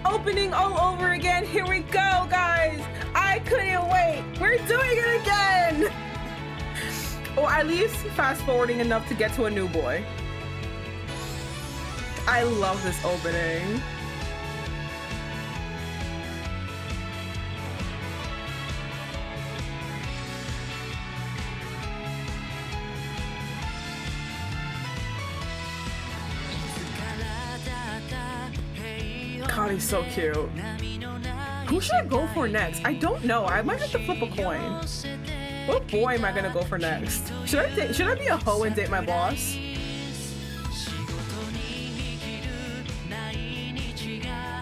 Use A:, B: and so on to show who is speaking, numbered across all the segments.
A: Opening all over again. Here we go, guys. I couldn't wait. We're doing it again. Or at least fast forwarding enough to get to a new boy. I love this opening. God, he's so cute. Who should I go for next? I don't know. I might have to flip a coin. What boy am I gonna go for next? Should I be a hoe and date my boss?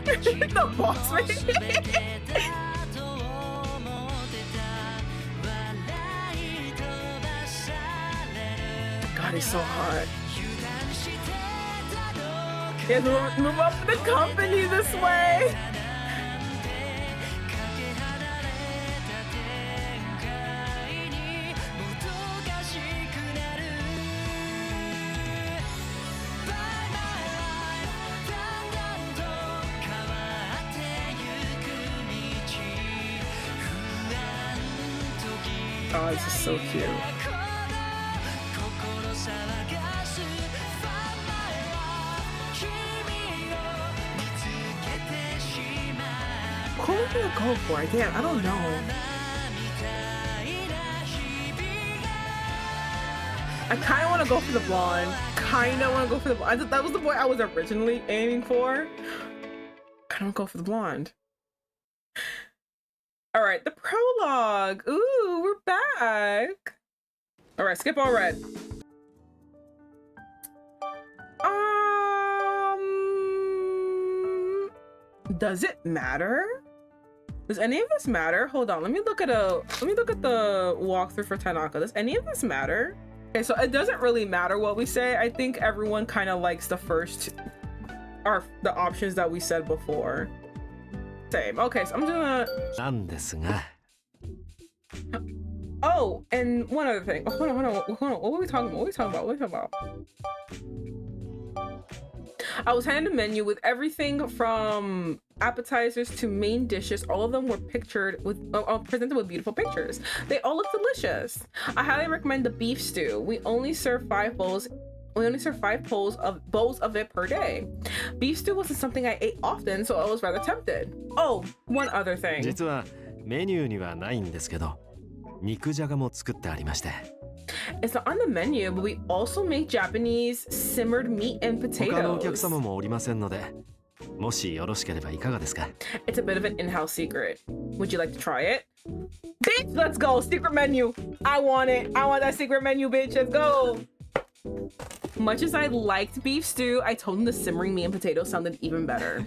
A: The boss man. God, he's so hot. He has to move up the company this way. Oh, this is so cute. Who am I gonna go for? Damn, I don't know. I kind of want to go for the blonde. That was the boy I was originally aiming for. I don't go for the blonde. All right, the prologue. Ooh, we're back. All right, skip all red. Does it matter? Does any of this matter? Hold on, let me look at the walkthrough for Tanaka. Does any of this matter? Okay, so it doesn't really matter what we say. I think everyone kind of likes the options that we said before. Same. Okay, so I'm just gonna. Oh, and one other thing. Hold on. What were we talking about? I was handed a menu with everything from appetizers to main dishes. All of them were presented with beautiful pictures. They all look delicious. I highly recommend the beef stew. We only serve 5 bowls. We only serve 5 bowls of it per day. Beef stew wasn't something I ate often, so I was rather tempted. Oh, one other thing.
B: 実はメニューにはないんですけど、肉じゃがも作ってありまして。
A: It's not on the menu, but we also make Japanese simmered meat and potatoes.
B: 他のお客様もおりませんので、もしよろしければいかがですか?
A: It's a bit of an in-house secret. Would you like to try it? Bitch, let's go. Secret menu. I want it. I want that secret menu, bitch. Let's go. Much as I liked beef stew, I told him the simmering meat and potatoes sounded even better.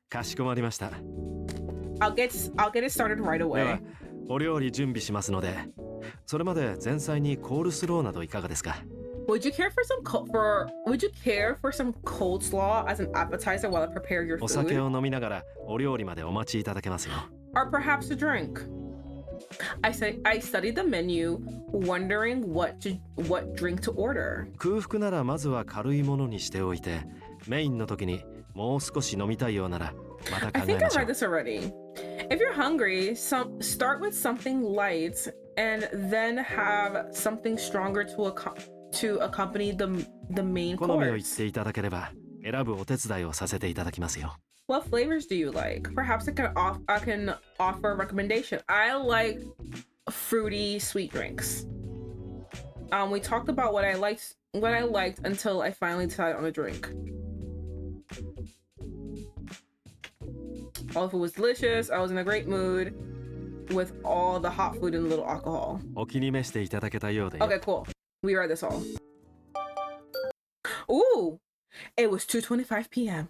B: かしこまりました.
A: I'll get it started right away.
B: では、お料理準備しますので、それまで前菜にコールスローなどいかがですか?
A: Would you care for some coleslaw as an appetizer while I prepare your food?
B: お酒を飲みながらお料理までお待ちいただけますよ.
A: Or perhaps a drink. I studied the menu, wondering what drink to order.
B: 空腹ならまずは軽いものにしておいて、メインの時にもう少し飲みたいようならまた考えましょう。
A: I think I read this already. If you're hungry, start with something light and then have something stronger to accompany the main
B: 好みを言っ
A: course.
B: ていただければ選ぶお手伝いをさせていただきますよ。
A: What flavors do you like? Perhaps I can offer a recommendation. I like fruity sweet drinks. We talked about what I liked until I finally decided on a drink. All the food was delicious. I was in a great mood with all the hot food and little alcohol.
B: お気に召していただけたようで。
A: Okay, cool. We read this all. Ooh, it was 2:25 p.m.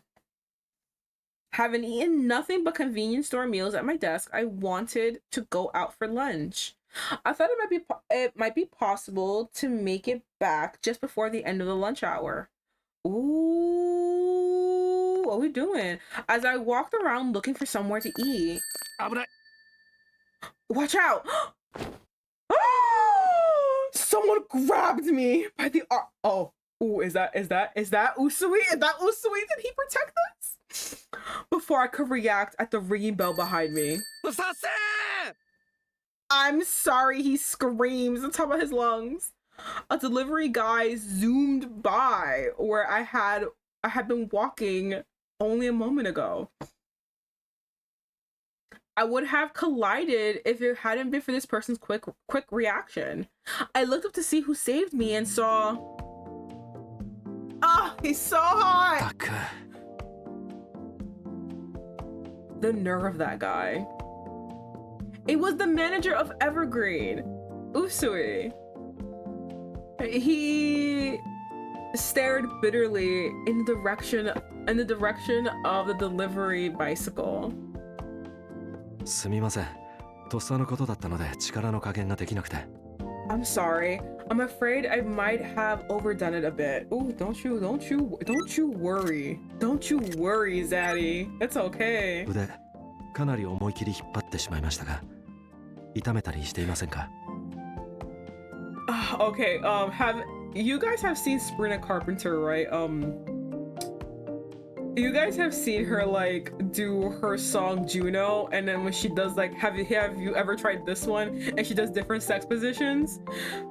A: Having eaten nothing but convenience store meals at my desk, I wanted to go out for lunch. I thought it might be possible to make it back just before the end of the lunch hour. Ooh, what are we doing? As I walked around looking for somewhere to eat. Watch out! Someone grabbed me by the arm. Oh, ooh, is that Usui? Is that Usui? Did he protect us? before I could react at the ringing bell behind me. I'm sorry, he screams on top of his lungs. A delivery guy zoomed by where I had been walking only a moment ago. I would have collided if it hadn't been for this person's quick reaction. I looked up to see who saved me and saw... Ah, he's so hot! The nerve of that guy. It was the manager of Evergreen, Usui. He stared bitterly in the direction of the delivery bicycle.
B: すみません。とっさのことだったので力の加減ができなくて。
A: I'm sorry. I'm afraid I might have overdone it a bit. Ooh, don't you worry. Don't you worry, Zaddy. It's okay.
B: 腕、かなり思い切り引っ張ってしまいましたが、痛めたりしていませんか?
A: Okay, have you guys have seen Sabrina Carpenter, right? You guys have seen her like do her song Juno, and then when she does like have you ever tried this one and she does different sex positions?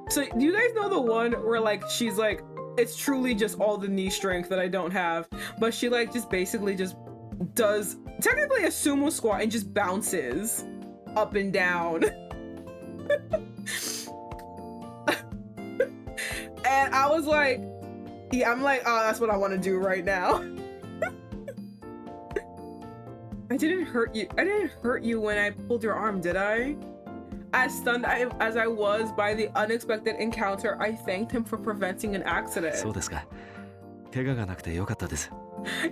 A: So do you guys know the one where like she's like it's truly just all the knee strength that I don't have, but she like just basically just does technically a sumo squat and just bounces up and down. And I was like, yeah, I'm like, oh, that's what I want to do right now. I didn't hurt you when I pulled your arm, did I? As stunned as I was by the unexpected encounter, I thanked him for preventing an accident.
B: そうですか。怪我がなくてよかったです。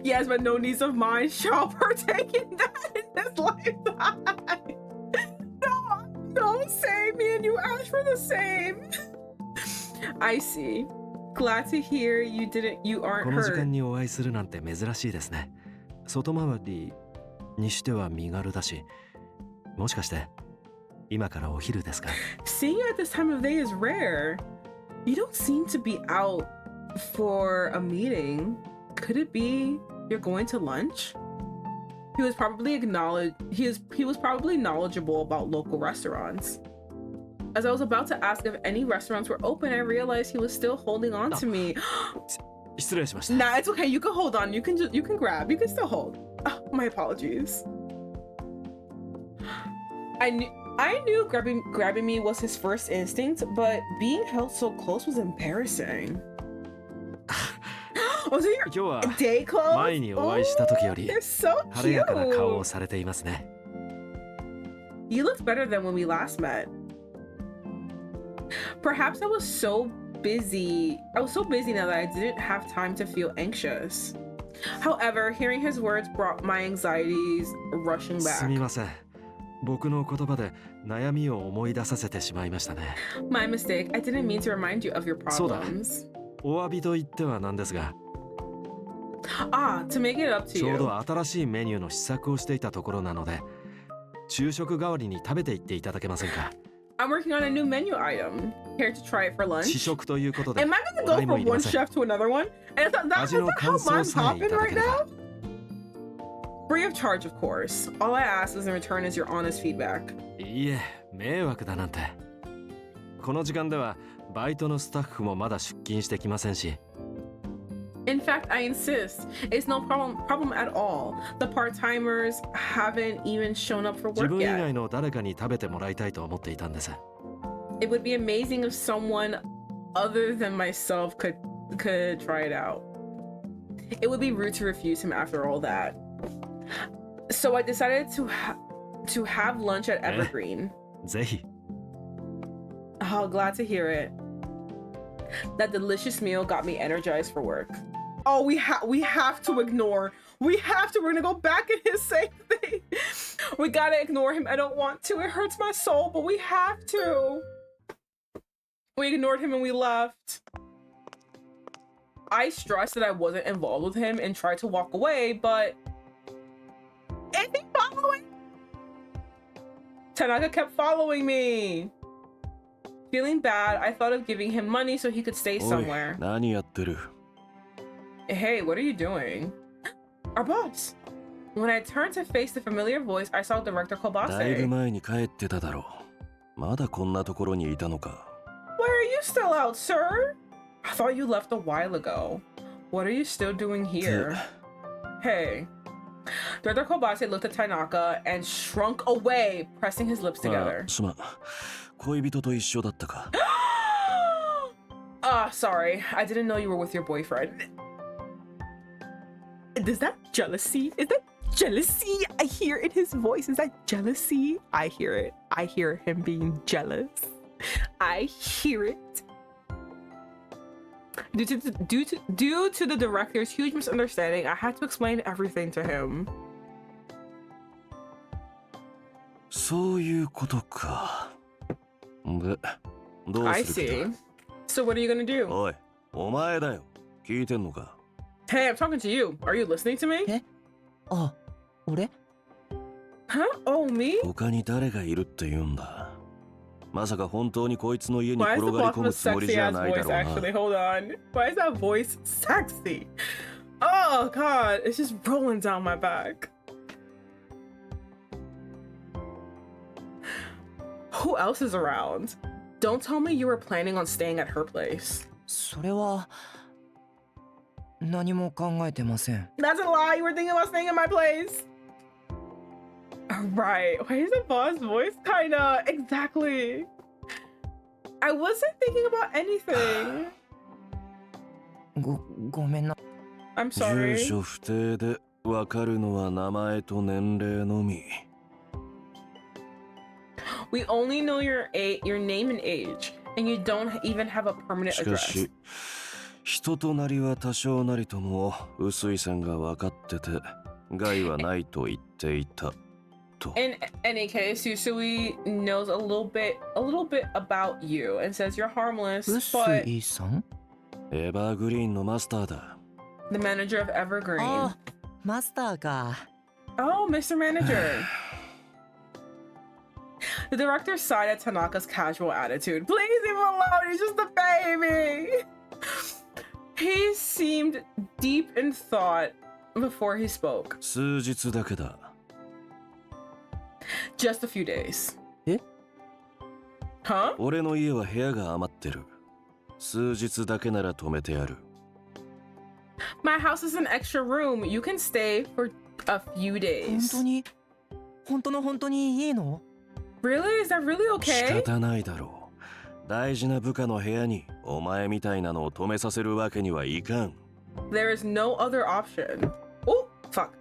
A: Yes, but no needs of mine shall partake in that in this lifetime. No, same. Me and you asked for the same. I see. Glad to hear you aren't hurt.
B: この時間にお会いするなんて珍しいですね。外回りにしては身軽だし、もしかして今からお昼ですか?
A: Seeing you at this time of day is rare. You don't seem to be out for a meeting. Could it be you're going to lunch? He was probably knowledgeable about local restaurants. As I was about to ask if any restaurants were open, I realized he was still holding on to me.
B: 失礼しました.
A: Nah, it's okay. You can hold on. You can grab. You can still hold. Oh, my apologies. I knew grabbing me was his first instinct, but being held so close was embarrassing. Was it your day clothes?
B: 前にお会いした時より
A: They're so
B: 晴れやかな顔
A: cute.
B: をされていますね.
A: You looked better than when we last met. Perhaps I was so busy now that I didn't have time to feel anxious. However, hearing his words brought my anxieties rushing
B: す
A: back.
B: みません。僕の言葉で悩みを思い出させてしまいましたね。
A: My mistake. I didn't mean to remind you of your
B: そうだ。
A: problems.
B: お詫びと言ってはなんですが、
A: Ah, to make it up to
B: ちょう
A: you.
B: ど新しいメニューの試作をしていたところなので、昼食代わりに食べていっていただけませんか?
A: I'm working on a new menu item. Care to try it for
B: 試
A: lunch?
B: 食ということで、
A: Am I
B: お
A: gonna
B: 代
A: go
B: も
A: from
B: いりま
A: one
B: せん。
A: chef to another one? And that's
B: 味の
A: how
B: 感想
A: mine's
B: さえい
A: hopping
B: ただ
A: right
B: ければ。
A: now? Free of charge, of course. All I ask is in return is your honest feedback.
B: いいえ、迷惑だなんて。この時間ではバイトのスタッフもまだ出勤してきませんし。
A: In fact, I insist. It's no problem at all. The part-timers haven't even shown up for
B: 自
A: work
B: 分以
A: yet.
B: 外の誰かに食べてもらいたいと思っていたんです。
A: It would be amazing if someone other than myself could try it out. It would be rude to refuse him after all that. So I decided to have lunch at Evergreen.
B: ぜひ。
A: Oh, glad to hear it. That delicious meal got me energized for work. Oh, we have to ignore. We're gonna go back in his same thing. We gotta ignore him. I don't want to. It hurts my soul, but we have to. We ignored him and we left. I stressed that I wasn't involved with him and tried to walk away, but is he following? Tanaka kept following me. Feeling bad, I thought of giving him money so he could stay
B: おい、
A: somewhere.
B: 何やってる?
A: Hey, what are you doing? Our boss. When I turned to face the familiar voice, I saw Director
B: だいぶ
A: Kobase.
B: 前に帰ってただろう。まだこんなところにいたのか。
A: Why are you still out, sir? I thought you left a while ago. What are you still doing here? Hey. Director Kobase looked at Tanaka and shrunk away, pressing his lips together.
B: すまん。恋人と一緒だったか。
A: Sorry. I didn't know you were with your boyfriend. Is that jealousy? Is that jealousy? I hear in his voice. Is that jealousy? I hear it. I hear him being jealous. I hear it. Due to the director's huge misunderstanding, I had to explain everything to him.
B: そういうことか。で、どう
A: I
B: する気だ
A: see. So what are you gonna do?
B: おい、お前だよ。聞いてんのか。
A: Hey, I'm talking to you. Are you listening to me?
C: えあ、俺
A: Huh? Oh, me?
B: 他に誰がいるって言うんだ。まさか本当にこいつの家に
A: Why is
B: 転
A: the
B: がり
A: boss
B: 込
A: of
B: む
A: a
B: つもり
A: sexy
B: じゃ
A: ass
B: ないだ
A: voice
B: ろう
A: actually?
B: な。
A: Hold on. Why is that voice sexy? Oh god, it's just rolling down my back. Who else is around? Don't tell me you were planning on staying at her place.
C: それは何も考えてません。
A: That's a lie. You were thinking about staying in my place. Right. Why is the boss voice kinda exactly? I wasn't thinking about anything.
C: ごめんな。
A: I'm
B: 住
A: sorry.
B: 所不定でわかるのは名前と年齢のみ。
A: We only know your name and age, and you don't even have a permanent
B: しか
A: address.
B: し、人となりは多少なりとも薄い線が分かってて害はないと言っていたと。
A: In any case, Yusui knows a little bit about you and says you're harmless,
C: 臼
A: but
C: 井さん
B: エヴァーグリーンのマスターだ。
A: the manager of Evergreen.
C: あ、マスターか。
A: Oh, Mr. Manager. The director sighed at Tanaka's casual attitude. Please leave him alone. He's just a baby. He seemed deep in thought before he spoke.
B: 数日だけだ。
A: Just a few days.
C: え
A: Huh?
B: 俺の家は部屋が余ってる。数日だけなら泊めてやる。
A: My house is an extra room. You can stay for a few
C: 本
A: days.
C: 当に本当にいいの
A: Really? Is that really
B: 仕
A: okay?
B: 方ないだろう。大事な部下の部屋にお前みたいなのを泊めさせるわけにはいかん。
A: There is no other option. Oh, fuck.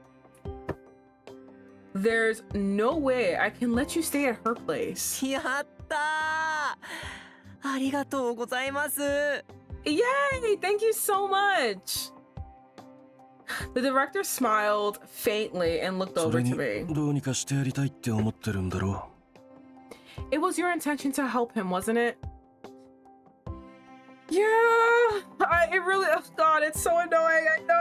A: There's no way I can let you stay at her place.
C: やったーありがとうございます。
A: Yay! Thank you so much. The director smiled faintly and looked
B: そ
A: over
B: れ
A: to
B: に
A: me.
B: どうにかしてやりたいって思ってるんだろ
A: It was your intention to help him, wasn't it? Yeah, it really, oh god, it's so annoying. I know.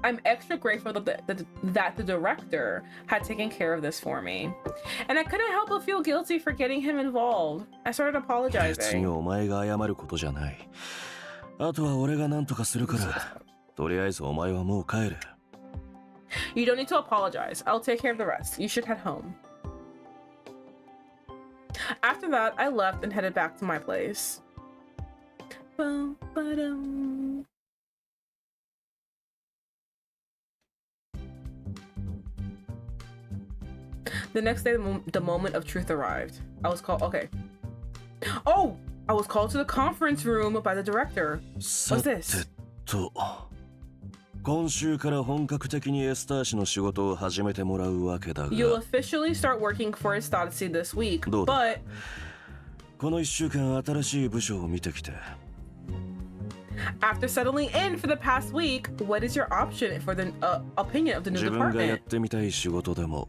A: I'm extra grateful that the director had taken care of this for me. And I couldn't help but feel guilty for getting him involved. I started
B: う。別に
A: apologizing.
B: お前が謝ることじゃない。あとは俺が何とかするから。とりあえずお前はもう帰れ。
A: You don't need to apologize. I'll take care of the rest. You should head home. After that, I left and headed back to my place. Bum, ba-dum. The next day, the moment of truth arrived. I was called, okay. Oh, I was called to the conference room by the director.
B: さ
A: What's
B: て
A: this?
B: と、今週から本格的にエスター氏の仕事を始めてもらうわけだ
A: You'll
B: が、
A: officially start working for Estadacy this week,
B: どうだ？
A: but
B: この1週間新しい部署を見てきて、
A: after settling in for the past week, what is your option for the opinion of the new
B: 自分がやっ
A: department?
B: てみたい仕事でも、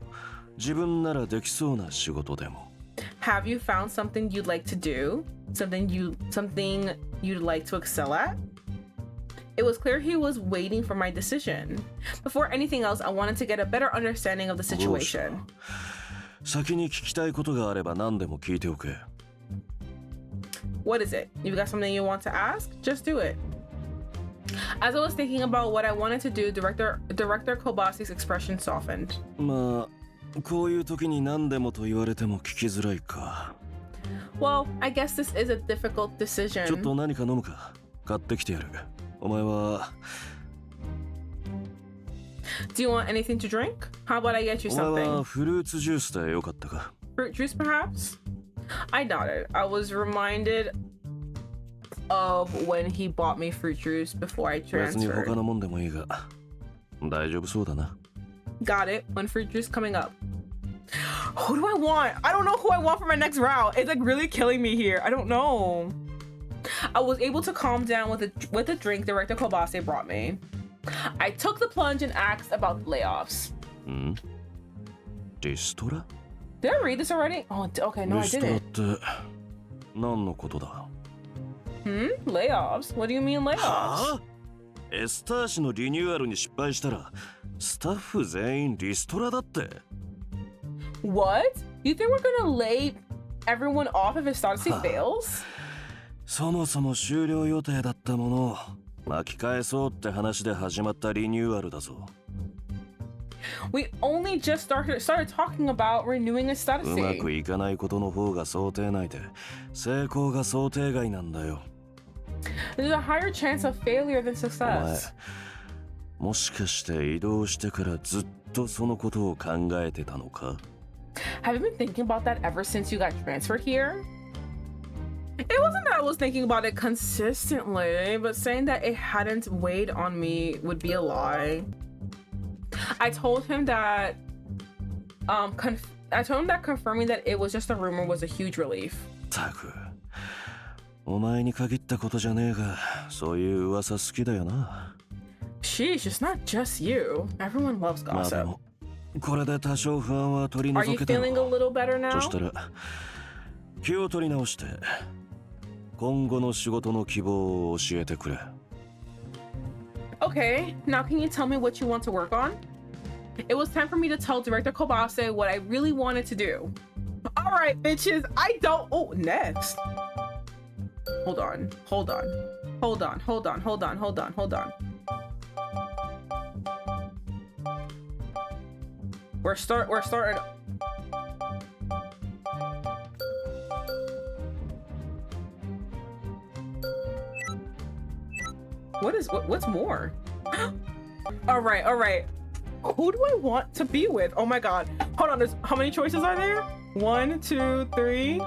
B: 自分ならできそうな仕事でも。
A: Have you found something you'd like to do? Something you'd like to excel at? It was clear he was waiting for my decision. Before anything else, I wanted to get a better understanding of the situation.
B: 先に聞きたいことがあれば何でも聞いておけ。
A: What is it? You got something you want to ask? Just do it. As I was thinking about what I wanted to do, Director Kobase's expression softened.
B: まあ、こういう時に何でもと言われても聞きづらいか。
A: Well, I guess this is a difficult decision.
B: ちょっと何か飲むか。買ってきてやる。お前は。
A: Do you want anything to drink? How about I get you
B: お前
A: something?
B: はフルーツジュースでよかったか。
A: Fruit juice, perhaps? I nodded. I was reminded of when he bought me fruit juice before I
B: 別に
A: transferred.
B: 他のもんでもいいが、大丈夫そうだな。
A: Got it. One fruit juice coming up. Who do I want? I don't know who I want for my next route. It's like really killing me here. I don't know. I was able to calm down with the drink Director Kobase brought me. I took the plunge and asked about the layoffs.
B: ん？リストラ？
A: Did I read this already? Oh, okay. No, I
B: リストラっ
A: didn't.
B: て何のことだ？
A: Layoffs? What do you mean layoffs?
B: はあ？エスター氏のリニューアルに失敗したらスタッフ全員リストラだって。
A: What? You think we're gonna lay everyone off if Estacy fails?
B: そもそも終了予定だったものを巻き返そうって話で始まったリニューアルだぞ。
A: We only just started talking about renewing
B: うまく
A: Estacy.
B: いかないことの方が想定内で成功が想定外なんだよ。
A: There's a higher chance of failure than
B: お前
A: success.
B: もしかして移動してからずっとそのことを考えてたのか？
A: Have you been thinking about that ever since you got transferred here? It wasn't that I was thinking about it consistently, but saying that it hadn't weighed on me would be a lie. I told him that confirming that it was just a rumor was a huge relief.
B: たくお前に限ったことじゃねえがそういう噂好きだよな。
A: Sheesh, it's not just you. Everyone loves
B: まあで
A: gossip.
B: もこれで多少不安は取り
A: Are
B: 除
A: you
B: けたろ
A: feeling a little better
B: そした
A: now?
B: ら気を取り直して今後の仕事の希望を教えてくれ。
A: Okay, now can you tell me what you want to work on? It was time for me to tell Director Kobase what I really wanted to do. All right, bitches, I don't. Oh, next. Hold on. We're starting. What's more? All right. Who do I want to be with? Oh my god. Hold on, there's how many choices are there? 1, 2, 3,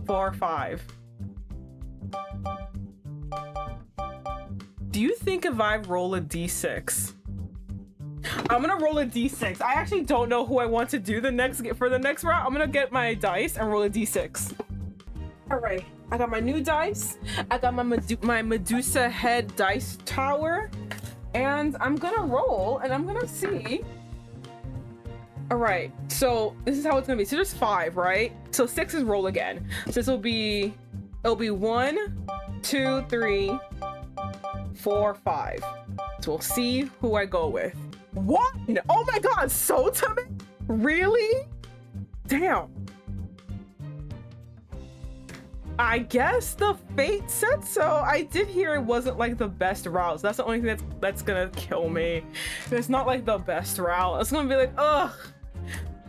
A: 4, 5. Do you think if I roll a d6? I'm gonna roll a d6. I actually don't know who I want to do for the next round. I'm gonna get my dice and roll a d6. All right, I got my new dice. I got my Medusa head dice tower, and I'm gonna roll and I'm gonna see. All right, so this is how it's gonna be. So there's 5, right? So 6 is roll again. So it'll be 1, 2, 3, 4, 5. So we'll see who I go with. 1! Oh my god, Sotame? Really? Damn. I guess the fate said so. I did hear it wasn't like the best route. So that's the only thing that's gonna kill me. It's not like the best route. It's gonna be like, ugh.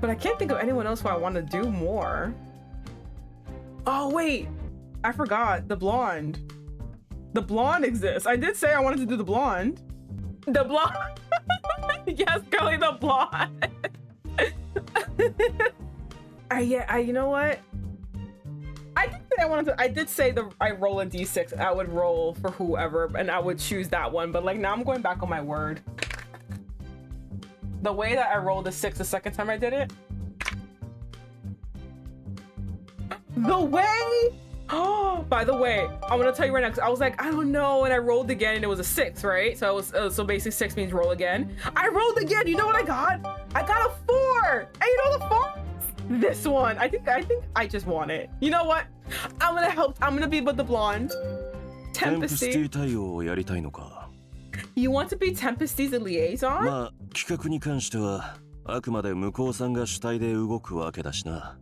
A: But I can't think of anyone else who I want to do more. Oh wait, I forgot the blonde. The blonde exists. I did say I wanted to do the blonde. The blonde. Yes, Kelly, the blonde. You know what? I did say I roll a d6. I would roll for whoever, and I would choose that one. But like now, I'm going back on my word. The way that I rolled a 6 the second time I did it. The way. Oh, by the way, I'm gonna tell you right now. 'Cause I was like, I don't know, and I rolled again, and it was a 6, right? So it was so basically 6 means roll again. I rolled again. You know what I got? I got a 4. And you know the 4? This one. I think I just want it. You know what? I'm gonna be with the blonde. Tempesty.
B: 対応をやりたいのか。
A: You want to be Tempesty's liaison?
B: まあ企画に関してはあくまで向こうさんが主体で動くわけだしな。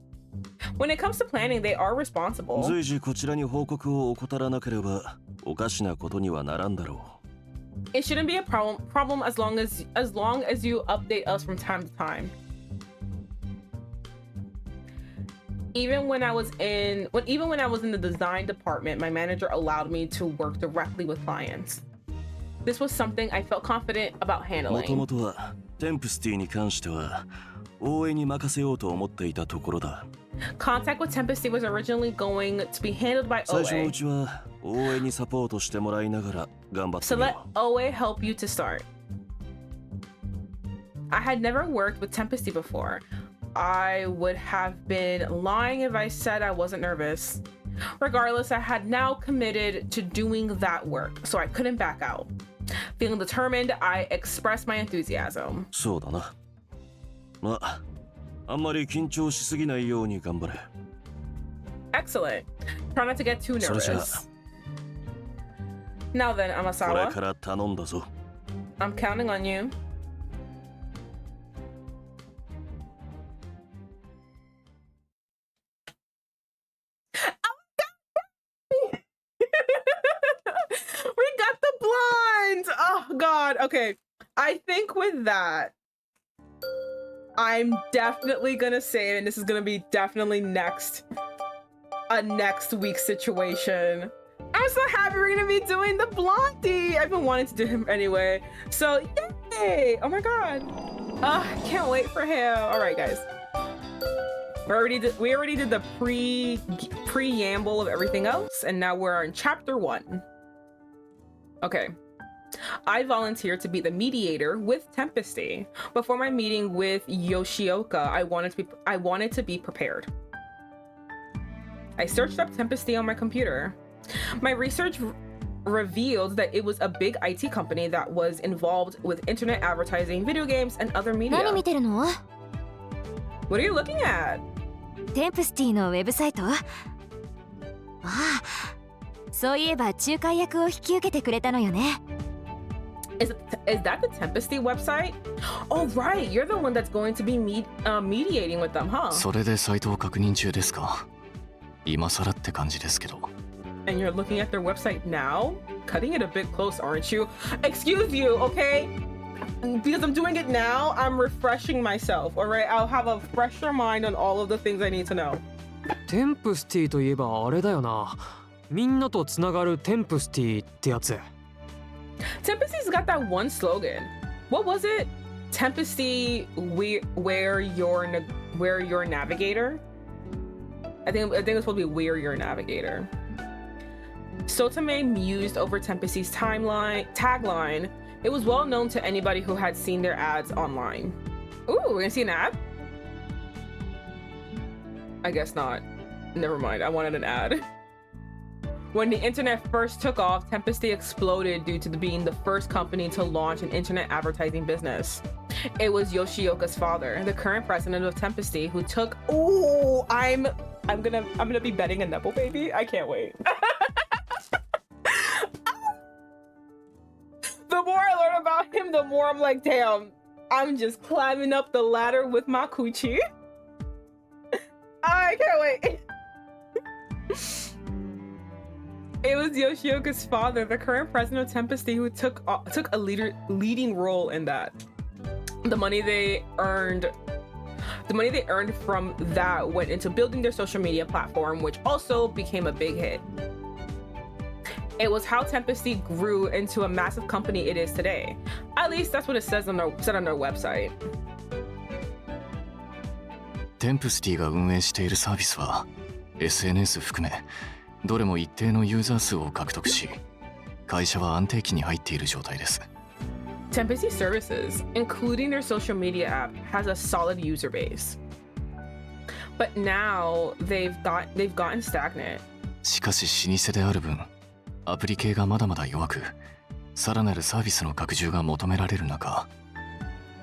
A: When it comes to planning, they are responsible.
B: 随時こちらに報告を怠らなければおかしなことにはならんだろう。
A: It shouldn't be a problem as long as you update us from time to time. Even when I was in the design department, my manager allowed me to work directly with clients. This was something I felt confident about
B: もと
A: handling.
B: もとはテンプスティに関しては応援に任せようと思っていたところだ。
A: Contact with Tempesty was originally going to be handled by
B: 最初の
A: OA.
B: うちは応援にサポートしてもらいながら頑張って
A: So
B: み
A: let
B: よ
A: OA help you to start. I had never worked with Tempesty before. I would have been lying if I said I wasn't nervous. Regardless, I had now committed to doing that work, so I couldn't back out. Feeling determined, I expressed my enthusiasm.
B: う。そうだな。まあ、あんまり緊張しすぎないように頑張れ。
A: Excellent. Try not to get too
B: それじゃあ
A: nervous. Now then,
B: これ
A: Amasawa,
B: から頼んだぞ。
A: I'm counting on you. We got the blinds. Oh God. Okay. I think with that, I'm definitely gonna save, and this is gonna be definitely a next week situation. I'm so happy we're gonna be doing the blondie. I've been wanting to do him anyway. So yay! Oh my God. I can't wait for him. All right, guys. We already did the preamble of everything else, and now we're in chapter 1. Okay. I volunteered to be the mediator with Tempesty. Before my meeting with Yoshioka, I wanted to be prepared. I searched up Tempesty on my computer. My research revealed that it was a big IT company that was involved with internet advertising, video games, and other media.
D: 何見てるの？
A: What are you looking at?
D: テンプスティのウェブサイト？ああ、そういえば仲介役を引き受けてくれたのよね。
A: Is that the Tempesty website? Oh right, you're the one that's going to be mediating with them, huh?
E: それでサイトを確認中ですか。今更って感じですけど。
A: And you're looking at their website now? Cutting it a bit close, aren't you? Excuse you, okay? Because I'm doing it now, I'm refreshing myself, alright? I'll have a fresher mind on all of the things I need to know.
F: テンプスティといえばあれだよな。みんなとつながるテンプスティってやつ。
A: Tempesty's got that one slogan. What was it? Tempesty, we're your navigator? I think it was supposed to be we're your navigator. Otomate mused over Tempesty's tagline. It was well known to anybody who had seen their ads online. Ooh, we're gonna see an ad? I guess not. Never mind, I wanted an ad. When the internet first took off, Tempesty exploded due to being the first company to launch an internet advertising business. It was Yoshioka's father, the current president of Tempesty, who took. Ooh, I'm gonna be betting a Nepo baby. I can't wait. The more I learn about him, the more I'm like, damn, I'm just climbing up the ladder with my coochie. I can't wait. It was Yoshioka's father, the current president of Tempesty, who took a leading role in that. The money they earned from that went into building their social media platform, which also became a big hit. It was how Tempesty grew into a massive company it is today. At least that's what it said on their website.
E: テンプスティが運営しているサービスは SNS 含めどれも一定のユーザー数を獲得し、会社は安定期に入っている状態です。
A: Tempesty services, including their social media app, has a solid user base. But now they've gotten stagnant.
E: しかし老舗である分、アプリ系がまだまだ弱く、さらなるサービスの拡充が求められる中、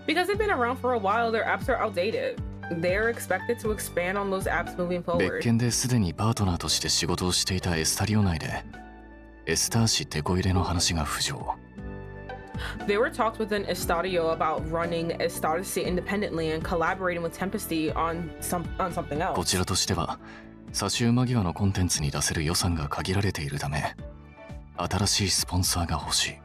A: Because they've been around for a while, their apps are outdated. They're expected to expand on those apps moving
E: 別
A: forward.
E: 件ですでにパートナーとして仕事をしていたエスタリオ内でエスター氏テこ入れの話が浮上。
A: There were talks within Estadio about running Estadio independently and collaborating with Tempesty on something
E: こ
A: else.
E: ちらとしては差し間際のコンテンツに出せる予算が限られているため、新しいスポンサーが欲しい。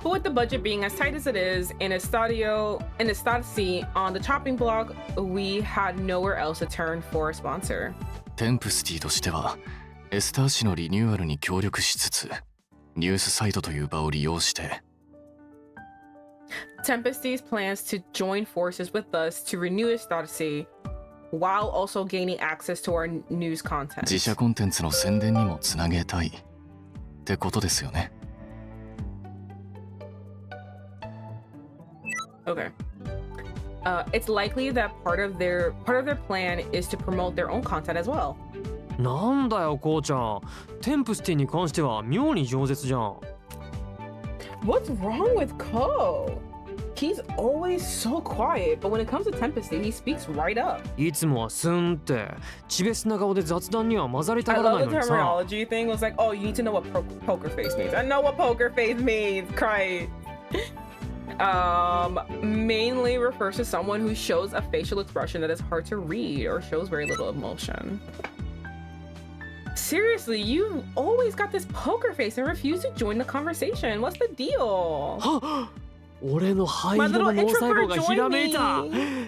A: But with the budget being as tight as it is in Estadio on the chopping block, we had nowhere else to turn for a sponsor.
E: テンプスティとしてはエスター氏のリニューアルに協力しつつ、ニュースサイトという場を利用して
A: Tempesty's plans to join forces with us to renew Estadio while also gaining access to our news content.
E: 自社コンテンツの宣伝にもつなげたいってことですよね。
A: Okay. It's likely that part of their plan is to promote their own content as well.
F: なんだよこうちゃん、テンプスティに関しては妙に饒舌じゃん。
A: What's wrong with Ko? He's always so quiet, but when it comes to Tempesty, he speaks right up.
F: いつもはスンってチベスな顔で雑談には混ざりた
A: I
F: がらない
A: love
F: の
A: the
F: にさ。
A: terminology thing. It was like, oh, you need to know what poker face means. I know what poker face means. Cry. Mainly refers to someone who shows a facial expression that is hard to read or shows very little emotion. Seriously, you always got this poker face and refuse to join the conversation. What's the deal?
F: はっ、俺の灰色の脳細胞がひらめいた。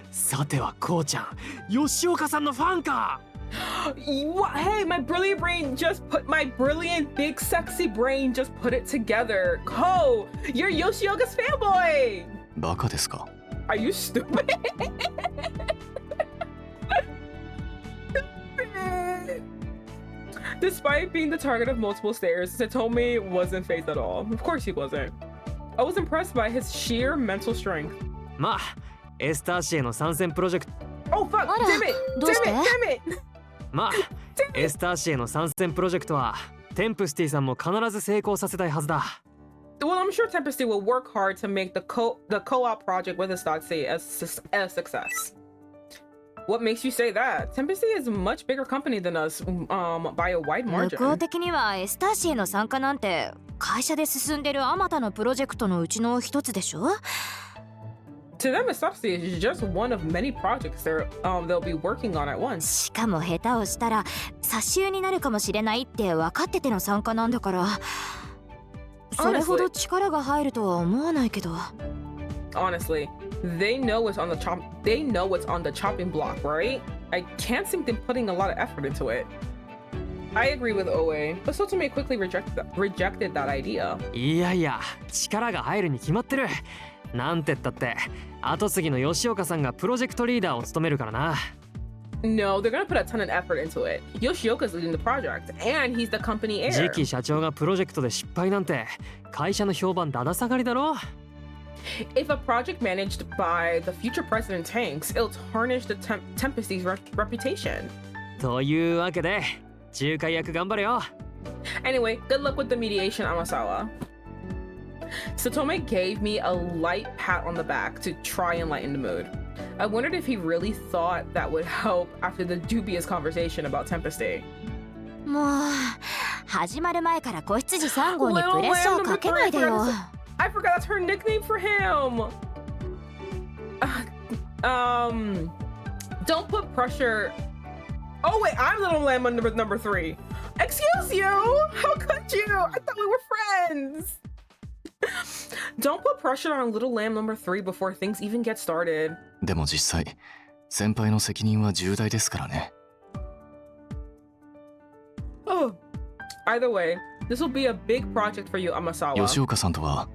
F: さてはこうちゃん、吉岡さんのファンか。
A: What? Hey, my brilliant big sexy brain just put it together. Ko, you're Yoshioka's fanboy.
E: バカですか？
A: Are you stupid? Despite being the target of multiple stares, Satomi wasn't fazed at all. Of course he wasn't. I was impressed by his sheer mental strength.
F: まあ、エスターシへの参戦プロジェクト。
A: Oh fuck!
D: あら、
A: Damn it!
D: どうして？
A: Damn it! Damn it!
F: まあ、エスターシへの参戦プロジェクトはテンプスティさんも必ず成功させたいはずだ。
A: Well, I'm sure Tempesty will work hard to make the co-op project with Estadio a success. What makes you say that? Tempesty is a much bigger company than us, by a wide
D: 向こう
A: margin.
D: 的にはエスターシーの参加なんて会社で進んでるあまたのプロジェクトのうちの一つでしょ。
A: To them, Sympathy is just one of many projects they'll be working on at once.
D: しかも下手をしたら差し入になるかもしれないって分かってての参加なんだから、それほど力が入るとは思わないけど。
A: Honestly, they know what's on the chopping block, right? I can't seem to be putting a lot of effort into it. I agree with Oe, but Sotome quickly rejected that idea.
F: いやいや、力が入るに決まってる。なんてったって後継ぎの吉岡さんがプロジェクトリーダーを務めるからな。
A: No, they're gonna put a ton of effort into it. Yoshioka's leading the project, and he's the company heir.
F: 次期社長がプロジェクトで失敗なんて会社の評判だだ下がりだろ。
A: If a project managed by the future president tanks, it'll tarnish the Tempesty's reputation.
F: というわけで仲介役頑張れよ。
A: Anyway, good luck with the mediation, Amasawa. Satome gave me a light pat on the back to try and lighten the mood. I wondered if he really thought that would help after the dubious conversation about Tempesty.
D: もう始まる前から子羊3号にプレッシャーかけないでよ。
A: I forgot that's her nickname for him. Don't put pressure. Oh wait, I'm Little Lamb number 3. Excuse you? How could you? I thought we were friends. Don't put pressure on Little Lamb number 3 before things even get started.
E: でも実際先輩の責任は重大ですからね。
A: Oh. Either way, this will be a big project for you, Amasawa.
E: 吉岡さんとは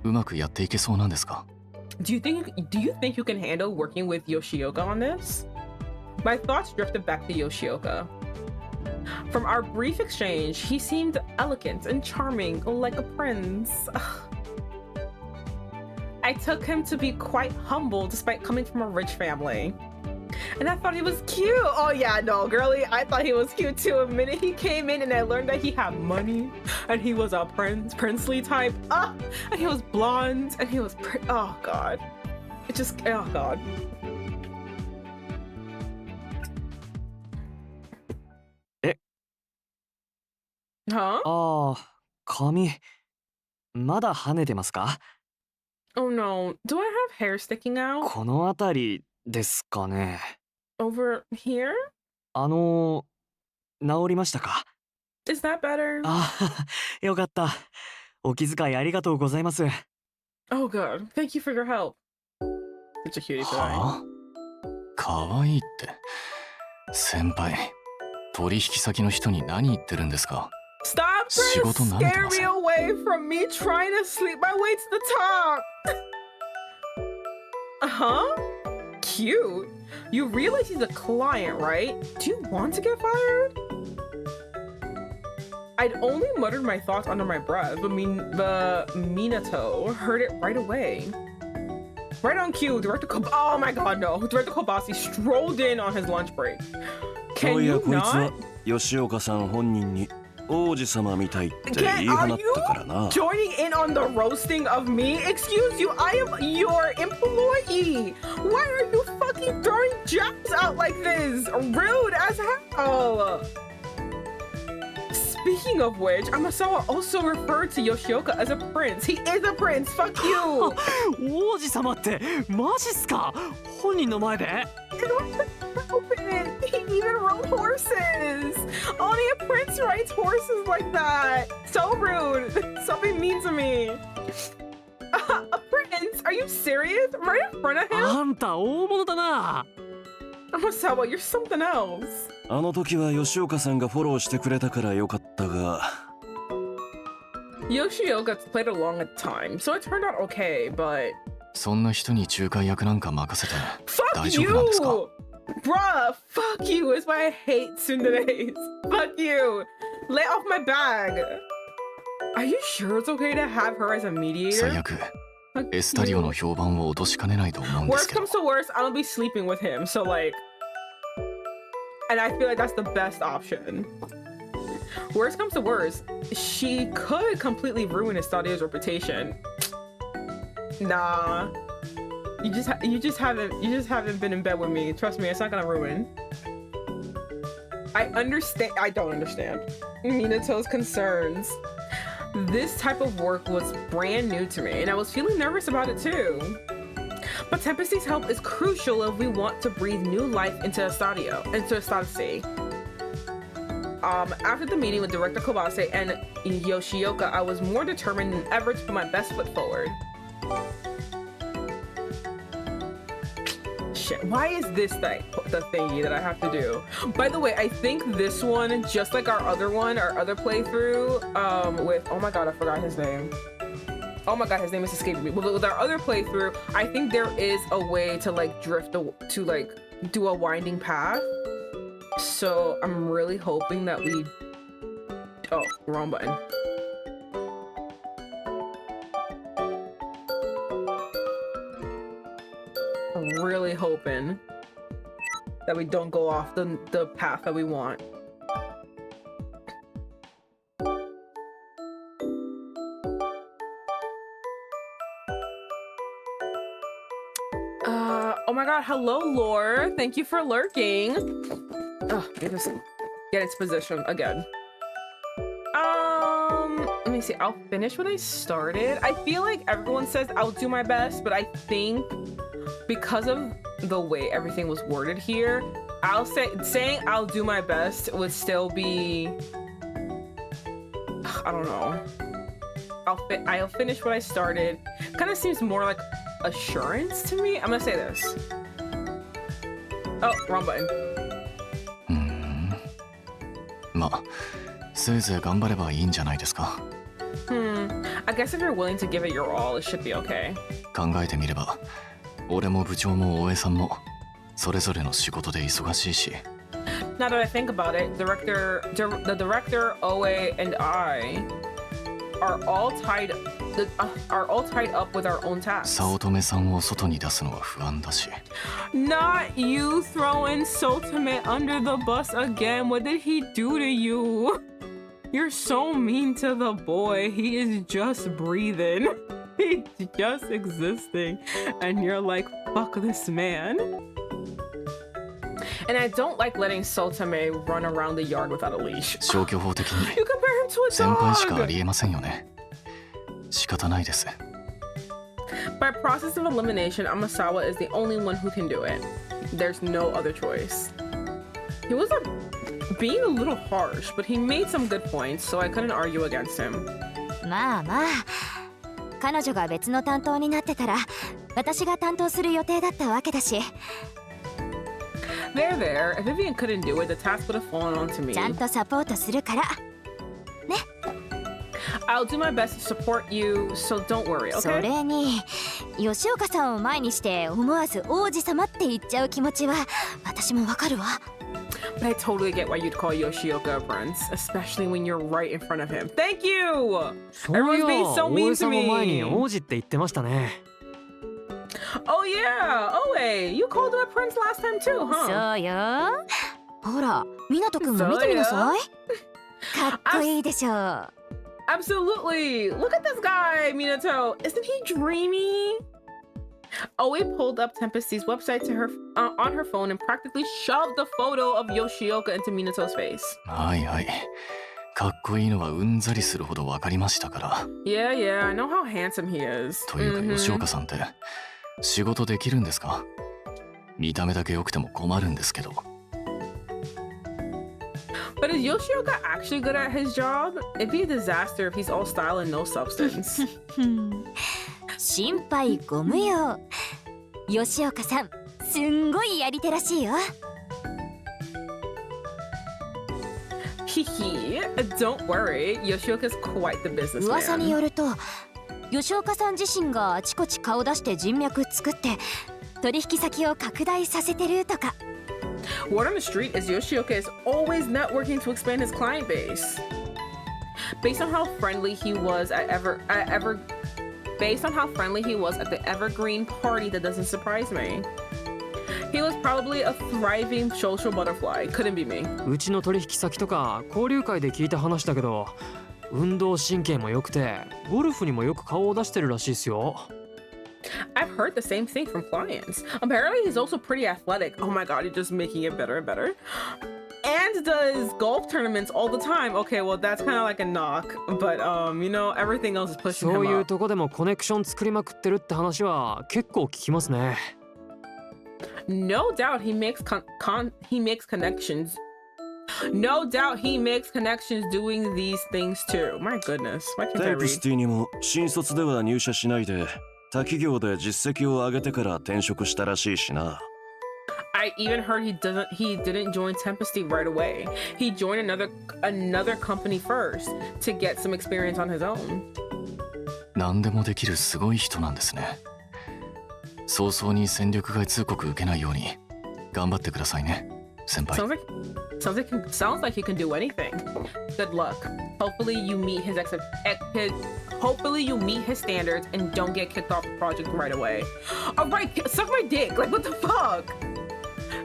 E: うまくやっていけそうなんですか？
A: Do you think you can handle working with Yoshioka on this? My thoughts drifted back to Yoshioka. From our brief exchange, he seemed elegant and charming, like a prince. I took him to be quite humble despite coming from a rich family. And I thought he was cute. Oh yeah, no, girly, I thought he was cute too. The minute he came in and I learned that he had money and he was a princely type. And he was blonde and he was oh god. It just, oh god. Huh?
F: ああ、髪まだ跳ねてますか？
A: Oh no, do I have hair sticking out?
F: この辺りですかね。
A: Over here?
F: 治りましたか？
A: Is that better?
F: あよかった。お気遣いありがとうございます。
A: Oh good. Thank you for your help. Such a cutie pie.
E: はあ、かわいいって。先輩、取引先の人に何言ってるんですか？
A: Stop trying
E: 仕
A: to
E: 事舐めて
A: scare
E: ませ
A: me
E: ん。
A: away from me trying to sleep my way to the top. Huh? Cute. You realize he's a client, right? Do you want to get fired? I'd only muttered my thoughts under my breath, but Minato heard it right away. Right on cue, oh my god, no. Director Kobasi strolled in on his lunch break.
B: そ
A: Can
B: ういや
A: you
B: こいつは
A: not?
B: 吉岡さん本人に王子様みたいって言
A: Can,
B: い放
A: are
B: っ
A: you
B: たからな。
A: joining in on the roasting of me? Excuse you, I am your employee. Why are you fucking throwing jabs out like this? Rude as hell. Speaking of which, Amasawa also referred to Yoshioka as a prince. He is a prince. Fuck you.
F: 王子様ってマジっすか？本人の前で？
A: He even rode horses. Only a prince rides horses like that. So rude. Something mean to me. A prince? Are you serious? Right in front of him?
F: あんた大物だな。
A: Amasawa, you're something else.
B: あの時は吉岡さんがフォローしてくれたからよかったが。
A: Yoshioka played along at the time, so it turned out okay, but
E: そんな人に仲介役なんか任せて
A: fuck
E: 大丈夫なんですか？
A: you! Bruh, fuck you is why I hate tsunderes. Fuck you. Lay off my bag. Are you sure it's okay to have her as a mediator?
E: 最悪、エスタリオの評判を落としかねないと思うんです
A: Worst
E: けど。
A: comes to worst, I'm gonna be sleeping with him, so like... And I feel like that's the best option. Worst comes to worst, she could completely ruin Estadio's reputation. Nah. You just haven't been in bed with me. Trust me, it's not gonna ruin. I don't understand Minato's concerns. This type of work was brand new to me, and I was feeling nervous about it too. But Tempesty's help is crucial if we want to breathe new life into Estadisi. After the meeting with Director Kobase and Yoshioka, I was more determined than ever to put my best foot forward. Shit, why is this the thingy that I have to do? By the way, I think this one, just like our other playthrough, with, oh my god, I forgot his name. Oh my god, his name is escaping me. With our other playthrough, I think there is a way to like to like do a winding path. So I'm really hoping that we... Oh, wrong button. I'm really hoping that we don't go off the path that we want. Oh my god, hello Lore. Thank you for lurking. Oh, just get its position again. Let me see. I'll finish what I started. I feel like everyone says I'll do my best, but I think because of the way everything was worded here, saying I'll do my best would still be, I don't know. I'll finish what I started. Kind of seems more like assurance to me. I'm gonna say this. Oh, wrong button.
E: まあ、せいぜい頑張ればいいんじゃないですか。
A: I guess if you're willing to give it your all, it should be okay.
E: 考えてみれば、俺も部長も大江さんもそれぞれの仕事で忙しいし。
A: Now that I think about it, the director, Oe, and I are all tied up with our own tasks.
E: 早乙女さんを外に出すのは不安だし。
A: Not you throwing Sotome under the bus again. What did he do to you? You're so mean to the boy. He is just breathing. He's just existing. And you're like, fuck this man. And I don't like letting Sotome run around the yard without a leash.
E: 消去法的に
A: You compare him to a
E: 先輩しかあ
A: dog.
E: りえませんよね。仕方ないです。
A: By process of elimination, Amasawa is the only one who can do it. There's no other choice. He was being a little harsh, but he made some good points, so I couldn't argue against him.
D: まあまあ彼女が別の担当になってたら私が担当する予定だったわけだし
A: There. If Vivian couldn't do it, the task would have fallen onto me.
D: ちゃんとサポートするから
A: I'll do my best to support you, so don't worry,
D: そ
A: okay?
D: れに吉岡さんを前にして思わず王子様って言っちゃう気持ちは私もわかるわ
A: But I totally get why you'd call Yoshioka a prince, especially when you're right in front of him. Thank you!
F: そういや
A: Everyone's being so
F: 大
A: mean
F: 江
A: to
F: さんも前に
A: me.
F: 王子って言ってましたね。
A: Oh yeah! Oh wait, you called him a prince last time too,
D: そ
A: huh?
D: うよほら湊くんも見てみなさいかっこいいでしょ
A: Absolutely! Look at this guy, Minato! Isn't he dreamy? Oe pulled up Tempesty's website to her on her phone and practically shoved the photo of Yoshioka into Minato's face.
E: はいはい。かっこいいのはうんざりするほど分かりましたから。
A: Yeah, I know how handsome he is.
E: というか
A: Mhm.
E: 吉岡さんって仕事できるんですか？見た目だけ良くても困るんですけど。
A: But is Yoshioka actually good at his job? It'd be a disaster if he's all style and no substance.
D: 心配ご無用吉岡さんすんごいやり手らしいよ
A: Hehe. Don't worry, Yoshioka's quite the
D: 噂に
A: businessman.
D: よると吉岡さん自身があちこち顔出して人脈作って取引先を拡大させてるとか
A: Word on the street is Yoshioka is always networking to expand his client base. Based on how friendly he was at the Evergreen party, that doesn't surprise me. He was probably a thriving social butterfly. Couldn't be me.
F: うちの取引先とか交流会で聞いた話だけど運動神経も良くてゴルフにもよく顔を出してるらしいっすよ。
A: I've heard the same thing from clients. Apparently, he's also pretty athletic. Oh my god, you're just making it better and better. And does golf tournaments all the time. Okay, well, that's kind of like a knock. But, everything else is pushing
F: そう
A: him
F: いう
A: up.
F: とこでもコネクション作りまくってるって話は結構聞きますね。
A: No doubt he makes connections. No doubt he makes connections doing these things too. My goodness, why can't I
G: テンプ
A: read?
G: シティにも新卒では入社しないで他企業で実績を上げてから転職したらしいしな。
A: I even heard he didn't join Tempesty right away. He joined another company first to get some experience on his own.
E: 何でもできるすごい人なんですね。早々に戦力外通告受けないように頑張ってくださいね、先輩。
A: Sounds like he can do anything. Good luck. Hopefully you meet his standards and don't get kicked off the project right away. Alright, suck my dick. Like, what the fuck?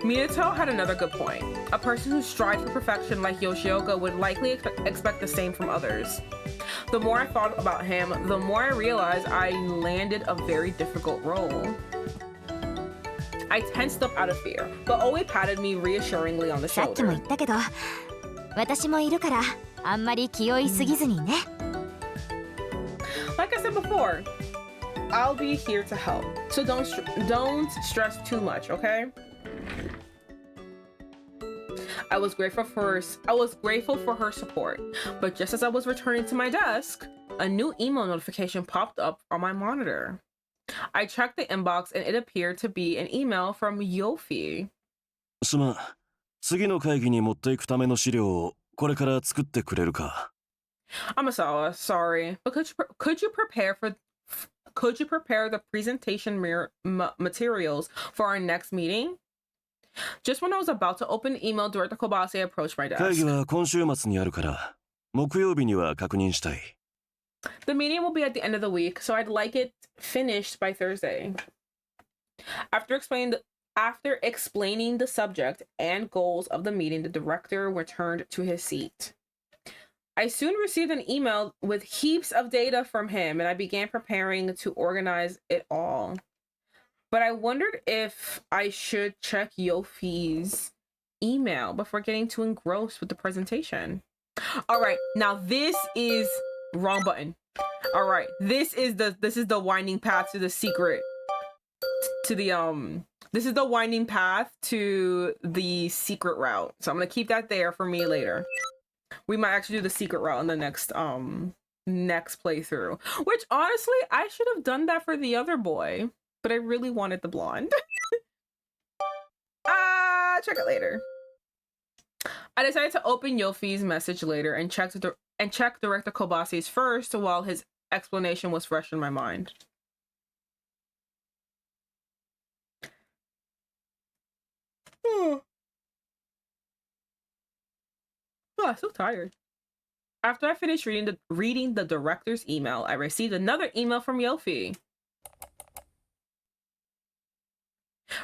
A: Minato had another good point. A person who strives for perfection like Yoshioka would likely expect the same from others. The more I thought about him, the more I realized I landed a very difficult role. I tensed up out of fear, but Oe patted me reassuringly on the
D: さっきも
A: shoulder.
D: 言ったけど私もいるからあんまり気負いすぎずにね
A: Like I said before, I'll be here to help. So don't stress too much, okay? I was grateful for her support, but just as I was returning to my desk, a new email notification popped up on my monitor. I checked the inbox and it appeared to be an email from Yofi.
G: すまん。次の会議に持っていくための資料をこれから作ってくれるか。
A: Amasawa, sorry, but could you prepare the presentation materials for our next meeting? Just when I was about to open the email, Director Kobase approached my
G: 会議
A: desk.
G: は今週末にあるから木曜日には確認したい。
A: The meeting will be at the end of the week, so I'd like it finished by Thursday. After explaining the subject and goals of the meeting, the director returned to his seat. I soon received an email with heaps of data from him, and I began preparing to organize it all. But I wondered if I should check Yofi's email before getting too engrossed with the presentation. All right, now this is wrong button. All right, this is the winding path to the secret to the this is the winding path to the secret route. So I'm gonna keep that there for me later. We might actually do the secret route in the next playthrough. Which honestly, I should have done that for the other boy, but I really wanted the blonde. Check it later. I decided to open Yofi's message later and check Director Kobase's first while his explanation was fresh in my mind. I'm so tired. After I finished reading the director's email, I received another email from Yofi.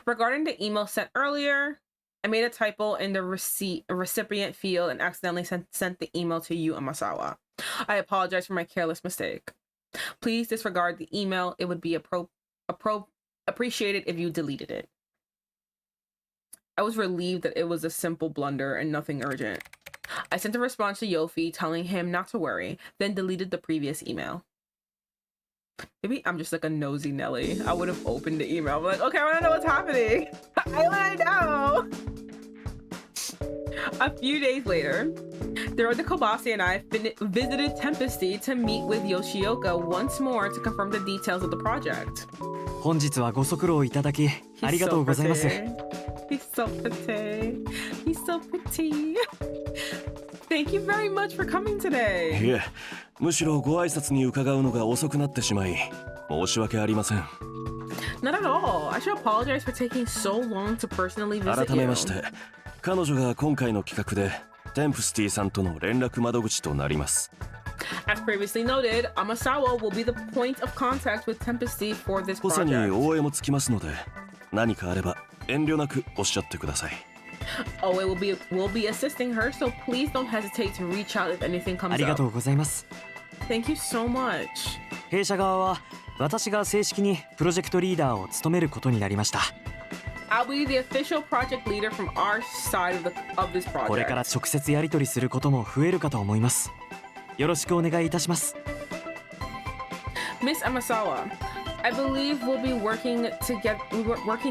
A: Regarding the email sent earlier, I made a typo in the recipient field and accidentally sent the email to you, Amasawa. I apologize for my careless mistake. Please disregard the email. It would be appreciated if you deleted it. I was relieved that it was a simple blunder and nothing urgent. I sent a response to Yofi telling him not to worry, then deleted the previous email. Maybe I'm just like a nosy Nelly. I would have opened the email. I'm like, okay, I want to know what's happening. I want to know. A few days later, Director Kobase and I visited Tempesty to meet with Yoshioka once more to confirm the details of the project.
F: 本日はご足労いただきありがとうございます。
A: He's so pretty. He's so pretty. Thank you very much for coming today.
G: いえ、むしろご挨拶に伺うのが遅くなってしまい、申し訳ありません。
A: Not at all. I should apologize for taking so long to personally visit
G: 改め
A: you.
G: まして、彼女が今回の企画でテンプスティさんとの連絡窓口となります。
A: As previously noted, Amasawa will be the point of contact with Tempesty for this
G: 補佐に
A: project.
G: 応援もつきますので、何かあれば遠慮なくおっしゃってください。
A: Oh, it will be assisting her, so please don't hesitate to reach out if anything
F: あ
A: comes
F: りがと
A: up.
F: うございます。
A: Thank you so much.
F: 弊社側は私が正式にプロジェクトリーダーを務めることになりました。
A: I'll be the official project leader from our side of this
F: これから
A: project.
F: 直接やり取りすることも増えるかと思います。よろしくお願いいたします。
A: Miss Amasawa, I believe we'll be working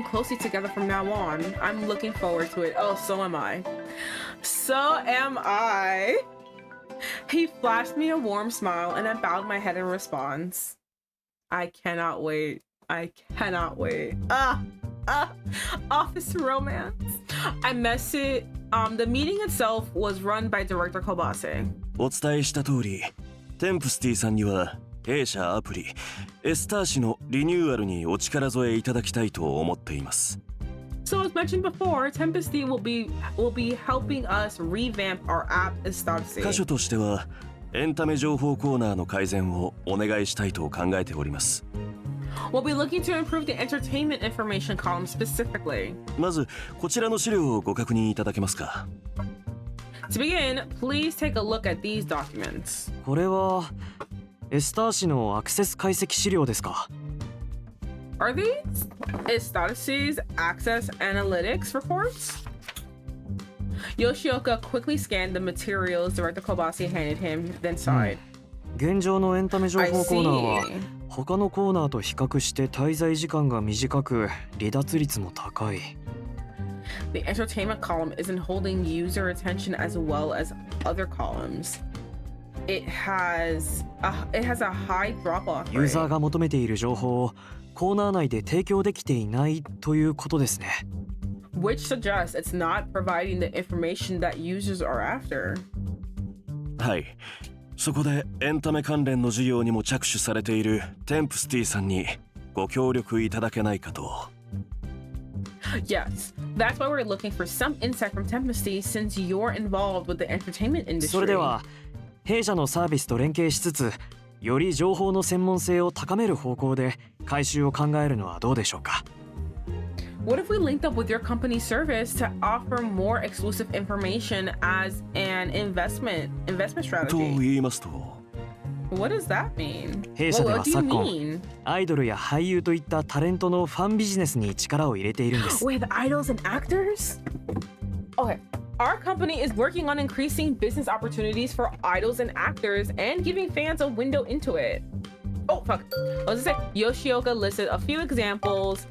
A: closely together from now on. I'm looking forward to it. Oh, so am I. So am I. He flashed me a warm smile and I bowed my head in response. I cannot wait. I cannot wait. Office romance. I messed it. The meeting itself was run by Director Kobase.
G: お伝えした通り、テンプスティさんには弊社アプリエスター氏のリニューアルにお力添えいただきたいと思っています。
A: So as mentioned before, Tempesty will be helping us revamp our app Sympathy.
G: 箇所としてはエンタメ情報コーナーの改善をお願いしたいと考えております。
A: We'll be looking to improve the entertainment information column specifically.
G: まずこちらの資料をご確認いただけますか。
A: To begin, please take a look at these documents.
F: これはエスター氏のアクセス解析資料ですか。
A: Are these Sympathy's access analytics reports? Yoshioka quickly scanned the materials Director Kobase handed him, then sighed.
F: 現状のエンタメ情
A: I
F: 報コーナーは
A: see.
F: 他のコーナーと比較して滞在時間が短く離脱率も高い。
A: The entertainment column isn't holding user attention as well as other columns. It has a high drop-off
F: ユー
A: rate.
F: ザーが求めている情報をコーナー内で提供できていないということですね。
A: Which suggests it's not providing the information that users are after.
G: はい。そこでエンタメ関連の事業にも着手されているテンプスティさんにご協力いただけないかと。
A: Yes, that's why we're looking for some insight from Tempesty since you're involved with the entertainment industry.
F: それでは弊社のサービスと連携しつつより情報の専門性を高める方向で改修を考えるのはどうでしょうか。
A: What if we linked up with your company's service to offer more exclusive information as an investment
G: と
A: strategy?
G: 言いますと。
A: What does that mean?
F: 弊社で
A: What
F: は
A: do you
F: 昨今
A: mean?
F: アイドルや俳優といったタレントのファンビジネスに力を入れているんです。
A: With idols and actors? Okay, Our company is working on increasing business opportunities for idols and actors and giving fans a window into it. Oh, fuck. I was gonna say, Yoshioka listed a few examples.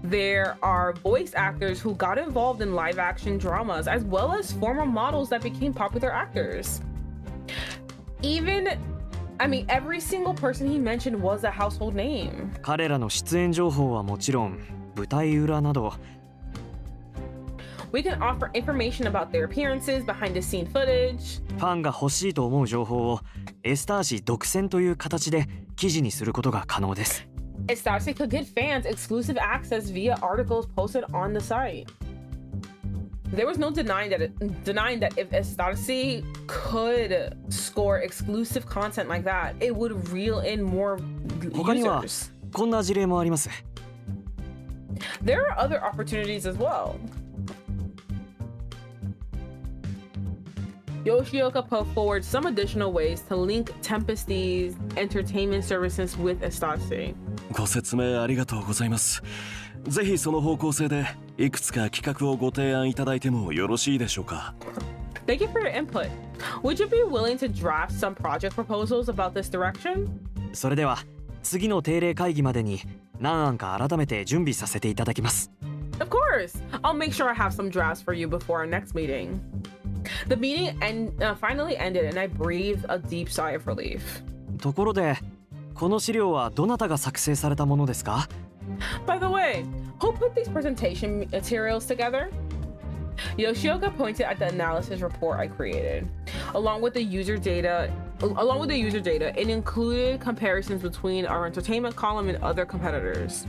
A: There are voice actors who got involved in live action dramas, as well as former models that became popular actors. Every single person he mentioned was a household name.
F: 彼らの出演情報はもちろん、舞台裏など
A: We can offer information about their appearances, behind the scene footage.
F: ファンが欲しいと思う情報をエスター氏独占という形で記事にすることが可能です。
A: Estarce could get fans exclusive access via articles posted on the site. There was no denying that if Estarce could score exclusive content like that, it would reel in more
F: 他には
A: users.
F: こんな事例もあります。
A: There are other opportunities as well. Yoshioka put forward some additional ways to link Tempesty's entertainment services with Estarce.
G: ご説明ありがとうございます。ぜひその方向性でいくつか企画をご提案いただいてもよろしいでしょうか。
A: Thank you for your input. Would you be willing to draft some project proposals about this direction?
F: それでは次の定例会議までに何案か改めて準備させていただきます。
A: Of course. I'll make sure I have some drafts for you before our next meeting. The meeting finally ended and I breathed a deep sigh of relief.
F: ところでこの資料はどなたが作成されたものですか？
A: By the way, who put these presentation materials together? Yoshioka pointed at the analysis report I created. Along with the user data, it included comparisons between our entertainment column and other competitors.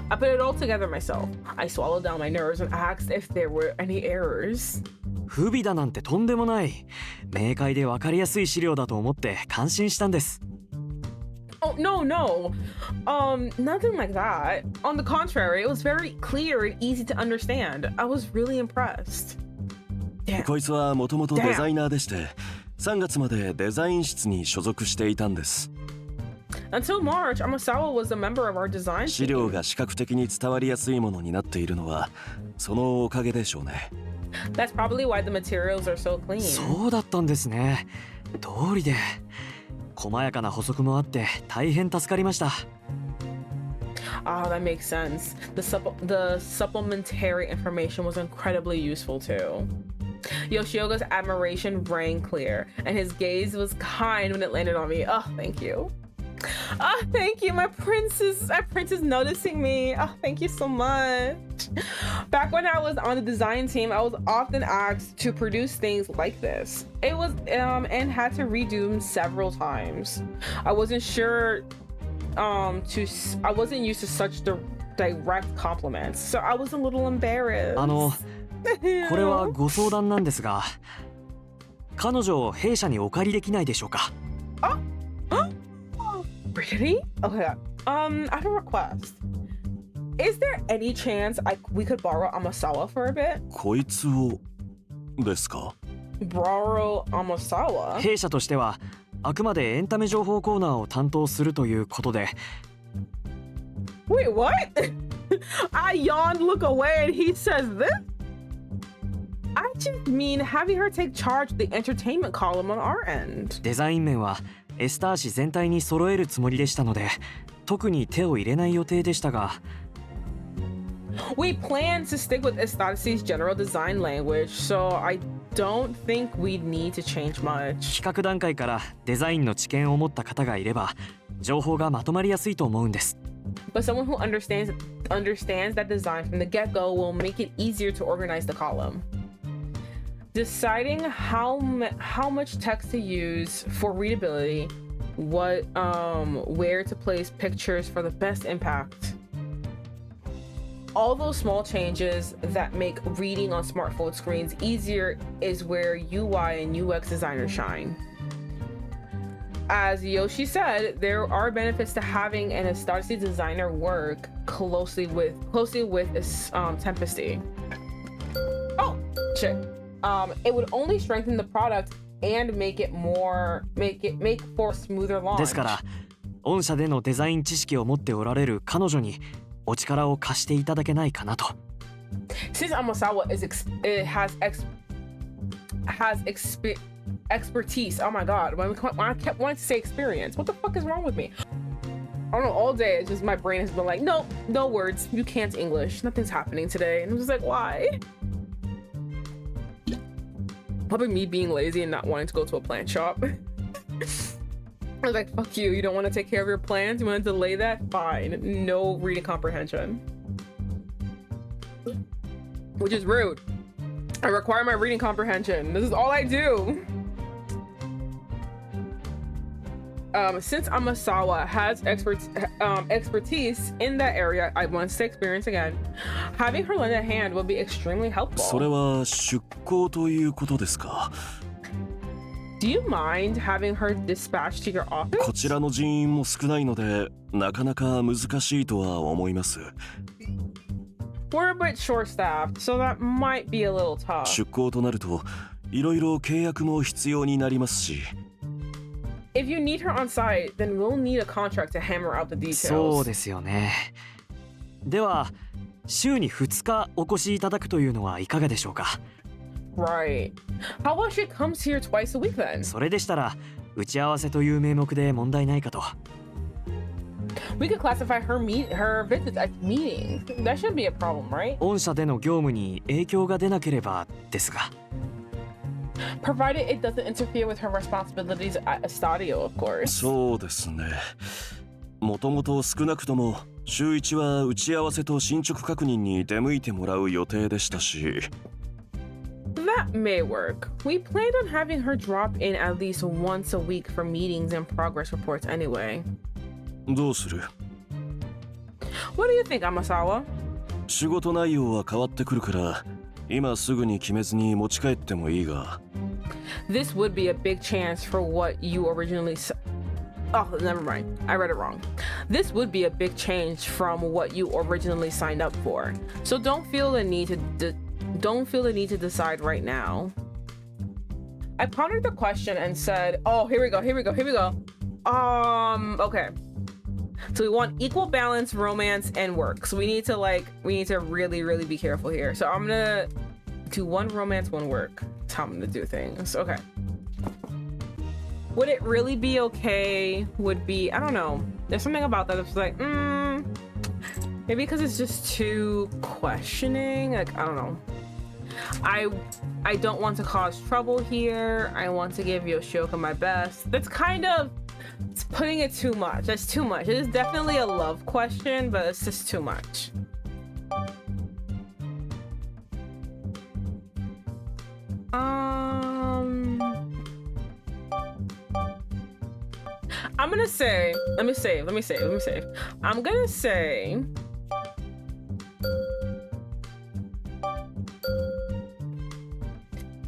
A: I put it all together myself. I swallowed down my nerves and asked if there were any errors.
F: 不備だなんてとんでもない。明快で分かりやすい資料だと思って感心したんです。
A: Oh, no. Nothing like that. On the contrary, it was very clear and easy to understand. I was really impressed. Damn.
G: こいつはもともとデザイナーでして3月までデザイン室に所属していたんです。
A: Until March, Amasawa was a member of our design
G: 資
A: team.
G: 料が視覚的に伝わりやすいものになっているのはそのおかげでしょうね。
A: That's probably why the materials are so clean.
F: そうだったんですね。通りで細やかな補足もあって大変助かりました。
A: Ah, that makes sense. The supplementary information was incredibly useful too. Yoshioka's admiration rang clear, and his gaze was kind when it landed on me. Oh, thank you. Oh, thank you, my princess. My princess noticing me. Oh, thank you so much. Back when I was on the design team, I was often asked to produce things like this. It was and had to redo them several times. I wasn't used to such direct compliments, so I was a little embarrassed.
F: これはご相談なんですが、彼女を弊社にお借りできないでしょうか？
A: Really? Okay. I have a request. Is there any chance we could borrow Amasawa for a bit?
G: こいつをですか？
A: Borrow Amasawa?
F: 弊社としてはあくまでエンタメ情報コーナーを担当するということで。
A: Wait, what? I yawned, look away, and he says this? I just mean having her take charge of the entertainment column on our end.
F: デザイン面はエスター氏全体に揃えるつもりでしたので、特に手を入れない予定でしたが。
A: We plan to stick with Estarce's general design language, so I don't think we'd need to change much.
F: 企画段階からデザインの知見を持った方がいれば、情報がまとまりやすいと思うんです。
A: But someone who understands that design from the get-go will make it easier to organize the column. Deciding how much text to use for readability, where to place pictures for the best impact. All those small changes that make reading on smartphone screens easier is where UI and UX designers shine. As Yoshi said, there are benefits to having an Estarce designer work closely with Tempesty. Oh, shit. It would only strengthen the product and make for smoother launch.
F: ですから、御社でのデザイン知識を持っておられる彼女にお力を貸していただけないかなと。
A: Since Amasawa has expertise. Oh my god, when I kept wanting to say experience, what the fuck is wrong with me? I don't know, all day it's just my brain has been like, no words, you can't English, nothing's happening today. And I'm just like, why? Probably me being lazy and not wanting to go to a plant shop. I was like, fuck you, you don't want to take care of your plans? You want to delay that? Fine. No reading comprehension. Which is rude. I require my reading comprehension. This is all I do. Since Amasawa has expertise in that area, I want to say experience again. Having her lend a hand will be extremely helpful.
G: それは出向ということですか。
A: Do you mind having her dispatched to your office?
G: こちらの人員も少ないので、なかなか難しいとは思います。
A: We're a bit short-staffed, so that might be a little tough.
G: 出向となると、いろいろ契約も必要になりますし。
A: If you need her on site, then we'll need a contract to hammer out the details.
F: そうですよね。では週に2日お越しいただくというのはいかがでしょうか。
A: Right. How about she comes here twice a week then?
F: それでしたら打ち合わせという名目で問題ないかと。
A: We could classify her visits as meetings. That shouldn't be a problem, right?
F: 御社での業務に影響が出なければですが。
A: Provided it doesn't interfere with her responsibilities at Estadio, of course.
G: そうですね。もともと少なくとも週1は打ち合わせと進捗確認に出向いてもらう予定でしたし。
A: That may work. We planned on having her drop in at least once a week for meetings and progress reports anyway.
G: どうする？
A: What do you think, Amasawa?
G: 仕事内容は変わってくるから、今すぐに決めずに持ち帰ってもいいが。
A: This would be a big chance for what you originally Oh, never mind. I read it wrong. This would be a big change from what you originally signed up for. So don't feel the need to decide right now. I pondered the question and said, oh, here we go. Okay. So we want equal balance, romance, and work. So we need to really, really be careful here. So I'm gonna do one romance, one work. That's how I'm gonna do things. Okay. Would it really be okay? Would be, I don't know. There's something about that that's like, maybe because it's just too questioning. Like, I don't know. I don't want to cause trouble here. I want to give Yoshioka my best. That's kind of, it's putting it too much. That's too much. It is definitely a love question, but it's just too much. I'm gonna say, let me save. I'm gonna say,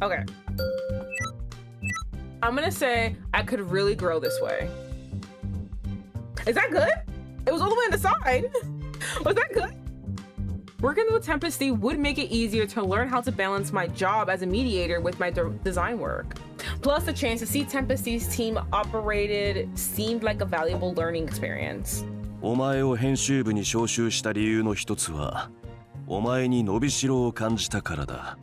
A: okay. I'm gonna say I could really grow this way. Is that good? It was all the way on the side. Was that good? Working with Sympathy would make it easier to learn how to balance my job as a mediator with my design work. Plus, the chance to see Sympathy's team operated seemed like a valuable learning experience.
G: お前を編集部に招集した理由の一つは、お前に伸びしろを感じたからだ。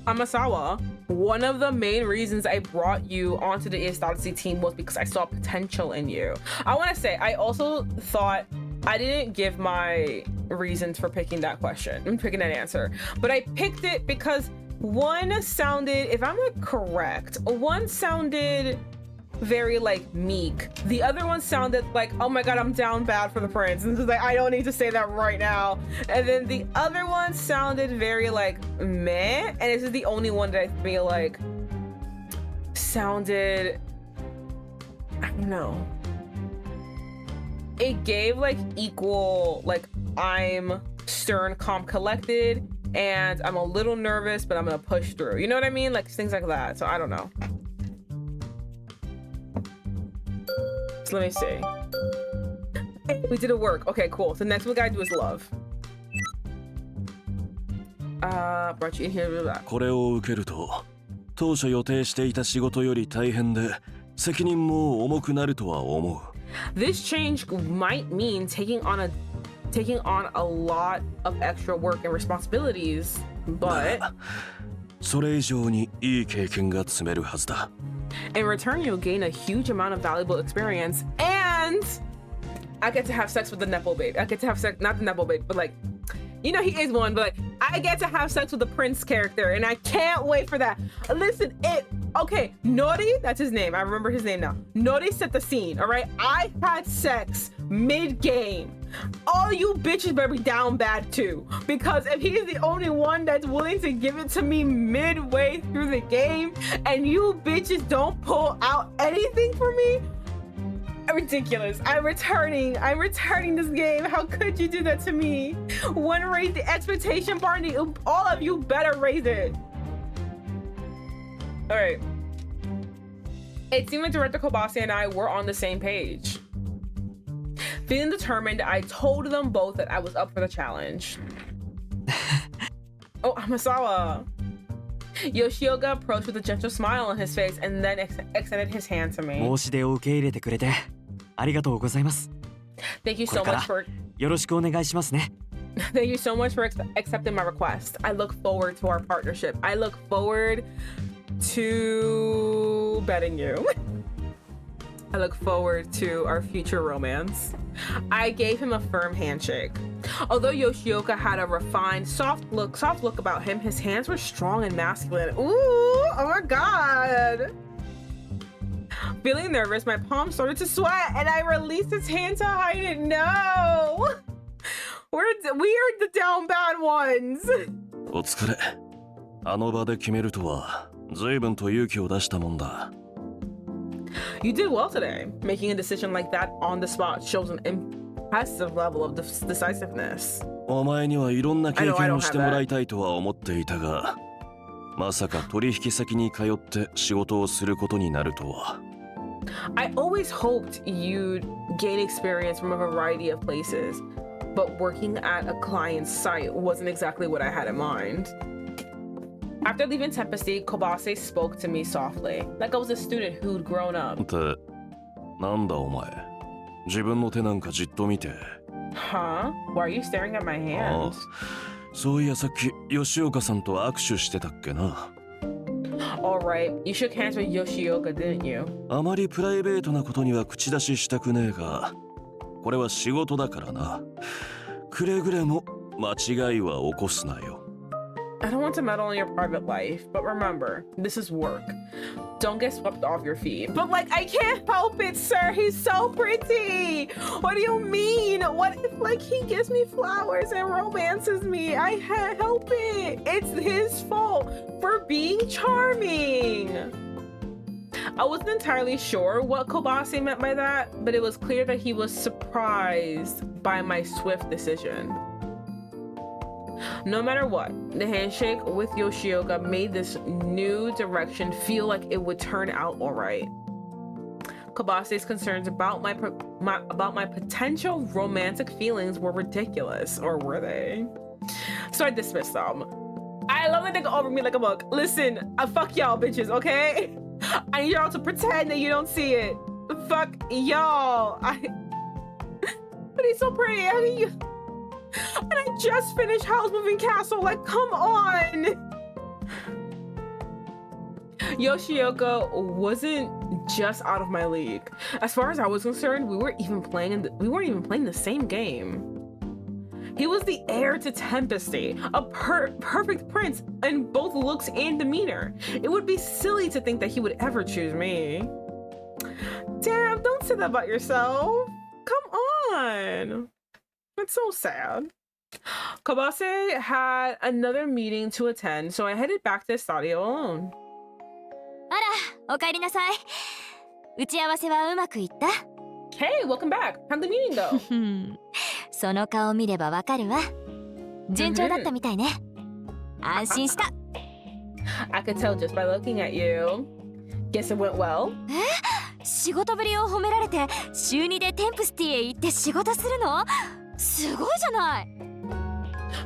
A: Amasawa, one of the main reasons I brought you onto the Odyssey team was because I saw potential in you. I want to say, I also thought I didn't give my reasons for picking that answer, but I picked it because one sounded, if I'm correct, one sounded very like meek. The other one sounded like, oh my god, I'm down bad for the prince. And it's like, I don't need to say that right now. And then the other one sounded very like meh. And this is the only one that I feel like sounded, I don't know. It gave like equal, like I'm stern, calm, collected, and I'm a little nervous, but I'm gonna push through. You know what I mean? Like things like that. So I don't know. So let me see. We did a work. Okay, cool. So next we gotta do is love. Brought you in here. Blah, blah.
G: これを受けると、当初予定していた仕事より大変で、責任も重くなるとは思う。
A: This change might mean taking on a taking on a lot of extra work and responsibilities, but
G: それ以上にいい経験が積めるはずだ。
A: in return, you'll gain a huge amount of valuable experience, and I get to have sex with the Nepo babe. I get to have sex, not the Nepo babe, but like, you know, he is one, but like, I get to have sex with the prince character, and I can't wait for that. Listen, okay, Nori, that's his name. I remember his name now. Nori set the scene, all right? I had sex mid-game. All you bitches better be down bad too, because if he's the only one that's willing to give it to me midway through the game, and you bitches don't pull out anything for me, ridiculous. I'm returning this game. How could you do that to me? One, raise the expectation bar, and all of you better raise it. All right. It seemed like Director Kobase and I were on the same page. Feeling determined, I told them both that I was up for the challenge. Oh, Amasawa. Yoshioka approached with a gentle smile on his face and then extended his hand to me.
F: 申し出を受け入れてくれてありがとうございます。
A: Thank you so much for
F: よろしくお願いしますね。
A: Thank you so much for accepting my request. I look forward to our partnership. I look forward to betting you. I look forward to our future romance. I gave him a firm handshake. Although Yoshioka had a refined, soft look about him, his hands were strong and masculine. Ooh, oh my god. Feeling nervous, my palm started to sweat and I released his hand to hide it. No! We are the down bad ones.
G: お疲れ。あの場で決めるとは随分と勇気を出したもんだ。
A: You did well today. Making a decision like that on the spot shows an impressive level of decisiveness.
G: お前にはいろんな経験をしてもらいたいとは思っていたが、まさか取引先に通って仕事をすることになるとは。
A: I always hoped you'd gain experience from a variety of places, but working at a client's site wasn't exactly what I had in mind. After leaving Sympathy, Kobase spoke to me softly, like I was a student who'd grown up.
G: って、なんだお前。自分の手なんかじっと見て。
A: Huh? Why are you staring at my
G: ああ
A: hands?
G: そういやさっき吉岡さんと握手してたっけな。
A: Alright, you shook hands with Yoshioka, didn't you?
G: あまりプライベートなことには口出ししたくねえが、これは仕事だからな。くれぐれも間違いは起こすなよ。
A: I don't want to meddle in your private life, but remember, this is work. Don't get swept off your feet. But like, I can't help it, sir. He's so pretty. What do you mean? What if like he gives me flowers and romances me? I can't help it. It's his fault for being charming. I wasn't entirely sure what Kobase meant by that, but it was clear that he was surprised by my swift decision. No matter what, the handshake with Yoshioka made this new direction feel like it would turn out all right. Kobase's concerns about my potential romantic feelings were ridiculous, or were they? So I dismissed them. I love that they go over me like a book. Listen, fuck y'all bitches, okay? I need y'all to pretend that you don't see it. Fuck y'all. But he's so pretty. I mean, and I just finished House Moving Castle. Like, come on. Yoshioka wasn't just out of my league. As far as I was concerned, we weren't even playing the same game. He was the heir to Tempesty, a perfect prince in both looks and demeanor. It would be silly to think that he would ever choose me. Damn, don't say that about yourself. Come on. That's so sad. Kobase had another meeting to attend, so I headed back to the studio alone.
D: あら、お帰りなさい。打ち合わせはうまくいった？
A: Hey, welcome back. How'd the meeting go?
D: その顔見ればわかるわ。順調だったみたいね。安心した。
A: I could tell just by looking at you. Guess it went well?
D: 仕事ぶりを褒められて週2でテンプスティへ行って仕事するの？すごいじゃない。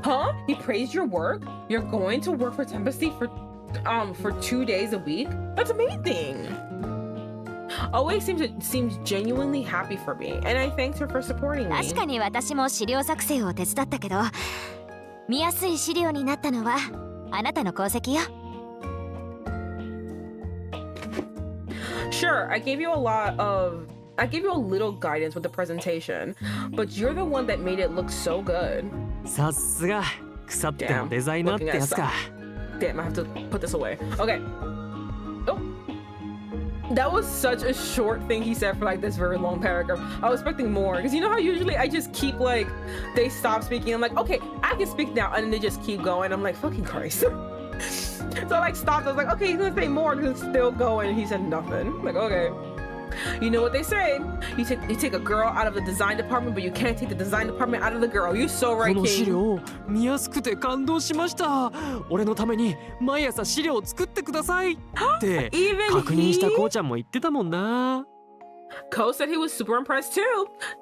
A: Huh? He praised your work? You're going to work for Tempesty for 2 days a week? That's amazing. always seems genuinely happy for me, and I thanked her for supporting me.
D: 確かに私も資料作成を手伝ったけど、見やすい資料になったのはあなたの功績よ。
A: Sure, I gave you a little guidance with the presentation, but you're the one that made it look so good.
F: さすが腐ってもデザイナーってやつか。
A: Damn, I have to put this away. Okay. Oh. That was such a short thing he said for like this very long paragraph. I was expecting more, because you know how usually I just keep like, they stop speaking, I'm like, okay, I can speak now, and then they just keep going. I'm like, fucking Christ. So I like stopped, I was like, okay, he's gonna say more, because it's still going, and he said nothing. I'm like, okay. You know what they say, you take a girl out of the design department, but you can't take the design department out of the girl. You're so right,
F: この資
A: King.
F: 料見やすくて感動しました。俺のために毎朝資料を作ってくださいって確認したこうちゃんも言ってたもんな。
A: Ko said he was super impressed too.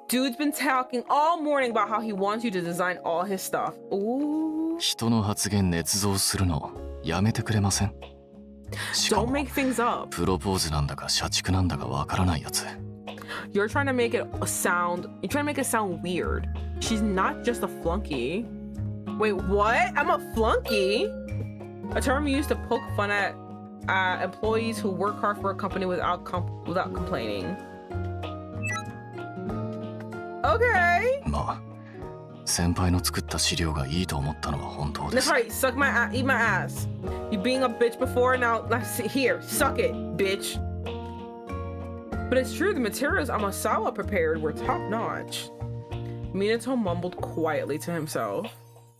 A: Dude's been talking all morning about how he wants you to design all his stuff. Ooh.
E: 人の発言捏造するのやめてくれません？しか
A: Don't
E: も
A: make things up.
E: プロポーズなんだか社畜なんだかわからないやつ。
A: You're trying to make it sound weird. She's not just a flunky. Wait, what? I'm a flunky? A term used to poke fun at employees who work hard for a company without complaining. Okay.
E: まあ先輩の作った資料がいいと思ったのは本当で
A: That's
E: す。
A: right. Eat my ass. You being a bitch before, now here, suck it, bitch. But it's true, the materials Amasawa prepared were top notch. Minato mumbled quietly to himself.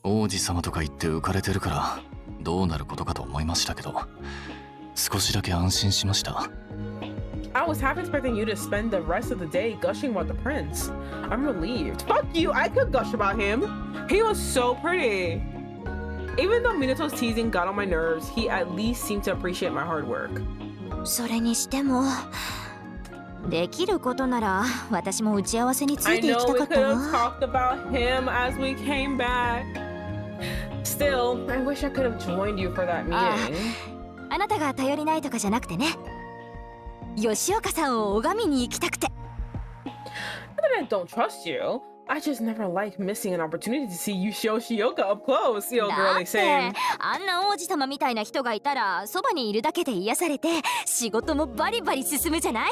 E: 王子様とか言って浮かれてるからどうなることかと思いましたけど、少しだけ安心しました。
A: I was half expecting you to spend the rest of the day gushing about the prince. I'm relieved. Fuck you, I could gush about him. He was so pretty. Even though Minato's teasing got on my nerves, he at least seemed to appreciate my hard work.
D: それにしてもできることなら私も打ち合わせにつ
A: I
D: いていき
A: know
D: た
A: we
D: かった
A: could
D: わ。
A: have talked about him as we came back. Still, I wish I could have joined you for that meeting.
D: あなたが頼りないとかじゃなくてね、吉岡さんを拝みに行きたくて。
A: Not that I don't trust you. I just never like missing an opportunity to see Yoshioka up close, you know,
D: だ
A: girly
D: って
A: saying.
D: あんな王子様みたいな人がいたらそばにいるだけで癒されて仕事もバリバリ進むじゃない？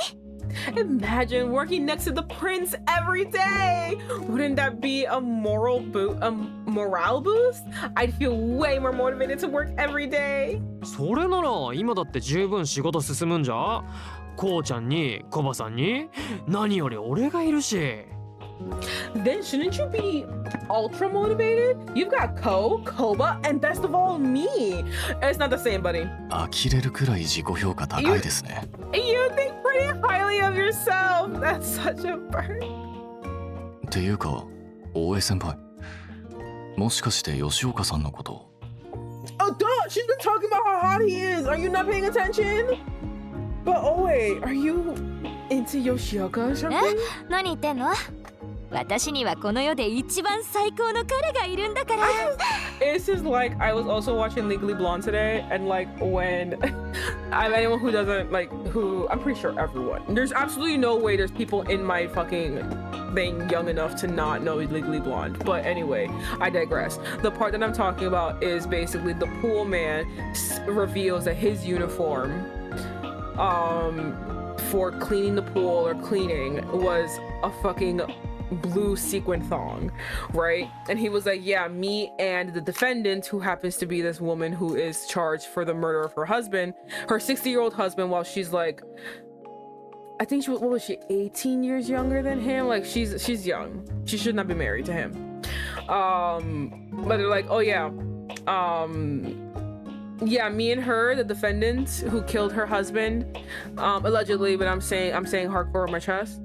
A: Imagine working next to the prince every day. Wouldn't that be a morale boost? I'd feel way more motivated to work every day.
F: それなら今だって十分仕事進むんじゃ。こうちゃんにコバさんに何より俺がいるし。
A: Then shouldn't you be ultra motivated? You've got Ko, Koba, and best of all, me. It's not the same, buddy.
E: 呆れるくらい自己評価高いですね。
A: You think pretty highly of yourself. That's such a burn.
E: っていうか、大江先輩、もしかして吉岡さんのこと。
A: Oh, duh! She's been talking about how hot he is. Are you not paying attention? But oh wait, are you into Yoshioka or something?
D: 何言ってんの？私にはこの世で一番最高の彼がいるんだから。
A: It's just like I was also watching Legally Blonde today, and like when anyone who doesn't like I'm pretty sure everyone. There's absolutely no way there's people in my fucking thing young enough to not know Legally Blonde. But anyway, I digress. The part that I'm talking about is basically the pool man reveals that his uniform for cleaning the pool or cleaning was a fucking blue sequin thong, right? And he was like, yeah, me and the defendant, who happens to be this woman who is charged for the murder of her husband, her 60-year-old husband, while she's like, I think what was she, 18 years younger than him? Like she's young. She should not be married to him. But they're like, oh yeah, yeah, me and her, the defendant who killed her husband, allegedly, but I'm saying hardcore on my chest.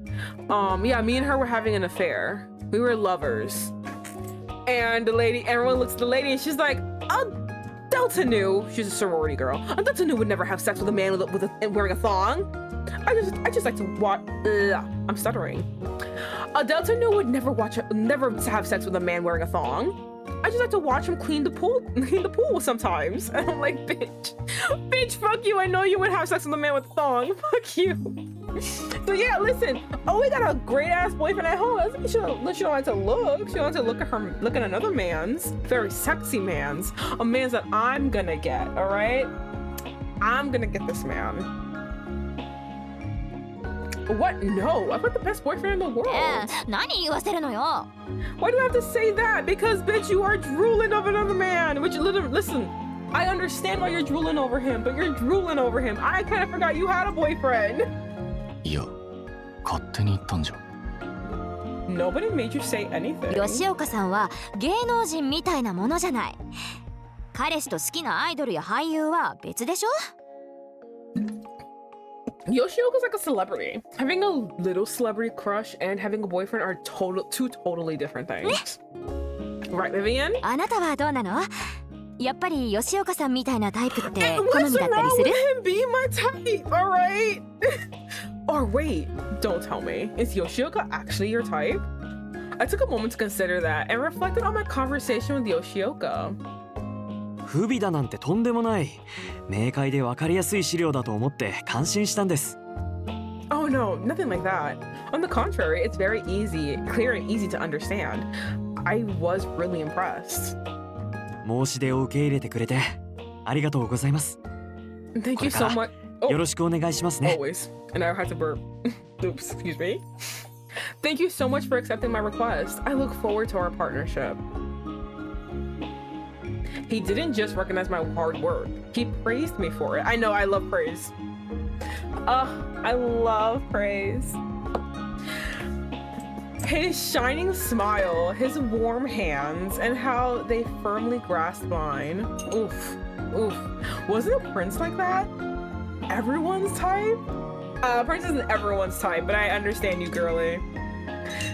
A: Yeah, me and her were having an affair. We were lovers. And everyone looks at the lady and she's like, Delta Nu, she's a sorority girl. Delta Nu would never have sex with a man wearing a thong. I just like to watch. I'm stuttering. Delta Nu would never have sex with a man wearing a thong. I just like to watch him clean the pool sometimes. And I'm like, bitch, fuck you. I know you would have sex with a man with a thong. Fuck you. So yeah, listen. Oh, we got a great ass boyfriend at home. She don't want to look. She wants to look at another man's, very sexy man's, a man's that I'm gonna get. All right, I'm gonna get this man. What? No, I've got the best boyfriend in the world.
D: 何言わせるのよ。
A: Why do you have to say that? Because bitch, you are drooling over another man. Which literally, listen, I understand why you're drooling over him, but you're drooling over him. I kind of forgot you had a boyfriend.
E: いや勝手に言ったんじゃ。
A: Nobody made you say anything.
D: 吉岡さんは芸能人みたいなものじゃない。彼氏と好きなアイドルや俳優は別でしょ。
A: Yoshioka's like a celebrity. Having a little celebrity crush and having a boyfriend are two totally different things. Right, Vivian?
D: あなたはどうなの？やっぱり吉岡さんみたいなタイプって
A: And
D: 好
A: what's
D: みだったり
A: wrong
D: す
A: with
D: る？
A: him being my type? All right. Or wait, don't tell me. Is Yoshioka actually your type? I took a moment to consider that and reflected on my conversation with Yoshioka.
F: 不備だなんてとんでもない。明快で分かりやすい資料だと思って感心したんです。
A: Oh no, nothing like that. On the contrary, it's very easy, clear and easy to understand. I was really impressed.
F: 申し出を受け入れてくれてありがとうございます。
A: Thank you so much. Oh,
F: よろしくお願いしますね。
A: always. And I had to burp. Oops, excuse me. Thank you so much for accepting my request. I look forward to our partnership. He didn't just recognize my hard work. He praised me for it. I know, I love praise. I love praise. His shining smile, his warm hands, and how they firmly grasped mine. Oof, oof. Wasn't a prince like that everyone's type? Prince isn't everyone's type, but I understand you, girly.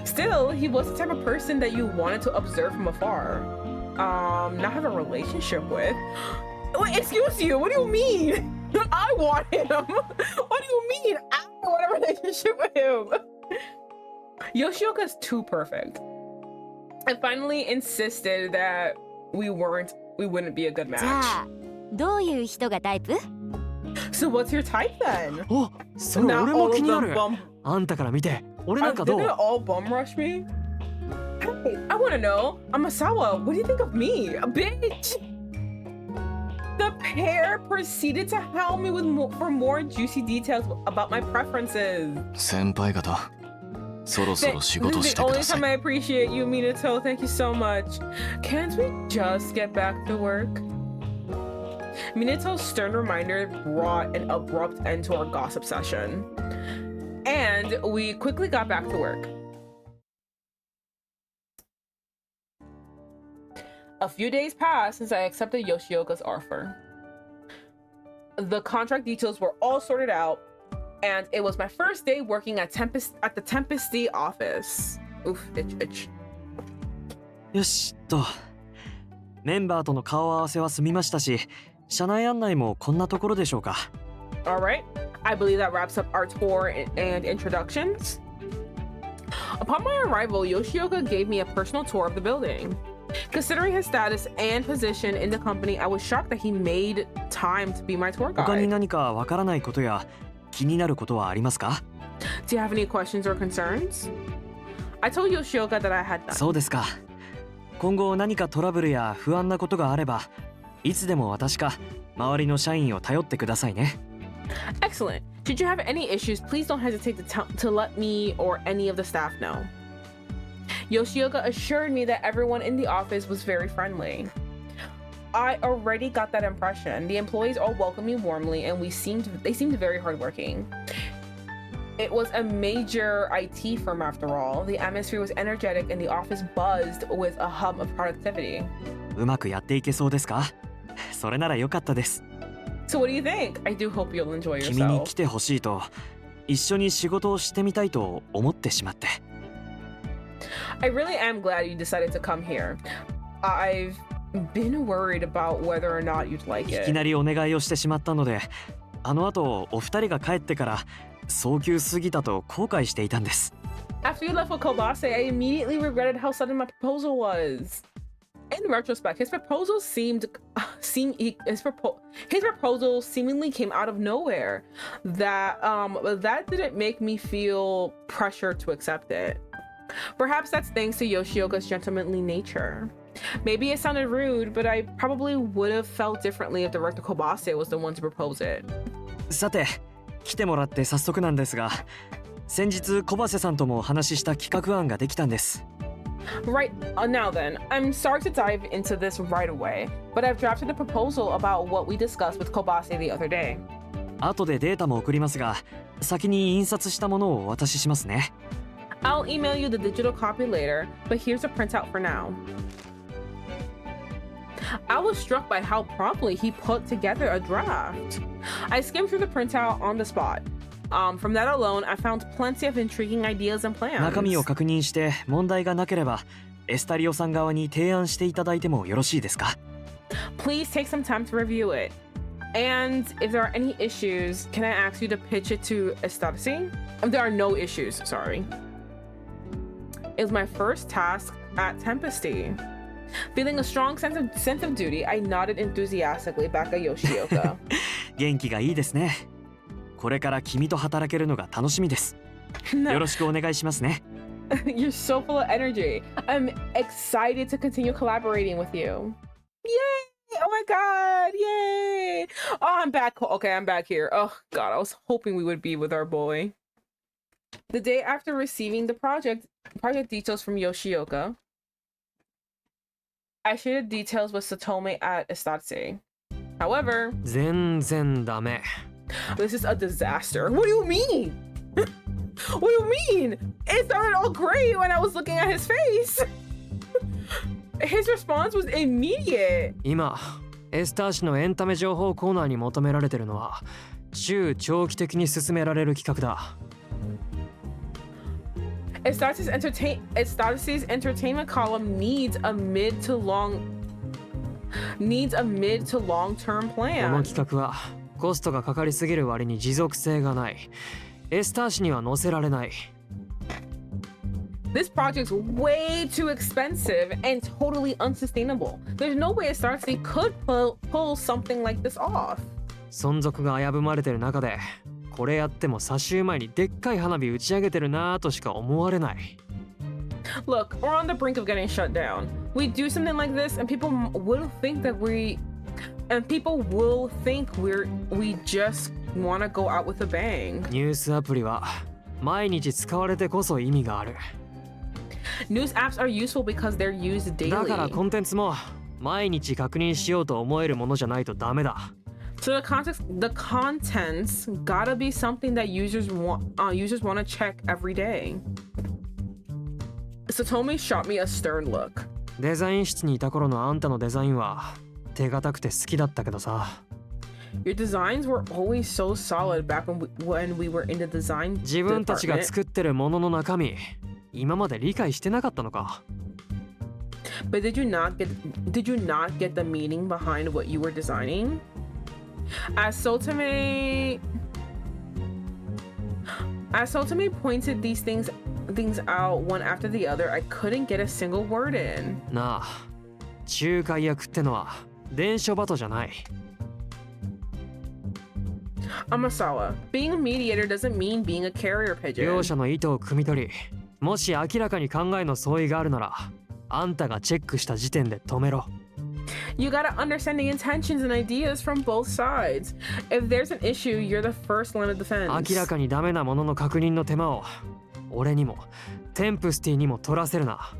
A: Still, he was the type of person that you wanted to observe from afar. Not have a relationship with. Wait, excuse you, what do you mean? I want him. What do you mean? I want a relationship with him. Yoshioka's too perfect. I finally insisted that we wouldn't be a good
D: じゃ
A: match.
D: あどういう人がタイプ？
A: So what's your type then?
F: お、それ
A: Not
F: 俺
A: all
F: も
A: of
F: 気にな
A: them
F: る。
A: bum.
F: あんたから見て俺なんかど
A: Didn't it
F: う？
A: all bum rush me? Hey, I want to know. Amasawa, what do you think of me? A bitch. The pair proceeded to hound me for more juicy details about my preferences.
E: 先輩方そろそろ仕事
A: This
E: し
A: is
E: て
A: the
E: く
A: only
E: ださ
A: time
E: い。
A: I appreciate you, Minato. Thank you so much. Can't we just get back to work? Minato's stern reminder brought an abrupt end to our gossip session. And we quickly got back to work. A few days passed since I accepted Yoshioka's offer. The contract details were all sorted out, and it was my first day working at the Tempesty office. Oof, itch.
F: よしっと。メンバーとの顔合わせは済みましたし、社内案内もこんなところでしょうか。
A: All right, I believe that wraps up our tour and introductions. Upon my arrival, Yoshioka gave me a personal tour of the building. Considering his status and position in the company, I was shocked that he made time to be my tour
F: 他に
A: guide.
F: 何かわからないことや気になることはありますか？
A: Do you have any questions or concerns? I told Yoshioka that I had none.
F: そうですか。今後何かトラブルや不安なことがあれば、いつでも私か周りの社員を頼ってくださいね。
A: Excellent. Should you have any issues, please don't hesitate to let me or any of the staff know. Yoshioka assured me that everyone in the office was very friendly. I already got that impression. The employees all welcomed me warmly, and they seemed very hardworking. It was a major IT firm after all. The atmosphere was energetic and the office buzzed with a hum of productivity.
F: うまくやっていけそうですか？それなら良かったです。
A: So what do you think? I do hope you'll enjoy
F: 君に
A: yourself.
F: 来てほしいと、一緒に仕事をしてみたいと思ってしまって。
A: I really am glad you decided to come here. I've been worried about whether or not you'd like
F: い
A: it.
F: きなりお願いをしてしまったので、あの後お二人が帰ってから早急すぎたと後悔していたんです。
A: After you left with Kobase, I immediately regretted how sudden my proposal was. In retrospect, his proposal his proposal seemingly came out of nowhere. That didn't make me feel pressure to accept it. Perhaps that's thanks to Yoshioka's gentlemanly nature. Maybe it sounded rude, but I probably would have felt differently if Director Kobase was the one to propose it.
F: さて来てもらって早速なんですが、先日小橋さんともお話しした企画案ができたんです。
A: Right, now then, I'm sorry to dive into this right away, but I've drafted a proposal about what we discussed with Kobase the other day.
F: 後でデータも送りますが、先に印刷したものをお渡ししますね。
A: I'll email you the digital copy later, but here's a printout for now. I was struck by how promptly he put together a draft. I skimmed through the printout on the spot. From that alone, I found plenty of intriguing ideas and plans.
F: 中身を確認して問題がなければ、エスタリオさん側に提案していただいてもよろしいですか？
A: Please take some time to review it. And if there are any issues, can I ask you to pitch it to Sympathy? There are no issues, sorry. It was my first task at Tempesty. Feeling a strong sense of duty, I nodded enthusiastically back at Yoshioka.
F: 元気がいいですね。これから君と働けるのが楽しみです。よろしくお願いしますね。
A: You're so full of energy. I'm excited to continue collaborating with you. Yay! Oh my god! Yay! Oh, I'm back. Okay, I'm back here. Oh god, I was hoping we would be with our boy. The day after receiving the project details from Yoshioka, I shared details with Otomate at Estate. However,
F: 全然ダメ。
A: this is a disaster. What do you mean? What do you mean? It started all great when I was looking at his face. His response was immediate.
F: 今、エスター氏のエンタメ情報コーナーに求められてるのは、中長期的に進められる企画だ。
A: Estate's entertainment column needs a mid to long term
F: この
A: plan.
F: 企画はコストがかかりすぎる割に持続性がない。エスター氏には載せられない。
A: This project's way too expensive and totally unsustainable. There's no way Estate could pull something like this off.
F: 存続が危ぶまれてる中で、これやっても差し前にでっかい花火打ち上げてるなぁとしか思われない。
A: Look, we're on the brink of getting shut down. We do something like this and people will think we just want to go out with a bang.
F: ニュースアプリは毎日使われてこそ意味がある。
A: News apps are useful because they're used daily.
F: だからコンテンツも毎日確認しようと思えるものじゃないとダメだ。
A: So the contents gotta be something that users want to check every day. Satomi shot me a stern look.
F: デザイン室にいた頃のあんたのデザインは手堅くて好きだったけどさ。
A: Your designs were always so solid back when we were in the design
F: 自分たちが
A: department.
F: 作ってるものの中身、今まで理解してなかったのか。
A: But did you not get the meaning behind what you were designing? As Sotome pointed these things out one after the other, I couldn't get a single word in.
F: なあ、仲介役ってのは伝書バトじゃない。
A: Amasawa, being a mediator doesn't mean being a carrier
F: 両
A: pigeon.
F: 者の意図を汲み取り、もし明らかに考えの相違があるなら、あんたがチェックした時点で止めろ。
A: You gotta understand the intentions and ideas from both sides. If there's an issue, you're the first line of defense.
F: 明らかにダメなものの確認の手間を俺にもテンプスティにも取らせるな。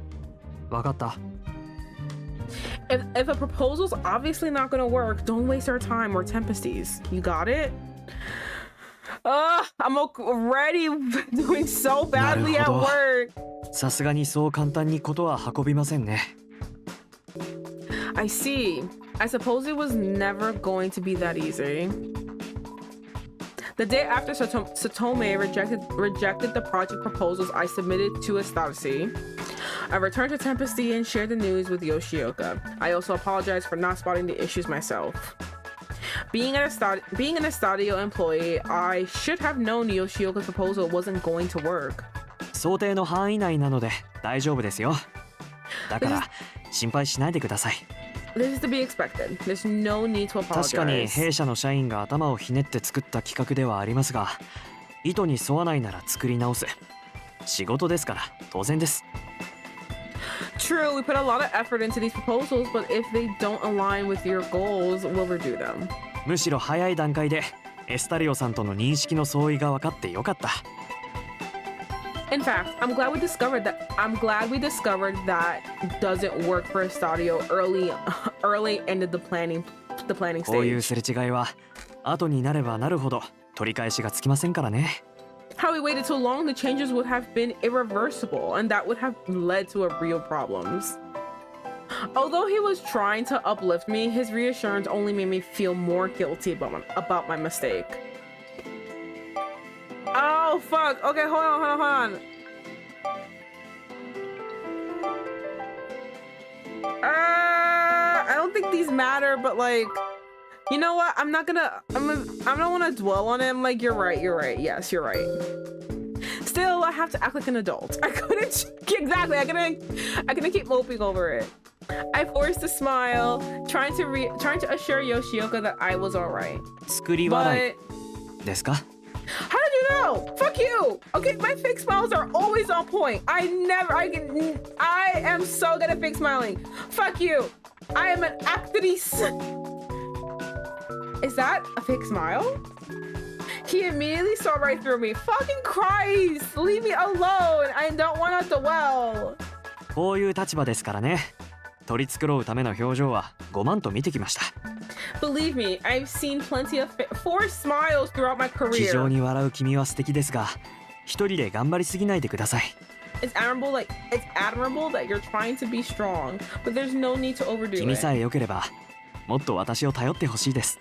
F: わかった。
A: If a proposal's obviously not gonna work, don't waste our time or Tempesty's. You got it? I'm already doing so badly at work.
F: さすがにそう簡単にことは運びませんね。
A: I see. I suppose it was never going to be that easy. The day after Satome rejected the project proposals I submitted to Estate, I returned to Tempesty and shared the news with Yoshioka. I also apologized for not spotting the issues myself. Being an Estadio employee, I should have known Yoshioka's proposal wasn't going to work.
F: 想定の範囲内なので大丈夫ですよ。だから心配しないでください。
A: This is to be expected. There's no need to
F: 確かに
A: apologize.
F: 弊社の社員が頭をひねって作った企画ではありますが、意図に沿わないなら作り直す。仕事ですから当然です。
A: True, we put a lot of effort into these proposals, but if they don't align with your goals, we'll redo them.
F: むしろ早い段階でエスタリオさんとの認識の相違が分かってよかった。
A: In fact, I'm glad we discovered that doesn't work for Estadio early into the planning
F: こういう
A: stage.
F: すれ違いは後になればなるほど取り返しがつきませんからね。
A: How we waited so long, the changes would have been irreversible, and that would have led to real problems. Although he was trying to uplift me, his reassurance only made me feel more guilty about my mistake. Oh, fuck. Okay, hold on. I don't think these matter, but like, you know what? I don't want to dwell on it. I'm like, you're right. Yes, you're right. Still, I have to act like an adult. I couldn't keep moping over it. I forced a smile, trying to assure Yoshioka that I was all right.
F: 作り笑
A: But
F: いですか？
A: how did you know? Fuck you. Okay, my fake smiles are always on point. I am so good at fake smiling. Fuck you. I am an actrice. Is that a fake smile? He immediately saw right through me. Fucking Christ! Leave me alone. I don't want to dwell.
F: こういう立場ですからね。取り繕うための表情は5万と見てきました。
A: Believe me, I've seen plenty of forced smiles throughout my
F: 気丈
A: career.
F: に笑う君は素敵ですが、一人で頑張りすぎないでください。
A: It's admirable that you're trying to be strong, but there's no need to overdo
F: 君
A: it.
F: さえ良ければ、もっと私を頼ってほしいです。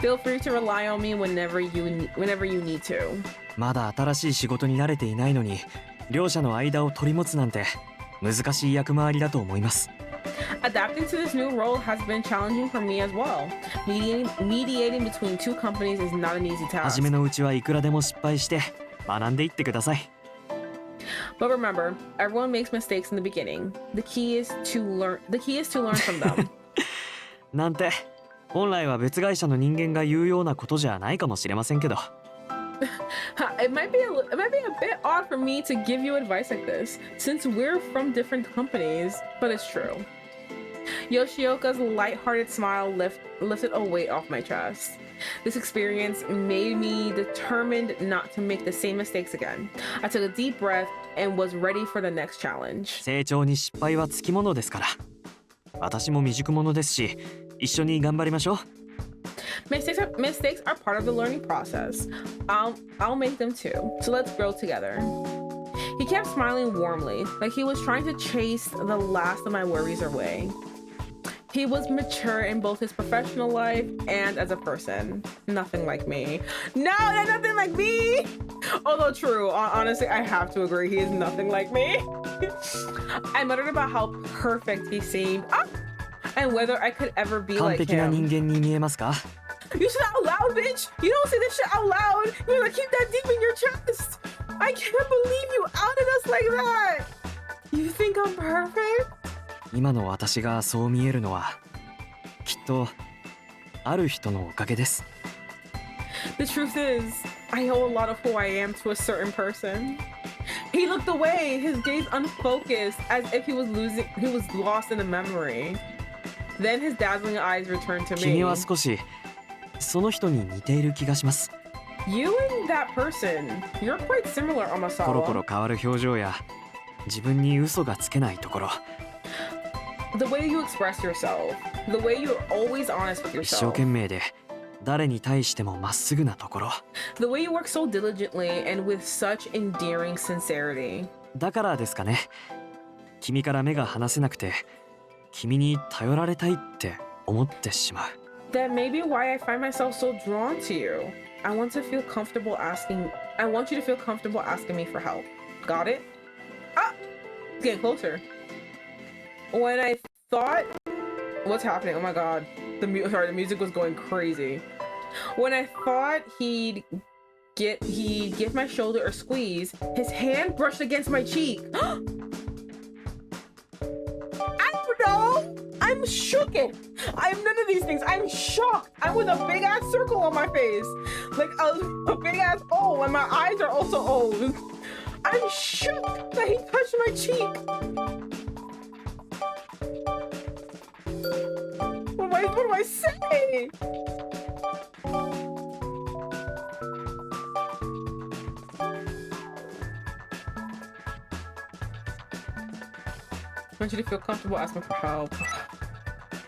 A: Feel free to rely on me whenever you need to.
F: まだ新しい仕事に慣れていないのに、両者の間を取り持つなんて難しい役回りだと思います。
A: Adapting to this new role has been challenging for me as well. Mediating between two companies is not an easy
F: 初
A: task.
F: めのうちはいくらでも失敗して学んでいってください。
A: But remember, everyone makes mistakes in the beginning. The key is to learn from them.
F: なんて本来は別会社の人間が言うようなことじゃないかもしれませんけど。
A: It might be a bit odd for me to give you advice like this, since we're from different companies, but it's true. Yoshioka's lighthearted smile lifted a weight off my chest. This experience made me determined not to make the same mistakes again. I took a deep breath and was ready for the next challenge.
F: 成長に失敗はつきものですから。私も未熟者ですし、一緒に頑張りましょう。
A: Mistakes are part of the learning process. I'll make them too. So let's grow together. He kept smiling warmly, like he was trying to chase the last of my worries away. He was mature in both his professional life and as a person. Nothing like me. No, that's nothing like me! Although true, honestly, I have to agree, he is nothing like me. I muttered about how perfect he seemed, and whether I could ever be
F: 完
A: like
F: 璧な
A: him.
F: 人間に見えますか？
A: You said it out loud, bitch! You don't say this shit out loud! You're gonna keep that deep in your chest! I can't believe you outed us like that! You think I'm perfect?
F: 今の私がそう見えるのはきっとある人のおかげです。
A: The truth is, I owe a lot of who I am to a certain person. He looked away, his gaze unfocused, as if he was lost in a memory. Then his dazzling eyes returned to
F: 君
A: me.
F: は少しその人に似ている気がします。
A: You and that person, you're quite similar,
F: コロコロ
A: Amasawa.
F: 変わる表情や自分に嘘がつけないところ、
A: The way you express yourself, the way you're always honest with
F: 一生
A: yourself.
F: 懸命で誰に対してもまっすぐなところ、
A: The way you work so diligently and with such endearing sincerity.
F: だからですかね。君から目が離せなくて君に頼られたいって思ってしまう。
A: That may be why I find myself so drawn to you. I want you to feel comfortable asking me for help. Got it? Ah! It's getting closer. When I thought... What's happening? Oh my god. The music was going crazy. When I thought he'd give my shoulder a squeeze, his hand brushed against my cheek. I'm shooken. I'm none of these things. I'm shocked. I'm with a big ass circle on my face, like a big ass O, and my eyes are also O's. I'm shook that he touched my cheek. What do I say? I want you to feel comfortable asking for help.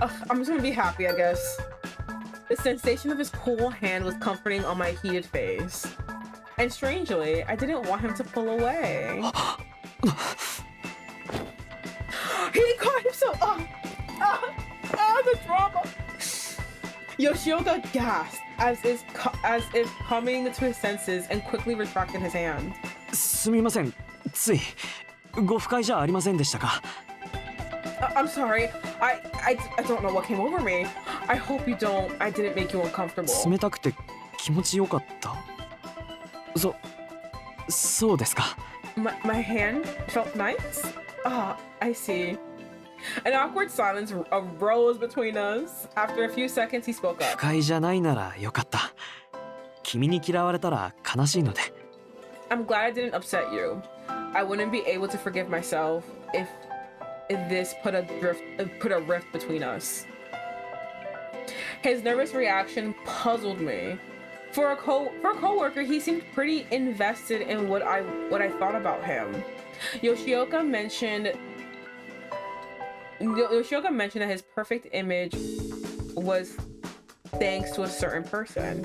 A: Ugh, I'm just gonna be happy, I guess. The sensation of his cool hand was comforting on my heated face. And strangely, I didn't want him to pull away. He caught himself. The drama. Yoshioka gasped as if coming to his senses and quickly retracted his hand.
F: すみません。ついご不快じゃありませんでしたか。
A: I'm sorry. I don't know what came over me. I hope you don't. I didn't make you uncomfortable.
F: 冷たくて気持ちよかった。そうですか。
A: My hand felt nice? Ah, I see. An awkward silence arose between us. After a few seconds, he spoke
F: 不
A: up.
F: 快じゃないならよかった。君に嫌われたら悲しいので。
A: I'm glad I didn't upset you. I wouldn't be able to forgive myself if this put a rift between us. His nervous reaction puzzled me. For a coworker, he seemed pretty invested in what I thought about him. Yoshioka mentioned that his perfect image was thanks to a certain person.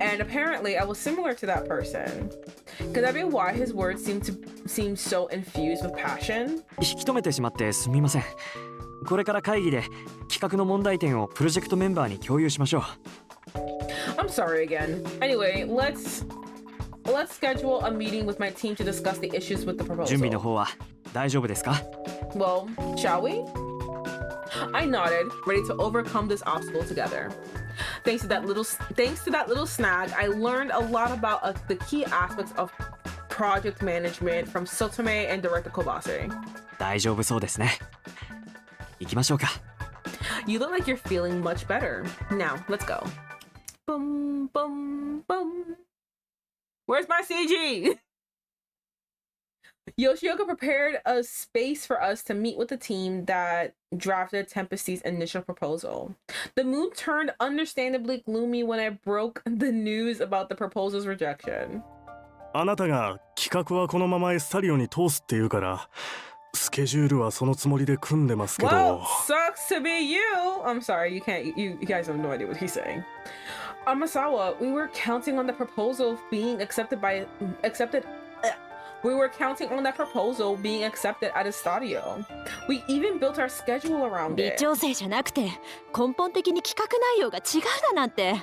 A: And apparently I was similar to that person. Could that be why his words seem so infused with passion?
F: 引き止めてしまってすみません。これから会議で企画の問題点をプロジェクトメンバーに共有しましょう。
A: I'm sorry again. Anyway, let's schedule a meeting with my team to discuss the issues with the
F: 準備
A: proposal.
F: の方は大丈夫ですか？
A: Well, shall we? I nodded, ready to overcome this obstacle together. Thanks to that little snag, I learned a lot about the key aspects of project management from Otomate and Director Kobase.
F: 大丈夫そうですね。行きましょうか。
A: You look like you're feeling much better. Now, let's go. Boom, boom, boom. Where's my CG? Yoshioka prepared a space for us to meet with the team that drafted Tempesty's initial proposal. The mood turned understandably gloomy when I broke the news about the proposal's rejection.
H: あなたが企画はこのままエスタリオに通すって言うからスケジュールはそのつもりで組んでますけど
A: Well, sucks to be you. I'm sorry, you guys have no idea what he's saying. Amasawa, we were counting on the proposal being accepted. We were counting on that proposal being accepted at Estadio. We even built our schedule around
I: 微
A: it.
I: 調整じゃなくて根本的に企画内容が違うだなんて。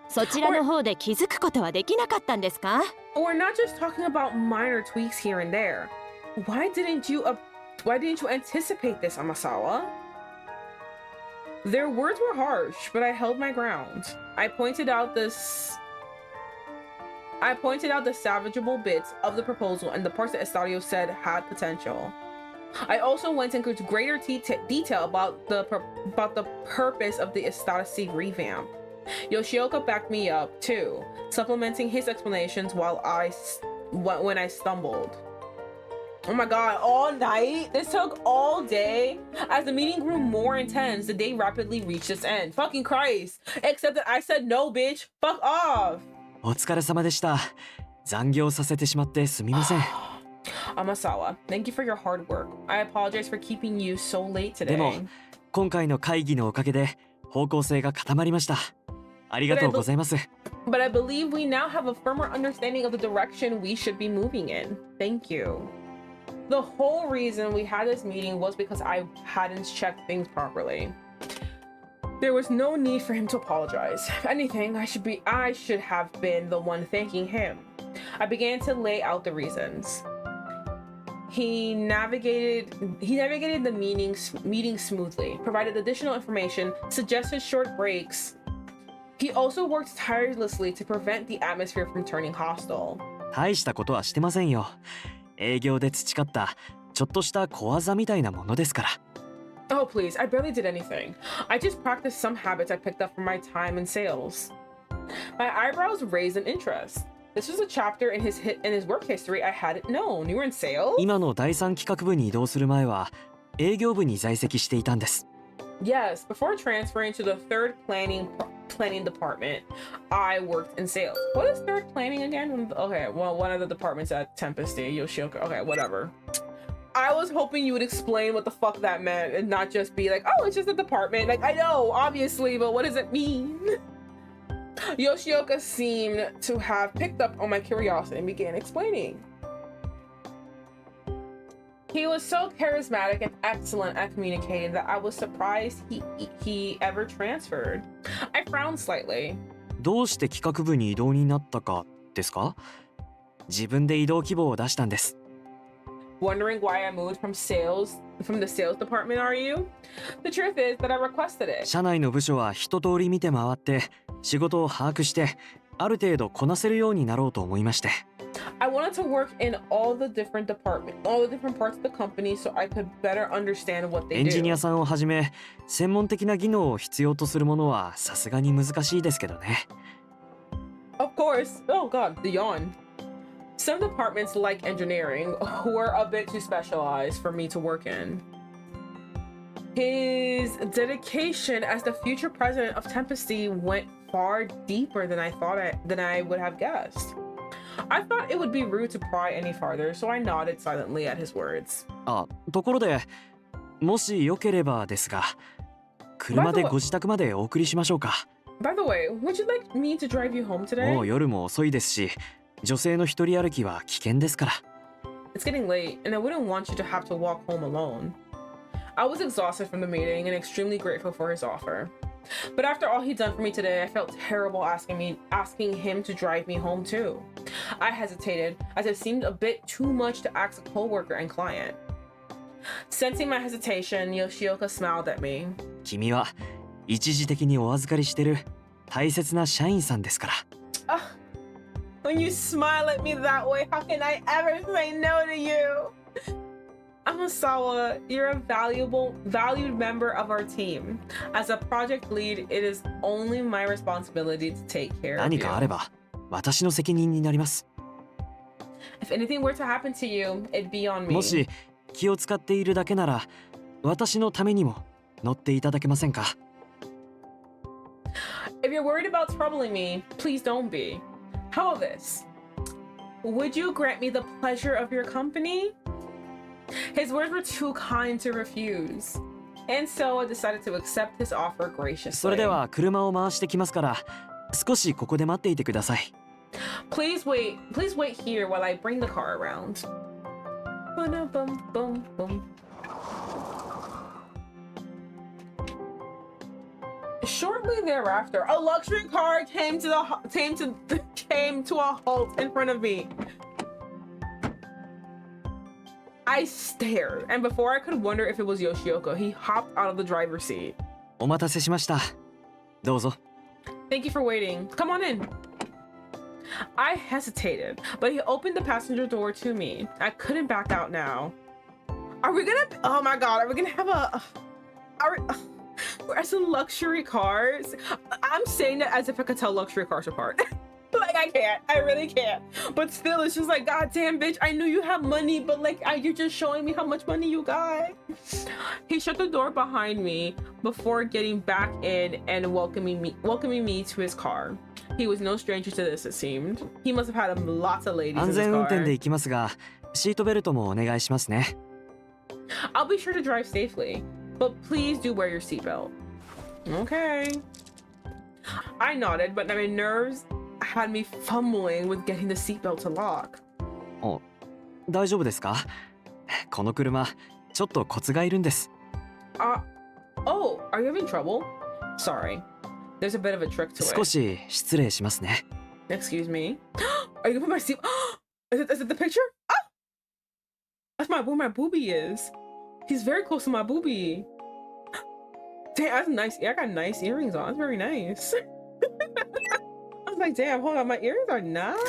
I: そちらの方で気づくことはできなかったんですか？
A: We're not just talking about minor tweaks here and there. Why didn't you anticipate this, Amasawa? Their words were harsh, but I held my ground. I pointed out the salvageable bits of the proposal and the parts that Estadio said had potential. I also went into greater detail about the purpose of the Estasi revamp. Yoshioka backed me up too, supplementing his explanations when I stumbled. Oh my god, all night? This took all day? As the meeting grew more intense, the day rapidly reached its end. Fucking Christ. Except that I said no, bitch. Fuck off.
F: お疲れ様でした。残業させてしまってすみません。
A: Amasawa, thank you for your hard work. I apologize for keeping you so late
F: でも
A: today.
F: 今回の会議のおかげで方向性が固まりました。ありがとうございます。
A: But I believe we now have a firmer understanding of the direction we should be moving in. Thank you. The whole reason we had this meeting was because I hadn't checked things properly. There was no need for him to apologize. If anything, I should have been the one thanking him. I began to lay out the reasons. He navigated the meeting smoothly, provided additional information, suggested short breaks. He also worked tirelessly to prevent the atmosphere from turning hostile.
F: 大したことはしてませんよ。営業で培ったちょっとした小技みたいなものですから。
A: Oh, please, I barely did anything. I just practiced some habits I picked up from my time in sales. My eyebrows raised in interest. This was a chapter in his work history I hadn't known. You were in sales?
F: 今の第三企画部に移動する前は営業部に在籍していたんです。
A: Yes, before transferring to the third planning department, I worked in sales. What is third planning again? Okay, well, one of the departments at Sympathy, Yoshioka. Okay, whatever. I was hoping you would explain what the fuck that meant and not just be like, oh, it's just a department. Like, I know, obviously, but what does it mean? Yoshioka seemed to have picked up on my curiosity and began explaining. He was so charismatic and excellent at communicating that I was surprised he ever transferred. I frowned slightly.
F: どうして企画部に異動になったかですか？自分で異動希望を出したんです。
A: Wondering why I moved from the sales department, are you? The truth is that I requested it.
F: 社内の部署は一通り見て回って仕事を把握してある程度こなせるようになろうと思いまして。
A: I wanted to work in all the different parts of the company so I could better understand what they do.
F: エンジニアさんをはじめ専門的な技能を必要とするものはさすがに難しいですけどね。
A: Of course. Oh god, the yawn. Some departments like engineering were a bit too specialized for me to work in. His dedication as the future president of Sympathy went far deeper than I would have guessed. I thought it would be rude to pry any farther, so I nodded silently at his words.
F: あ、ところでもしよければですが、車でご自宅までお送りしましょうか。
A: By the way, would you like me to drive you home today?
F: もう夜も遅いですし、女性の一人歩きは危険ですから。
A: It's getting late, and I wouldn't want you to have to walk home alone. I was exhausted from the meeting and extremely grateful for his offer. But after all he'd done for me today, I felt terrible asking him to drive me home too. I hesitated, as it seemed a bit too much to ask a coworker and client. Sensing my hesitation, Yoshioka smiled at me.
F: 君は一時的にお預かりしてる大切な社員さんですから。
A: When you smile at me that way, how can I ever say no to you? Amasawa, you're a valued member of our team. As a project lead, it is only my responsibility to take care of you.
F: 何かあれば私の責任になります。
A: If anything were to happen to you, it'd be on me.
F: もし気を使っているだけなら私のためにも乗っていただけませんか？
A: If you're worried about troubling me, please don't be. How about this? Would you grant me the pleasure of your company? His words were too kind to refuse, and so I decided to accept his offer graciously.
F: それでは車を回してきますから少しここで待っていてください。
A: Please wait here while I bring the car around. Boom, boom, boom. Shortly thereafter, a luxury car came to a halt in front of me. I stared, and before I could wonder if it was Yoshioka, he hopped out of the driver's seat.
F: お待たせしました。どうぞ。
A: Thank you for waiting. Come on in. I hesitated, but he opened the passenger door to me. I couldn't back out now. Oh my god, are we gonna have as in luxury cars? I'm saying that as if I could tell luxury cars apart. Like, I really can't. But still, it's just like, god damn, bitch, I knew you have money, but like, you're just showing me how much money you got. He shut the door behind me before getting back in and welcoming me to his car. He was no stranger to this, it seemed. He must have had lots of ladies in
F: 安
A: his
F: 全運転
A: car.
F: で行きますが、シートベルトもお願いしますね。
A: I'll be sure to drive safely, but please do wear your seatbelt. Okay. I nodded, but my nerves had me fumbling with getting the seatbelt to lock.
F: お、大丈夫ですか？この車、ちょっとコツがいるんです。
A: Oh, are you having trouble? Sorry. There's a bit of a trick to it.
F: 少し失礼しますね。
A: Excuse me. Are you gonna put my seat? Is it the picture? That's where my boobie is. He's very close to my boobie. Damn, that's nice. Yeah, I got nice earrings on. That's very nice. I was like, damn, hold on, my earrings are nice.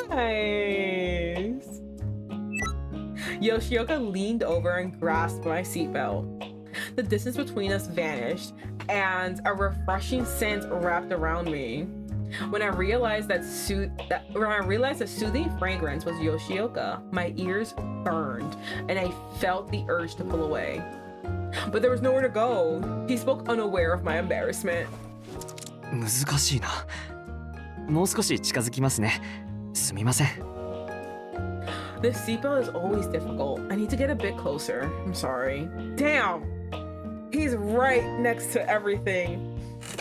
A: Yoshioka leaned over and grasped my seatbelt. The distance between us vanished, and a refreshing scent wrapped around me. When I realized the soothing fragrance was Yoshioka, my ears burned, and I felt the urge to pull away. But there was nowhere to go. He spoke unaware of my embarrassment.
F: 難しいな。もう少し近づきますね。すみません。
A: This seatbelt is always difficult. I need to get a bit closer. I'm sorry. Damn! He's right next to everything.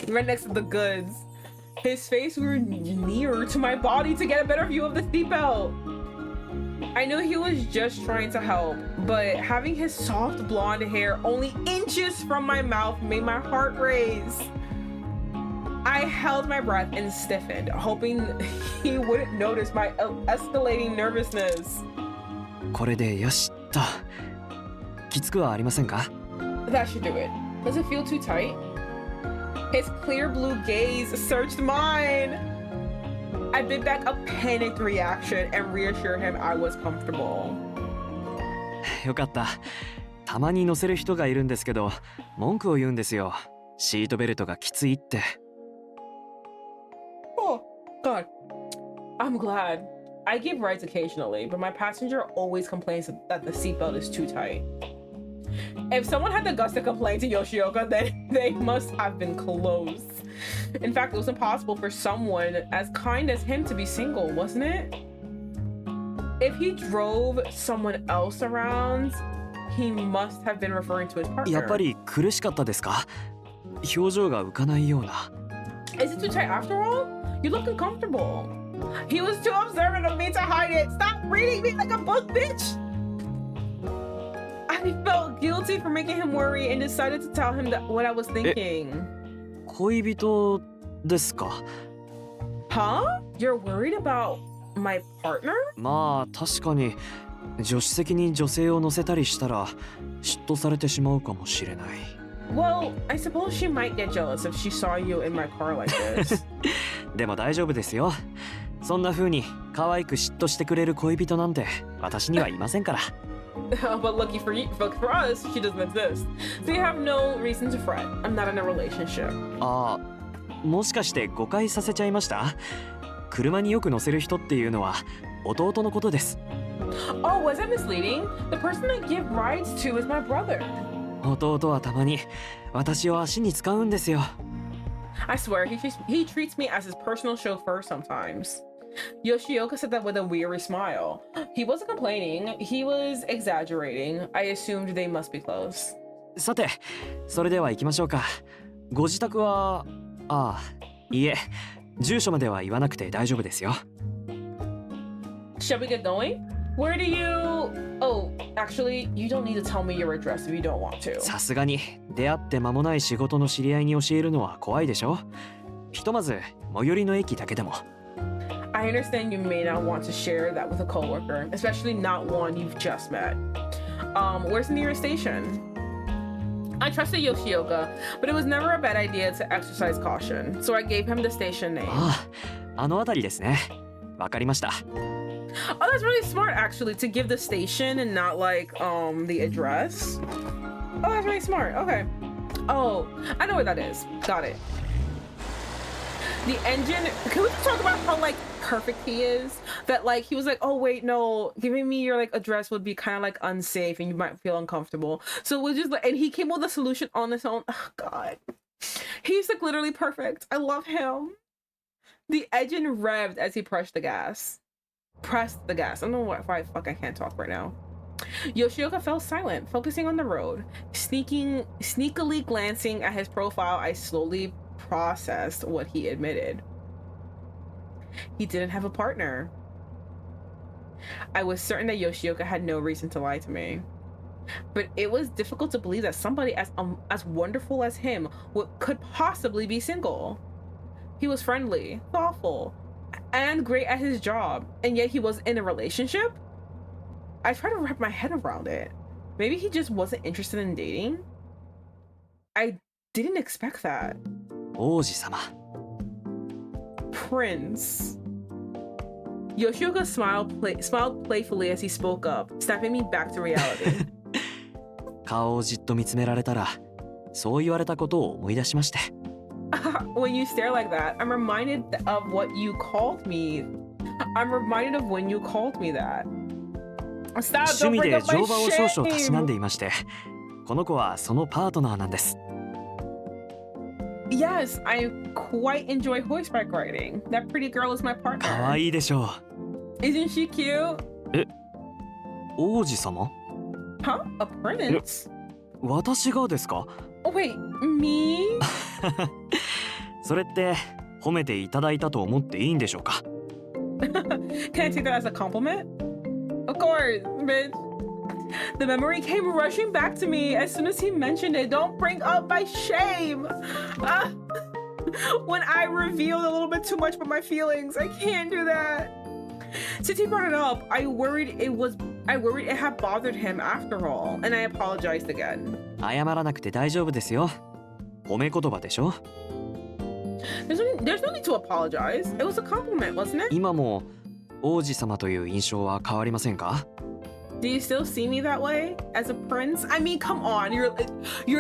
A: Right next to the goods. His face grew nearer to my body to get a better view of the seatbelt. I knew he was just trying to help, but having his soft blonde hair only inches from my mouth made my heart race. I held my breath and stiffened, hoping he wouldn't notice my escalating nervousness.
F: これでよしと。きつくはありませんか？
A: That should do it. Does it feel too tight? His clear blue gaze searched mine. I bit back a panicked reaction and reassured him I was comfortable.
F: よかった。たまに乗せる人がいるんですけど、文句を言うんですよ。シートベルトがきついって。
A: Oh, God. I'm glad. I give rides occasionally, but my passenger always complains that the seatbelt is too tight. If someone had the guts to complain to Yoshioka, then they must have been close. In fact, it was impossible for someone as kind as him to be single, wasn't it? If he drove someone else around, he must have been referring to his partner.
F: やっぱり苦しかったですか？表情が浮かないような。
A: Is it too tight after all? You look uncomfortable. He was too observant of me to hide it. Stop reading me like a book, bitch! I felt guilty for making him worry and decided to tell him what I was thinking.
F: 恋人ですか？
A: Huh? You're worried about my partner?
F: まあ確かに助手席に女性を乗せたりしたら嫉妬されてしまうかもしれない。
A: Well, I suppose she might get jealous if she saw you in my car like this.
F: でも大丈夫ですよ。そんな風に可愛く嫉妬してくれる恋人なんて私にはいませんから。
A: But lucky for you, but for us, she doesn't exist. So you have no reason to fret. I'm not in a relationship.
F: ああ、もしかして誤解させちゃいました？車によく乗せる人っていうのは弟のことです。
A: Oh, was I misleading? The person I give rides to is my brother.
F: 弟はたまに私を足に使うんですよ。
A: I swear, he treats me as his personal chauffeur sometimes. Yoshioka said that with a weary smile. He wasn't complaining, he was exaggerating. I assumed they must be close.
F: さて、それでは行きましょうか。ご自宅は、いえ、住所までは言わなくて大丈夫ですよ。
A: Shall we get going? Where do you... Oh, actually, you don't need to tell me your address if you don't want to.
F: さすがに出会って間もない仕事の知り合いに教えるのは怖いでしょ。ひとまず最寄りの駅だけでも。
A: I understand you may not want to share that with a coworker, especially not one you've just met. Where's the nearest station? I trusted Yoshioka, but it was never a bad idea to exercise caution, so I gave him the station name.
F: あの辺りですね。わかりました。
A: Oh, that's really smart, actually, to give the station and not like the address. Oh, that's really smart. Okay. Oh, I know where that is. Got it. The engine. Can we talk about how like perfect he is? That like he was like, oh wait, no, giving me your like address would be kind of like unsafe and you might feel uncomfortable. So we'll just like, and he came with a solution on his own. Oh God, he's like literally perfect. I love him. The engine revved as he pressed the gas. I don't know why I can't talk right now. Yoshioka fell silent, focusing on the road. Sneakily glancing at his profile, I slowly processed what he admitted. He didn't have a partner. I was certain that Yoshioka had no reason to lie to me. But it was difficult to believe that somebody as wonderful as him could possibly be single. He was friendly, thoughtful, and great at his job, and yet he was in a relationship? I tried to wrap my head around it. Maybe he just wasn't interested in dating? I didn't expect that.
F: 王子様。
A: Prince. Yoshioka smiled playfully as he spoke up, snapping me back to reality.
F: 顔をじっと見つめられたらそう言われたことを思い出しまして。
A: When you stare like that, I'm reminded of what you called me. I'm reminded of when you called me that. Stop,
F: 趣
A: don't
F: 味
A: bring
F: で
A: up my
F: 乗馬を少々たしなん
A: shame.
F: でいまして、この子はそのパートナーなんです。
A: Yes, I quite enjoy horseback riding. That pretty girl is my
F: かわ
A: partner.
F: いいでしょ
A: Isn't she cute?
F: う。王子様？
A: Huh? A prince?
F: 私がですか？
A: Oh, wait, me?
F: それって褒めていただいたと思っていいんでしょうか？
A: Can I take that as a compliment? Of course, bitch. The memory came rushing back to me as soon as he mentioned it. Don't bring up my shame. Ah. When I revealed a little bit too much about my feelings, I can't do that. Since he brought it up, I worried it had bothered him after all, and I apologized again.
F: 謝らなくて大丈夫ですよ。褒め言葉でしょ？
A: There's no need to apologize. It was a compliment, wasn't it?
F: 今も王子様という印象は変わりませんか？
A: Do you still see me that way as a prince? I mean, come on, you're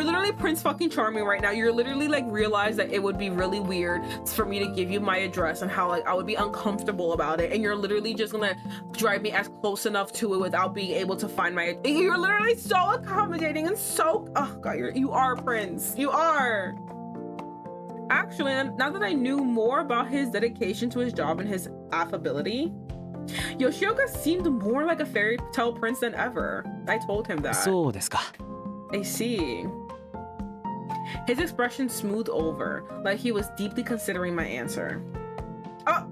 A: literally Prince fucking Charming right now. You're literally like realize that it would be really weird for me to give you my address and how like I would be uncomfortable about it, and you're literally just gonna drive me as close enough to it without being able to find my. You're literally so accommodating and so. Oh god, you are a prince. You are. Actually, now that I knew more about his dedication to his job and his affability, Yoshioka seemed more like a fairy tale prince than ever. I told him that.
F: そうですか。
A: I see. His expression smoothed over, like he was deeply considering my answer. Oh!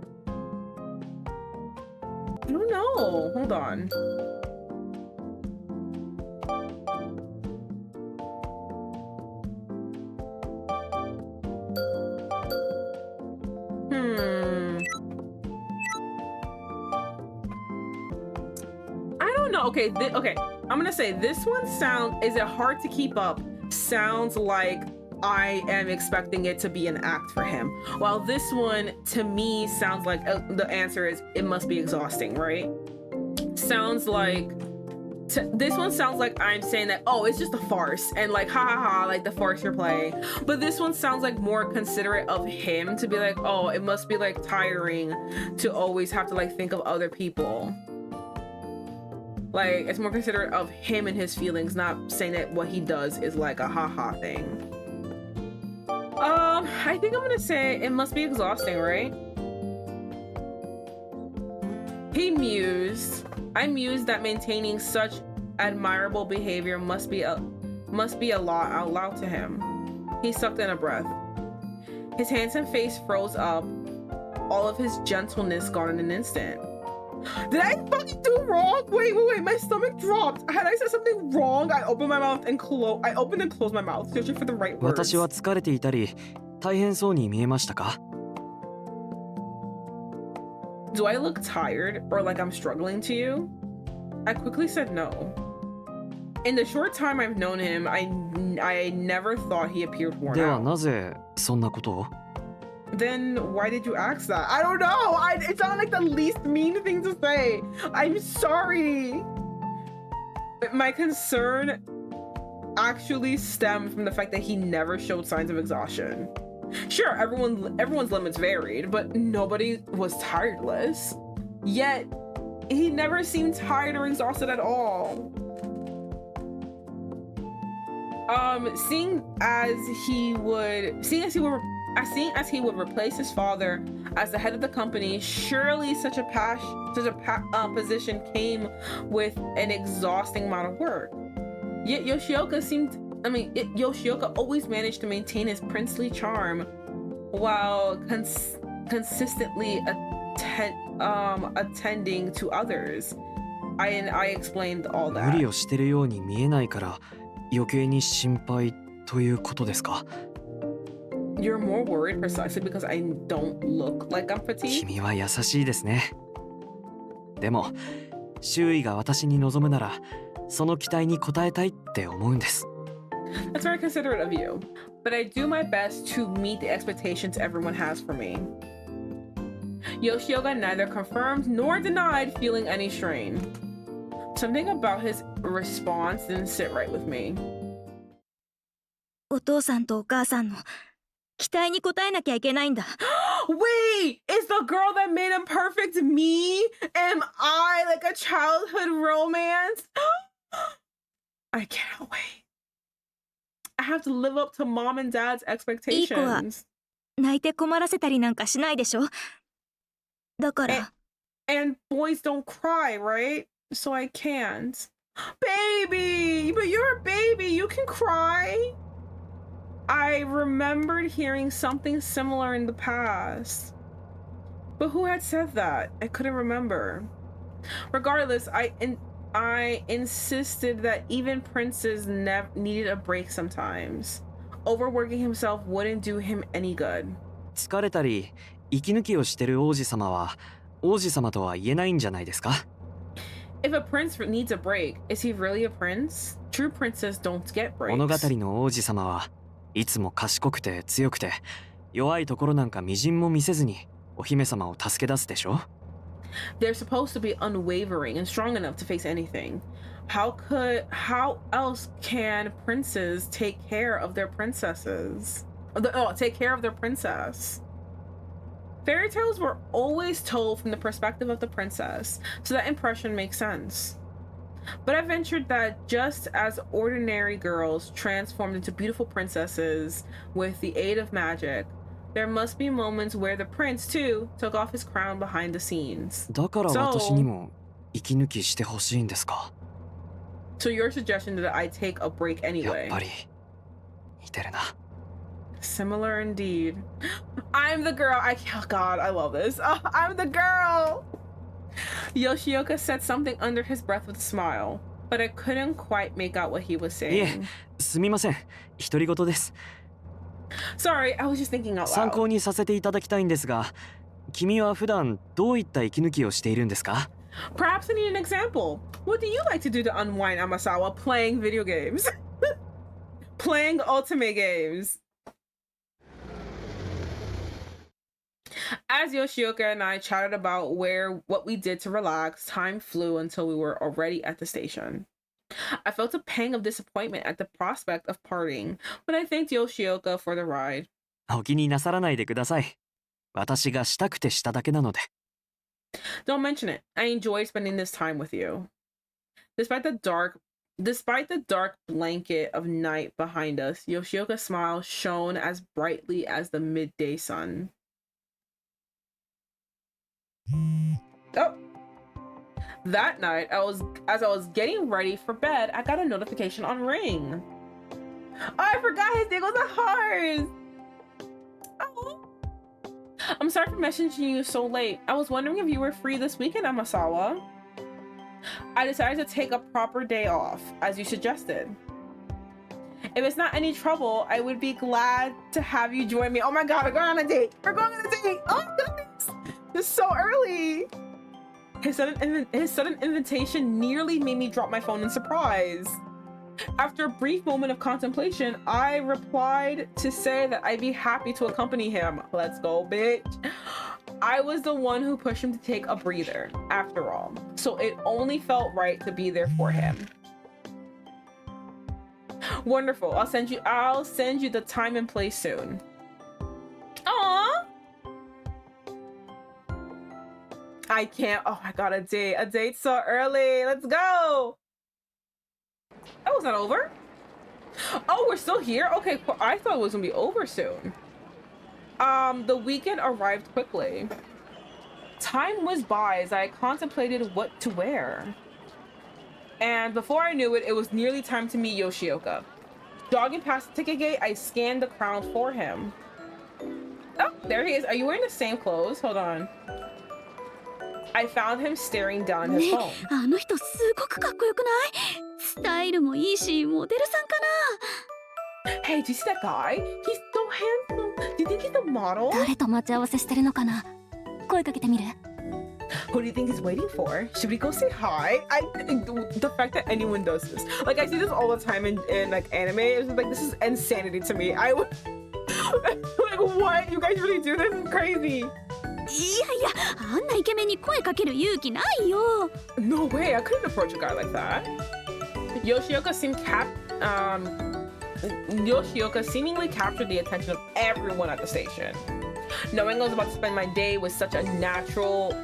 A: I don't know. Hold on. I don't know. Okay, okay. I'm gonna say this one is it hard to keep up? Sounds like I am expecting it to be an act for him. While this one, to me, sounds like the answer is it must be exhausting, right? Sounds like this one sounds like I'm saying that, oh, it's just a farce and like ha ha ha, like the farce you're playing. But this one sounds like more considerate of him to be like, oh, it must be like tiring to always have to like think of other people. Like it's more considerate of him and his feelings, not saying that what he does is like a haha thing. I think I'm gonna say it must be exhausting, right? He mused. I mused that maintaining such admirable behavior must be a lot out loud to him. He sucked in a breath. His handsome face froze up, all of his gentleness gone in an instant. Did I fucking do wrong? Wait, my stomach dropped. Had I said something wrong? I opened my mouth and I opened and closed my mouth, searching for the right words.
F: 私は疲れていたり、大変そうに見えましたか？
A: Do I look tired or like I'm struggling to you? I quickly said no. In the short time I've known him, I never thought he appeared worn
F: では
A: out.
F: なぜそんなことを？
A: Then why did you ask that? I don't know. It sounded like the least mean thing to say. I'm sorry. My concern actually stemmed from the fact that he never showed signs of exhaustion. Sure, everyone's limits varied, but nobody was tireless. Yet, he never seemed tired or exhausted at all. Seeing as he would replace his father as the head of the company, surely such a position came with an exhausting amount of work. Yet Yoshioka always managed to maintain his princely charm while consistently attending to others. I explained all
F: 無
A: that.
F: 理をしてるように見えないから余計に心配ということですか？
A: You're more worried precisely because I don't look like I'm fatigued.
F: 君は優しいですね。でも周囲が私に望むならその期待に応えたいって思うんです。
A: That's very considerate of you, but I do my best to meet the expectations everyone has for me. Yoshioka neither confirmed nor denied feeling any strain. Something about his response didn't sit right with me.
J: お父さんとお母さんの期待に応えなきゃいけないんだ。
A: Wait, is the girl that made him perfect me? Am I like a childhood romance? I can't wait. I have to live up to mom and dad's
J: いい子は
A: expectations.
J: 泣いて困らせたりなんかしないでしょ。だから
A: And boys don't cry, right? So I can't. Baby, but you're a baby. You can cry. I remembered hearing something similar in the past. But who had said that? I couldn't remember. Regardless, I insisted that even princes needed a break sometimes. Overworking himself wouldn't do him any good.
F: 疲れたり息抜きをしてる王子様は王子様とは言えないんじゃないですか？
A: If a prince needs a break, is he really a prince? True princes don't get breaks.
F: 物語の王子様はいつも賢くて強くて弱いところなんかみじんも見せずにお姫様を助け出すでしょ？
A: They're supposed to be unwavering and strong enough to face anything. How else can princes take care of their princesses? Take care of their princess. Fairy tales were always told from the perspective of the princess, so that impression makes sense. But I ventured that just as ordinary girls transformed into beautiful princesses with the aid of magic, there must be moments where the prince too took off his crown behind the scenes.
F: だから私にも息抜きしてほしいんですか？
A: So your suggestion that I take a break
F: や
A: anyway.
F: っぱり似てるな。
A: Similar indeed. I'm the girl. Oh God, I love this. I'm the girl. Yoshioka said something under his breath with a smile, but I couldn't quite make out what he was
F: いえ、
A: saying.
F: すみません。独り言です。
A: Sorry, I was just thinking out
F: 参
A: loud.
F: 考にさせていただきたいんですが、君は普段どういった息抜きをしているんですか？
A: Perhaps I need an example. What do you like to do to unwind, Amasawa? Playing video games. Playing Otomate games. As Yoshioka and I chatted about what we did to relax, time flew until we were already at the station. I felt a pang of disappointment at the prospect of parting, but I thanked Yoshioka for the ride.
F: お気になさらないでください。私がしたくてしただけなので。
A: Don't mention it. I enjoyed spending this time with you. Despite the dark blanket of night behind us, Yoshioka's smile shone as brightly as the midday sun. Oh. That night, as I was getting ready for bed, I got a notification on Ring. Oh, I forgot his name was a heart. Oh. I'm sorry for messaging you so late. I was wondering if you were free this weekend, Amasawa. I decided to take a proper day off, as you suggested. If it's not any trouble, I would be glad to have you join me. Oh my God, we're going on a date. We're going on a date. Oh my goodness. This is so early. His sudden invitation nearly made me drop my phone in surprise. After a brief moment of contemplation, I replied to say that I'd be happy to accompany him. Let's go, bitch. I was the one who pushed him to take a breather, after all, so it only felt right to be there for him. Wonderful. I'll send you the time and place soon. Aww. I can't. Oh my God, a date so early. Let's go. Oh, it's not over? Oh, we're still here? Okay, I thought it was gonna be over soon. The weekend arrived quickly. Time whizzed by as I contemplated what to wear. And before I knew it, it was nearly time to meet Yoshioka. Jogging past the ticket gate, I scanned the crowd for him. Oh, there he is. Are you wearing the same clothes? Hold on. I found him staring down at his phone.
J: あの人すごくかっこよくない？スタイルもいいし、モデルさんかな？
A: Hey, do you see that guy? He's so handsome. Do you think he's a model?
J: 誰と待ち合わせしてるのかな？声かけてみる？
A: Who do you think he's waiting for? Should we go say hi? The fact that anyone does this. Like, I see this all the time in like anime. It's just like, this is insanity to me. I would like, what? You guys really do this? It's crazy.
J: いやいや、あんなイケメンに声かける勇気ないよ。
A: No way, I couldn't approach a guy like that. Yoshioka seemed Yoshioka seemingly captured the attention of everyone at the station. Knowing I was about to spend my day with such a natural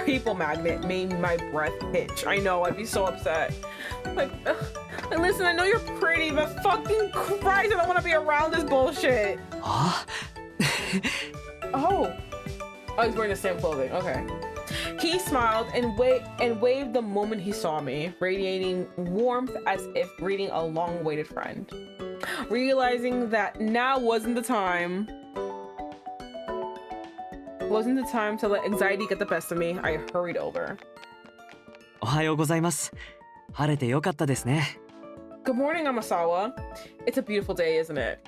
A: people magnet made my breath hitch. I know, I'd be so upset. Like, listen, I know you're pretty, but fucking Christ, I don't want to be around this bullshit.
F: Huh?
A: Oh, he's wearing the same clothing. Okay. He smiled and waved the moment he saw me, radiating warmth as if greeting a long-awaited friend. Realizing that now wasn't the time to let anxiety get the best of me, I hurried over.
F: おはようございます。晴れてよかったですね。
A: Good morning, Amasawa. It's a beautiful day, isn't it?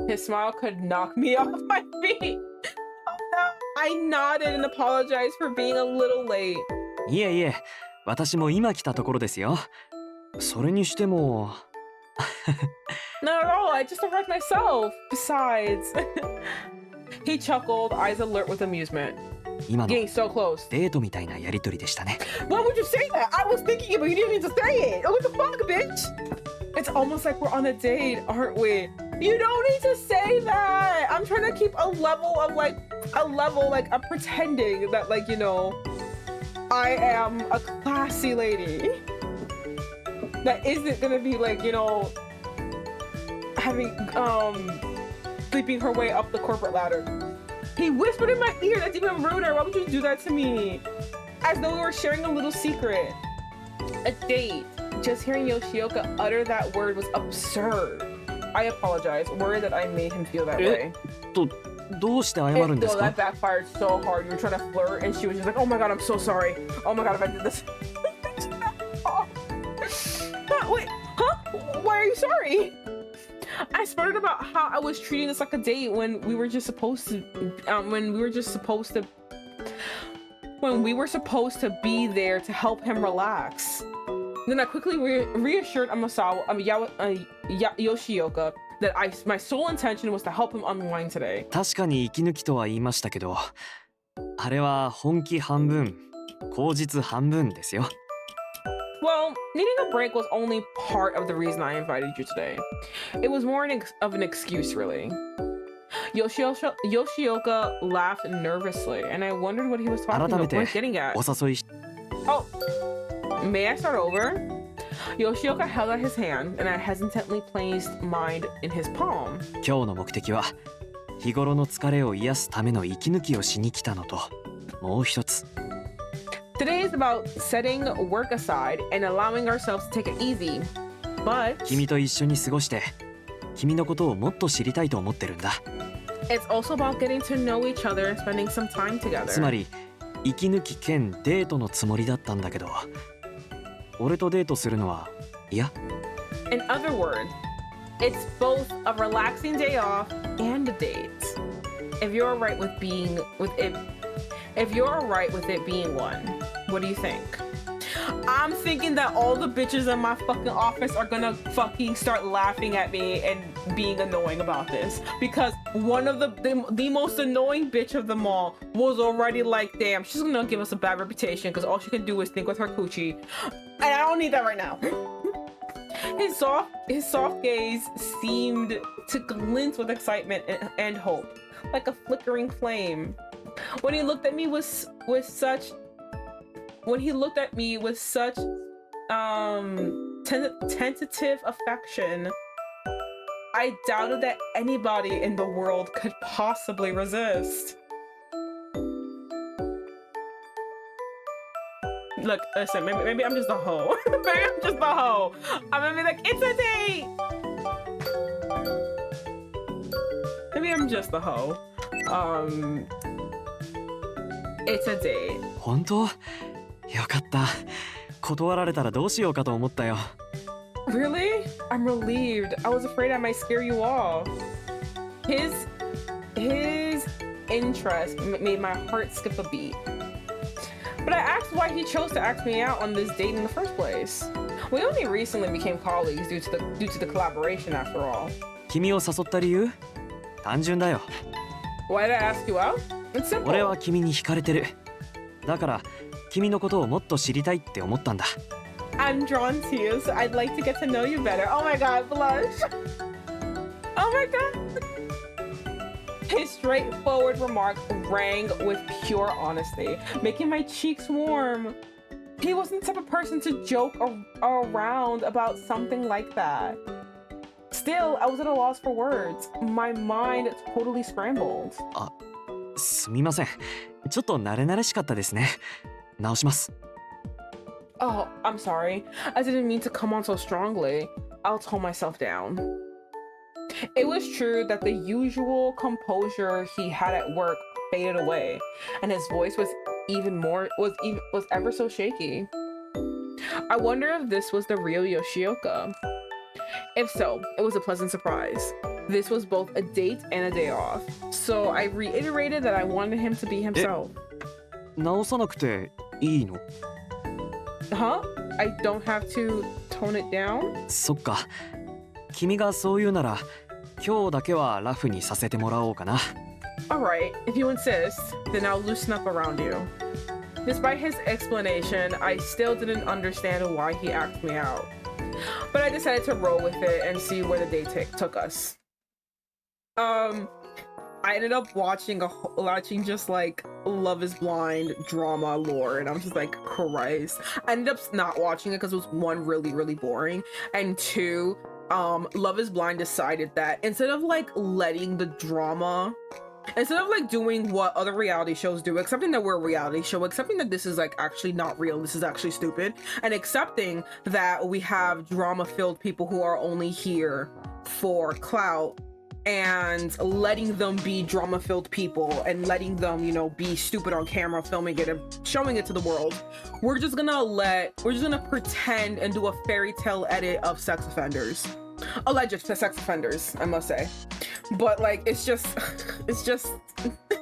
A: His smile could knock me off my feet. I nodded and apologized for being a little late.
F: いえいえ、私も今来たところですよ。それにしても。
A: Not at all, I just arrived myself. Besides. He chuckled, eyes alert with amusement.
F: 今の
A: Getting so close.
F: デートみたいなやりとりでしたね。
A: Why would you say that? I was thinking it, but you didn't need to say it. What the fuck, bitch? It's almost like we're on a date, aren't we? You don't need to say that. I'm trying to keep a level of pretending that, like, you know, I am a classy lady. That isn't gonna be like, you know, having, sleeping her way up the corporate ladder. He whispered in my ear. That's even ruder. Why would you do that to me? As though we were sharing a little secret. A date. Just hearing Yoshioka utter that word was absurd. I apologize. Worried that I made him feel that way.
F: どうして謝るんですか?
A: That backfired so hard. You were trying to flirt and she was just like, oh my god, I'm so sorry. Oh my god, if I did this. Wait, huh? Why are you sorry? I sputtered about how I was treating this like a date when we were just supposed to be there to help him relax. Then I quickly reassured Yoshioka that my sole intention was to help him unwind today.
F: 確かに息抜きとは言いましたけど、あれは本気半分、口実半分ですよ。
A: Well, needing a break was only part of the reason I invited you today. It was more of an excuse, really. Yoshioka laughed nervously, and I wondered what he was talking about. What he was getting at.
F: お誘いし。
A: Oh, may I start over? Yoshioka held out his hand, and I hesitantly placed mine in his palm.
F: 今日の目的は日頃の疲れを癒すための息抜きをしに来たのと、もう一つ。
A: Today is about setting work aside and allowing ourselves to take it easy. But
F: 君と一緒に過ごして君のことをもっと知りたいと思ってるんだ。
A: it's also about getting to know each other and spending some time together.
F: つまり息抜き兼デートのつもりだったんだけど、俺とデートするのは嫌？
A: In other words, it's both a relaxing day off and a date. If you're alright with it being one, what do you think? I'm thinking that all the bitches in my fucking office are gonna fucking start laughing at me and being annoying about this, because one of the most annoying bitch of them all was already like, damn, she's gonna give us a bad reputation because all she can do is think with her coochie, and I don't need that right now. His soft gaze seemed to glint with excitement and hope, like a flickering flame. When he looked at me with such tentative affection, I doubted that anybody in the world could possibly resist. Look, listen, maybe I'm just a hoe. Maybe I'm just a hoe. I'm gonna be like, it's a date! Maybe I'm just a hoe. It's a date.
F: 本当？よかった。断られたらどうしようかと思ったよ。
A: Really? I'm relieved. I was afraid I might scare you off. His interest made my heart skip a beat. But I asked why he chose to ask me out on this date in the first place. We only recently became colleagues due to the collaboration, after all.
F: 君を誘った理由？単純だよ。
A: Why did I ask you out? It's simple.
F: 俺は君に惹かれてる。だから君のことをもっと知りたいって思ったんだ。
A: I'm drawn to you, so I'd like to get to know you better. Oh my god, blush. Oh my god. His straightforward remark rang with pure honesty, making my cheeks warm. He wasn't the type of person to joke around about something like that. Still, I was at a loss for words. My mind totally scrambled.
F: すみません。ちょっと慣れ慣れしかったですね。直します。
A: Oh, I'm sorry. I didn't mean to come on so strongly. I'll tone myself down. It was true that the usual composure he had at work faded away, and his voice was ever so shaky. I wonder if this was the real Yoshioka. If so, it was a pleasant surprise. This was both a date and a day off, so I reiterated that I wanted him to be himself.
F: 直さなくていいの?
A: Huh? I don't have to tone it down?
F: そっか。君がそう言うなら、今日だけはラフにさせてもらおうかな。
A: Alright, if you insist, then I'll loosen up around you. Despite his explanation, I still didn't understand why he asked me out. But I decided to roll with it and see where the day took us. I ended up watching just like Love is Blind drama lore, and I was just like, Christ. I ended up not watching it because it was one, really, really boring, and two, Love is Blind decided that instead of like letting the drama, instead of like doing what other reality shows do, accepting that we're a reality show, accepting that this is like actually not real, this is actually stupid, and accepting that we have drama-filled people who are only here for clout, and letting them be drama-filled people and letting them, you know, be stupid on camera, filming it and showing it to the world. We're just gonna pretend and do a fairy tale edit of sex offenders. Alleged sex offenders, I must say. But like, it's just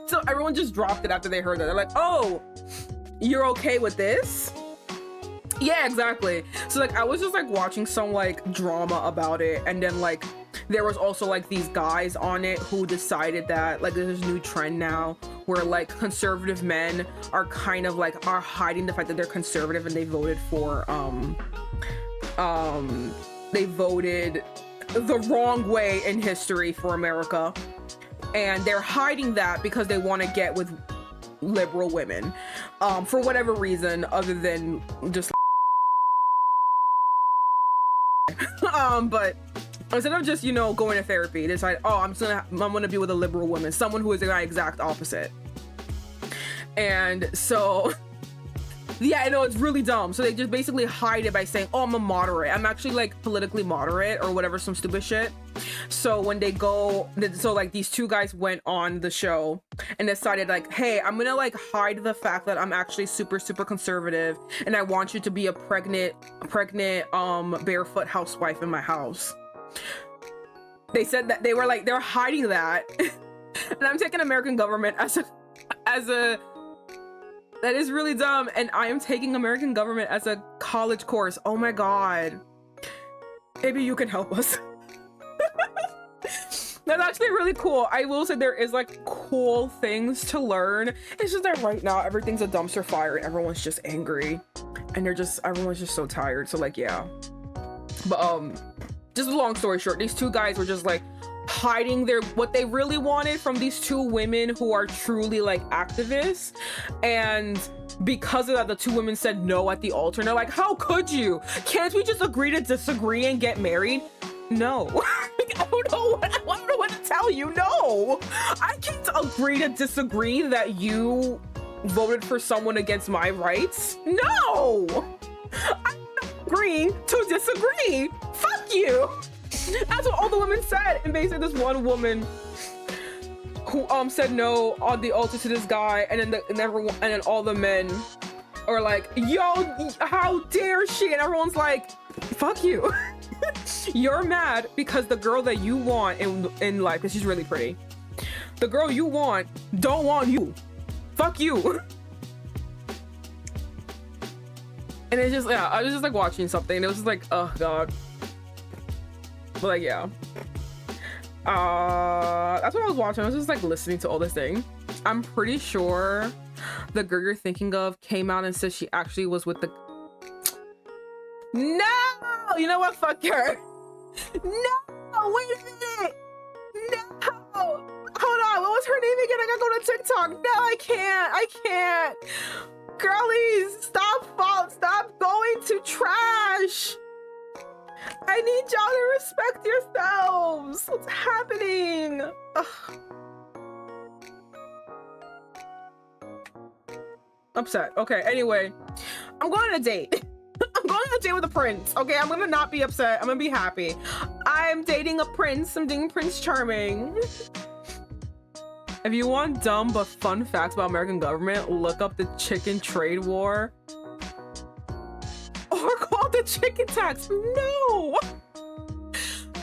A: so everyone just dropped it after they heard that. They're like, oh, you're okay with this? Yeah, exactly. So like, I was just like watching some like drama about it, and then like there was also like these guys on it who decided that like there's this new trend now where like conservative men are kind of like are hiding the fact that they're conservative, and they voted for they voted the wrong way in history for America, and they're hiding that because they want to get with liberal women for whatever reason other than just but instead of just, you know, going to therapy, they decide, oh, I'm gonna be with a liberal woman, someone who is the exact opposite. And so yeah, I know, it's really dumb. So they just basically hide it by saying, oh, I'm a moderate, I'm actually like politically moderate or whatever, some stupid shit. So when they go, so like these two guys went on the show and decided like, hey, I'm gonna like hide the fact that I'm actually super conservative, and I want you to be a pregnant barefoot housewife in my house. They said that they're hiding that. And I'm taking American government as a that is really dumb, and I am taking American government as a college course. Oh my god. Maybe you can help us. That's actually really cool. I will say there is like cool things to learn. It's just that right now everything's a dumpster fire and everyone's just angry, and everyone's just so tired. So like, yeah. But just a long story short, these two guys were just like hiding what they really wanted from these two women who are truly like activists, and because of that, the two women said no at the altar, and they're like, how could you? Can't we just agree to disagree and get married? No. I don't know what to tell you. No, I can't agree to disagree that you voted for someone against my rights. No, I'm not agreeing to disagree. Fuck you. That's what all the women said. And basically this one woman who said no on the altar to this guy, and then all the men are like, yo, how dare she? And everyone's like, fuck you. You're mad because the girl that you want in life, because she's really pretty, the girl you want don't want you. Fuck you. And it's just, yeah, I was just like watching something, and it was just like, oh god. But like, yeah, that's what I was watching. I was just like listening to all this thing. I'm pretty sure the girl you're thinking of came out and said she actually was with the... No, you know what, fuck her. No, wait a minute. TikTok. No, I can't. Girlies, stop going to trash. I need y'all to respect yourselves. What's happening? Ugh. Upset. Okay, anyway, I'm going on a date. I'm going on a date with a prince. Okay, I'm gonna not be upset. I'm gonna be happy. I'm dating a prince. I'm dating Prince Charming. If you want dumb but fun facts about American government, look up the chicken trade war. Or call the chicken tax. No!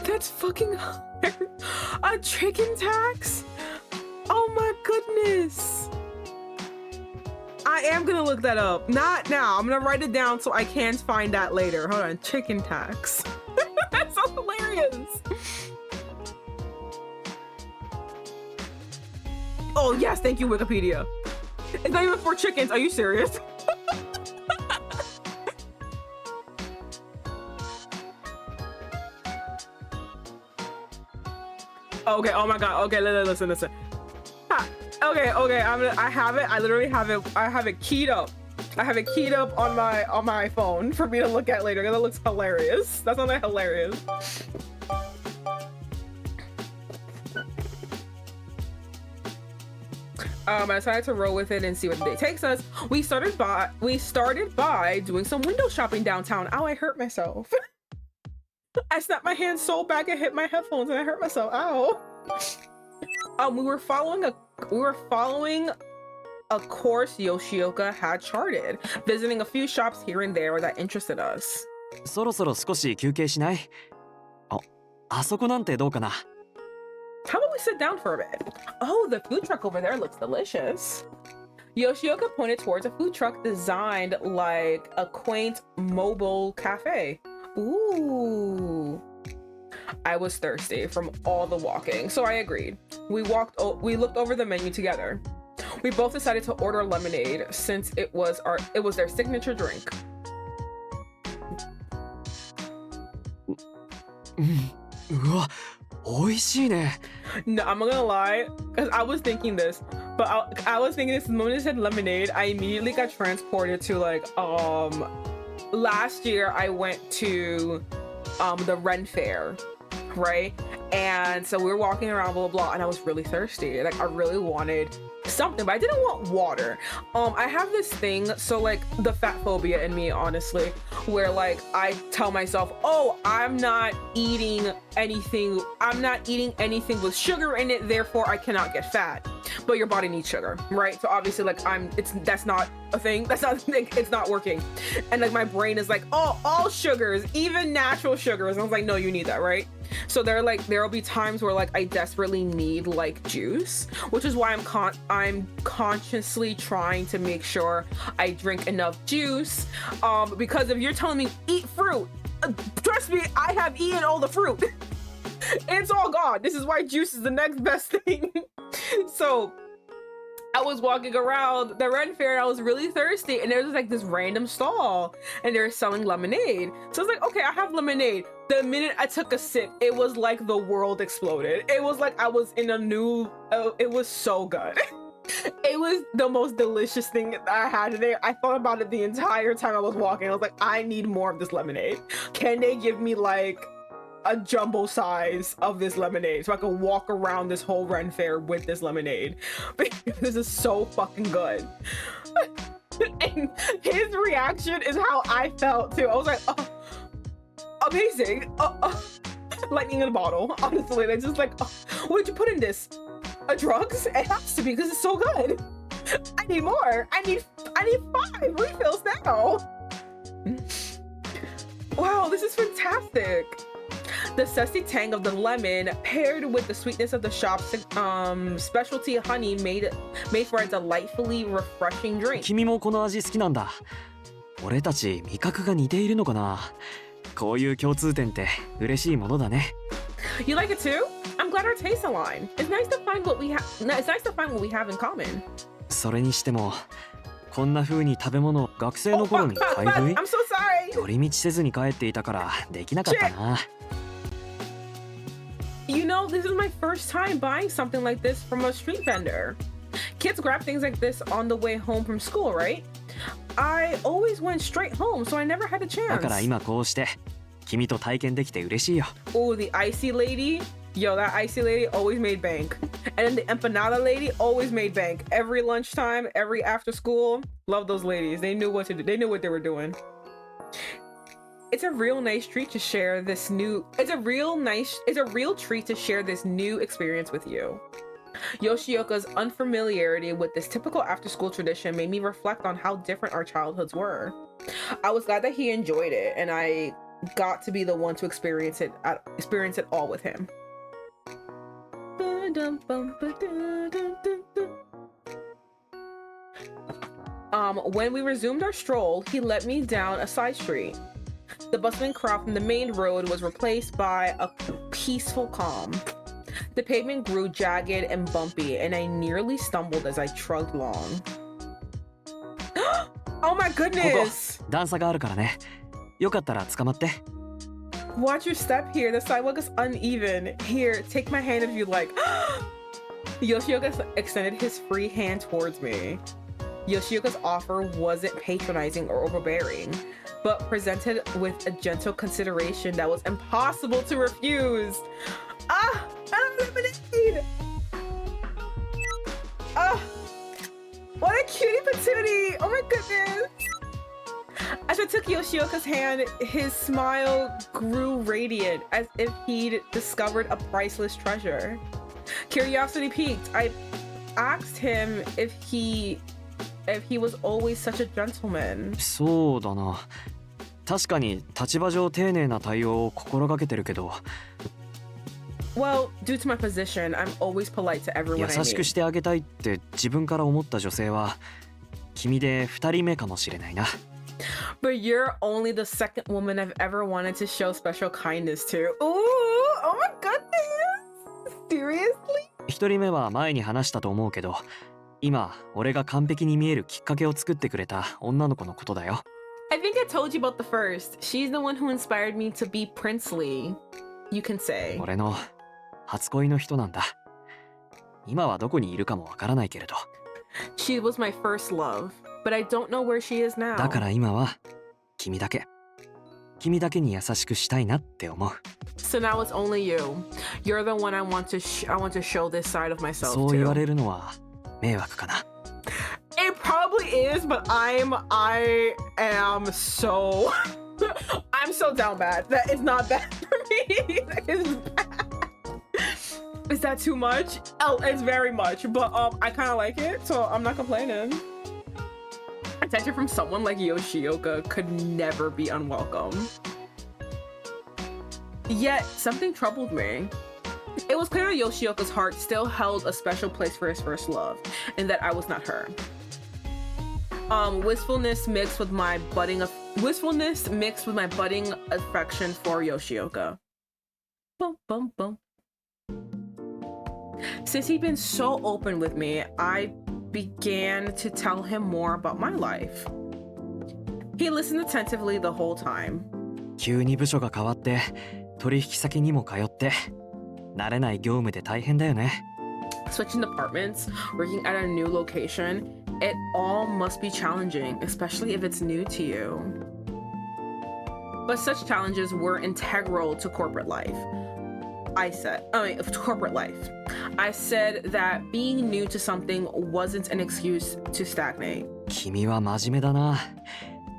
A: That's fucking hilarious. A chicken tax? Oh my goodness. I am gonna look that up. Not now. I'm gonna write it down so I can find that later. Hold on. Chicken tax. That sounds hilarious. Oh yes, thank you, Wikipedia. It's not even for chickens. Are you serious? Okay, oh my god. Okay, listen. Ha. Okay, I have it. I literally have it. I have it keyed up. I have it keyed up on my phone for me to look at later. That looks hilarious. That's not that hilarious. I decided to roll with it and see what the day takes us. We started by doing some window shopping downtown. Ow, I hurt myself. I snapped my hand so back and hit my headphones and I hurt myself. Ow. We were following a course Yoshioka had charted, visiting a few shops here and there that interested us.
F: そろそろ少し休憩しない？あそこなんてどうかな？
A: How about we sit down for a bit? Oh, the food truck over there looks delicious. Yoshioka pointed towards a food truck designed like a quaint mobile cafe. Ooh. I was thirsty from all the walking, so I agreed. We looked over the menu together. We both decided to order lemonade since it was their signature drink. No, I'm not gonna lie, because I was thinking this, but I was thinking this, the moment it said lemonade, I immediately got transported to like, last year I went to the Ren Fair, right? And so we were walking around, blah, blah, blah, and I was really thirsty. Like, I really wanted something, but I didn't want water. I have this thing, so like the fat phobia in me, honestly, where like I tell myself, oh, I'm not eating anything with sugar in it, therefore I cannot get fat. But your body needs sugar, right? So obviously like that's not a thing. It's not working. And like my brain is like, oh, all sugars, even natural sugars. And I was like, no, you need that, right? So there'll be times where like I desperately need like juice, which is why I'm consciously trying to make sure I drink enough juice. Because if you're telling me eat fruit, trust me, I have eaten all the fruit. It's all gone. This is why juice is the next best thing. So I was walking around the Ren Fair and I was really thirsty, and there was like this random stall and they were selling lemonade. So I was like, okay, I have lemonade. The minute I took a sip, it was like the world exploded. It was like I was in a new, it was so good. It was the most delicious thing that I had today. I thought about it the entire time I was walking. I was like, I need more of this lemonade. Can they give me like a jumbo size of this lemonade so I can walk around this whole Ren Fair with this lemonade? Because this is so fucking good. And his reaction is how I felt too. I was like, oh, amazing. Lightning in a bottle, honestly. It's just like, oh, what did you put in this? Drugs? It has to be because it's so good. I need more. I need 5 refills now. Wow, this is fantastic. The zesty tang of the lemon paired with the sweetness of the shop's specialty honey made for a delightfully refreshing drink.
F: 君もこの味好きなんだ。俺たち味覚が似ているのかな。こういう共通点って嬉しいものだね。
A: You like it too? I'm glad our tastes align. It's nice to find what we have in common.
F: それにしてもこんな風に食べ物を学生の頃に買い食い？
A: I'm so sorry.
F: 寄り道せずに帰っていたからできなかったな。
A: You know, this is my first time buying something like this from a street vendor. Kids grab things like this on the way home from school, right? I always went straight home, so I never had a
F: だから
A: chance.
F: 今こうして君と体験できて嬉しいよ。
A: Oh, the icy lady. Yo, that icy lady always made bank. And then the empanada lady always made bank. Every lunchtime, every after school. Love those ladies. They knew what to do. They knew what they were doing. It's a real nice treat to share this new treat to share this new experience with you. Yoshioka's unfamiliarity with this typical after-school tradition made me reflect on how different our childhoods were. I was glad that he enjoyed it, and I got to be the one to experience it all with him. When we resumed our stroll, he led me down a side street. The bustling crowd from the main road was replaced by a peaceful calm. The pavement grew jagged and bumpy, and I nearly stumbled as I trudged along. Oh my
F: ここ
A: goodness!
F: 段差があるからね。よかったら捕まって。
A: Watch your step here. The sidewalk is uneven. Here, take my hand if you like. Yoshioka extended his free hand towards me. Yoshioka's offer wasn't patronizing or overbearing, but presented with a gentle consideration that was impossible to refuse. Ah! I love lemonade! Ah! What a cutie patootie! Oh my goodness! As I took Yoshioka's hand, his smile grew radiant as if he'd discovered a priceless treasure. Curiosity piqued. I asked him if he was always such a gentleman.
F: そうだな。確かに立場上丁寧な対応を心がけてるけど、
A: Well, due to my position, I'm always polite to everyone I
F: 優しく
A: meet.
F: してあげたいって自分から思った女性は君で2人目かもしれないな。
A: But you're only the second woman I've ever wanted to show special kindness to. Ooh, oh my goodness! Seriously?
F: 1人目は前に話したと思うけど、今俺が完璧に見えるきっかけを作ってくれた女の子のことだよ。
A: I think I told you about the first. She's the one who inspired me to be princely. You can say.
F: 俺の初恋の人なんだ。今はどこにいるかもわからないけれど。
A: She was my first love, but I don't know where she is now.
F: だから今は君だけに優しくしたいなって思う。
A: So now it's only you. You're the one I want to show this side of myself
F: そう言わ
A: to.
F: れるのは迷惑かな。
A: It probably is, but I am so I'm so down bad that it's not bad for me. That is bad. Is that too much? Oh, it's very much, but I kind of like it, so I'm not complaining. Attention from someone like Yoshioka could never be unwelcome. Yet something troubled me. It was clear that Yoshioka's heart still held a special place for his first love, and that I was not her. Wistfulness mixed with my budding affection for Yoshioka. Bum, bum, bum. Since he'd been so open with me, I began to tell him more about my life. He listened attentively the whole time.
F: 急に部署が変わって取引先にも通って慣れない業務で大変だよね。
A: Switching departments, working at a new location, it all must be challenging, especially if it's new to you. But such challenges were integral to corporate life. I said that being new to something wasn't an excuse to stagnate.
F: 君は真面目だな。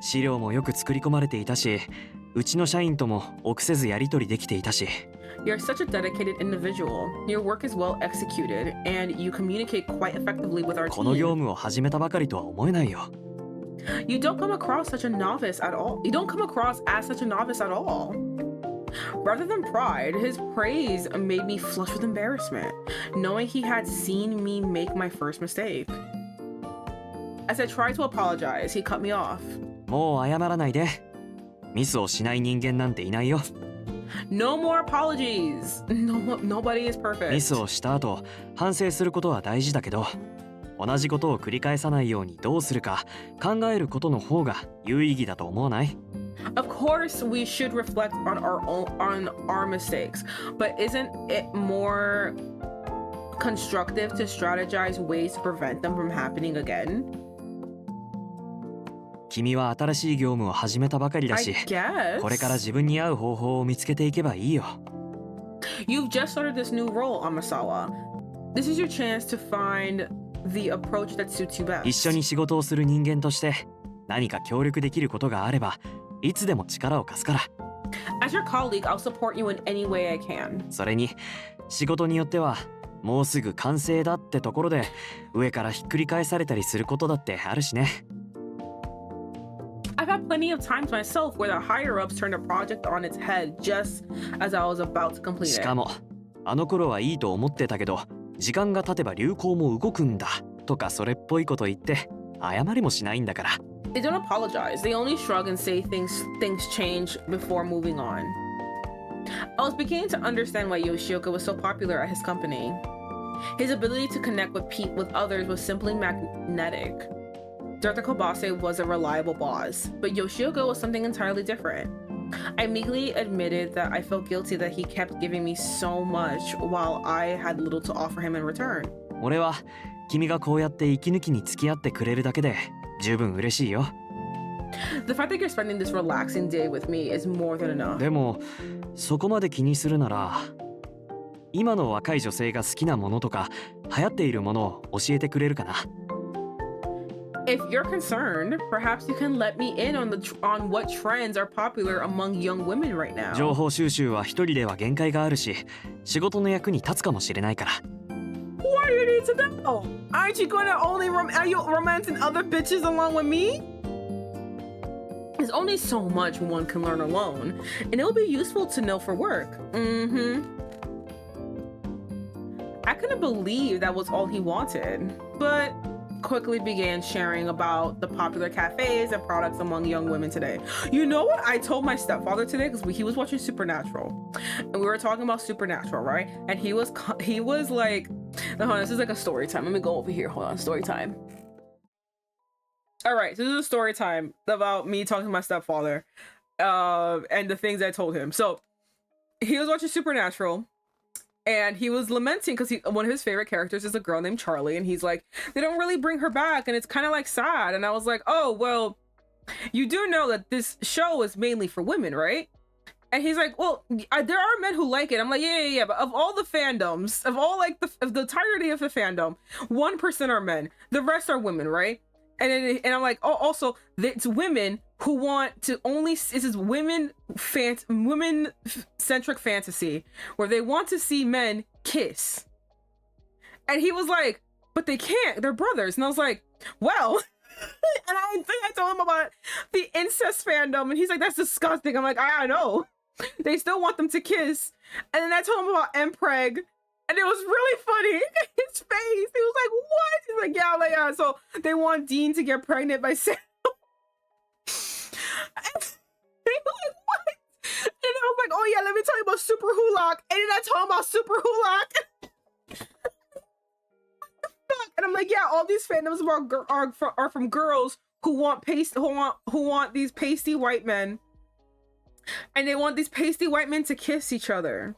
F: 資料もよく作り込まれていたし、うちの社員とも臆せずやり取りできていたし。
A: You're such a dedicated individual. Your work is well executed, and you communicate quite effectively with our
F: この業
A: team.
F: 務を始めたばかりとは思えないよ。
A: You don't come across such a novice at all. You don't come across as such a novice at all. Rather than pride, his praise made me flush with embarrassment, knowing he had seen me make my first mistake. As I tried to apologize, he cut me off.
F: もう謝らないで。ミスをしない人間なんていないよ。
A: No more apologies. Nobody is
F: ミ
A: perfect.
F: スをした後、反省することは大事だけど、同じことを繰り返さないようにどうするか考えることの方が有意義だと思わない？
A: Of course, we should reflect on our mistakes, but isn't it more constructive to strategize ways to prevent them from happening again?
F: 君は新しい業務を始めたばかりだ
A: I
F: し、
A: guess.
F: これから自分に合う方法を見つけていけばいいよ。
A: You've just started this new role, Amasawa. This is your chance to find the approach that suits you best.
F: 一緒に仕事をする人間として何か協力できることがあればいつでも力を貸すから。
A: As your colleague, I'll support you in any way I can.
F: それに仕事によってはもうすぐ完成だってところで上からひっくり返されたりすることだってあるしね。
A: I've had plenty of times myself where the higher-ups turned a project on its head just as I was about to complete it.
F: しかもあの頃はいいと思ってたけど時間が経てば流行も動くんだとかそれっぽいこと言って謝りもしないんだから。
A: They don't apologize. They only shrug and say things change before moving on. I was beginning to understand why Yoshioka was so popular at his company. His ability to connect with others was simply magnetic. Director Kobase was a reliable boss, but Yoshioka was something entirely different. I immediately admitted that I felt guilty that he kept giving me so much while I had little to offer him in return.
F: 俺は君がこうやって息抜きに付き合ってくれるだけで十分嬉しいよ。
A: The fact that you're spending this relaxing day with me is more than enough.
F: でもそこまで気にするなら今の若い女性が好きなものとか流行っているものを教えてくれるかな。
A: If you're concerned, perhaps you can let me in on what trends are popular among young women right now.
F: 情報収集は一人では限界があるし仕事の役に立つかもしれないから。
A: Why do you need to know? Aren't you gonna are you romancing other bitches along with me? There's only so much one can learn alone, and it'll be useful to know for work. I couldn't believe that was all he wanted, but quickly began sharing about the popular cafes and products among young women today. You know what I told my stepfather today, because he was watching Supernatural and we were talking about Supernatural, right? And he was like, hold on, this is like a story time. Let me go over here. Hold on, story time. All right, so this is a story time about me talking to my stepfather and the things I told him. So he was watching Supernatural and he was lamenting because one of his favorite characters is a girl named Charlie, and he's like, they don't really bring her back and it's kind of like sad. And I was like, oh, well, you do know that this show is mainly for women, right? And he's like, well, there are men who like it. I'm like, yeah, but of all the fandoms, of the entirety of the fandom, 1% are men, the rest are women, right? And I'm like, oh, also it's women who want to this is women-centric fantasy where they want to see men kiss. And he was like, but they can't, they're brothers. And I was like, well, and I think I told him about the incest fandom, and he's like, that's disgusting. I'm like, I know. They still want them to kiss. And then I told him about Mpreg, and it was really funny. His face, he was like, what? He's like, yeah, so they want Dean to get pregnant by Sam. And he was like, what? And I was like, oh yeah, let me tell you about Super Hulak. And then I told him about Super Hulak. And I'm like, yeah, all these fandoms are from girls who want these pasty white men. And they want these pasty white men to kiss each other.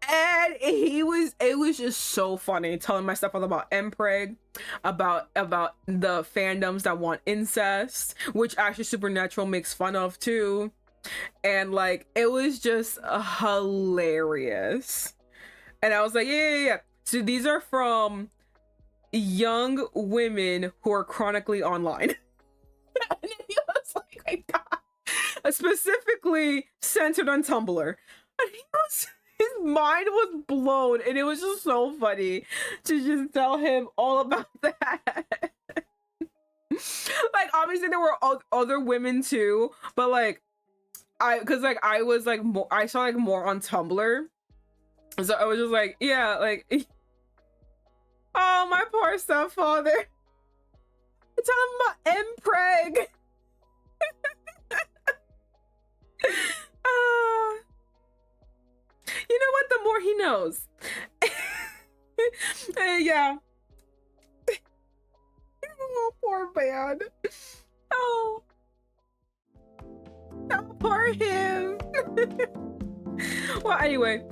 A: And it was just so funny telling my stepfather about Mpreg, about the fandoms that want incest, which actually Supernatural makes fun of too. And like, it was just hilarious. And I was like, yeah. So these are from young women who are chronically online. And he was like, my God. Specifically centered on Tumblr. And his mind was blown, and it was just so funny to just tell him all about that. Like, obviously there were other women too, but like, I saw like more on Tumblr, so I was just like, yeah, like, oh, my poor stepfather. Tell him about Mpreg. You know what? The more he knows. Yeah. Oh, poor man. Oh, poor him. Well, anyway,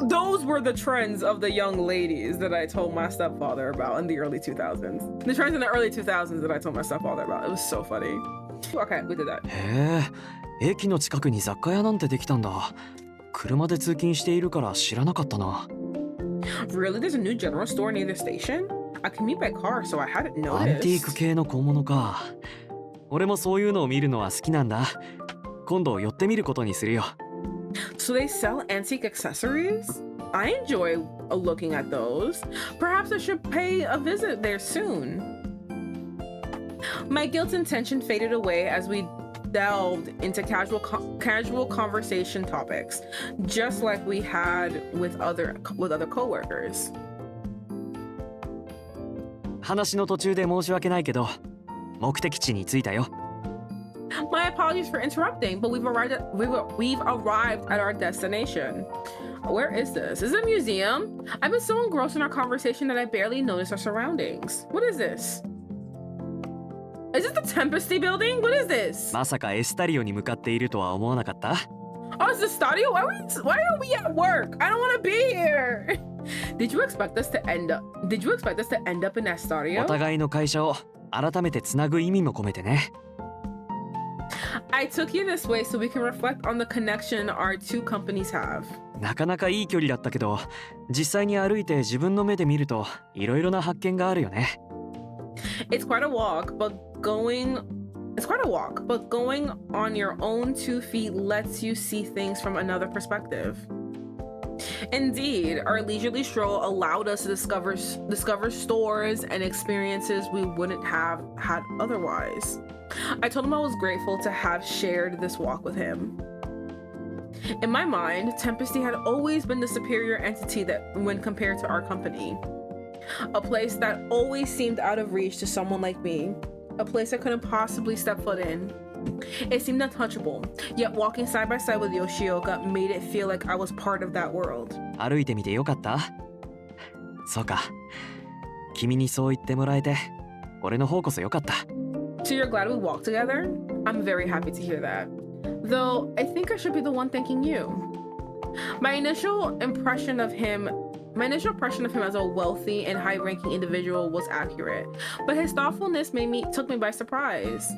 A: Those were the trends of the young ladies that I told my stepfather about in the early 2000s. The trends in the early 2000s that I told my stepfather about. It was so funny. Okay, we did that.
F: へえ、駅の近くに雑貨屋なんてできたんだ。車で通勤しているから知らなかったな。
A: Really? There's a new general store near the station? I commute by car, so I hadn't noticed.
F: アンティーク系の小物か。俺もそういうのを見るのは好きなんだ。今度寄ってみることにするよ。
A: So they sell antique accessories? I enjoy looking at those. Perhaps I should pay a visit there soon. My guilt and tension faded away as we delved into casual conversation topics, just like we had with other coworkers.
F: 話の途中で申し訳ないけど、目的地に着いたよ。
A: My apologies for interrupting, but we've arrived at our destination. Where is this? Is it a museum? I've been so engrossed in our conversation that I barely noticed our surroundings. What is this? Is this the Tempesty building? What is this?
F: まさかエスタリオに向かっているとは思わなかった？
A: Oh, it's the Stadio? Why are we at work? I don't want to be here. Did you expect us to end up in that Stadio?
F: お互いの会社を改めてつなぐ意味も込めてね。
A: I took you this way so we can reflect on the connection our two companies have.
F: なかなかいい距離だったけど、実際に歩いて自分の目で見るといろいろな発見があるよね。
A: It's quite a walk, but going on your own 2 feet lets you see things from another perspective. Indeed, our leisurely stroll allowed us to discover stores and experiences we wouldn't have had otherwise. I told him I was grateful to have shared this walk with him. In my mind, Tempesty had always been the superior entity when compared to our company. A place that always seemed out of reach to someone like me. A place I couldn't possibly step foot in. It seemed untouchable, yet walking side by side with Yoshioka made it feel like I was part of that world.
F: 歩いてみてよかった？そうか。君にそう言ってもらえて、俺の方こそよかった。
A: So you're glad we walked together? I'm very happy to hear that. Though, I think I should be the one thanking you. My initial impression of him as a wealthy and high-ranking individual was accurate, but his thoughtfulness took me by surprise.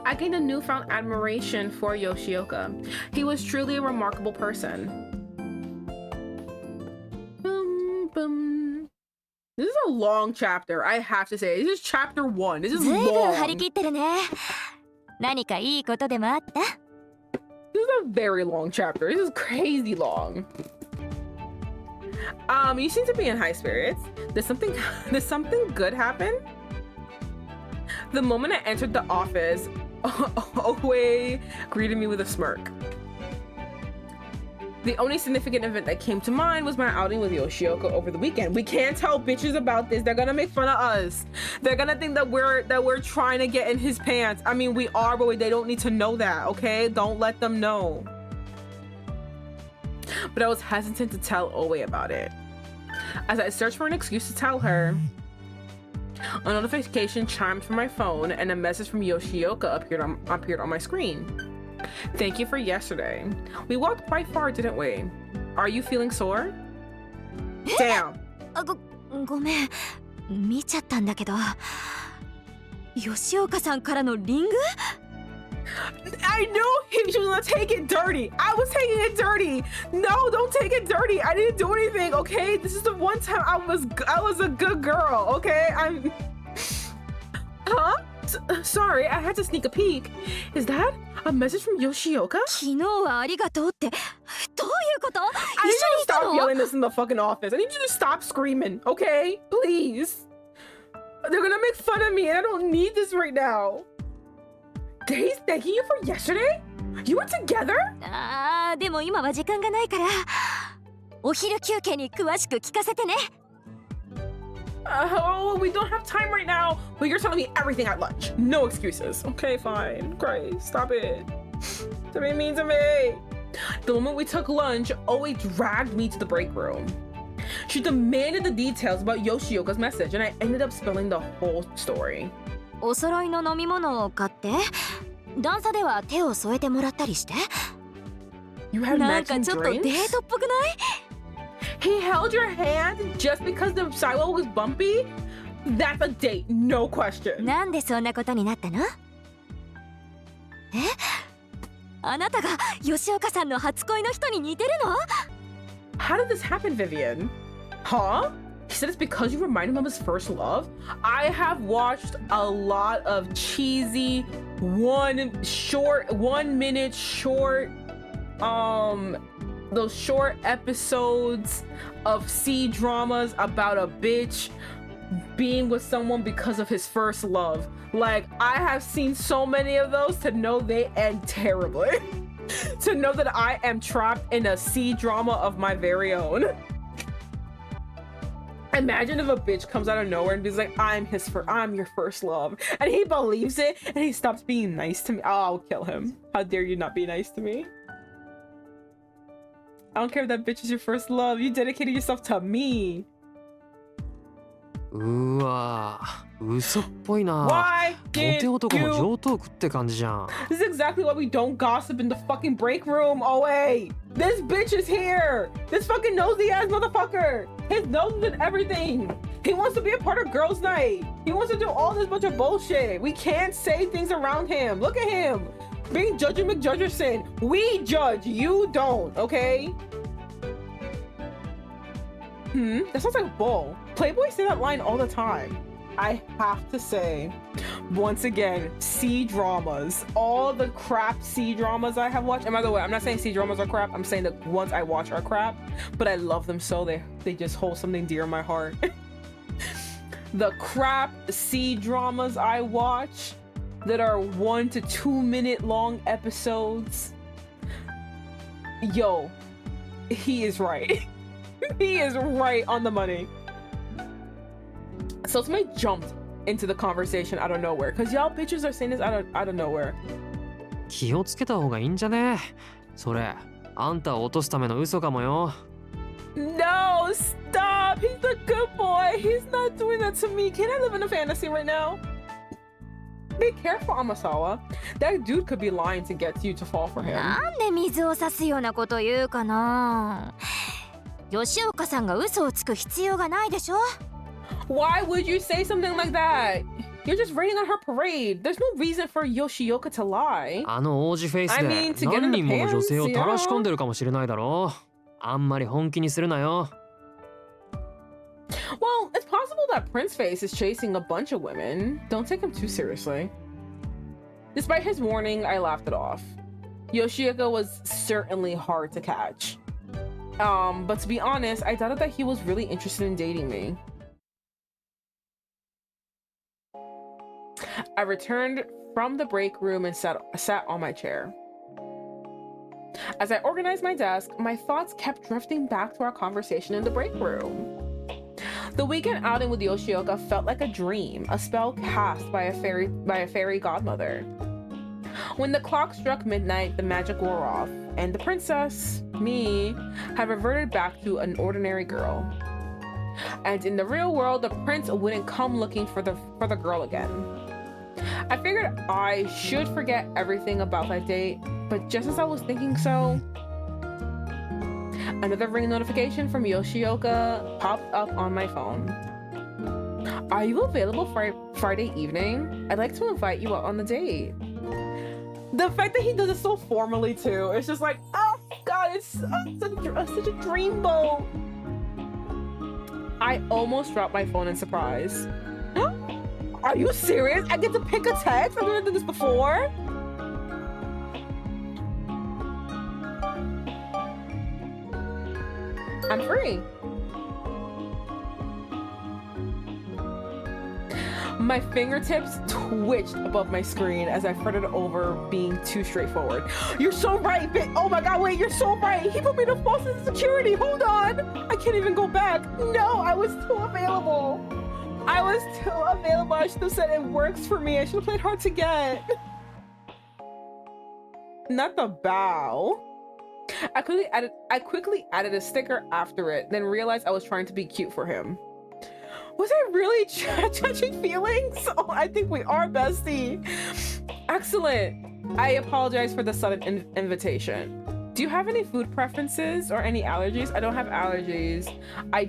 A: I gained a newfound admiration for Yoshioka. He was truly a remarkable person. This is a long chapter, I have to say. This is chapter 1. This is long.
D: ずいぶん張り切ってるね。何かいいことでもあった？
A: This is a very long chapter. This is crazy long. You seem to be in high spirits. Did something good happen? The moment I entered the office, Owe greeted me with a smirk. The only significant event that came to mind was my outing with Yoshioka over the weekend. We can't tell bitches about this. They're gonna make fun of us. They're gonna think that we're trying to get in his pants. I mean, we are, but they don't need to know that, okay? Don't let them know. But I was hesitant to tell Owe about it. As I searched for an excuse to tell her, a notification chimed from my phone and a message from Yoshioka appeared on my screen. Thank you for yesterday. We walked quite far, didn't we? Are you feeling sore? Damn.
D: ごめん。見ちゃったんだけど。吉岡さんからのリング？
A: I knew she was gonna take it dirty. I was taking it dirty. No, don't take it dirty. I didn't do anything, okay? This is the one time I was a good girl, okay? Huh? Sorry, I had to sneak a peek. Is that a message from Yoshioka?
D: 昨日はありがとうって。どういうこと？
A: I need you to stop yelling this in the fucking office. I need you to stop screaming, okay? Please. They're gonna make fun of me and I don't need this right now. He's thanking you for yesterday? You were together?
D: ああ、でも今は時間がないから。お昼休憩に詳しく聞かせてね。
A: Oh, we don't have time right now. But you're telling me everything at lunch. No excuses. Okay, fine. Great. Stop it. Don't be mean to me. The moment we took lunch, Oe dragged me to the break room. She demanded the details about Yoshioka's message, and I ended up spilling the whole story.
D: お揃いの飲み物を買って、段差では手を添えてもらったりして。
A: You had
D: なんか
A: matching
D: ちょっとデ
A: drinks?
D: ートっぽくない？
A: He held your hand just because the sidewalk was bumpy? That's a date, no question.
D: なんでそんなことになったの？え？あなたが吉岡さんの初恋の人に似てるの？
A: How did this happen, Vivian? Huh? He said it's because you remind him of his first love? I have watched a lot of cheesy 1 minute short those short episodes of C-dramas about a bitch being with someone because of his first love. Like, I have seen so many of those to know they end terribly. To know that I am trapped in a C-drama of my very own. Imagine if a bitch comes out of nowhere and is like, I'm your first love. And he believes it and he stops being nice to me. Oh, I'll kill him. How dare you not be nice to me? I don't care if that bitch is your first love. You dedicated yourself to me.
F: うわ嘘っぽいな。
A: Why
F: モテ
A: did
F: 男の
A: you?
F: 上等句って感じじゃん。
A: This is exactly why we don't gossip in the fucking break room. Oh wait, this bitch is here. This fucking nosy ass motherfucker. His nose is in everything. He wants to be a part of girls' night. He wants to do all this bunch of bullshit. We can't say things around him. Look at him. Being Judge McJudgerson. We judge, you don't, okay? That sounds like bull. Playboy say that line all the time. I have to say, once again, C-dramas. All the crap C-dramas I have watched. And by the way, I'm not saying C-dramas are crap. I'm saying the ones I watch are crap. But I love them so they just hold something dear in my heart. The crap C-dramas I watch that are 1 to 2 minute long episodes. Yo, he is right. He is right on the money. So somebody jumped into the conversation out of nowhere because y'all bitches are saying this out of nowhere.
F: 気をつけた方がいいんじゃね？それ、あんたを落とすための嘘かもよ。
A: No, stop! He's a good boy. He's not doing that to me. Can I live in a fantasy right now? Be careful, Amasawa. That dude could be lying to get you to fall for him.
D: なんで水を差すようなこと言うかな。吉岡さんが嘘をつく必要がないでしょ。
A: Why would you say something like that? You're just raining on her parade. There's no reason for Yoshioka to lie.
F: あの王子フェイス
A: I
F: で
A: mean, to get in
F: 何
A: the
F: 人もの女性を
A: pants,
F: 垂らし込んでるかもしれないだろう。あんまり本気にするなよ。
A: Well, it's possible that Prince Face is chasing a bunch of women. Don't take him too seriously. Despite his warning, I laughed it off. Yoshioka was certainly hard to catch. But to be honest, I doubted that he was really interested in dating me. I returned from the break room and sat on my chair. As I organized my desk, my thoughts kept drifting back to our conversation in the break room. The weekend outing with Yoshioka felt like a dream, a spell cast by a fairy godmother. When the clock struck midnight, the magic wore off, and the princess, me, had reverted back to an ordinary girl. And in the real world, the prince wouldn't come looking for the girl again. I figured I should forget everything about that date, but just as I was thinking so, another ring notification from Yoshioka popped up on my phone. Are you available Friday evening? I'd like to invite you out on the date. The fact that he does it so formally too, it's just like, oh god, it's such a dreamboat. I almost dropped my phone in surprise. Are you serious? I get to pick a text? I've never done this before. I'm free. My fingertips twitched above my screen as I fretted over being too straightforward. You're so right, oh my god, wait, you're so right. He put me to false sense of security. Hold on. I can't even go back. No, I was too available. I should have said it works for me. I should have played hard to get. Not the bow. I quickly added a sticker after it, then realized I was trying to be cute for him. Was I really judging feelings? Oh, I think we are, bestie. Excellent. I apologize for the sudden invitation. Do you have any food preferences or any allergies? I don't have allergies. I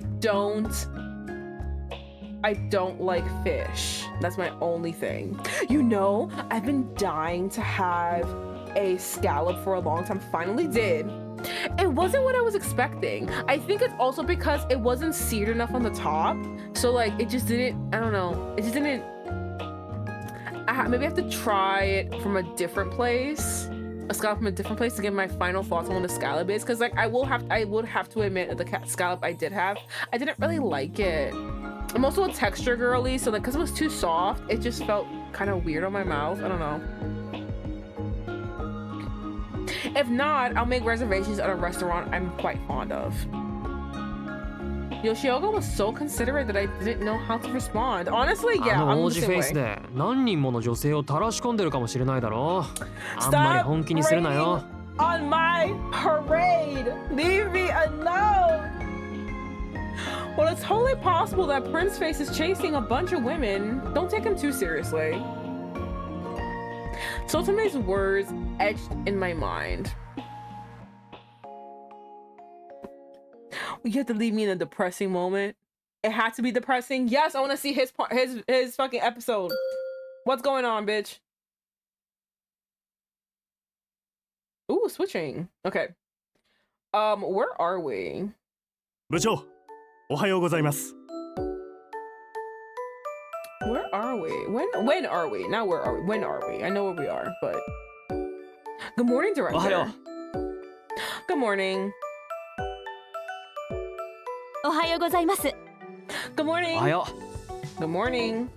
A: don't like fish. That's my only thing. You know, I've been dying to have a scallop for a long time. Finally did. It wasn't what I was expecting. I think it's also because it wasn't seared enough on the top. So like it just didn't, I don't know. It just didn't, maybe I have to try it from a different place. A scallop from a different place to get my final thoughts on what the scallop is. Cause like I would have to admit that the scallop I did have, I didn't really like it. I'm also a texture girly, so like cause it was too soft, it just felt kind of weird on my mouth. I don't know. If not, I'll make reservations at a restaurant I'm quite fond of. Yoshioka was so considerate that I didn't know how to respond. Honestly, yeah,
F: あの
A: I'm
F: 王
A: the
F: 子フェ
A: same
F: イス
A: way.
F: で何人もの女性を垂らし込んでるかもしれないだろう。あんまり本気にするなよ。
A: On my parade, leave me alone. Well, it's totally possible that Prince Face is chasing a bunch of women. Don't take him too seriously. Sotome's words etched in my mind. You have to leave me in a depressing moment. It had to be depressing. Yes, I want to see his fucking episode. What's going on, bitch? Ooh, switching. Okay. Where are we?
H: 部長、おはようございます。
A: Where are we? When are we? Not where are we? When are we? I know where we are, but good morning, director.
F: おはよう。
A: Good morning.
I: おはようございます。
A: Good morning.
F: おはよ
A: Good morning.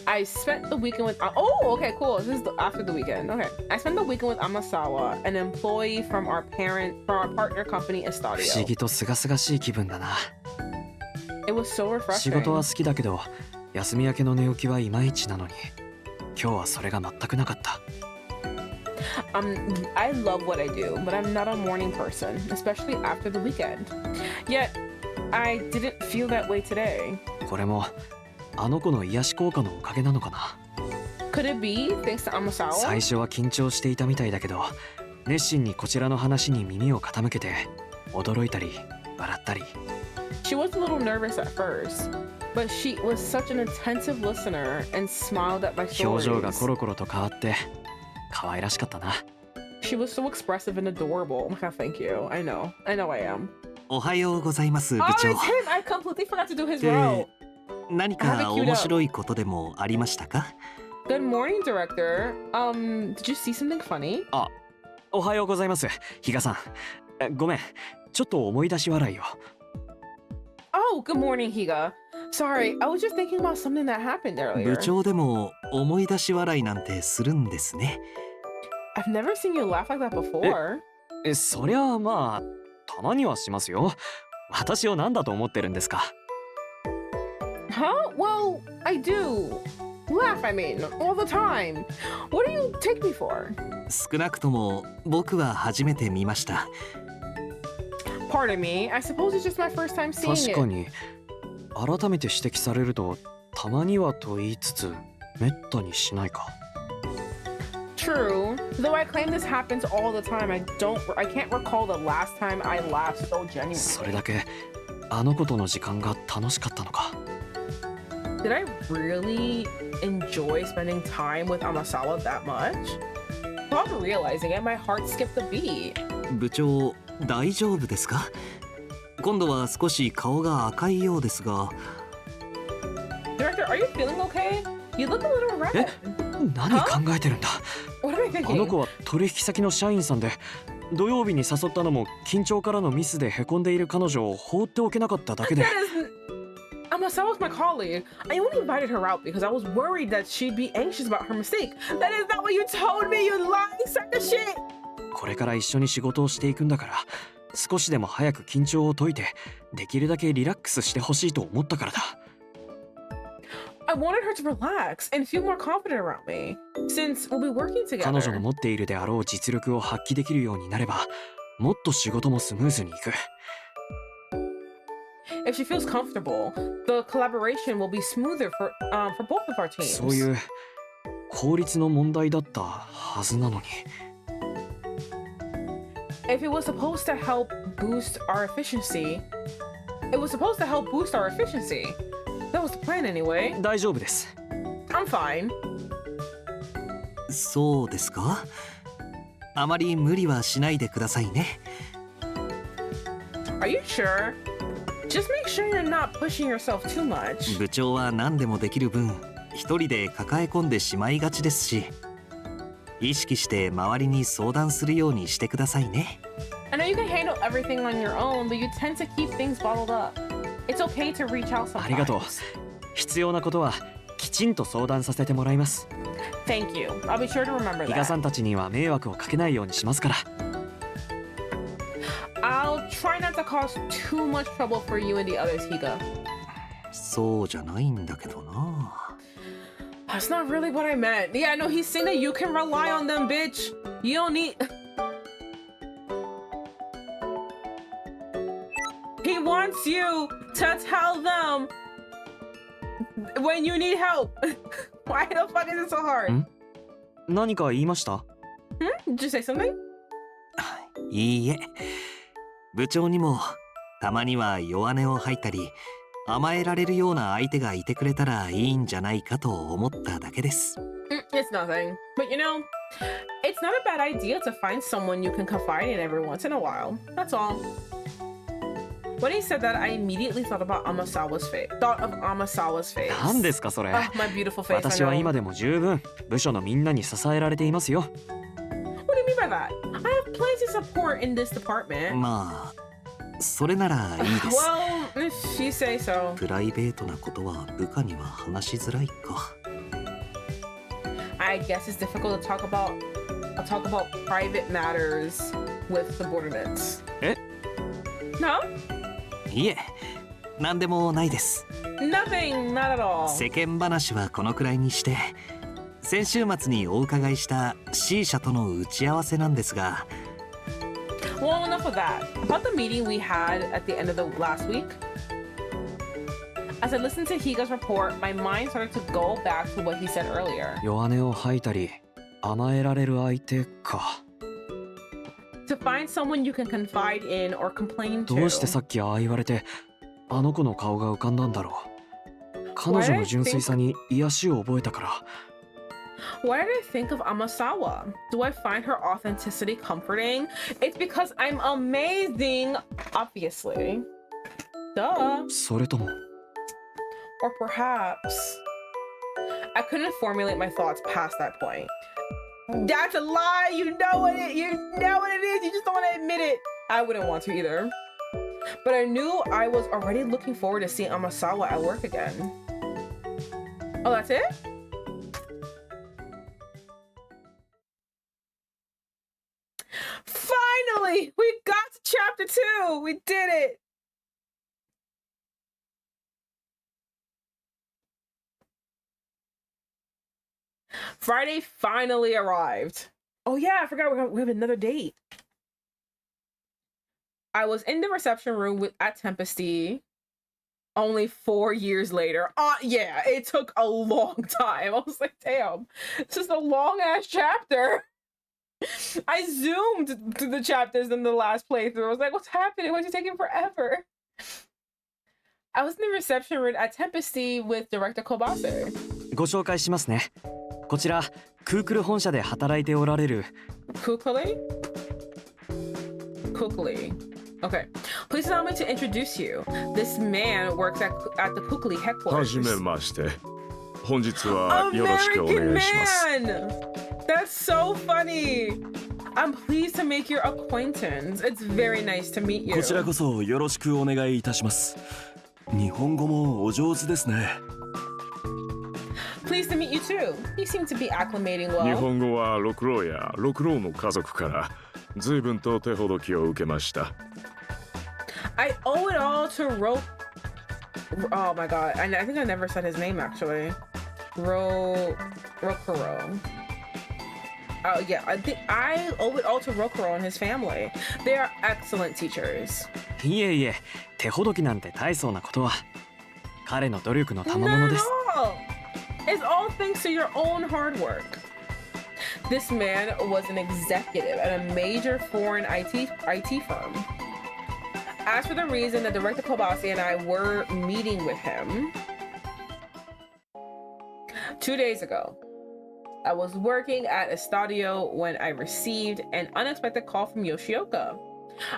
A: I spent the weekend with oh, okay, cool. This is after the weekend. Okay. I spent the weekend with Amasawa, an employee from our partner company
F: う。不思
A: Estadio.
F: 議と清々しい気分だな。
A: It was so
F: 仕
A: refreshing.
F: 事は好きだけど、休み明けの寝起きはいまいちなのに、今日はそれが全くなかった。
A: I love what I do, but I'm not a morning person, especially after the weekend. Yet, I didn't feel that way today.
F: これもあの子の癒し効果のおかげなのかな。
A: Could it be thanks to Amasawa?
F: 最初は緊張していたみたいだけど、熱心にこちらの話に耳を傾けて、驚いたり笑ったり。
A: She was a little nervous at first, but she was such an attentive listener and smiled at my
F: 表情が
A: stories.
F: コロコロと変わって可愛らしかったな。
A: She was so expressive and adorable. Oh, thank you. I know I am.
K: おはようございます部
A: Oh,
K: 長
A: it's him! I completely forgot to do his
K: で
A: role.
K: 何
A: I have it
K: か
A: queued up.
K: 面白いことでもありましたか
A: Good morning, director. Did you see something funny?
F: あ、おはようございます、比嘉さん。ごめん、ちょっと思い出し笑いを。
A: Oh, good morning, Higa. Sorry, I was just thinking about something that happened
K: 部
A: earlier.
K: 長でも思い出し笑いなんてするんですね
A: I've never seen you laugh like that before.
F: そりゃあまあ、たまにはしますよ。私を何だと思ってるんですか。
A: Huh? Well, I do. Laugh, I mean, all the time. What do you take me for?
K: 少なくとも僕は初めて見ました
A: Pardon me, I suppose it's just my first time seeing
F: 確
A: it.
F: かに、改めて指摘されると、たまにはと言いつつ、めったにしないか。
A: True. Though I claim this happens all the time, I can't recall the last time I laughed so
F: そ
A: genuinely.
F: れだけ、あの子との時間が楽しかったのか。
A: Did I really enjoy spending time with Amasawa that much? Without realizing it, my heart skipped a beat.
K: 部長大丈夫ですか今度は少し顔が赤いようですが
A: Director, are you feeling okay? You look a little red.
F: 何考えてるんだ。
A: What am I
F: あの
A: thinking?
F: 子は取引先の社員さんで、土曜日に誘ったのも緊張からのミスでへこんでいる彼女を放っておけなかっただけで。
A: That is... Amasawa's my colleague. I only invited her out because I was worried that she'd be anxious about her mistake. That is not what you told me, you lying sack of shit!
F: これから一緒に仕事をしていくんだから、少しでも早く緊張を解いて、できるだけリラックスしてほしいと思ったからだ。
A: I wanted her to relax and feel more confident around me, since we'll be working
F: 彼女
A: together.
F: の持っているであろう実力を発揮できるようになれば、もっと仕事もスムーズにいく。
A: If she feels comfortable, the collaboration will be smoother for both of our teams.
F: そういう効率の問題だったはずなのに。
A: If it was supposed to help boost our efficiency, it was supposed to help boost our efficiency. That was the plan anyway.
F: 大丈夫です。
A: I'm fine.
K: そうですか。あまり無理はしないでくださいね。
A: Are you sure? Just make sure you're not pushing yourself too much.
K: 部長は何でもできる分、一人で抱え込んでしまいがちですし、意識して周りに相談するようにしてくださいね。
A: I know you can handle everything on your own, but you tend to keep things bottled up. It's okay to reach out sometimes.
F: ありがとう。必要なことはきちんと相談させてもらいます。
A: Thank you. I'll be sure to remember
F: 比嘉さ
A: that.
F: んたちには迷惑をかけないようにしますから。
A: I'll try not to cause too much trouble for you and the others, Higa.
K: そうじゃないんだけどな。
A: That's not really what I meant. Yeah, no, he's saying that you can rely on them, bitch. You don't need... He wants you to tell them when you need help. Why the fuck is it so hard?
F: 何か言いました？
A: Did you say something?
K: いいえ。部長にもたまには弱音を吐いたり、甘えられるような相手がいてくれたらいいんじゃないかと思っただけです。
A: It's nothing. But you know, it's not a bad idea to find someone you can confide in every once in a while. That's all. When he said that, I immediately thought about Amasawa's face. Thought of Amasawa's face.
F: 何ですかそれ。
A: Oh, my beautiful face.
F: 私は今でも十分部署のみんなに支えられていますよ。
A: What do you mean by that? I have plenty of support in this department.
K: まあ、それならいいです。
A: Well, if you say so.
K: プライベートなことは部下には話しづらいか。
A: I guess it's difficult to talk about private matters with subordinates.
F: え？
A: No?
K: いえ、なんでもないです。
A: Nothing, not at all.
K: 世間話はこのくらいにして、先週末にお伺いした C 社との打ち合わせなんですが。
A: Well, enough of that. About the meeting we had at the end of the last week. As I listened to Higa's report, my mind started to go back to what he said earlier.
F: 弱音を吐いたり甘えられる相手か。
A: To find someone you can confide in or complain to.
F: どうしてさっきああ言われてあの子の顔が浮かんだんだろう。彼女の純粋さに癒しを覚えたから。
A: Why did I think of Amasawa? Do I find her authenticity comforting? It's because I'm amazing, obviously. Duh.
F: それとも。
A: Or perhaps I couldn't formulate my thoughts past that point. That's a lie. You know what it is. You just don't want to admit it. I wouldn't want to either. But I knew I was already looking forward to seeing Amasawa at work again. Oh, that's it? Finally, we got to chapter 2. We did it. Friday finally arrived. Oh yeah, I forgot we have another date. I was in the reception room at Tempesty only 4 years later. Yeah, it took a long time. I was like, damn, this is a long ass chapter. I zoomed through the chapters in the last playthrough. I was like, what's happening? Why is it taking forever? I was in the reception room at Tempesty with director Kobase.
F: ご紹介しますね。こちらクークル本社で働いておられる
A: Kukuli? Okay. Please allow me to introduce you. This man works at the Kukuli headquarters.
L: はじめまして。本日はよろしくお願いします。
A: American man! That's so funny. I'm pleased to make your acquaintance. It's very nice to meet you.
G: こちらこそよろしくお願いいたします。日本語もお上手ですね。
A: Pleased to meet you too. You seem to be acclimating
L: 日
A: well.
L: 本語は六郎や六郎の家族から随分と手ほどきを受けました。
A: I owe it all to Oh my god. I think I never said his name actually. Rokuro. Oh yeah, I think I owe it all to Rokuro and his family. They are excellent teachers.
F: いえいえ、手ほどきなんて大層なことは。彼の努力の賜物です。
A: Not at all. It's all thanks to your own hard work. This man was an executive at a major foreign IT firm. As for the reason that Director Kobase and I were meeting with him, 2 days ago, I was working at Estadio when I received an unexpected call from Yoshioka.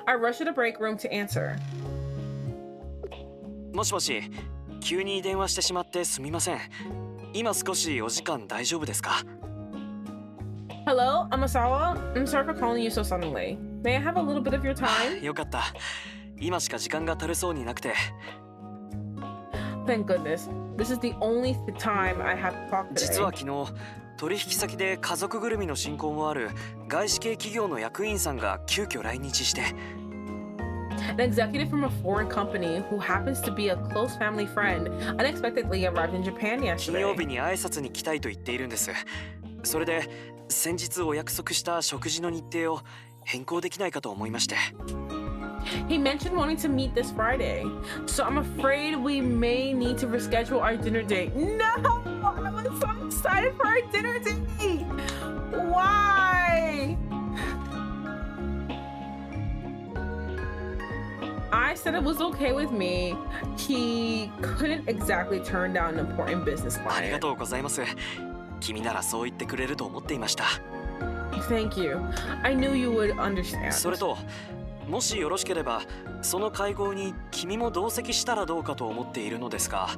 A: I rushed to the break room to answer.
F: もしもし、急に電話してしまってすみません。今少しお時間大丈夫ですか？
A: Hello, Amasawa. I'm sorry for calling you so suddenly. May I have a little bit of your time?
F: よかった。今しか時間が足りそうになくて。
A: Thank goodness. This is the only time I have to talk today.
F: 実は昨日、取引先で家族ぐるみの親交もある外資系企業の役員さんが急遽来日して。
A: An executive from a foreign company who happens to be a close family friend unexpectedly arrived in Japan
F: 金
A: yesterday.
F: 曜日に挨拶に来たいと言っているんです。それで先日お約束した食事の日程を変更できないかと思いまして。
A: He mentioned wanting to meet this Friday, so I'm afraid we may need to reschedule our dinner date. No! I was so excited for our dinner date! Why? I said it was okay with me. He couldn't exactly turn down an important business
F: ありが
A: client.
F: とうございます。君ならそう言ってくれると思っていました。
A: Thank you. I knew you would understand.
F: それと、もしよろしければ、その会合に君も同席したらどうかと思っているのですが。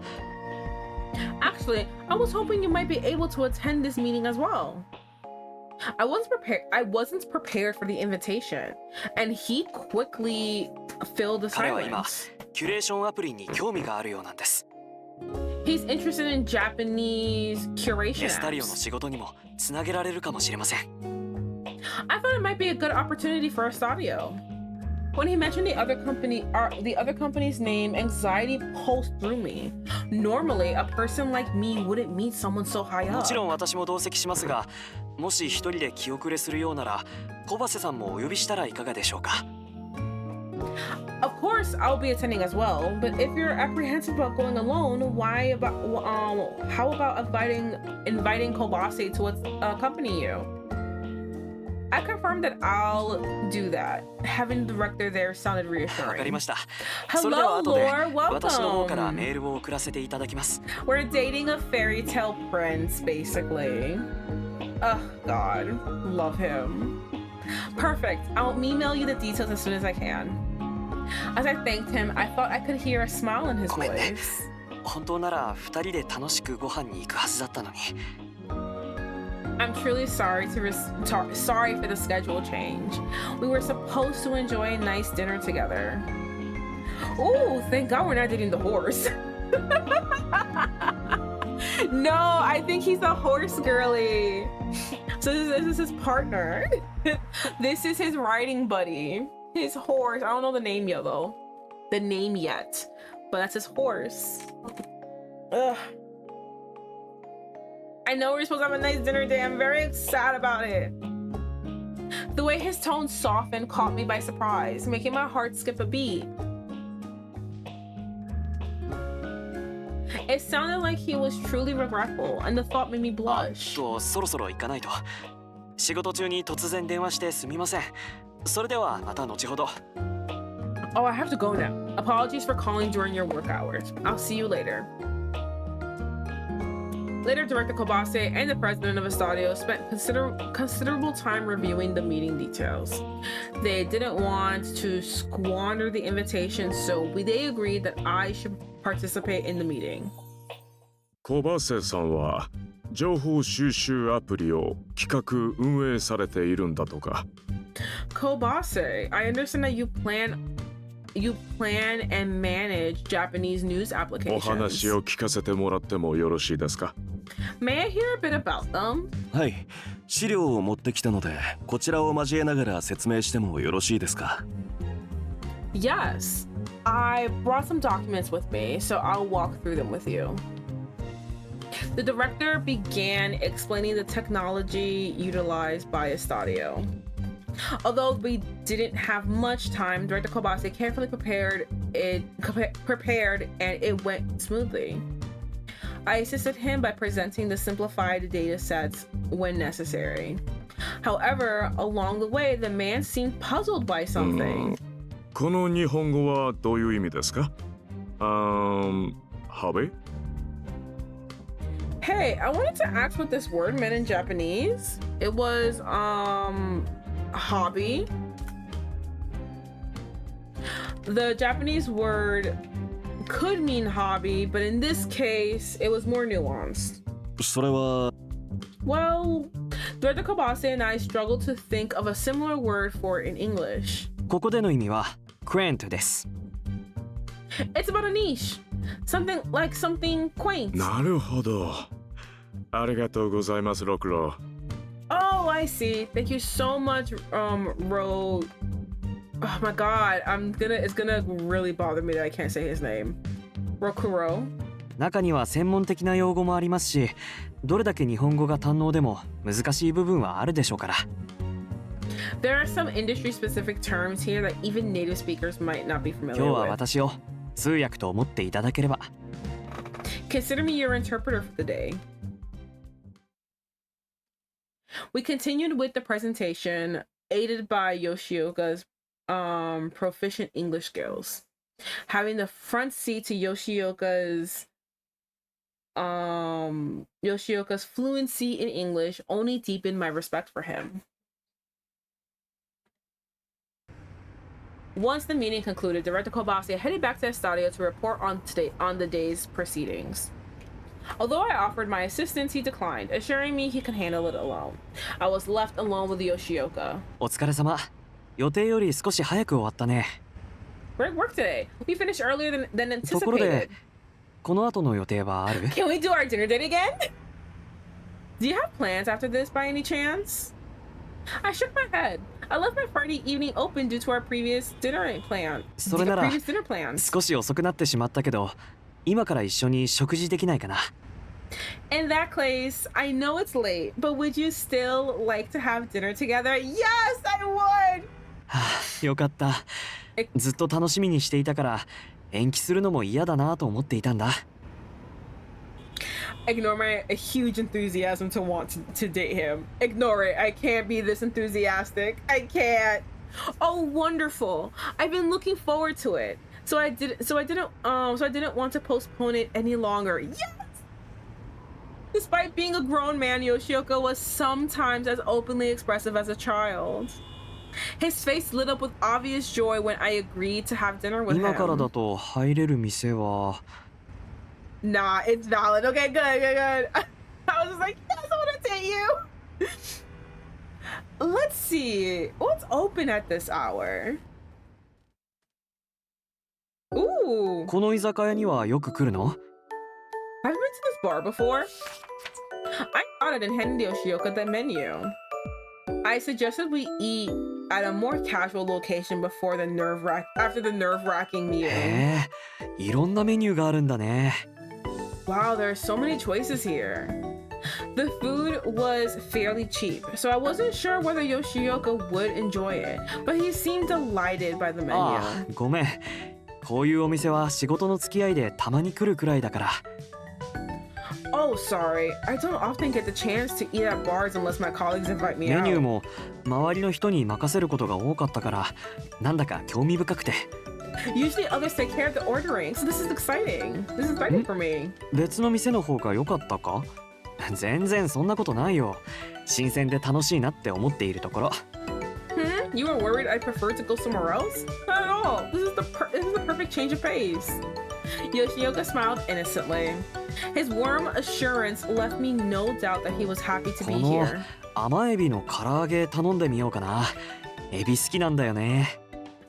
A: Actually, I was hoping you might be able to attend this meeting as well. I wasn't prepared for the invitation, and he quickly filled the
F: 彼は今、
A: silence.
F: キュレーションアプリに興味があるようなんです。
A: He's interested in Japanese curation
F: エスタリオの
A: apps.
F: 仕事にもつなげられるかもしれません。
A: I thought it might be a good opportunity for Estadio. When he mentioned the other company's name, anxiety pulsed through me. Normally, a person like me wouldn't meet someone so high
F: も
A: up.
F: ちろん私も同席しますが、もし一人で気遅れするようなら、小橋さんもお呼びしたらいかがでしょうか。
A: Of course, I'll be attending as well. But if you're apprehensive about going alone, how about inviting Kobase to accompany you? I confirmed that I'll do that. Having the director there sounded
F: わかり
A: reassuring.
F: ました。それでは
A: Hello,
F: 後で
A: Lore.
F: 私の方から
A: Welcome.
F: メールを送らせていただきます。
A: We're dating a fairy tale prince, basically. Oh, God. Love him. Perfect. I'll email you the details as soon as I can. As I thanked him, I thought I could hear a smile in his
F: ごめんね。
A: voice.
F: 本当なら二人で楽しくご飯に行くはずだったのに。
A: I'm truly sorry sorry for the schedule change. We were supposed to enjoy a nice dinner together. Ooh, thank God we're not dating the horse. No, I think he's a horse girly. So this is his partner. This is his riding buddy. His horse. I don't know the name yet though. The name yet. But that's his horse. Ugh. I know we're supposed to have a nice dinner day. I'm very sad about it. The way his tone softened caught me by surprise, making my heart skip a beat. It sounded like he was truly regretful, and the thought made me blush.
F: そろそろ行かないと。仕事中に突然電話してすみません。それではまた後ほど。
A: Oh, I have to go now. Apologies for calling during your work hours. I'll see you later. Later, Director Kobase and the president of Estadio spent considerable time reviewing the meeting details. They didn't want to squander the invitation, so they agreed that I should participate in the meeting.
L: 小橋さんは情報収集アプリを企画運営されているんだとか。
A: Kobase, I understand that you plan and manage Japanese news
L: お
A: applications.
L: 話を聞かせてもらってもよろしいですか？
A: May I hear a bit about them?
G: はい、資料を持ってきたのでこちらを交えながら説明してもよろしいですか？
A: Yes, I brought some documents with me, so I'll walk through them with you. The director began explaining the technology utilized by Estadio. Although we didn't have much time, Director Kobase carefully prepared and it went smoothly. I assisted him by presenting the simplified data sets when necessary. However, along the way, the man seemed puzzled by something.
L: この日本語はどういう意味ですかhobby?
A: Hey, I wanted to ask what this word meant in Japanese. It was, hobby. The Japanese word could mean hobby, but in this case, it was more nuanced.
G: それは
A: Well, Director Kobase and I struggled to think of a similar word for it in English.
F: ここでの意味は quaint です。
A: It's about a niche. Something like something quaint.
L: なるほど。ありがとうございます、ロクロ。
A: Oh, I see. Thank you so much, Ro. Oh my god, it's gonna really bother me that I can't say his name. Rokuro.
F: 中には専門的な用語もありますし、どれだけ日本語が堪能でも難しい部分はあるでしょうから。
A: There are some industry-specific terms here that even native speakers might not be familiar
F: 今日は
A: with.
F: 私を通訳と思っていただければ。
A: Consider me your interpreter for the day. We continued with the presentation, aided by Yoshioka's proficient English skills. Having the front seat to Yoshioka's fluency in English only deepened my respect for him. Once the meeting concluded, Director Kobase headed back to Estadio to report on the day's proceedings. Although I offered my assistance, he declined, assuring me he could handle it alone. I was left alone with Yoshioka.
F: お疲れ様。予定より少し早く終わったね。
A: Great work today. We finished earlier than
F: ところ
A: anticipated.
F: で、この後の予定はある？
A: Can we do our dinner date again? Do you have plans after this by any chance? I shook my head. I left my Friday evening open due to our previous dinner plan.
F: それなら
A: Previous dinner plans.
F: 少し遅くなってしまったけど、今から一緒に食事できないかな。
A: In that case, I know it's late, but would you still like to have dinner together? Yes, I would!
F: はあ、よかった。ずっと楽しみにしていたから延期するのも嫌だなと思っていたんだ。
A: Ignore my huge enthusiasm to want to date him. Ignore it. I can't be this enthusiastic. I can't. Oh, wonderful. I've been looking forward to it. So I didn't want to postpone it any longer. Yes! Despite being a grown man, Yoshioka was sometimes as openly expressive as a child. His face lit up with obvious joy when I agreed to have dinner with him.
F: 今からだと入れる店は
A: Nah, it's valid. Okay, good. I was just like, yes, I want to date you. Let's see. What's open at this hour? Ooh.
F: この居酒屋にはよく来るの？
A: Have you been to this bar before? I nodded and handed Yoshioka the menu. I suggested we eat at a more casual location before after the nerve-wracking meeting.
F: へえ、いろんなメニューがあるんだね。
A: Wow, there are so many choices here. The food was fairly cheap, so I wasn't sure whether Yoshioka would enjoy it, but he seemed delighted by the menu.
F: ああ、ごめん。こういうお店は仕事の付き合いでたまに来るくらいだから。
A: Oh, sorry. I don't often get the chance to eat at bars unless my colleagues invite me
F: メニュー
A: out.
F: も周りの人に任せることが多かったから、なんだか興味深くて。
A: Usually others take care of the ordering, so this is exciting. This is exciting for me.
F: 別の店の方が良かったか？全然そんなことないよ。新鮮で楽しいなって思っているところ。
A: You were worried I preferred to go somewhere else? Not at all. This is the perfect change of pace. Yoshioka smiled innocently. His warm assurance left me no doubt that he was happy to
F: こ
A: be
F: の
A: here.
F: 甘エビの唐揚げ頼んでみようかな。エビ好きなんだよね。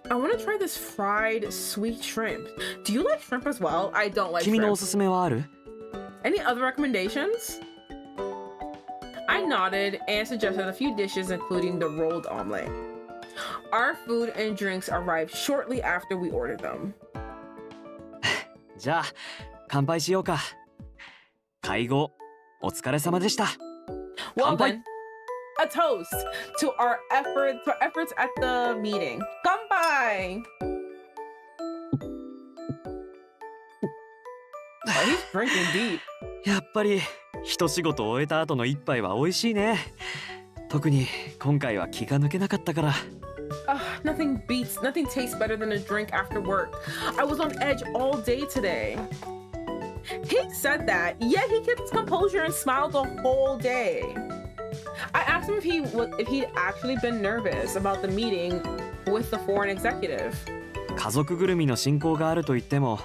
A: I want to try this fried sweet shrimp. Do you like shrimp as well? I don't like
F: 君のお
A: shrimp.
F: すすめはある？
A: Any other recommendations? I nodded and suggested a few dishes, including the rolled omelette. Our food and drinks arrived shortly after we ordered them.
F: じゃあ乾杯しようか。会合お疲れ様でした。
A: Well
F: 乾杯。
A: then, a toast to our efforts at the meeting. Kanpai! Oh, he's drinking deep.
F: やっぱり一仕事終えた後の一杯は美味しいね。特に今回は気が抜けなかったから。
A: Nothing tastes better than a drink after work. I was on edge all day today. He said that, yet he kept his composure and smiled the whole day. I asked him if he'd actually been nervous about the meeting with the foreign executive.
F: 家族ぐるみの親交があると言っても、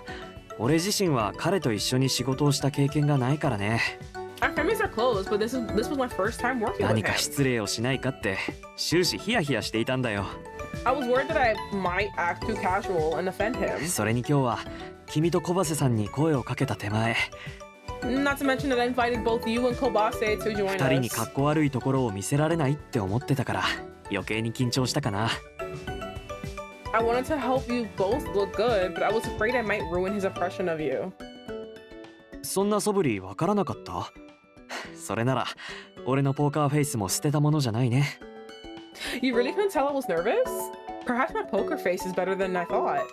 F: 俺自身は彼と一緒に仕事をした経験がないからね。
A: Our families are close, but this was my first time working with him.
F: 何か失礼をしないかって終始ヒヤヒヤしていたんだよ。
A: I was worried that I might act too casual and offend him.
F: それに今日は君と小バセさんに声をかけた手前。
A: Not to mention that I invited both you and Kobase to join us.
F: 二人に格好悪いところを見せられないって思ってたから余計に緊張したかな。
A: I wanted to help you both look good, but I was afraid I might ruin his impression of you.
F: そんな素振りわからなかった？それなら俺のポーカーフェイスも捨てたものじゃないね。
A: You really couldn't tell I was nervous? Perhaps my poker face is better than I thought.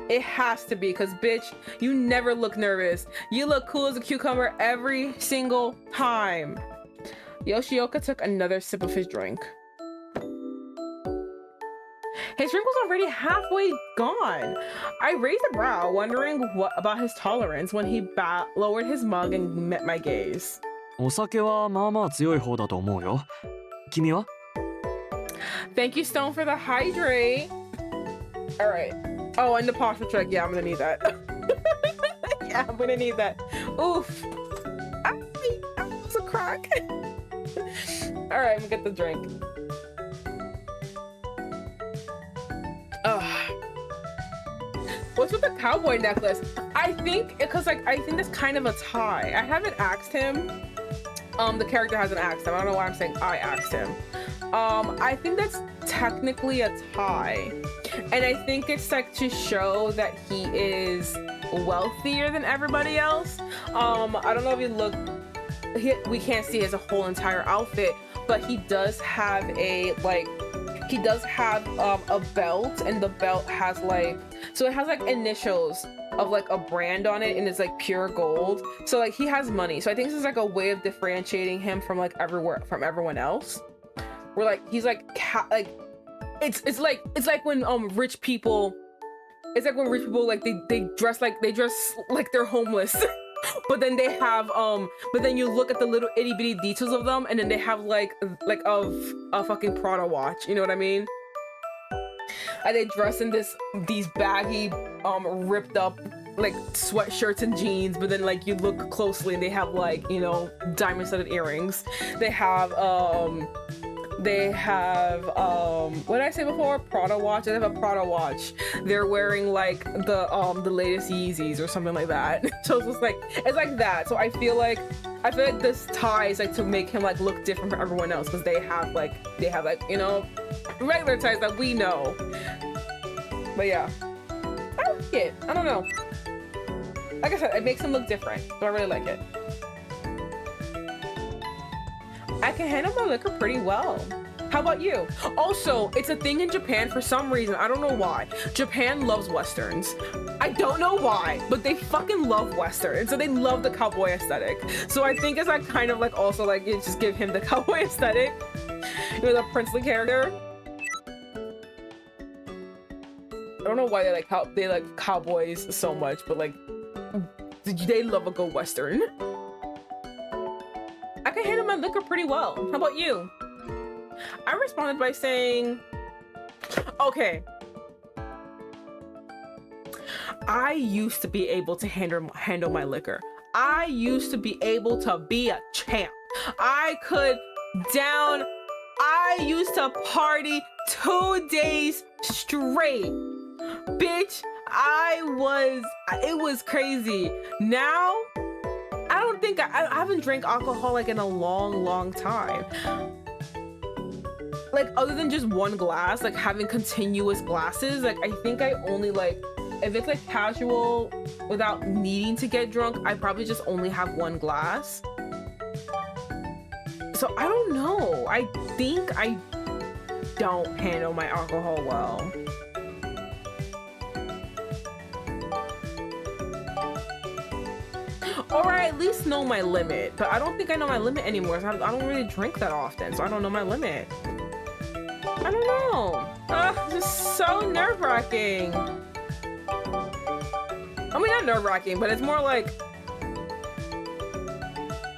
A: It has to be, cause bitch, you never look nervous. You look cool as a cucumber every single time. Yoshioka took another sip of his drink. His drink was already halfway gone. I raised a brow, wondering what about his tolerance when he lowered his mug and met my gaze.
F: お酒はまあまあ強い方だと思うよ。君は？
A: Thank you, Stone, for the hydrate. All right. Oh, and the posture check. Yeah, I'm gonna need that. Yeah, I'm gonna need that. Oof. I was a crack. All right, I'm gonna get the drink. What's with the cowboy necklace? I think because I think that's kind of a tie. I haven't asked him. The character hasn't asked him. I don't know why I'm saying I asked him. I think that's technically a tie. And I think it's like to show that he is wealthier than everybody else. I don't know if you look, we can't see his whole entire outfit, but he does have a belt, and the belt has like, so it has like initials of like a brand on it, and it's like pure gold. So like he has money. So I think this is like a way of differentiating him from like everyone else. Where like he's like it's like when rich people, it's like when rich people like they dress like they're homeless. But then they have but then you look at the little itty bitty details of them, and then they have like a fucking Prada watch, you know what I mean? And they dress in these baggy ripped up like sweatshirts and jeans, but then like you look closely and they have like, you know, diamond studded earrings. They have what did I say before? Prada watch. They have a Prada watch. They're wearing like the latest Yeezys or something like that. So it's like that. So I feel like this tie is like to make him like look different from everyone else, because they have like you know, regular ties that we know. But yeah, I like it. I don't know. Like I said, it makes him look different, so I really like it. I can handle my liquor pretty well. How about you? Also, it's a thing in Japan for some reason. I don't know why. Japan loves Westerns. I don't know why, but they fucking love Westerns. So they love the cowboy aesthetic. So I think it's like kind of like also like you just give him the cowboy aesthetic. You know, the princely character. I don't know why they like cowboys so much, but like they love a good Western. I can handle my liquor pretty well. How about you? I responded by saying, okay. I used to be able to handle my liquor. I used to be able to be a champ. I used to party 2 days straight. Bitch, it was crazy. Now, I don't think I haven't drank alcohol like in a long time. Like other than just one glass, like having continuous glasses, like I think I only like, if it's like casual without needing to get drunk, I probably just only have one glass. So I don't know. I think I don't handle my alcohol well. Or I at least know my limit. But I don't think I know my limit anymore. I don't really drink that often, so I don't know my limit. I don't know. This is so nerve-wracking. I mean, not nerve-wracking, but it's more like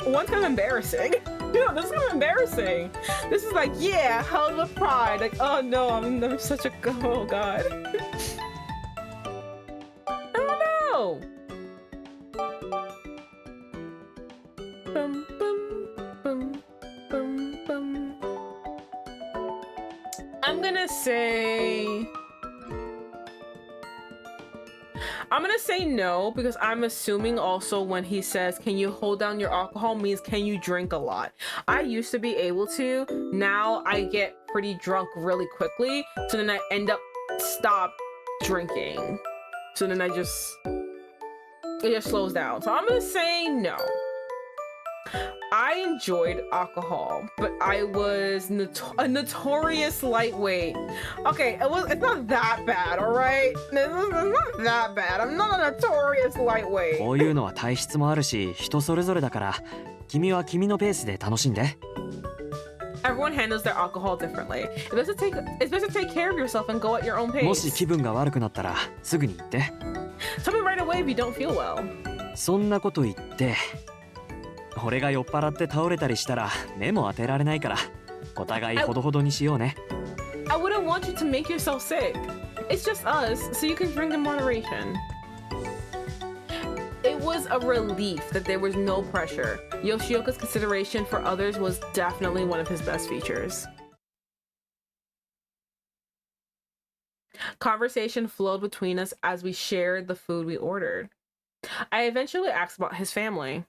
A: one's kind of embarrassing. This is kind of embarrassing. This is like, yeah, held with pride. Like, oh no, I'm such a oh god. I don't know. Bum, bum, bum, bum, bum. I'm gonna say no, because I'm assuming also when he says, can you hold down your alcohol, means can you drink a lot? I used to be able to. Now I get pretty drunk really quickly. So then I end up stop drinking. So then it just slows down. So I'm gonna say no. I enjoyed alcohol, but I was a notorious lightweight. Okay, it's not that bad, all right? It's not that bad. I'm not a notorious lightweight.
F: こういうのは体質もあるし、人それぞれだから、君は君のペースで楽しんで。
A: Everyone handles their alcohol differently. It's best to take care of yourself and go at your own pace.
F: もし気分が悪くなったら、すぐに言って。
A: Tell me right away if you don't feel well.
F: そんなこと言って。俺が酔っ払って倒れたりしたら目も当てられないからお互いほどほどにしようね。
A: I wouldn't want you to make yourself sick. It's just us, so you can drink in moderation. It was a relief that there was no pressure. Yoshioka's consideration for others was definitely one of his best features. Conversation flowed between us as we shared the food we ordered. I eventually asked about his family.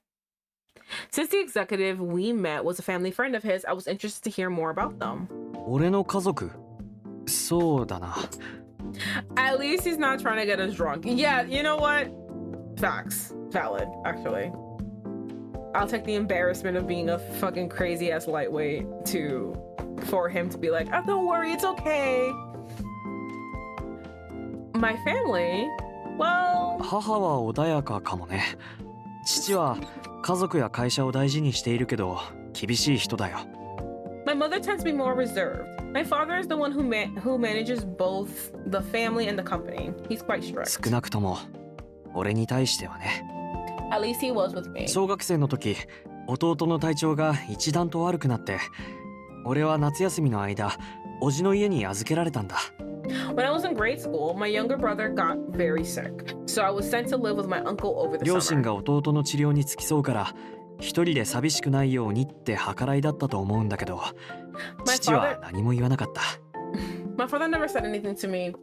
A: Since the executive we met was a family friend of his, I was interested to hear more about them.
F: 俺の家族？そうだな。
A: At least he's not trying to get us drunk. Yeah, you know what? Facts. Valid, actually. I'll take the embarrassment of being a fucking crazy ass lightweight for him to be like, oh, don't worry, it's okay. My family? Well...
F: 母は穏やかかもね。父は家族や会社を大事にしているけど厳しい人だよ。
A: My mother tends to be more reserved. My father is the one who manages both the family and the company. He's quite strict.
F: 少なくとも俺に対してはね。
A: At least he was with me.
F: 小学生の時、弟の体調が一段と悪くなって、俺は夏休みの間、叔父の家に預けられたんだ。
A: When I was in grade school, my younger brother got very sick, so I was sent to live with my uncle over the summer.
F: 両親が弟の治療に付き添うから、一人で寂しくないようにって計らいだったと思うんだけど、父は何も言わなかった。
A: My father never said anything to me,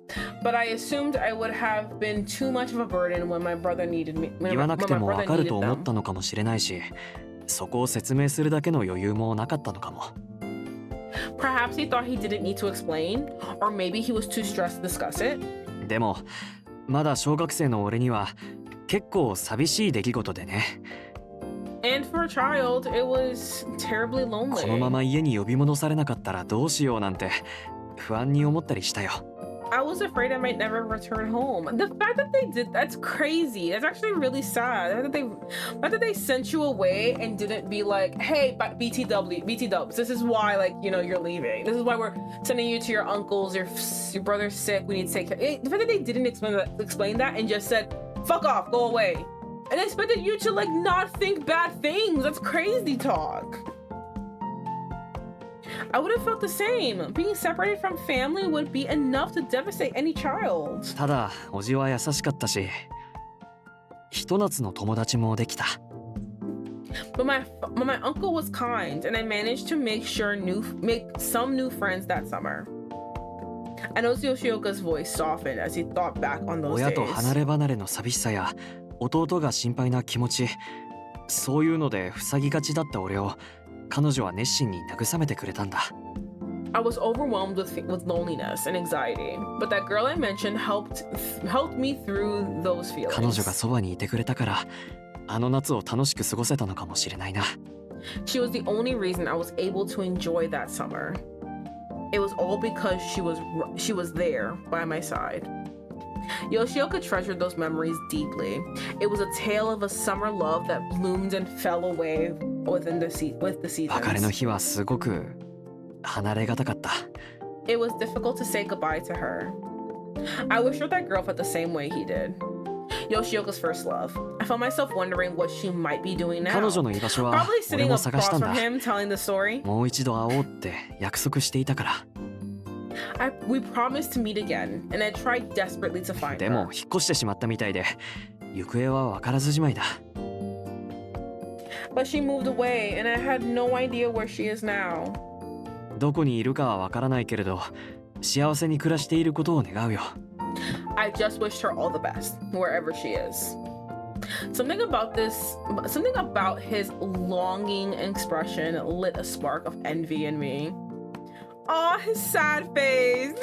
A: but I assumed I would have been too much of a burden when my brother needed me.
F: 言わなくても分かると思ったのかもしれないし、そこを説明するだけの余裕もなかったのかも。
A: Perhaps he thought he didn't need to explain, or maybe he was too stressed to discuss it.
F: でも、まだ小学生の俺には結構寂しい出来事でね。
A: And for a child, it was terribly lonely.
F: このまま家に呼び戻されなかったらどうしようなんて不安に思ったりしたよ。
A: I was afraid I might never return home. The fact that they did that's crazy. That's actually really sad. The fact that they sent you away and didn't be like, hey, BT dubs, this is why, like, you know, you're leaving. This is why we're sending you to your uncles. Your brother's sick. We need to take care. The fact that they didn't explain that and just said, fuck off, go away, and expected you to like not think bad things. That's crazy talk. I would have felt the same. Being separated from family would be enough to devastate any child.
F: ただ、おじは優しかったし、ひと夏の友達もできた。
A: But my uncle was kind, and I managed to make some new friends that summer. I noticed Yoshioka's voice softened as he thought back on those days.
F: 親と離れ離れの寂しさや弟が心配な気持ち、そういうので塞ぎがちだった俺を彼女は熱心に慰めてくれたんだ。
A: I was overwhelmed with loneliness and anxiety, but that girl I mentioned helped me through those feelings.
F: 彼女がそばにいてくれたから、あの夏を楽しく過ごせたのかもしれないな。
A: She was the only reason I was able to enjoy that summer. It was all because she was there by my side. Yoshioka treasured those memories deeply. It was a tale of a summer love that bloomed and fell away with the seasons.
F: 別れの日はすごく離れがたかった。
A: It was difficult to say goodbye to her. I was sure that girl felt the same way he did. Yoshioka's first love. I found myself wondering what she might be doing now.
F: 彼女の居場所は
A: Probably
F: 俺
A: sitting
F: も探し
A: across
F: たん
A: from
F: だ。
A: him telling the story.
F: もう一度会おうって約束していたから。
A: We promised to meet again, and I tried desperately to find
F: でも
A: her.
F: 引っ越してしまったみたいで、行方は分からずじまいだ。
A: But she moved away, and I had no idea where she is now.
F: どこにいるかは分からないけれど、幸せに暮らしていることを願うよ。
A: I just wished her all the best, wherever she is. Something about his longing expression lit a spark of envy in me. Aw, his sad face.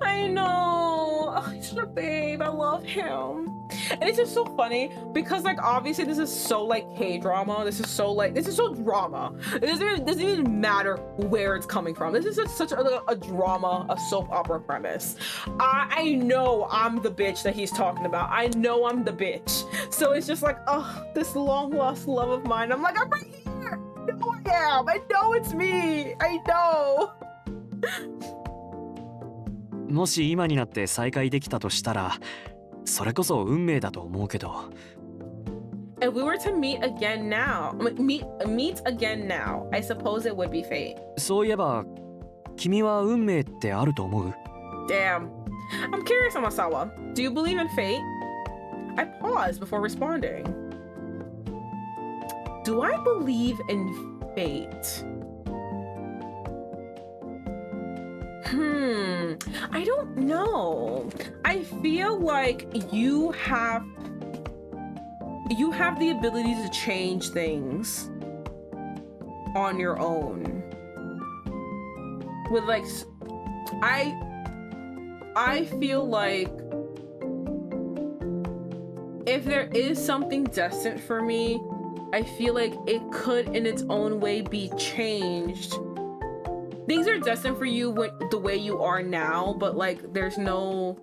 A: I know. Oh, he's such a babe. I love him. And it's just so funny because, like, obviously this is so, like, K-drama. This is so drama. It doesn't even matter where it's coming from. This is such a drama, a soap opera premise. I know I'm the bitch that he's talking about. I know I'm the bitch. So it's just like, oh, this long-lost love of mine. I'm like, I'm right here. I know I am. I know it's me. I know.
F: もし今になって再会できたとしたら、それこそ運命だと思うけど。
A: If we were to meet again now, I suppose it would be fate.
F: そういえば、君は運命ってあると思う？
A: Damn. I'm curious, Amasawa. Do you believe in fate? I paused before responding. Do I believe in fate? I don't know. I feel like you have the ability to change things on your own. With like, I feel like if there is something destined for me, I feel like it could in its own way be changed. Things are destined for you the way you are now, but like there's no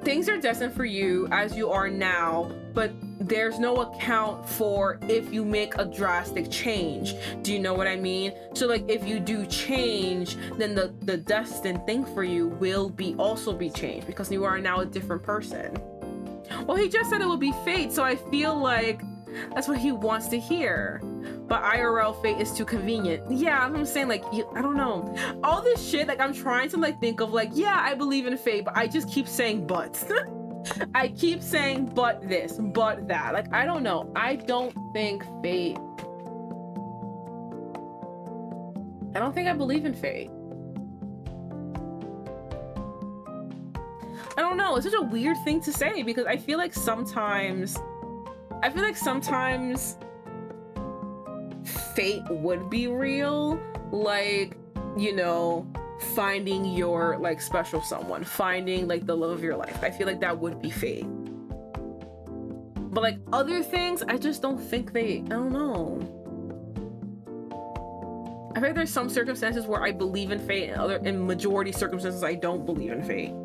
A: things are destined for you as you are now, but there's no account for if you make a drastic change. Do you know what I mean? So like if you do change, then the destined thing for you will also be changed because you are now a different person. Well, he just said it would be fate, so I feel like that's what he wants to hear. But IRL fate is too convenient. Yeah, I'm saying like, I don't know. All this shit, like I'm trying to like think of like, yeah, I believe in fate, but I just keep saying but. I keep saying but this, but that. Like, I don't know. I don't think fate. I don't think I believe in fate. I don't know. It's such a weird thing to say because I feel like sometimes fate would be real, like, you know, finding your like special someone, finding like the love of your life. I feel like that would be fate. But like other things, I just don't think I don't know. I feel like there's some circumstances where I believe in fate and in majority circumstances I don't believe in fate.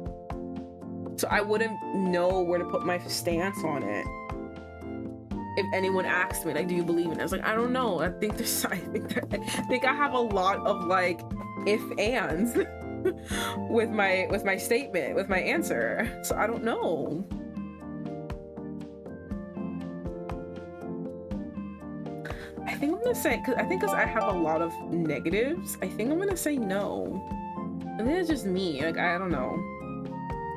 A: So I wouldn't know where to put my stance on it. If anyone asked me, like, do you believe in it? I was like, I don't know. I think I have a lot of like if ands with my statement, with my answer. So I don't know. I think I'm gonna say, because I have a lot of negatives, I think I'm gonna say no. I think it's just me. Like, I don't know.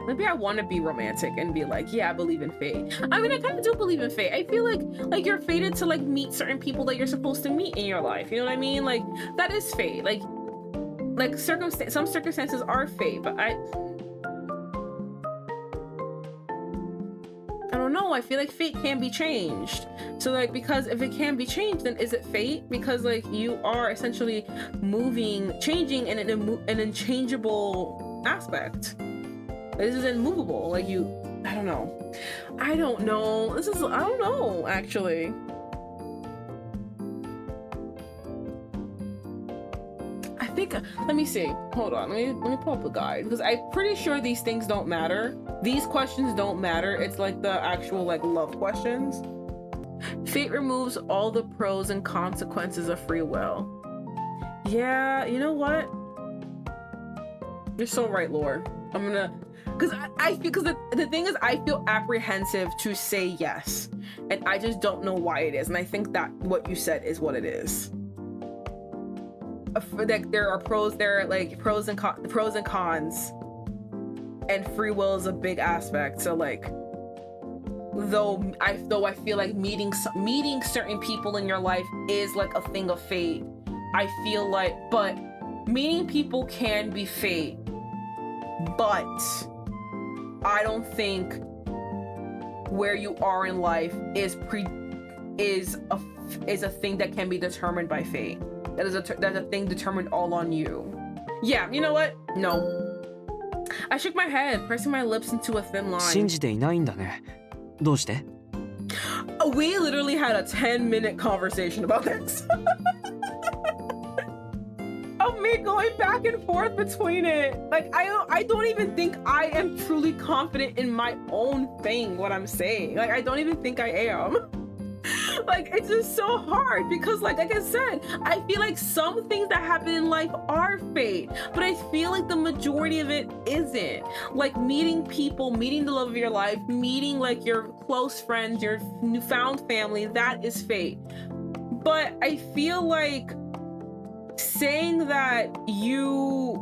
A: Maybe I want to be romantic and be like, yeah, I believe in fate. I mean, I kind of do believe in fate. I feel like you're fated to like meet certain people that you're supposed to meet in your life. You know what I mean? Like that is fate. Like some circumstances are fate, but I don't know. I feel like fate can be changed. So like, because if it can be changed, then is it fate? Because like you are essentially changing in an unchangeable aspect. This is immovable. Like I don't know. I don't know. I don't know, actually. I think, let me see. Hold on, let me pull up the guide because I'm pretty sure these things don't matter. These questions don't matter. It's like the actual like love questions. Fate removes all the pros and consequences of free will. Yeah, you know what? You're so right, Lore. I'm gonna, because the thing is, I feel apprehensive to say yes, and I just don't know why it is, and I think that what you said is what it is. Like there are pros, there are like pros and cons, and free will is a big aspect. So like, though I feel like meeting certain people in your life is like a thing of fate. I feel like, but meeting people can be fate, but I don't think where you are in life is a thing that can be determined by fate. That's a thing determined all on you. Yeah, you know what? No. I shook my head, pressing my lips into a thin line.
F: 信じていないんだね。どうして？
A: We literally had a 10-minute conversation about this. Of me going back and forth between it. Like I don't even think I am truly confident in my own thing, what I'm saying. Like I don't even think I am. Like it's just so hard because like I said, I feel like some things that happen in life are fate, but I feel like the majority of it isn't. Like meeting people, meeting the love of your life, meeting like your close friends, your newfound family, that is fate. But I feel like saying that you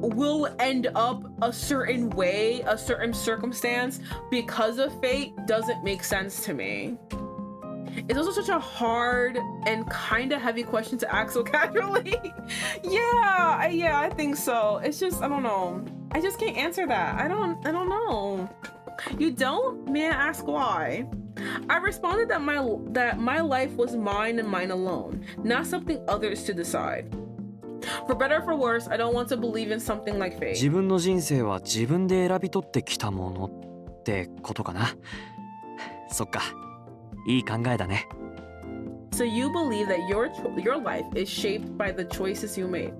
A: will end up a certain way, a certain circumstance because of fate doesn't make sense to me. It's also such a hard and kind of heavy question to ask so casually. Yeah, I think so. It's just, I don't know. I just can't answer that. I don't know. You don't? May I ask why? I responded that my life was mine and mine alone, not something others to decide. For better or for worse, I don't want to believe in something like fate.
F: 自分の人生は自分で選び取ってきたものってことかな。そっか。いい考えだね。
A: So you believe that your life is shaped by the choices you made.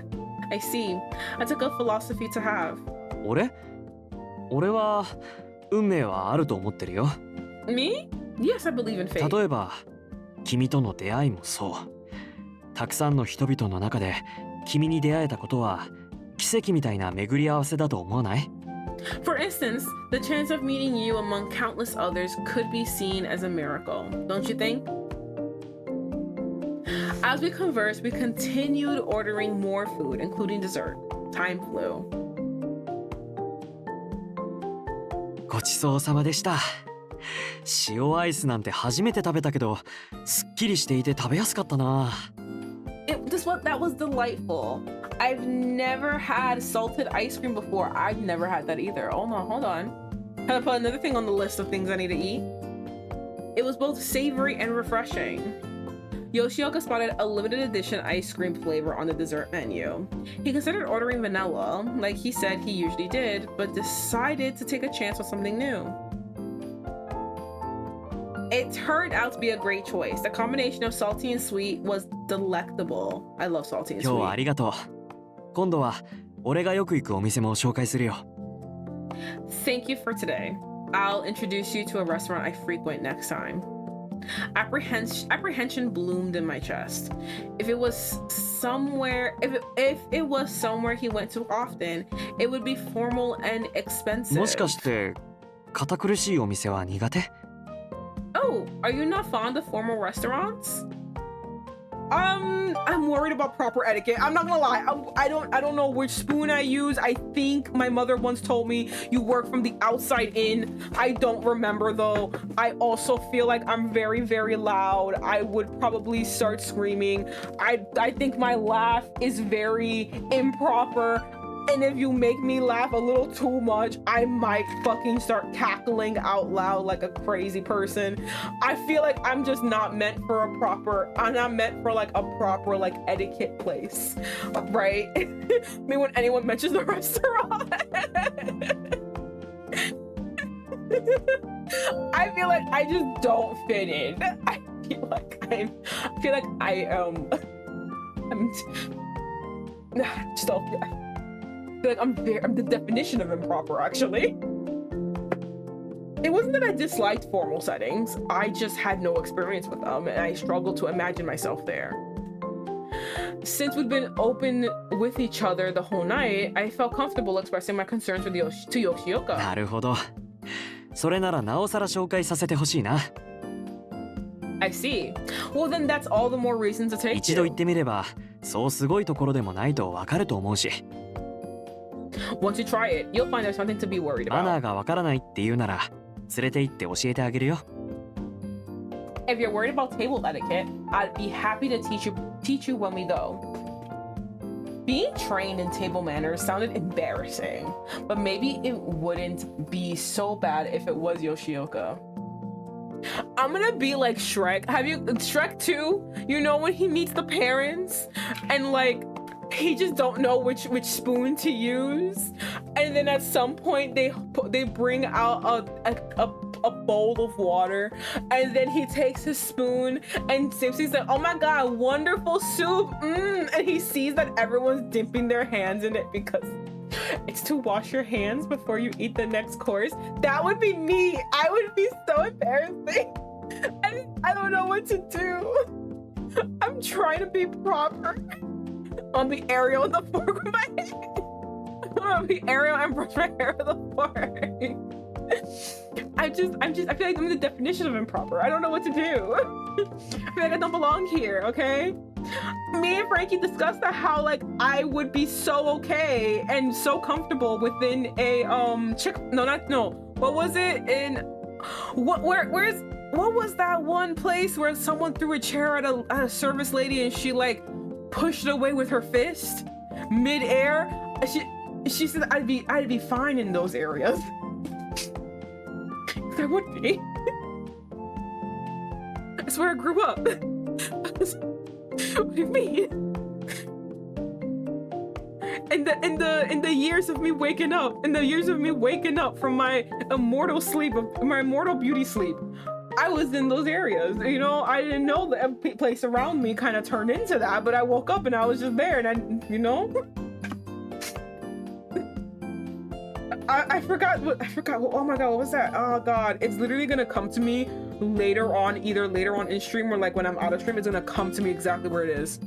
A: I see. That's a good philosophy to have.
F: 俺は運命はあると思ってるよ。
A: Me? Yes, I believe in fate.
F: 例えば君との出会いもそう。たくさんの人々の中で君に出会えたことは奇跡みたいな巡り合わせだと思わない？
A: For instance, the chance of meeting you among countless others could be seen as a miracle, don't you think? As we conversed, we continued ordering more food, including dessert. Time flew.
F: ごちそうさまでした。塩アイスなんて初めて食べたけど、すっきりしていて食べやすかったな。
A: That was delightful. I've never had salted ice cream before. I've never had that either. Oh no, hold on. Had to put another thing on the list of things I need to eat. It was both savory and refreshing. Yoshioka spotted a limited edition ice cream flavor on the dessert menu. He considered ordering vanilla, like he said he usually did, but decided to take a chance on something new. It turned out to be a great choice. The combination of salty and sweet was delectable. I love salty and sweet.
F: 今日はありがとう。今度は俺がよく行くお店も紹介するよ。
A: Thank you for today. I'll introduce you to a restaurant I frequent next time. Apprehension bloomed in my chest. If it was somewhere he went to often, it would be formal and expensive.
F: もしかして堅苦しいお店は苦手？
A: Oh, are you not fond of formal restaurants? I'm worried about proper etiquette. I'm not gonna lie. I don't know which spoon I use. I think my mother once told me you work from the outside in. I don't remember though. I also feel like I'm very, very loud. I would probably start screaming. I think my laugh is very improper. And if you make me laugh a little too much, I might fucking start cackling out loud like a crazy person. I feel like I'm just not meant for I'm not meant for like a proper like etiquette place, right? I mean, when anyone mentions the restaurant, I feel like I just don't fit in. I feel like I am I'm just all, I feel like I'm the definition of improper, actually. It wasn't that I disliked formal settings, I just had no experience with them and I struggled to imagine myself there. Since we'd been open with each other the whole night, I felt comfortable expressing my concerns to Yoshioka.
F: なるほど。それならなおさら紹介させてほしいな。
A: I see. Well, then that's all the more reason to take
F: 一度
A: you.
F: 行ってみれば、そうすごいところでもないとわかると思うし。
A: Once you try it, you'll find there's something to be worried
F: マナー
A: about.
F: がわからないって言うなら、連れて行って教えてあげるよ。
A: If you're worried about table etiquette, I'd be happy to teach you when we go. Being trained in table manners sounded embarrassing, but maybe it wouldn't be so bad if it was Yoshioka. I'm gonna be like Shrek. Have you Shrek 2? You know when he meets the parents and like he just don't know which spoon to use, and then at some point they bring out a bowl of water, and then he takes his spoon and Simpson's like, oh my god, wonderful soup, and he sees that everyone's dipping their hands in it because it's to wash your hands before you eat the next course. That would be me. I would be so embarrassing. I don't know what to do. I'm trying to be proper. On the Ariel and the fork with my hand. On the Ariel and brush my hair with the fork. I feel like I'm the definition of improper. I don't know what to do. I feel like I don't belong here, okay? Me and Frankie discussed how like I would be so okay and so comfortable within a what was it in what was that one place where someone threw a chair at a service lady and she like pushed it away with her fist mid-air? She said I'd be fine in those areas. I would be. That's where I grew up. What do you mean? In the years of me waking up, from my immortal sleep, my immortal beauty sleep, I was in those areas. You know, I didn't know the place around me kind of turned into that, but I woke up and I was just there, and I forgot. Oh my god, what was that? Oh god, it's literally gonna come to me later on, either later on in stream or like when I'm out of stream. It's gonna come to me exactly where it is.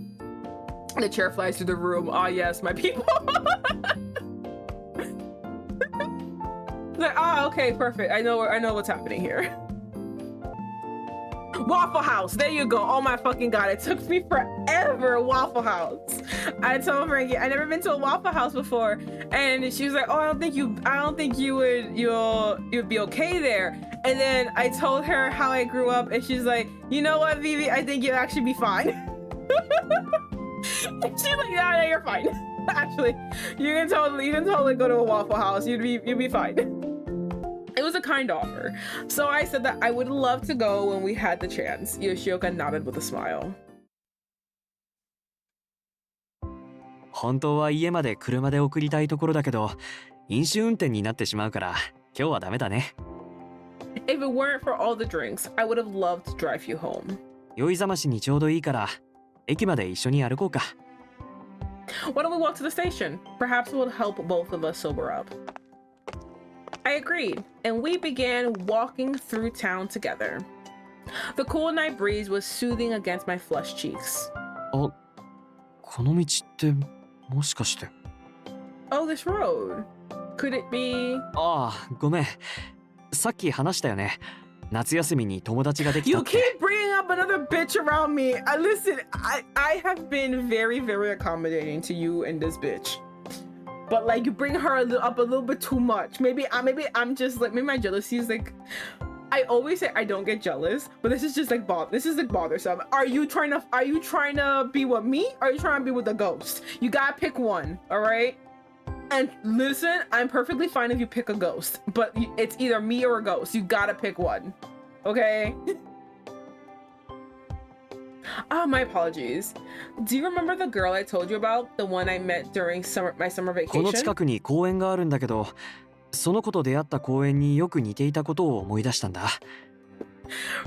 A: The chair flies through the room. Ah yes, my people. Like, okay, perfect. I know what's happening here. Waffle House, there you go. Oh my fucking god, it took me forever. Waffle House. I told Frankie I never been to a Waffle House before, and she was like, oh, I don't think you'd be okay there. And then I told her how I grew up, and she's like, you know what, Vivi, I think you'll actually be fine. She's like, yeah, you're fine. Actually, you can totally go to a Waffle House. You'd be fine. It was a kind offer, so I said that I would love to go when we had the chance. Yoshioka nodded with a smile.
F: 本当は家まで車で送りたいところだけど、飲酒運転になってしまうから、今日はダメだね。
A: If it weren't for all the drinks, I would have loved to drive you home.
F: 酔いざましにちょうどいいから、駅まで一緒に歩こうか。
A: Why don't we walk to the station? Perhaps it will help both of us sober up. I agreed, and we began walking through town together. The cool night breeze was soothing against my flushed cheeks.
F: あ、この道ってもしかして。
A: Oh, this road. Could it be?
F: ああ、ごめん。さっき話したよね。夏休みに友達ができたって。
A: You keep bringing up another bitch around me. Listen, I have been very, very accommodating to you and this bitch. But like you bring her up a little bit too much. Maybe I'm just like, maybe my jealousy is like, I always say I don't get jealous, but this is just like bothersome. Are you trying to be with me? Or are you trying to be with the ghost? You gotta pick one, all right? And listen, I'm perfectly fine if you pick a ghost, but it's either me or a ghost. You gotta pick one, okay? My apologies. Do you remember the girl I told you about? The one I met during my summer vacation?
F: この近くに公園があるんだけど、その子と出会った公園によく似ていたことを思い出したんだ。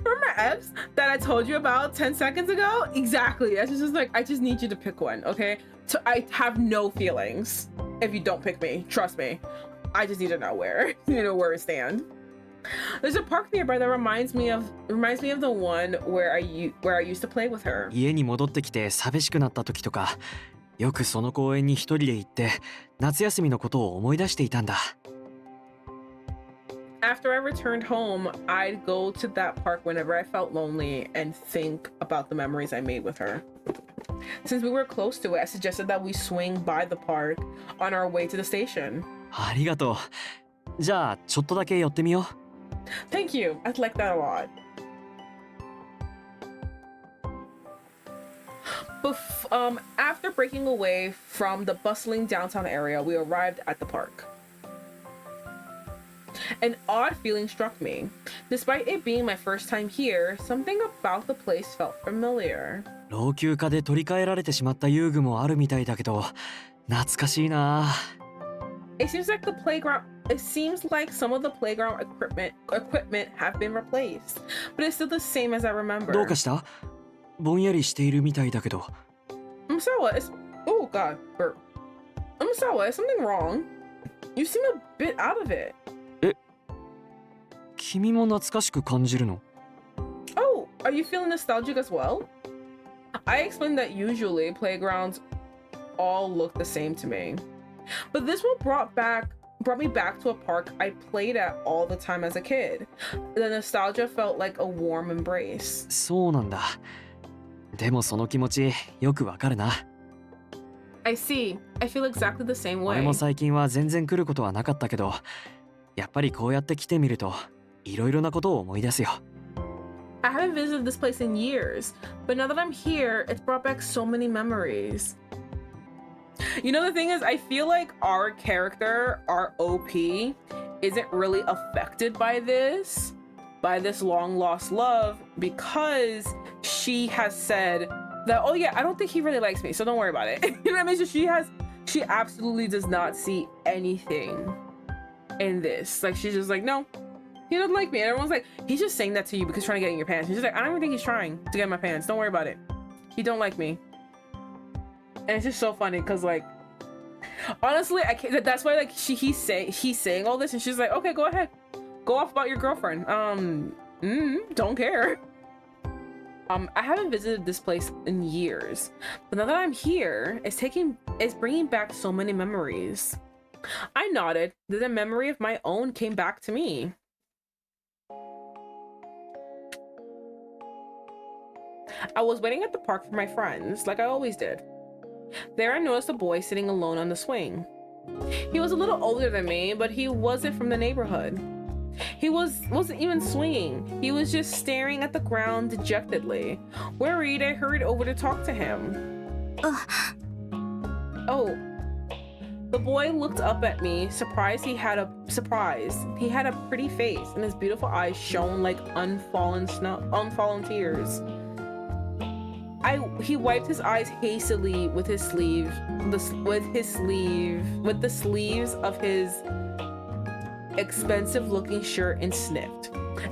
A: Remember Epps that I told you about 10 seconds ago? Exactly. I just like, I just need you to pick one, okay? So I have no feelings if you don't pick me. Trust me. I just need to know where I stand. There's a park nearby that reminds me of the one where I used to play with her.
F: 家に戻ってきて寂しくなった時とか、よくその公園に一人で行って夏休みのことを思い出していたんだ。
A: After I returned home, I'd go to that park whenever I felt lonely and think about the memories I made with her. Since we were close to it, I suggested that we swing by the park on our way to the station.
F: ありがとう。じゃあちょっとだけ寄ってみよう。
A: Thank you. I'd like that a lot. After breaking away from the bustling downtown area, we arrived at the park. An odd feeling struck me. Despite it being my first time here, something about the place felt familiar.
F: 老朽化で取り替えられてしまった遊具もあるみたいだけど、懐かしいな。
A: It seems like some of the playground equipment have been replaced, but it's still the same as I remember.
F: どうかした？ぼんやりしているみたいだけど。
A: Oh God, burp. Sawa, is something wrong? You seem a bit out of it.
F: 君も懐かしく感じるの？
A: Oh, are you feeling nostalgic as well? I explained that usually playgrounds all look the same to me, but this one brought me back to a park I played at all the time as a kid. The nostalgia felt like a warm embrace.
F: そうなんだ。でもその気持ちよくわかるな。
A: I see. I feel exactly the same way.
F: 俺も最近は全然来ることはなかったけど、やっぱりこうやって来てみるといろいろなことを思い出すよ。
A: I haven't visited this place in years, but now that I'm here, it's brought back so many memories. You know, the thing is, I feel like our character, our OP, isn't really affected by this long lost love, because she has said that, oh yeah, I don't think he really likes me, so don't worry about it. You know what I mean? So she absolutely does not see anything in this. Like, she's just like, no, he doesn't like me. And everyone's like, he's just saying that to you because he's trying to get in your pants. She's just like, I don't even think he's trying to get in my pants. Don't worry about it. He don't like me. And it's just so funny because, like, honestly, I can't. That's why, like, he's saying all this, and she's like, okay, go ahead, go off about your girlfriend. Don't care. I haven't visited this place in years, but now that I'm here, it's bringing back so many memories. I nodded. Then a memory of my own came back to me. I was waiting at the park for my friends, like I always did. There I noticed a boy sitting alone on the swing. He was a little older than me, but he wasn't from the neighborhood. He wasn't even swinging. He was just staring at the ground dejectedly. Worried, I hurried over to talk to him. Oh. The boy looked up at me, surprised. He had a pretty face, and his beautiful eyes shone like unfallen tears. He wiped his eyes hastily with the sleeves of his expensive-looking shirt and sniffed,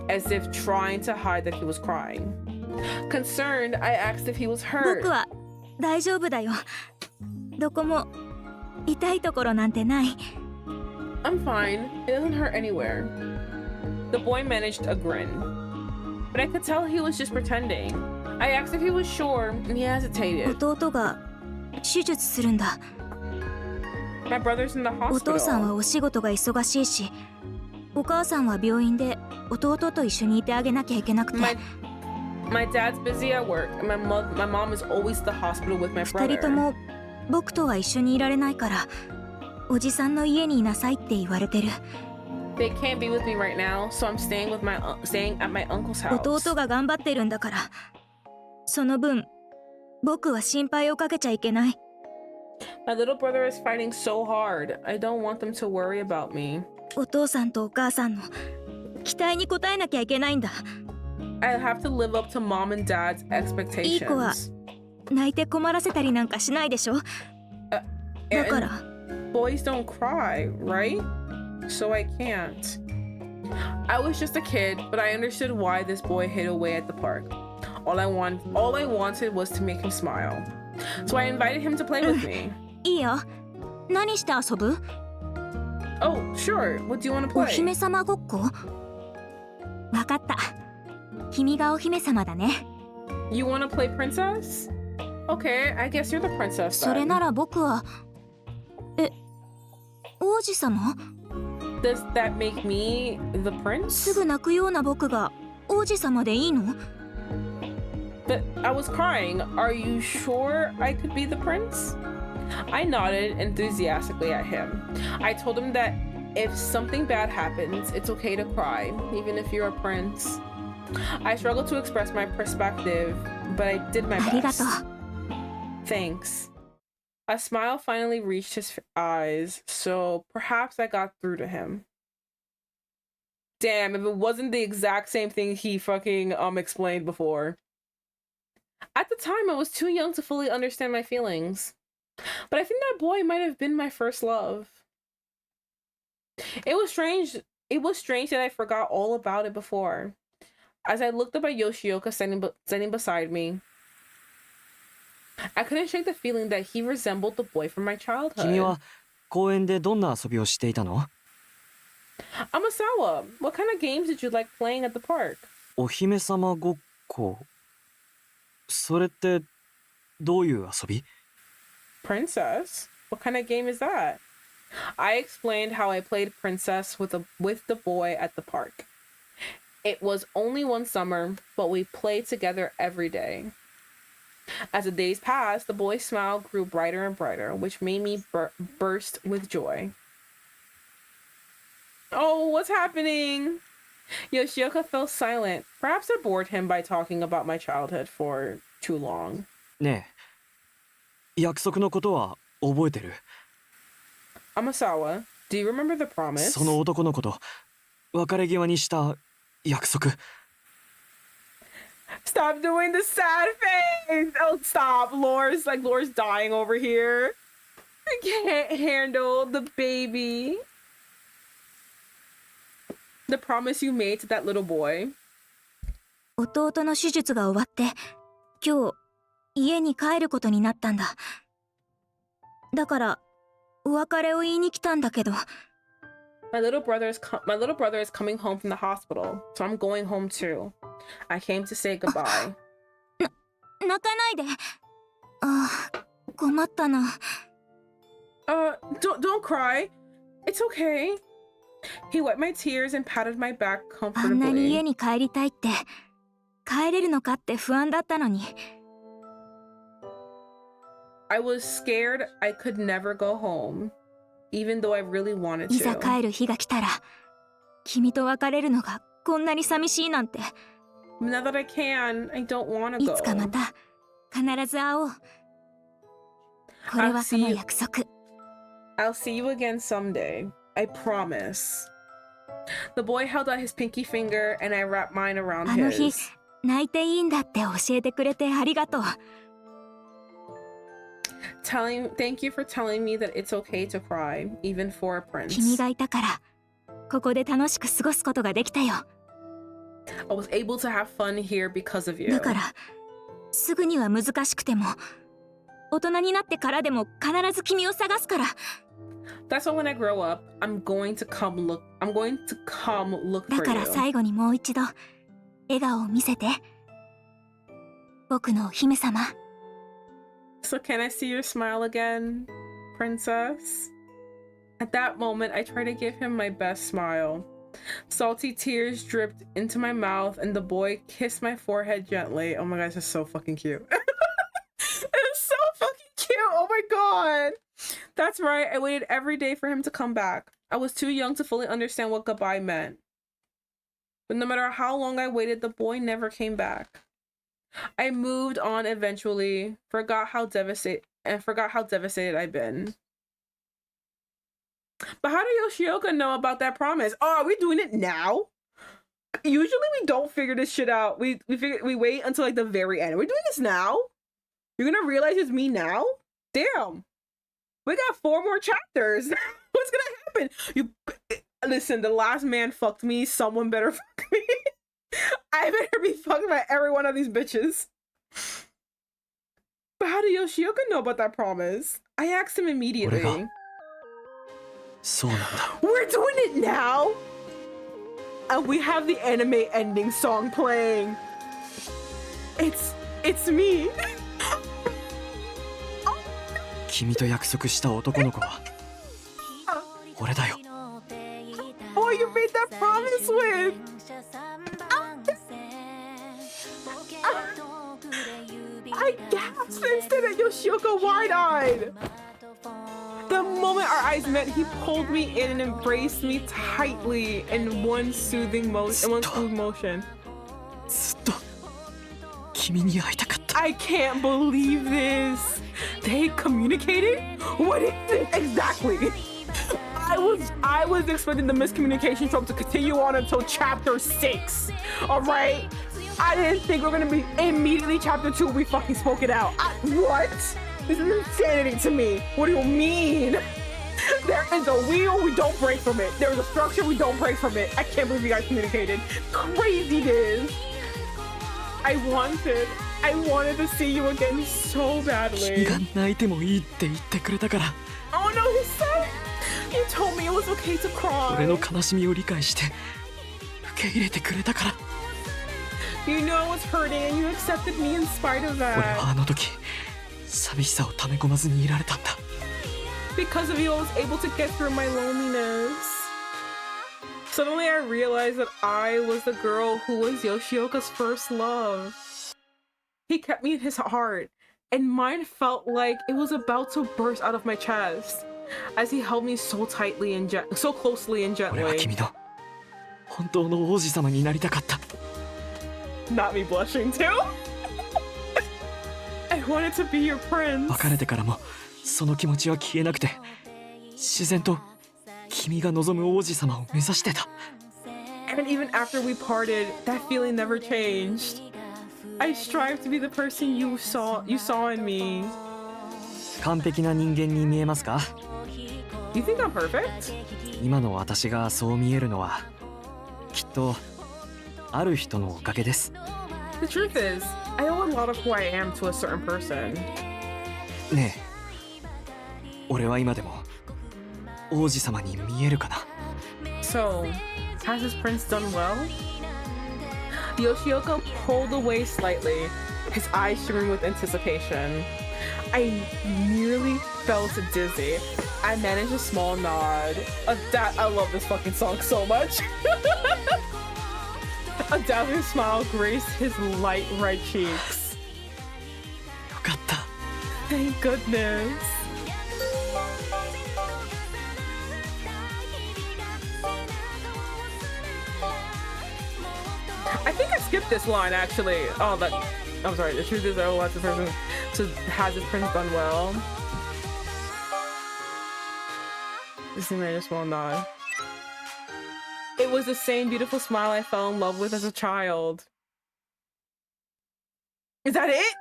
A: as if trying to hide that he was crying. Concerned, I asked if he was hurt.
J: 僕は大丈夫だよ。どこも痛いところなんてない。
A: I'm fine. It doesn't hurt anywhere. The boy managed a grin, but I could tell he was just pretending. I asked if he was sure, and he hesitated.
J: 弟が手術するんだ。
A: My brother's in the
J: お父さんは
A: hospital.
J: お仕事が忙しいし、お母さんは病院で弟と一緒にいてあげなきゃいけなくて。
A: My dad's busy at work, and my mom is always at the hospital with my
J: 二人
A: brother.
J: とも僕とは一緒にいられないから、おじさんの家にいなさいって言われてる。
A: They can't be with me right now, so I'm staying at my uncle's house.
J: 弟が頑張ってるんだから、その分僕は心配をかけちゃいけない。
A: My little brother is fighting so hard. I don't want them to worry about me.
J: お父さんとお母さんの期待に応えなきゃいけないんだ。
A: I have to live up to mom and dad's
J: いい子は
A: expectations.
J: 泣いて困らせたりなんかしないでしょ。だから
A: Boys don't cry, right? So I can't. I was just a kid, but I understood why this boy hid away at the park. All I wanted was to make him smile. So I invited him to play with me.
D: いいよ。何して遊ぶ？
A: Oh, sure. What do you want to
D: お
A: play?
D: 姫様ごっこ？わかった。君がお姫様だね。
A: You want to play princess? Okay, I guess you're the princess
D: それ
A: then.
D: なら僕は王子様？
A: Does that make me the
D: す
A: prince?
D: ぐ泣くような僕が王子様でいいの？
A: But I was crying. Are you sure I could be the prince? I nodded enthusiastically at him. I told him that if something bad happens, it's okay to cry, even if you're a prince. I struggled to express my perspective, but I did my
D: ありがと
A: best.
D: う。
A: Thanks. A smile finally reached his eyes, so perhaps I got through to him. Damn, if it wasn't the exact same thing he fucking explained before. At the time, I was too young to fully understand my feelings. But I think that boy might have been my first love. It was strange that I forgot all about it before. As I looked up at Yoshioka standing beside me, I couldn't shake the feeling that he resembled the boy from my
F: 君
A: childhood.
F: は公園でどんな遊びをしていたの？
A: Amasawa, what kind of games did you like playing at the park?
F: お姫様ごっこ。それってどういう遊び？
A: Princess? What kind of game is that? I explained how I played princess with the boy at the park. It was only one summer, but we played together every day. As the days passed, the boy's smile grew brighter and brighter, which made me burst with joy. Oh, what's happening? Yoshioka fell silent. Perhaps I bored him by talking about my childhood for too long.
F: ねえ、約束のことは覚えてる？
A: Amasawa, do you remember the promise?
F: その男の子と別れ際にした約束。
A: Stop doing the sad face! Oh, stop. Laura's dying over here. I can't handle the baby. The promise you made to that little boy.
D: 弟の手術が終わって今日家に帰ることになったんだ。だからお別れを言いに来たんだけど。
A: My little brother is coming home from the hospital, so I'm going home too. I came to say goodbye.
D: 泣かないで。ああ、困ったな。
A: Don't cry. It's okay. He wiped my tears and patted my back
D: あんなに家
A: comfortably.
D: に帰りたいって帰れるのかって不安だったのに。
A: I was scared I could never go home, even though I really wanted
D: いざ
A: to.
D: 帰る日が来たら君と別れるのがこんなに寂しいなんて。
A: Now that I can, I don't want to
D: い
A: go.
D: つかまた必ず会おう。これはその約束。
A: I'll see you again someday. I promise. The boy held out his pinky finger and I wrapped mine around
D: あの日
A: his.
D: 泣いていいんだって教えてくれてありがとう。
A: Thank you for telling me that it's okay to cry, even for a
D: 君
A: prince.
D: がいたからここで楽しく過ごすことができたよ。
A: I was able to have fun here because of you.
D: だからすぐには難しくても大人になってからでも必ず君を探すから。
A: That's why when I grow up, I'm going to come look
D: だ
A: for
D: から
A: you.
D: 最後にもう一度笑顔を見せて。僕のお姫様。
A: So can I see your smile again, princess? At that moment, I tried to give him my best smile. Salty tears dripped into my mouth and the boy kissed my forehead gently. Oh my gosh, that's so fucking cute. It's so fucking cute. Oh my god. That's right. I waited every day for him to come back. I was too young to fully understand what goodbye meant. But no matter how long I waited, the boy never came back. I moved on eventually, forgot how devastated I'd been. But how did Yoshioka know about that promise? Oh, are we doing it now? Usually we don't figure this shit out. We wait until like the very end. Are we doing this now? You're gonna realize it's me now? Damn. We got 4 more chapters. What's gonna happen? Listen, the last man fucked me. Someone better fuck me. I better be fucked by every one of these bitches. But how did Yoshioka know about that promise? I asked him immediately. We're doing it now? And we have the anime ending song playing. It's me.
F: 君と約束した男の子は俺だよ。
A: Oh, you made that promise with. I gasped instead at Yoshioka wide-eyed. The moment our eyes met, he pulled me in and embraced me tightly in one soothing motion. In one smooth motion. I can't believe this. They communicated? What is it exactly? I was expecting the miscommunication trope to continue on until chapter 6. All right? I didn't think we were gonna be immediately chapter 2. We fucking spoke it out. What? This is insanity to me. What do you mean? There is a wheel, we don't break from it. There's a structure, we don't break from it. I can't believe you guys communicated. Crazy this. I wanted to see you again so badly. Oh no, he said you told me it was okay to cry. You knew I was hurting and you accepted me in spite of that. Because of you, I was able to get through my loneliness. Suddenly I realized that I was the girl who was Yoshioka's first love. He kept me in his heart, and mine felt like it was about to burst out of my chest as he held me so tightly and so closely and gently. Not me blushing too. I wanted to be your prince. And even after we parted, that feeling never changed. I strive to be the person you saw in me. You think I'm perfect?
F: 今の私がそう見えるのはきっとある人のおかげです。
A: The truth is, I owe a lot of who I am to a certain person.
F: ねえ、俺は今でも王子様に見えるかな？
A: So, has this prince done well? Yoshioka pulled away slightly, his eyes shimmering with anticipation. I nearly felt dizzy. I managed a small nod. I love this fucking song so much. A dazzling smile graced his light red cheeks. Thank goodness. I think I skipped this line actually. Oh, I'm sorry. The truth is, I want the person to has his prince done well. This is a small nod. It was the same beautiful smile I fell in love with as a child. Is that it?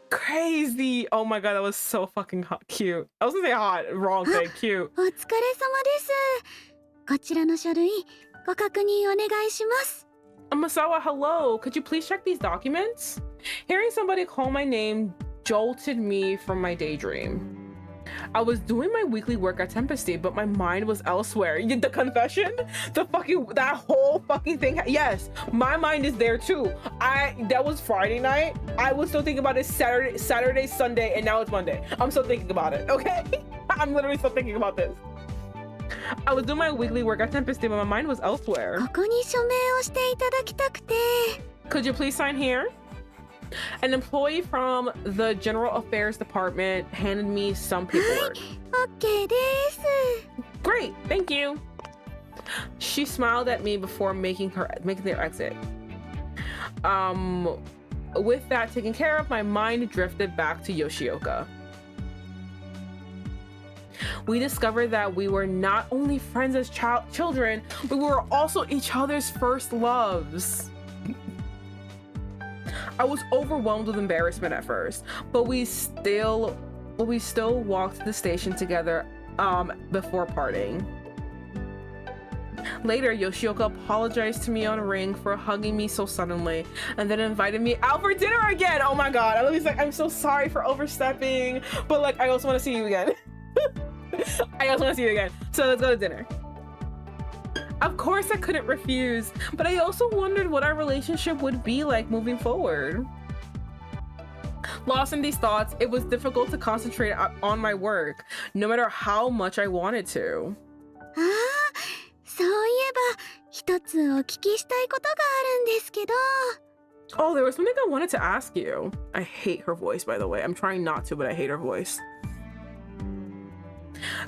A: Crazy. Oh my god, that was so fucking hot, cute. I was gonna say hot, wrong thing, cute.
J: お疲れ様です。こちらの書類ご確認お願いします。
A: Masawa, hello. Could you please check these documents? Hearing somebody call my name jolted me from my daydream. I was doing my weekly work at Sympathy, but my mind was elsewhere. The confession? That whole fucking thing. Yes, my mind is there too. That was Friday night. I was still thinking about it Saturday, Sunday, and now it's Monday. I'm still thinking about it, okay? I'm literally still thinking about this. I was doing my weekly work at Sympathy, but my mind was elsewhere.
J: ここに署名をしていただきたくて。
A: Could you please sign here? An employee from the General Affairs Department handed me some paperwork.
J: OK です。
A: Great, thank you. She smiled at me before making their exit. With that taken care of, my mind drifted back to Yoshioka. We discovered that we were not only friends as children, but we were also each other's first loves. I was overwhelmed with embarrassment at first, but we still walked to the station together before parting. Later, Yoshioka apologized to me on Ring for hugging me so suddenly and then invited me out for dinner again. Oh my god. I was like, I'm so sorry for overstepping, but like, I also want to see you again. I also want to see you again. So let's go to dinner. Of course I couldn't refuse, but I also wondered what our relationship would be like moving forward. Lost in these thoughts, it was difficult to concentrate on my work, no matter how much I wanted to.
J: そういえば一つお聞きしたいことがあるんですけど。
A: Oh, there was something I wanted to ask you. I hate her voice, by the way. I'm trying not to, but I hate her voice.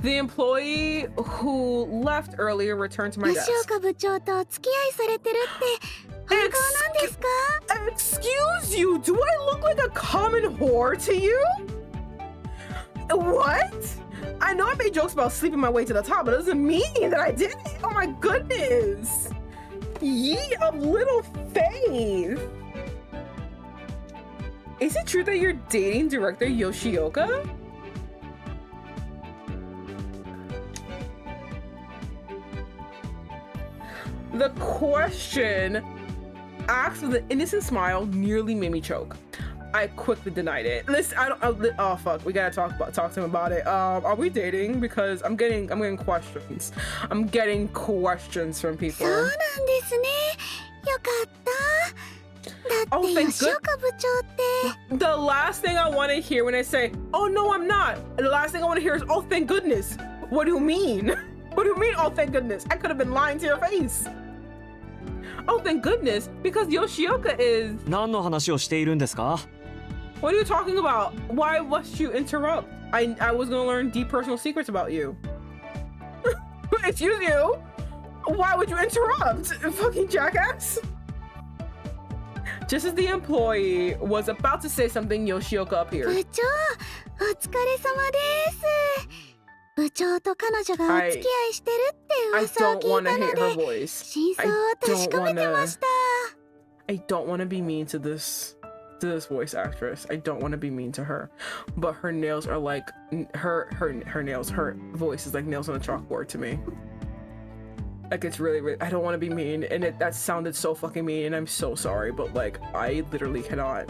A: The employee who left earlier returned to my desk.
J: 吉岡部長とお付き合いされてるって本当なんですか?
A: Excuse you, do I look like a common whore to you? What? I know I made jokes about sleeping my way to the top, but it doesn't mean that I did it. Oh my goodness. Ye of little faith. Is it true that you're dating director Yoshioka? The question, asked with an innocent smile, nearly made me choke. I quickly denied it. Listen, oh fuck, we gotta talk to him about it. Are we dating? Because I'm getting questions. I'm getting questions from people.
J: そうなんですね。よかった。だって吉岡部長って。
A: The last thing I want to hear when I say, "Oh no, I'm not," the last thing I want to hear is, "Oh, thank goodness." What do you mean? What do you mean? Oh, thank goodness. I could have been lying to your face. Oh, thank goodness, because Yoshioka is.
F: 何の話をしているんですか?
A: What are you talking about? Why must you interrupt? I was gonna learn deep personal secrets about you. Excuse you? Why would you interrupt? Fucking jackass. Just as the employee was about to say something, Yoshioka appeared.
J: 部長、お疲れ様です。部長と彼女がお付き合いしてるって噂を聞いたので、真相を確かめてました。
A: I don't want to be mean to this voice actress. I don't want to be mean to her, but her nails are like her nails. Her voice is like nails on a chalkboard to me. Like it's really I don't want to be mean, and that sounded so fucking mean, and I'm so sorry, but like I literally cannot.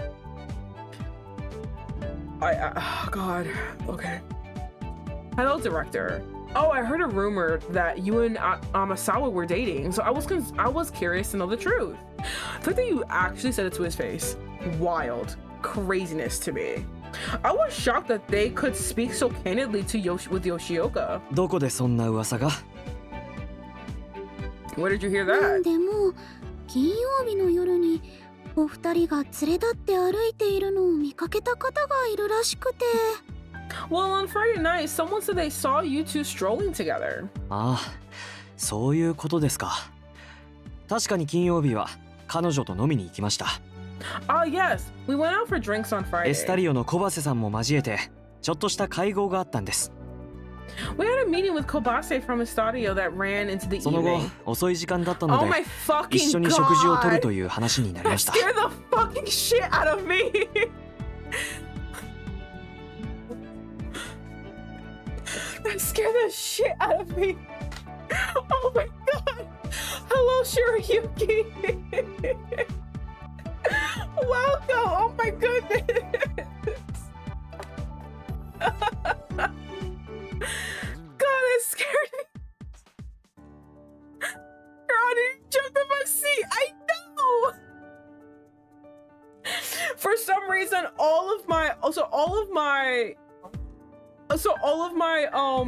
A: Oh god. Okay. Hello, director. Oh, I heard a rumor that you and Amasawa were dating, so I was curious to know the truth. The fact that you actually said it to his face, wild craziness to me. I was shocked that they could speak so candidly to with Yoshioka.
F: どこでそんな噂が?
A: Where did you hear that?
J: でも金曜日の夜にお二人が連れ立って歩いているのを見かけた方がいるらしくて。
A: Well, on Friday night, someone said they saw you two strolling together.
F: ああ、そういうことですか。確かに金曜日は彼女と飲みに行きました。
A: Oh yes, we went out for drinks on Friday.
F: エスタリオの小バセさんも交えてちょっとした会合があったんです。
A: We had a meeting with Kobase from Estadio that ran into the evening.
F: その後、遅い時間だったので、一緒に食事をとるという話になりました。
A: That scared the fucking shit out of me. That scared the shit out of me. Oh my god. Hello, Shirayuki. Welcome. Oh my goodness. God, that scared me. God, you jumped in my seat. I know. For some reason, all of my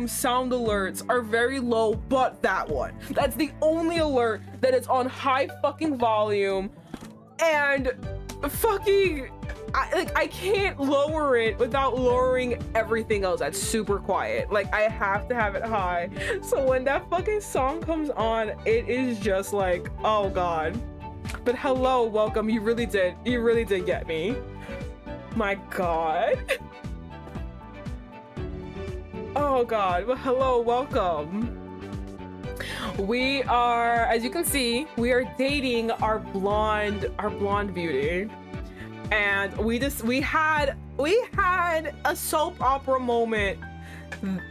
A: sound alerts are very low, but that one. That's the only alert that is on high fucking volume, and fucking I can't lower it without lowering everything else. That's super quiet. Like I have to have it high. So when that fucking song comes on, it is just like, oh god. But hello, welcome. You really did get me. My god. Oh god, well hello, welcome. We are, as you can see, we are dating our blonde beauty. And we had a soap opera moment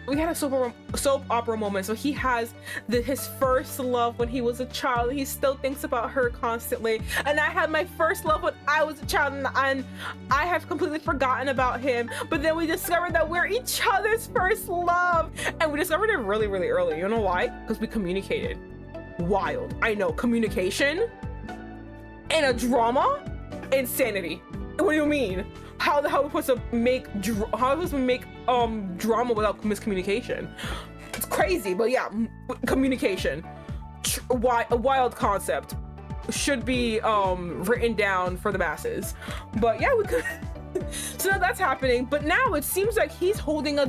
A: we had a soap opera moment. So he has his first love when he was a child. He still thinks about her constantly. And I had my first love when I was a child, and I have completely forgotten about him. But then we discovered that we're each other's first love, and we discovered it really, really early. You know why? Because we communicated. Wild. I know. Communication in a drama? Insanity. What do you mean? How the hell are we supposed to make drama without miscommunication? It's crazy, but yeah, communication. A wild concept. Should be written down for the masses. But yeah, we could. So now that's happening, but now it seems like he's holding a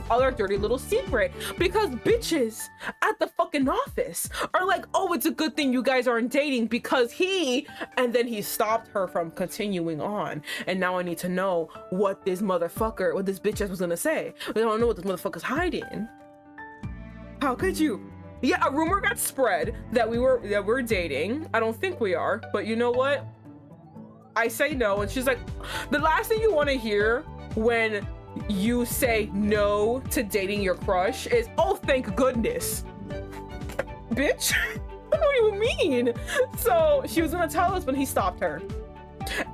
A: other dirty little secret, because bitches at the fucking office are like, oh, it's a good thing you guys aren't dating because and then he stopped her from continuing on. And now I need to know what this bitch ass was gonna say. I don't know what this motherfucker's hiding. How could you? Yeah, a rumor got spread that we're dating. I don't think we are, but you know what? I say no, and she's like, the last thing you want to hear when you say no to dating your crush is, oh, thank goodness. Bitch, what do you mean? So she was gonna tell us when he stopped her.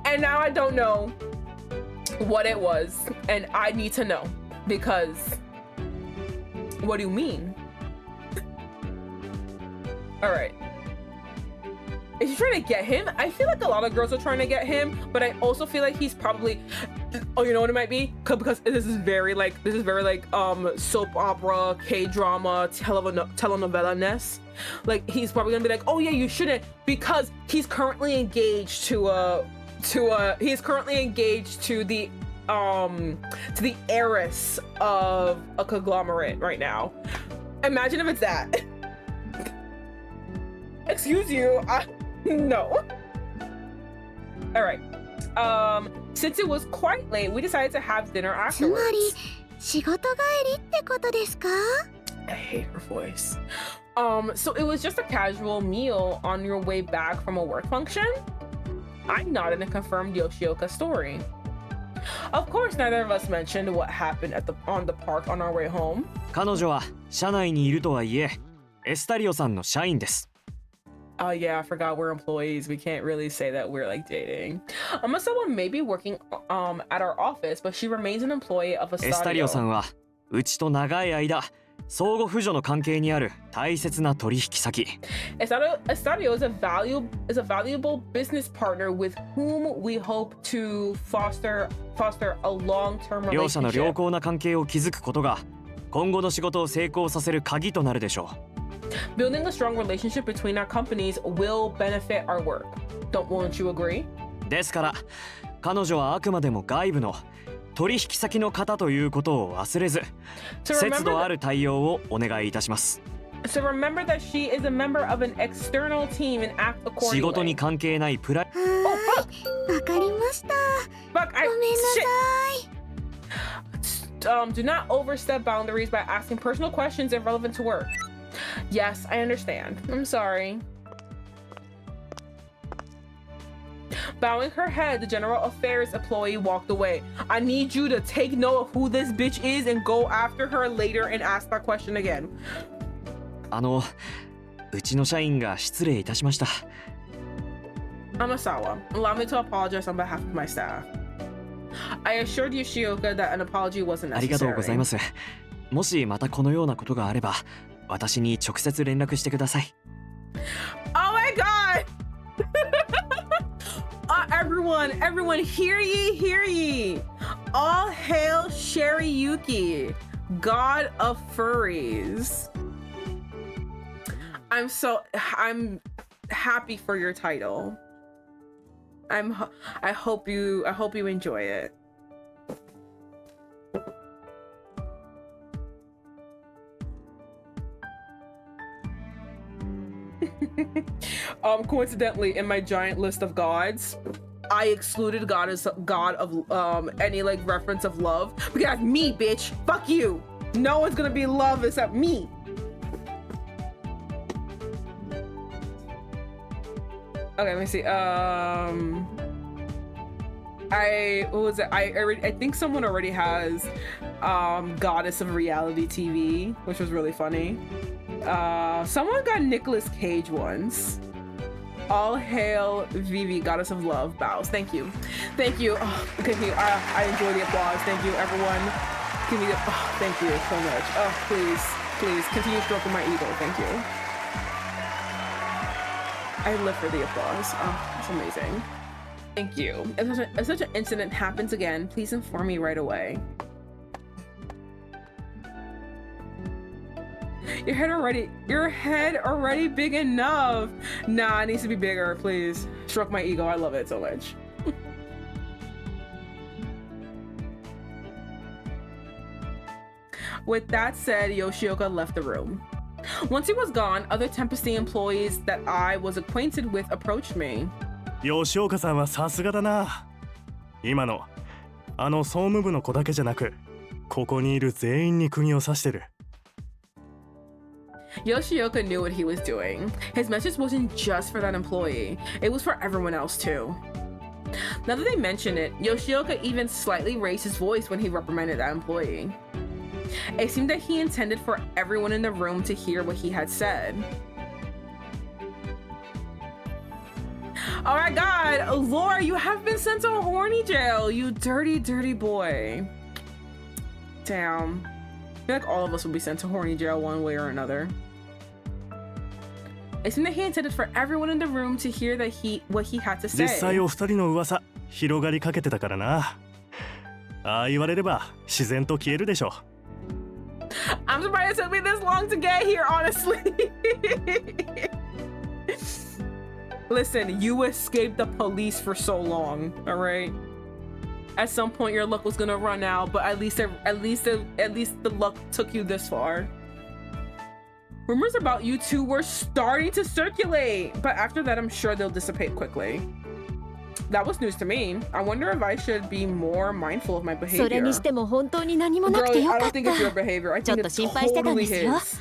A: And now I don't know what it was, and I need to know, because what do you mean? All right. Is she trying to get him? I feel like a lot of girls are trying to get him, but I also feel like he's probably, oh, you know what it might be? Because this is very like soap opera, K-drama, telenovela-ness. Like, he's probably gonna be like, oh yeah, you shouldn't, because he's currently engaged to the heiress of a conglomerate right now. Imagine if it's that. Excuse you, no. All right. Since it was quite late, we decided to have dinner afterwards. I hate her voice. So it was just a casual meal on your way back from a work function. I nodded and confirmed Yoshioka's story. Of course, neither of us mentioned what happened on the park on our way home.
F: 彼女は社内にいるとはいえ、エスタリオさんの社員です。
A: Oh yeah, I forgot we're employees. We can't really say that we're like dating. Amasawa may be working at our office, but she remains an employee of Estadio.
F: エスタリオさんはうちと長い間相互扶助の関係にある大切な取引先。
A: Estadio is a valuable business partner with whom we hope to foster a long-term relationship.
F: 両者の良好な関係を築くことが今後の仕事を成功させる鍵となるでしょう。
A: Building a strong relationship between our companies will benefit our work. Won't you agree?
F: ですから彼女はあくまでも外部の取引先の方ということを忘れず、節度ある対応をお願いいたします。
A: So remember that she is a member of an external team and act accordingly.
F: 仕事に関係ないプライ。
J: わかりました。
A: Fuck,
J: ごめんな
A: さい。Do not overstep boundaries by asking personal questions irrelevant to work. Yes, I understand. I'm sorry. Bowing her head, the general affairs employee walked away. I need you to take note of who this bitch is and go after her later and ask that question again.
F: うちの社員が失礼いたしました。
A: Amasawa, allow me to apologize on behalf of my staff. I assured Yoshioka that an apology wasn't necessary.
F: ありがとうございます。もしまたこのようなことがあれば、私に直接連絡してください。
A: Oh my god! Everyone, hear ye! All hail Sheriyuki, god of furries. I'm happy for your title. I hope you enjoy it. Coincidentally, in my giant list of gods, I excluded god of any like reference of love, because me, bitch. Fuck you. No one's gonna be love except me. Okay, let me see. what was it? I think someone already has Goddess of Reality TV, which was really funny. Someone got Nicolas Cage once. All hail Vivi, Goddess of Love, bows. Thank you. Thank you. Oh, I enjoy the applause. Thank you, everyone. Give me the, thank you so much. Oh, please continue stroking my ego. Thank you. I live for the applause. Oh, it's amazing. Thank you. If such an incident happens again, please inform me right away. Your head already big enough. Nah, it needs to be bigger, please. Stroke my ego. I love it so much. With that said, Yoshioka left the room. Once he was gone, other Tempesty employees that I was acquainted with approached me.
H: 吉岡さんはさすがだな。今の総務部の子だけじゃなく、ここにいる全員に釘を刺してる。
A: Yoshioka knew what he was doing. His message wasn't just for that employee, it was for everyone else too. Now that they mention it, Yoshioka even slightly raised his voice when he reprimanded that employee. It seemed that he intended for everyone in the room to hear what he had said. Oh my god, Laura, you have been sent to a horny jail, you dirty, dirty boy. Damn. I feel like all of us will be sent to horny jail one way or another. It seemed that he intended for everyone in the room to hear what he had to say.
H: 実際お二人の噂広がりかけてたからな。ああ言われれば自然と消えるでしょ。
A: I'm surprised it took me this long to get here, honestly. Listen, you escaped the police for so long, all right? At some point, your luck was gonna run out, but at least the luck took you this far. Rumors about you two were starting to circulate, but after that, I'm sure they'll dissipate quickly. That was news to me. I wonder if I should be more mindful of my behavior.
I: それにしても本当に何もなくてよかった。
A: Girl, I don't think it's your behavior. I
I: ちょっ
A: think
I: と
A: it's
I: 心配してたん
A: totally
I: ですよ。
A: his.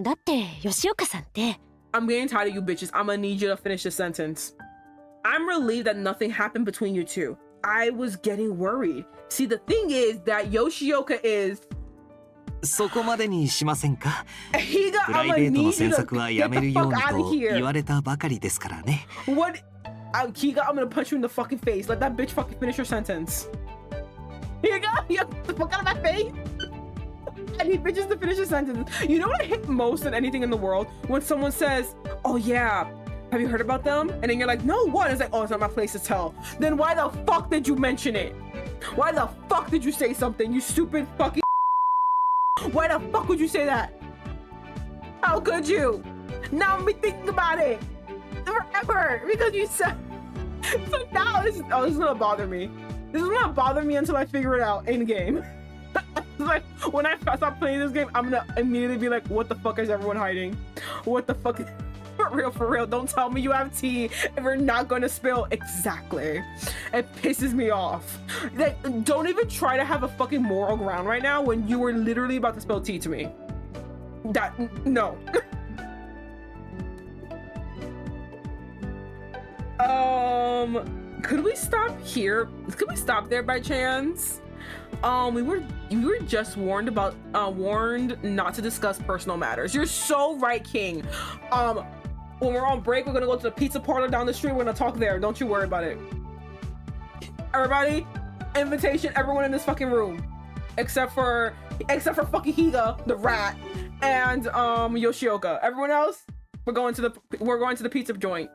I: だって吉岡さんって。
A: I'm getting tired of you bitches. I'm gonna need you to finish this sentence. I'm relieved that nothing happened between you two. I was getting worried. See, the thing is that Yoshioka is...
K: そこまでにしませんか。
A: He got,
K: プライベートの詮索はやめるようにと言われたばかりですからね。
A: What? Kiga, I'm gonna punch you in the fucking face. Let that bitch fucking finish her sentence. Here you go. Get the fuck out of my face. I need bitches to finish a sentence. You know what I hate most than anything in the world? When someone says, oh yeah, have you heard about them? And then you're like, no, what? It's like, oh, it's not my place to tell. Then why the fuck did you mention it? Why the fuck did you say something, you stupid fucking... Why the fuck would you say that? How could you? Now I'm thinking about it forever because you said... So now this is gonna bother me. This is gonna bother me until I figure it out in game. Like when I stop playing this game, I'm gonna immediately be like, what the fuck is everyone hiding? What the fuck? For real, don't tell me you have tea if we're not gonna spill. Exactly. It pisses me off. Like, don't even try to have a fucking moral ground right now when you were literally about to spill tea to me. No. Could we stop here? Could we stop there by chance? We were just warned not to discuss personal matters. You're so right, King. When we're on break, we're gonna go to the pizza parlor down the street. We're gonna talk there. Don't you worry about it. Everybody, invitation, everyone in this fucking room. Except for fucking Higa, the rat, and Yoshioka. Everyone else, we're going to the pizza joint.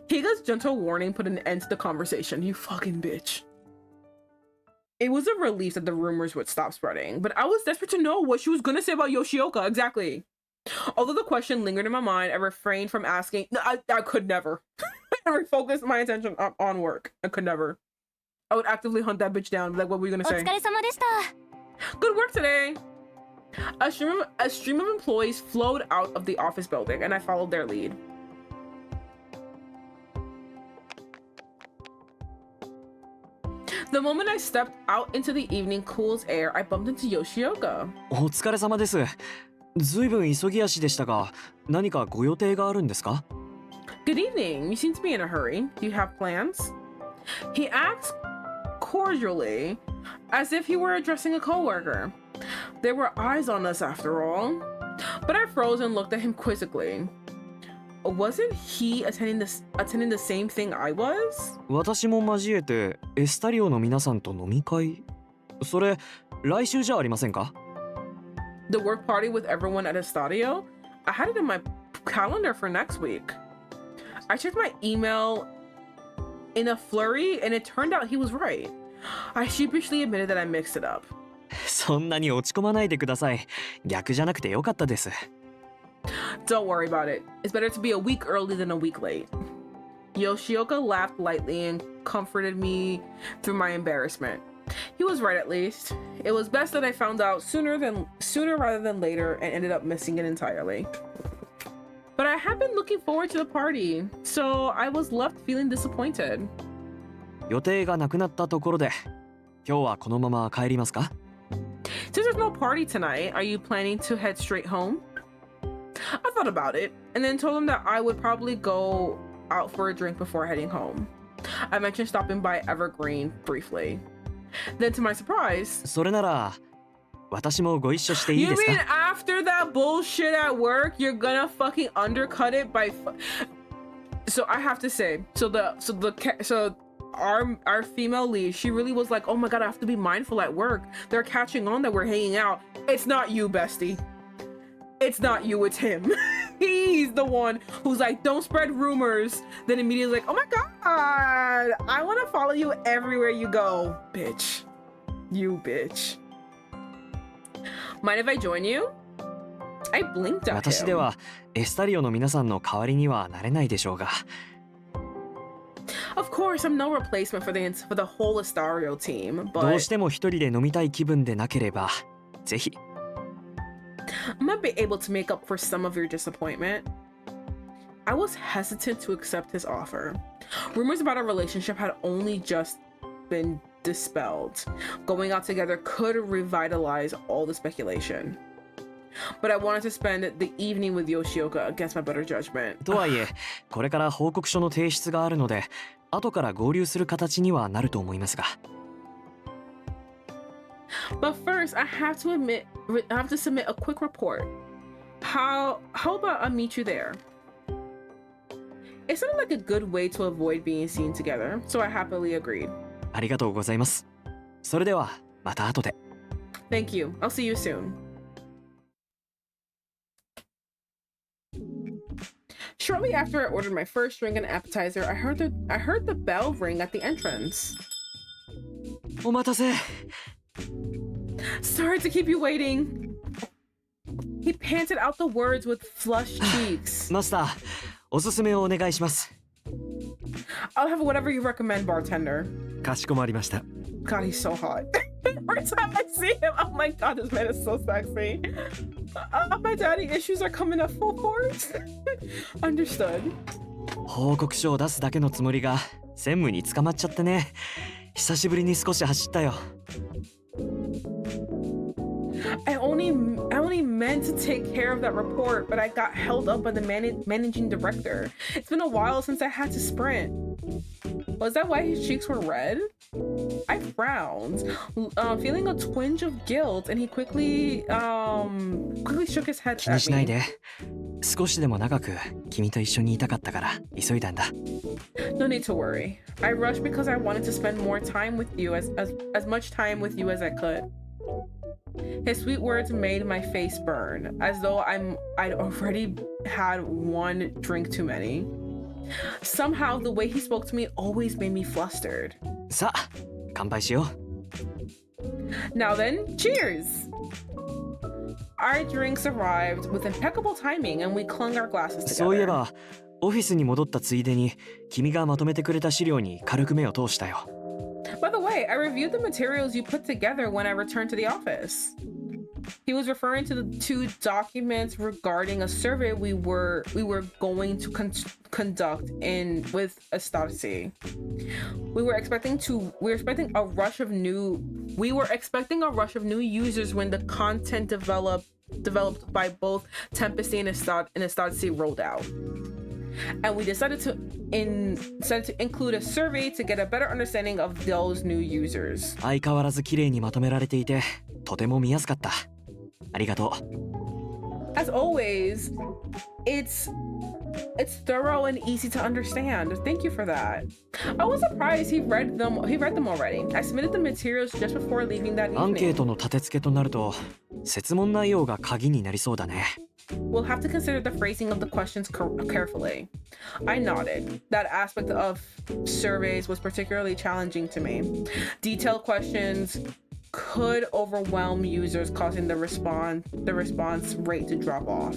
A: Higa's gentle warning put an end to the conversation. You fucking bitch. It was a relief that the rumors would stop spreading, but I was desperate to know what she was gonna say about Yoshioka exactly. Although the question lingered in my mind, I refrained from asking. No, I could never. I refocused my attention on work. I could never. I would actively hunt that bitch down. Like, what were you gonna say? Good work today. A stream of employees flowed out of the office building, and I followed their lead. The moment I stepped out into the evening cool's air, I bumped into Yoshioka.
F: お疲れ様です。ずいぶん急ぎ足でしたが、何かご予定があるんですか？
A: Good evening. You seem to be in a hurry. Do you have plans? He asked cordially, as if he were addressing a coworker. There were eyes on us after all. But I froze and looked at him quizzically. Wasn't he attending the same thing I was?
F: 私も交えてエスタリオの皆さんと飲み会。それ来週じゃありませんか？
A: The work party with everyone at Estadio? I had it in my calendar for next week. I checked my email in a flurry and it turned out he was right. I sheepishly admitted that I mixed it up.
F: そんなに落ち込まないでください。逆じゃなくてよかったです。
A: Don't worry about it. It's better to be a week early than a week late. Yoshioka laughed lightly and comforted me through my embarrassment. He was right at least. It was best that I found out sooner rather than later and ended up missing it entirely. But I had been looking forward to the party, so I was left feeling disappointed.
F: 予定がなくなったところで、今日はこのまま帰りますか？
A: Since there's no party tonight, are you planning to head straight home? I thought about it and then told him that I would probably go out for a drink before heading home. I mentioned stopping by Evergreen briefly. Then to my surprise,
F: それなら私もご一緒していい
A: you
F: ですか？
A: mean after that bullshit at work, you're gonna fucking undercut it by So I have to say, our female lead, she really was like, oh my god, I have to be mindful at work. They're catching on that we're hanging out. It's not you, bestie. It's not you, it's him. He's the one who's like, don't spread rumors. Then immediately like, oh my god, I want to follow you everywhere you go. Bitch. You bitch. Mind if I join you? I blinked at
F: 私で
A: him.
F: はエスタリオの皆さんの代わりにはなれないでしょうが。
A: Of course, I'm no replacement for the whole Estario team,
F: どう
A: but
F: しても一人で飲みたい気分でなければ、ぜひ。
A: I might be able to make up for some of your disappointment. I was hesitant to accept his offer. Rumors about our relationship had only just been dispelled. Going out together could revitalize all the speculation. But I wanted to spend the evening with Yoshioka against my better judgment.
F: とはいえ、これから報告書の提出があるので、後から合流する形にはなると思いますが。
A: But first, I have to submit a quick report. How about I meet you there? It sounded like a good way to avoid being seen together, so I happily agreed.
F: ありがとうございます。それではまた後で。
A: Thank you. I'll see you soon. Shortly after I ordered my first drink and appetizer, I heard the bell ring at the entrance.
F: お待たせ。
A: Sorry to keep you waiting. He panted out the words with flushed cheeks.
F: マスター、おすすめをお願いします。
A: I'll have whatever you recommend, bartender.
B: かしこまりました。
A: God, he's so hot. Every time I see him, I'm like, God, this man is so sexy. My daddy issues are coming up full force. Understood.
F: 報告書を出すだけのつもりが専務に捕まっちゃってね。久しぶりに少し走ったよ。
A: I only meant to take care of that report, but I got held up by the managing director. It's been a while since I had to sprint. Was that why his cheeks were red? I frowned, feeling a twinge of guilt, and he quickly shook his head
F: 気に
A: at
F: しない
A: me.
F: で。少しでも長く君と一緒にいたかったから急いだんだ。
A: No need to worry. I rushed because I wanted to spend more time with you, as much time with you as I could. His sweet words made my face burn, as though I'd already had one drink too many. Somehow, the way he spoke to me always made me flustered.
F: さあ、乾杯しよう。
A: Now then, cheers! Our drinks arrived with impeccable timing, and we clung our glasses
F: そういえ
A: together.
F: ば、オフィスに戻ったついでに君がまとめてくれた資料に軽く目を通したよ。
A: By the way, I reviewed the materials you put together when I returned to the office. He was referring to the 2 documents regarding a survey we were going to conduct with Sympathy. We were expecting a rush of new users when the content developed by both Sympathy and Sympathy rolled out. and we decided to include a survey to get a better understanding of those new users.
F: 相変わらず綺麗にまとめられていて、とても見やすかった。ありがと
A: う。As always, it's thorough and easy to understand. Thank you for that. I was surprised he read them already. I submitted the materials just before leaving that evening.
F: アンケートの立て付けとなると、設問内容が鍵になりそうだね。
A: We'll have to consider the phrasing of the questions carefully. I nodded. That aspect of surveys was particularly challenging to me. Detailed questions could overwhelm users, causing the response rate to drop off.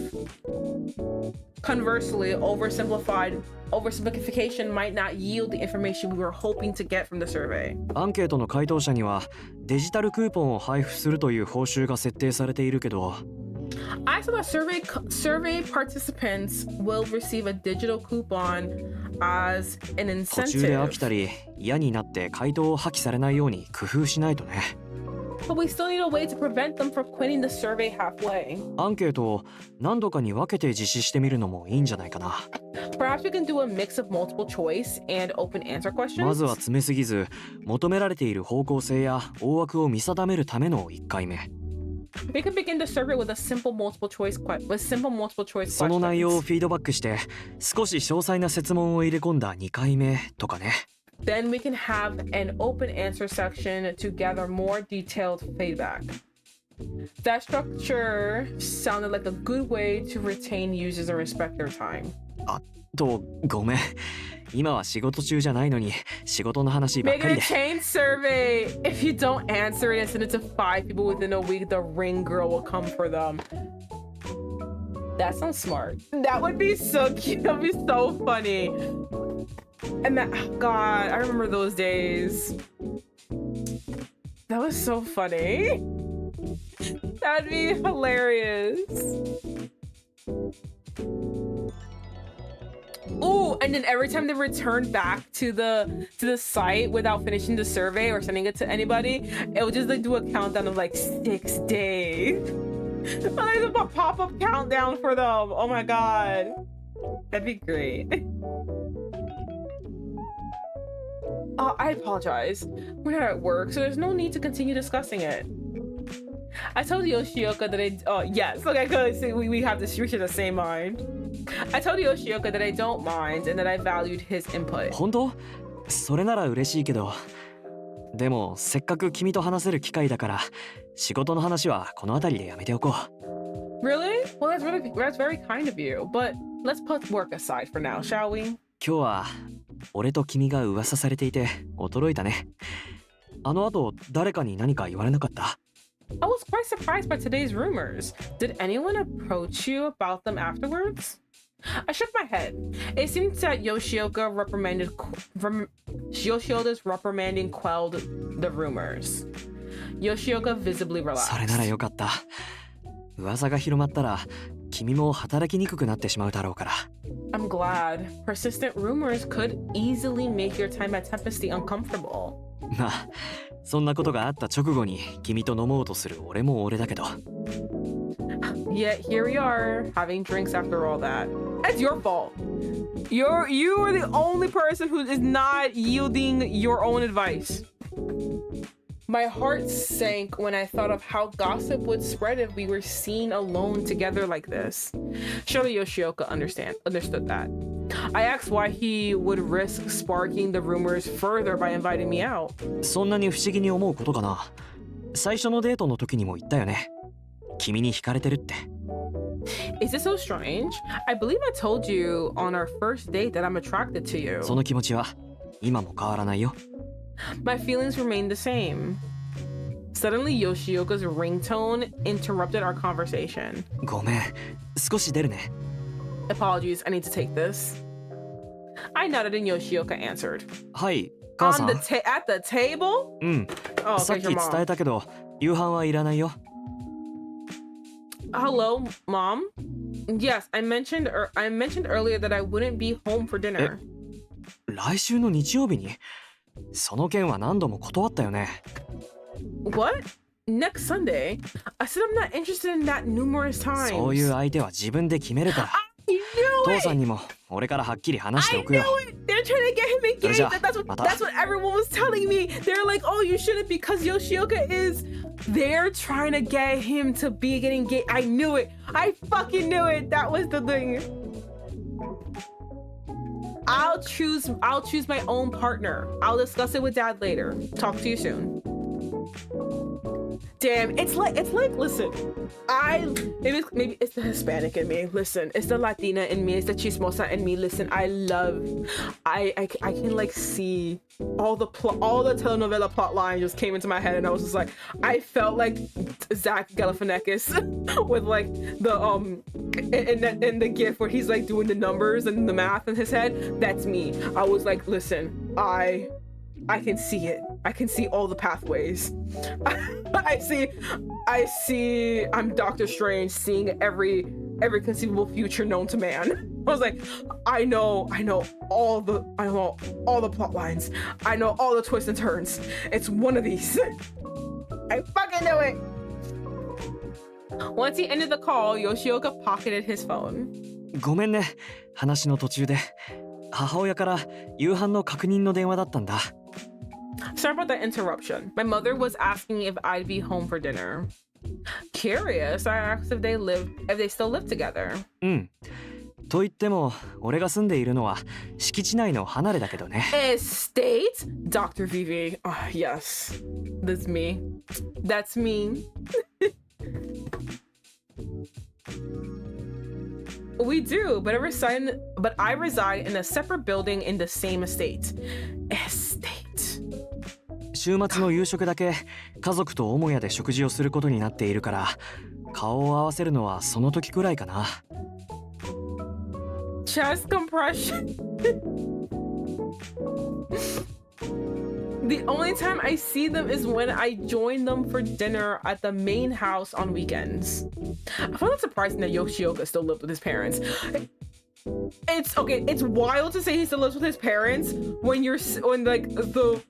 A: Conversely, oversimplification might not yield the information we were hoping to get from the survey.
F: アンケートの回答者にはデジタルクーポンを配布するという報酬が設定されているけど、
A: I saw that survey participants will receive a digital coupon as an incentive.
F: 途中で飽きたり嫌になって回答を破棄されないように工夫しないとね。
A: But we still need a way to prevent them from quitting the survey halfway.
F: アンケートを何度かに分けて実施してみるのもいいんじゃないかな。
A: Perhaps we can do a mix of multiple choice and open answer questions.
F: まずは詰めすぎず、求められている方向性や大枠を見定めるための1回目。
A: We can begin the survey with simple multiple choice questions.
F: その内容をフィードバックして、少し詳細な設問を入れ込んだ2回目とかね。
A: Then we can have an open answer section to gather more detailed feedback. That structure sounded like a good way to retain users and respect their time.
F: ごめん。今は仕事中じゃないのに仕事の話ばっかりで。
A: Make it a chain survey. If you don't answer it and send it to 5 people within a week, the ring girl will come for them. That sounds smart. That would be so cute. That would be so funny. And that, oh God, I remember those days. That was so funny. That'd be hilarious. Oh, and then every time they return back to the site without finishing the survey or sending it to anybody, it would just like do a countdown of like 6 days. Like a pop-up countdown for them. Oh my God. That'd be great. I apologize. We're not at work, so there's no need to continue discussing it. I told Yoshioka that yes, okay, good. See, we share the same mind. I told Yoshioka that I don't mind and that I valued his input.
F: 本当？それなら嬉しいけど。でもせっかく君と話せる機会だから、仕事の話はこの辺りでやめておこ
A: う。Really? Well, that's very kind of you. But let's put work aside for now, shall we?
F: 今日は俺と君が噂されていて驚いたね。あの後誰かに何か言われなかった？
A: I was quite surprised by today's rumors. Did anyone approach you about them afterwards? I shook my head. It seemed that Yoshioka's reprimanding quelled the rumors. Yoshioka visibly relaxed.
F: それならよかった。噂が広まったら君も働きにくくなってしまうだろうから。
A: I'm glad. Persistent rumors could easily make your time at Sympathy uncomfortable.
F: まあ、そんなことがあった直後に君と飲もうとする俺も俺だけど。
A: Yet here we are, having drinks after all that. It's your fault. You are the only person who is not yielding your own advice. My heart sank when I thought of how gossip would spread if we were seen alone together like this. Surely Yoshioka understood that. I asked why he would risk sparking the rumors further by inviting me out.
F: そんなに不思議に思うことかな。最初のデートの時にも言ったよね。君に惹かれてるって。
A: Is it so strange? I believe I told you on our first date that I'm attracted to you.
F: その気持ちは今も変わらないよ。
A: My feelings remain the same. Suddenly, Yoshioka's ringtone interrupted our conversation.
F: ごめん、少し出るね。
A: Apologies, I need to take this. I nodded and Yoshioka answered.
F: はい、母さん。
A: At the table?
F: うん。
A: Oh,
F: さっき伝えたけど、夕飯はいらないよ。
A: Hello, Mom? Yes, I mentioned earlier that I wouldn't be home for dinner.
F: 来週の日曜日に？その件は何度も断ったよね。
A: What? Next Sunday? I said I'm not interested in that numerous times.
F: そういう相手は自分で決めるから。
A: You knew
F: 父さん
A: it!
F: にも俺からはっきり話しておく
A: I
F: よ
A: knew it! They're trying to get him engaged.
F: Doja,
A: That's
F: mata.
A: what everyone was telling me. They're like, oh, you shouldn't because Yoshioka is. They're trying to get him to be getting engaged. I knew it. I fucking knew it. That was the thing. I'll choose my own partner. I'll discuss it with dad later. Talk to you soon. Damn, it's like listen, maybe it's the Hispanic in me. Listen, it's the Latina in me, it's the chismosa in me. Listen, I can like see all the telenovela plot lines just came into my head, and I was just like, I felt like Zach Galifianakis with like the in the gif where he's like doing the numbers and the math in his head. That's me. I was like, listen, I can see it. I can see all the pathways. I see I'm Doctor Strange seeing every conceivable future known to man. I was like, I know all the plot lines. I know all the twists and turns. It's one of these. I fucking knew it. Once he ended the call, Yoshioka pocketed his phone.
F: ごめんね、話の途中で。母親から夕飯の確認の電話だったんだ。
A: Sorry about that interruption. My mother was asking if I'd be home for dinner. Curious, I asked if they still live together.
F: うん。と言っても、俺が住んでいるのは敷地内の離れだけどね。
A: Estate? Dr. Vivi. Oh, yes. That's me. That's me. We do, but I reside in a separate building in the same estate. Estate.
F: 週末の夕食だけ家族と母屋で食事をすることになっているから、顔を合わせるのはその時くらいかな。
A: Chest compression. The only time I see them is when I join them for dinner at the main house on weekends. I find it surprising that Yoshioka still lived with his parents. It's okay. It's wild to say he still lives with his parents when like the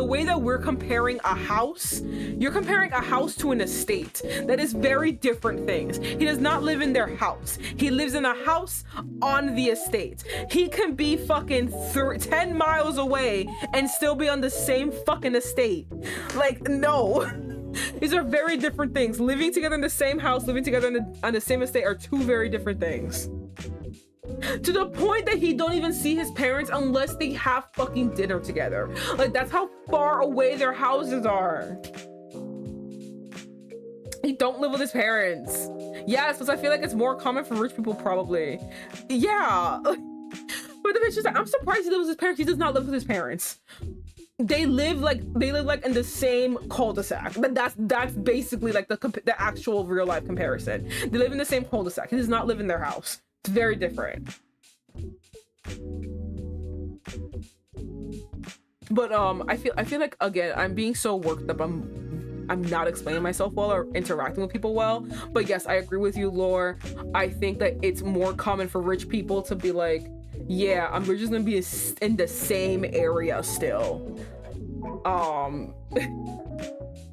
A: way that we're comparing a house. You're comparing a house to an estate. That is very different things. He does not live in their house. He lives in a house on the estate. He can be fucking 10 miles away and still be on the same fucking estate. Like, no. These are very different things. Living together in the same house, living together on the same estate are two very different things. To the point that he don't even see his parents unless they have fucking dinner together. Like, that's how far away their houses are. He don't live with his parents. Yes, because I feel like it's more common for rich people probably. Yeah. But the bitch is like, I'm surprised he lives with his parents. He does not live with his parents. They live like in the same cul-de-sac. That's basically like the actual real life comparison. They live in the same cul-de-sac. He does not live in their house. It's very different. But I feel like, again, I'm being so worked up. I'm not explaining myself well or interacting with people well. But yes, I agree with you, Lore. I think that it's more common for rich people to be like, yeah, we're just gonna be in the same area still.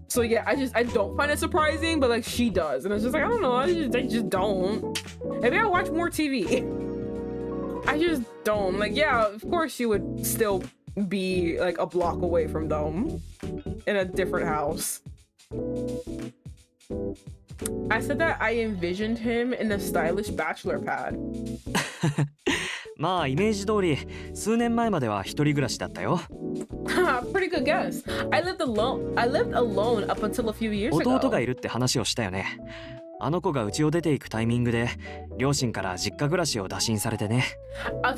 A: So yeah, I don't find it surprising, but like she does, and it's just like, I don't know, I just don't. Maybe I watch more TV. I just don't. Like, yeah, of course you would still be like a block away from them in a different house. I said that I envisioned him in a stylish bachelor pad.
F: まあイメージ通り数年前までは一人暮らしだったよ。
A: Pretty good guess. I lived alone up until a few years ago.
F: 弟がいるって話をしたよね。あの子が家を出ていくタイミングで両親から実家暮らしを打診されてね。
A: I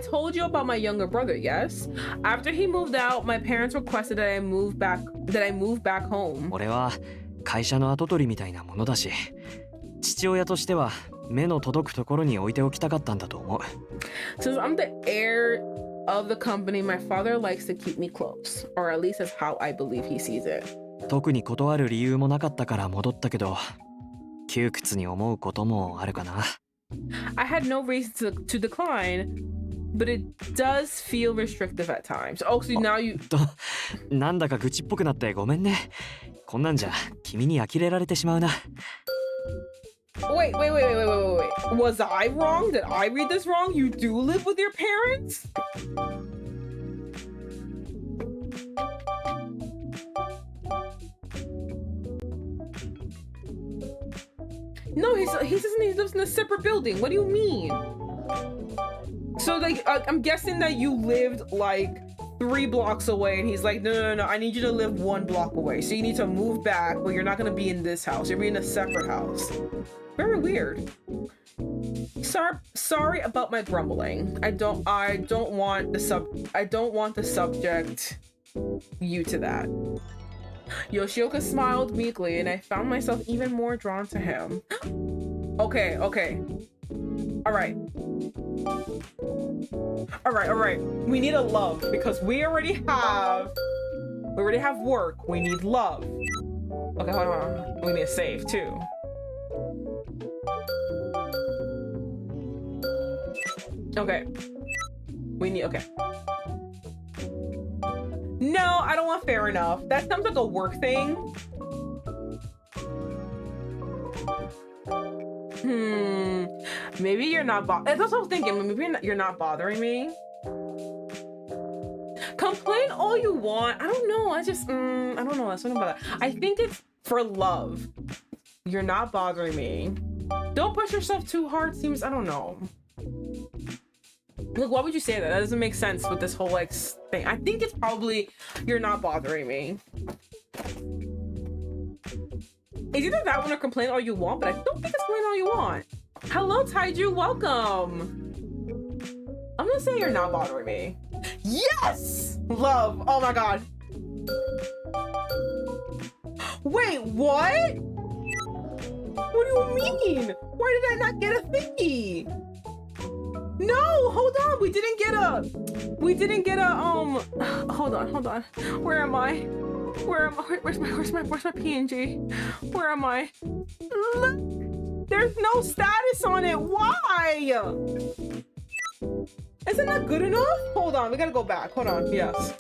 A: told you about my younger brother, yes? After he moved out, my parents requested that I move back home.
F: 俺は会社の跡取りみたいなものだし、父親としては目の届くところに置いておきたかったんだと思う。
A: Since I'm the heir of the company, my father likes to keep me close, or at least that's how I believe he sees it.
F: 特に断る理由もなかったから戻ったけど、窮屈に思うこともあるかな。
A: I had no reason to decline, but it does feel restrictive at times. Oh, so now you...
F: なんだか愚痴っぽくなってごめんね。こんなんじゃ君に呆れられてしまうな。
A: Wait. Was I wrong? Did I read this wrong? You do live with your parents? No, he says he lives in a separate building. What do you mean? So like, I'm guessing that you lived like 3 blocks away, and he's like, no, I need you to live 1 block away. So you need to move back, but you're not gonna be in this house. You're being in a separate house. Very weird. Sorry about my grumbling. I don't want the subject you to that. Yoshioka smiled weakly, and I found myself even more drawn to him. Okay. All right. We need a love because we already have work. We need love. Okay, hold on. We need a save too. Okay. Okay. No, I don't want fair enough. That sounds like a work thing. Maybe you're not that's what I was thinking. Maybe you're not bothering me. Complain all you want. I don't know. I don't know. That's something about that. I think it's for love. You're not bothering me. Don't push yourself too hard. Seems, I don't know. Look, why would you say that? That doesn't make sense with this whole like thing. I think it's probably you're not bothering me. It's either that one or complain all you want, but I don't think it's complain all you want. Hello, Taiju, welcome. I'm gonna say you're not bothering me. Yes! Love, oh my god. Wait, what? What do you mean? Why did I not get a thingy? No, hold on, we didn't get a, hold on. Where am I? Where's my PNG? Where am I? Look, there's no status on it. Why? Isn't that good enough? Hold on, we gotta go back. Hold on, yes.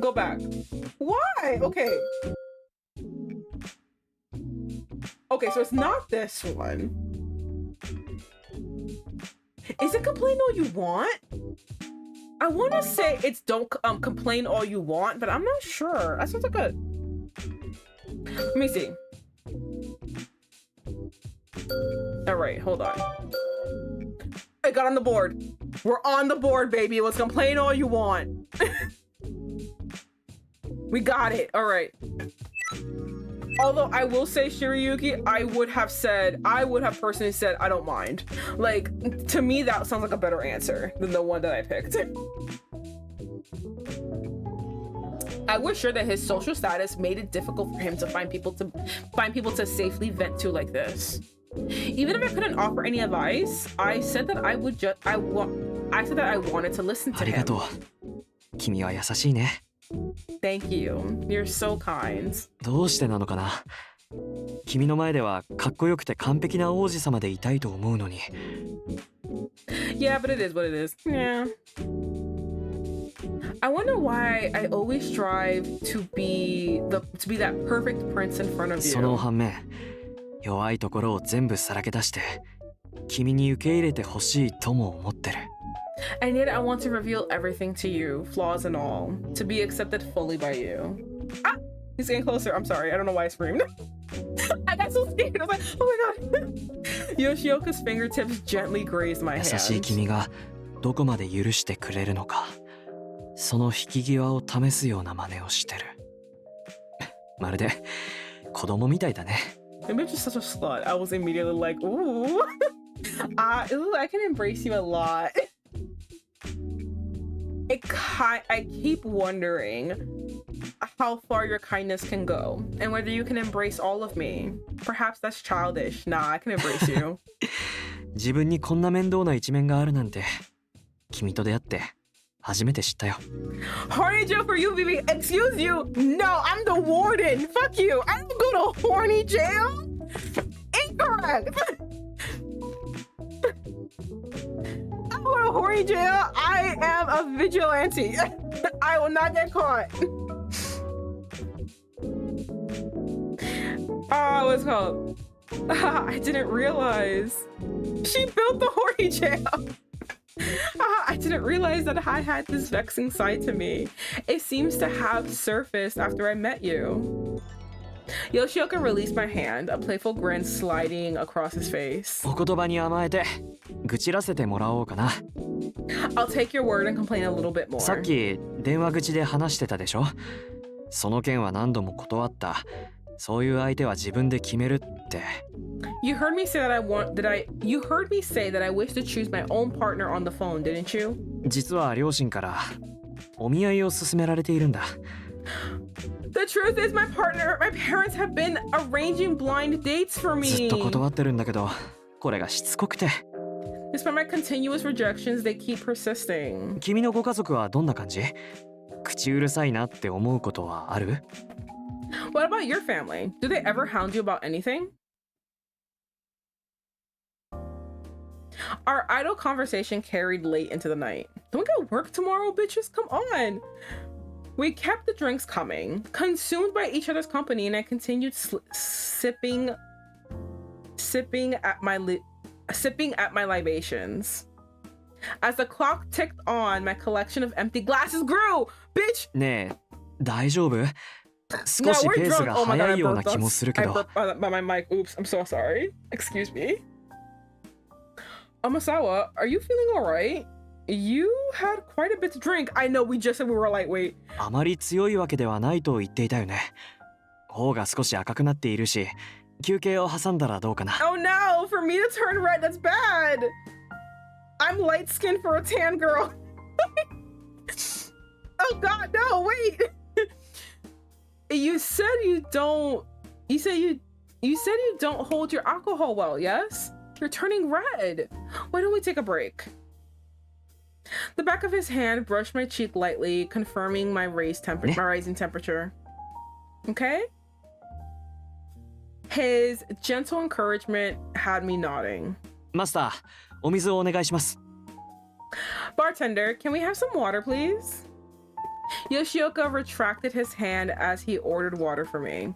A: Go back. Why? Okay. Okay, so it's not this one. Is it complain all you want? I want to say it's don't complain all you want, but I'm not sure. That sounds like a... Let me see. All right, hold on. I got on the board. We're on the board, baby. Let's complain all you want. We got it. All right. Although I will say, Shirayuki, I would have personally said, I don't mind. Like, to me, that sounds like a better answer than the one that I picked. I was sure that his social status made it difficult for him to find people to safely vent to like this. Even if I couldn't offer any advice, I said that I wanted to listen to him.
F: 君は優しいね。
A: Thank you. You're so kind.
F: どうしてなのかな。君の前ではかっこよくて完璧な王子様でいたいと思うのに。
A: Yeah, but it is what it is. Yeah. I wonder why I always strive to be that perfect prince in front of you.
F: その反面、弱いところを全部さらけ出して君に受け入れてほしいとも思ってる。
A: And yet I want to reveal everything to you, flaws and all, to be accepted fully by you. Ah! He's getting closer. I'm sorry. I don't know why I screamed. I got so scared. I was like, oh my god. Yoshioka's fingertips gently grazed my hand.
F: 優しい君がどこまで許してくれるのか、その引き際を試すような真似をしてる。まるで子供みたいだね。
A: Maybe I'm just such a slut. I was immediately like, ooh. I can embrace you a lot. I keep wondering how far your kindness can go and whether you can embrace all of me. Perhaps that's childish. Nah, I can embrace you.
F: 自分にこんな面倒な一面があるなんて君と出会って初めて知ったよ。
A: Horny jail for you, baby. Excuse you. No, I'm the warden. Fuck you. I don't go to horny jail. Incorrect. I'm going to horny jail. I am a vigilante. I will not get caught. What's it called? I didn't realize. She built the horny jail. I didn't realize that I had this vexing side to me. It seems to have surfaced after I met you. Yoshioka released my hand, a playful grin sliding across his face.
F: お言葉に甘えて愚痴らせてもらおうかな。
A: I'll take your word and complain a little bit more.
F: さっき電話口で話してたでしょ。その件は何度も断った。そういう相手は自分で決めるって。
A: You heard me say that you heard me say that I wish to choose my own partner on the phone, didn't you?
F: 実は両親からお見合いを勧められているんだ。
A: The truth is my parents have been arranging blind dates for me.
F: ずっと断ってるんだけど、これがしつこくて。
A: Despite my continuous rejections, they keep persisting.
F: 君のご家族はどんな感じ？口うるさいなって思うことはある？
A: What about your family? Do they ever hound you about anything? Our idle conversation carried late into the night. Don't we got work tomorrow, bitches? Come on. We kept the drinks coming, consumed by each other's company, and I continued sipping at my libations. As the clock ticked on, my collection of empty glasses grew. Bitch!
F: ねえ、大丈夫？少しペースが早いような気もするけど。
A: I burped by my mic. Oops, I'm so sorry. Excuse me. Amasawa, are you feeling alright? You had quite a bit to drink. I know, we just said we were lightweight.
F: あまり強いわけではないと言っていたよね。頬が少し赤くなっているし、休憩を挟んだらどうかな。
A: Oh no, for me to turn red, that's bad. I'm light skinned for a tan girl. Oh god, no, wait. You said you don't hold your alcohol well, yes? You're turning red. Why don't we take a break? The back of his hand brushed my cheek lightly, confirming my rising temperature. Okay? His gentle encouragement had me nodding.
F: マスター、お水をお願いします。
A: Bartender, can we have some water, please? Yoshioka retracted his hand as he ordered water for me.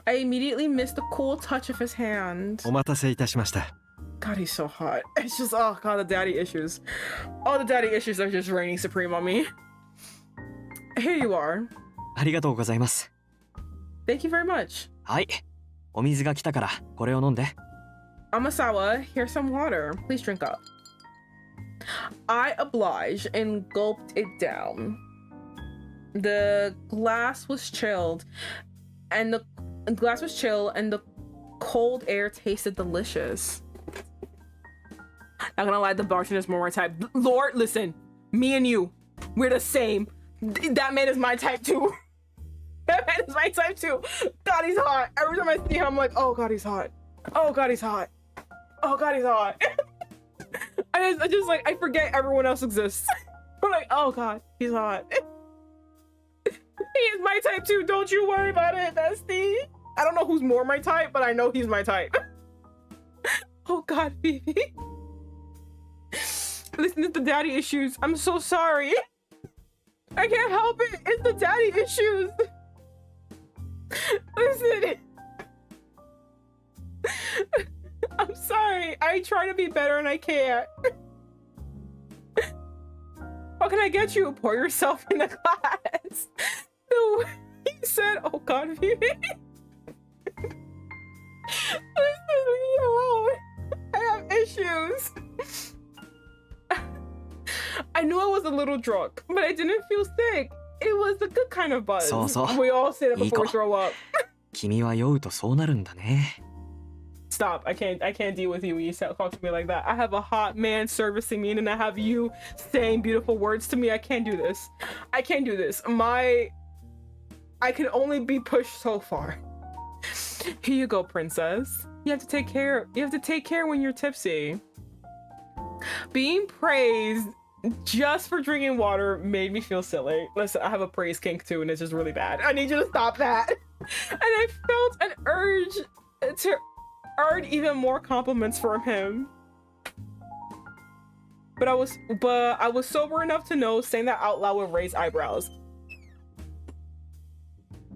A: I immediately missed the cool touch of his hand.
B: お待たせいたしました。
A: God, he's so hot. It's just, oh god, the daddy issues. All the daddy issues are just reigning supreme on me. Here you are.
F: ありがとうございます。
A: Thank you very much.
F: はい。お水が来たからこれを飲んで。
A: Amasawa, here's some water. Please drink up. I obliged and gulped it down. The glass was chilled, and the cold air tasted delicious. Not gonna lie, the bartender's more my type. Lord, listen, me and you, we're the same. That man is my type too. That man is my type too. God, he's hot. Every time I see him, I'm like, oh god, he's hot. Oh god, he's hot. Oh god, he's hot. I just like, I forget everyone else exists. I'm like, oh god, he's hot. He is my type too. Don't you worry about it, bestie. I don't know who's more my type, but I know he's my type. Oh god, Phoebe. Listen, it's the daddy issues. I'm so sorry. I can't help it. It's the daddy issues. Listen. I'm sorry. I try to be better and I can't. What can I get you? Pour yourself in the glass. No, he said, oh god, Phoebe. Listen, leave me alone. I have issues. I knew I was a little drunk, but I didn't feel sick. It was the good kind of buzz. We all say that before we throw up.
F: 君は酔うとそうなるんだね。
A: Stop. I can't deal with you when you talk to me like that. I have a hot man servicing me and then I have you saying beautiful words to me. I can't do this. I can't do this. I can only be pushed so far. Here you go, princess. You have to take care when you're tipsy. Being praised just for drinking water made me feel silly. Listen, I have a praise kink too and it's just really bad. I need you to stop that. And I felt an urge to earn even more compliments from him. But I was sober enough to know saying that out loud would raise eyebrows.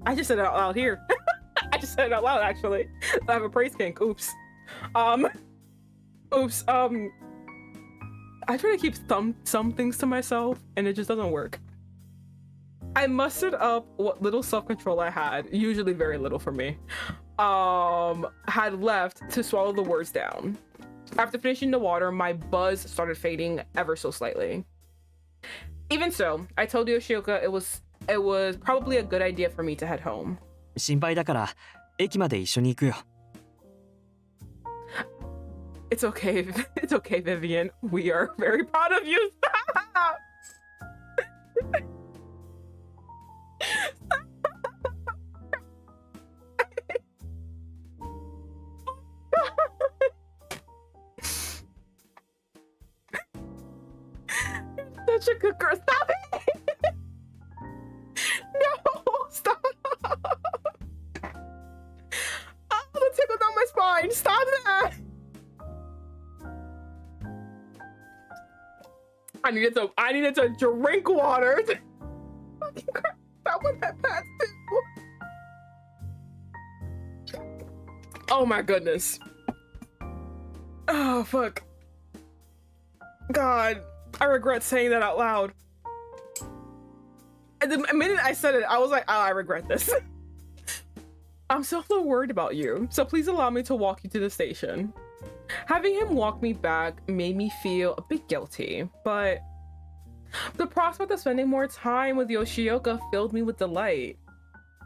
A: I just said it out loud here. I just said it out loud, actually. I have a praise kink. Oops. Oops. I try to keep some things to myself, and it just doesn't work. I mustered up what little self-control I had, usually very little for me, had left to swallow the words down. After finishing the water, my buzz started fading ever so slightly. Even so, I told Yoshioka it was probably a good idea for me to head home.
F: 心配だから駅まで一緒に行くよ。
A: It's okay, it's okay, Vivian. We are very proud of you. Stop! Such a good girl. Stop it! No, stop! Oh, the tickle down my spine. Stop that! I needed to drink water. Fucking crap. That one had passed too. Oh my goodness. Oh fuck. God, I regret saying that out loud. And the minute I said it, I was like, oh, I regret this. I'm so worried about you, so please allow me to walk you to the station. Having him walk me back made me feel a bit guilty, but the prospect of spending more time with Yoshioka filled me with delight.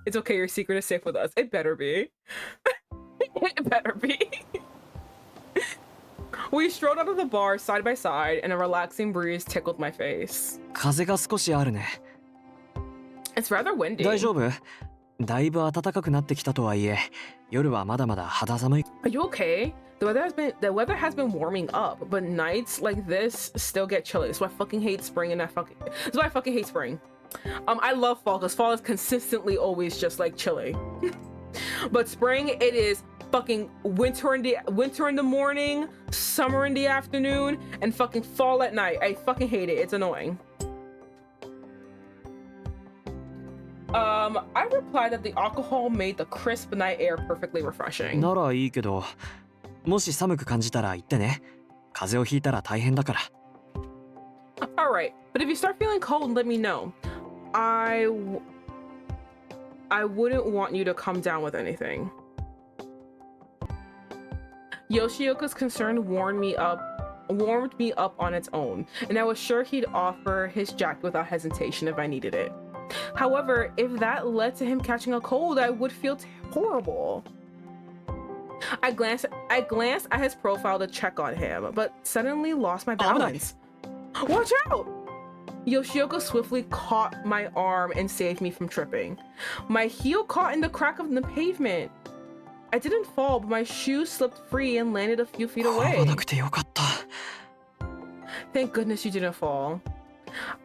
A: It's okay, your secret is safe with us. It better be. It better be. We strolled out of the bar side by side, and a relaxing breeze tickled my face.
F: 風が少しあるね。
A: It's rather windy.
F: 大丈夫？だいぶ暖かくなってきたとはいえ、夜はまだまだ肌寒い。
A: Are you okay? The weather has been warming up, but nights like this still get chilly. That's why I fucking hate spring that's why I fucking hate spring. I love fall because fall is consistently always just like chilly. But spring, it is fucking winter in the morning, summer in the afternoon, and fucking fall at night. I fucking hate it. It's annoying. I replied that the alcohol made the crisp night air perfectly refreshing.
F: ならいいけど、もし寒く感じたら言ってね。風邪をひいたら大変だから。
A: Alright, but if you start feeling cold, let me know. I wouldn't want you to come down with anything. Yoshioka's concern warmed me up on its own, and I was sure he'd offer his jacket without hesitation if I needed it. However, if that led to him catching a cold, I would feel horrible. I glanced at his profile to check on him, but suddenly lost my balance. Watch out! Yoshioka swiftly caught my arm and saved me from tripping. My heel caught in the crack of the pavement. I didn't fall, but my shoe slipped free and landed a few feet away. Thank goodness you didn't fall.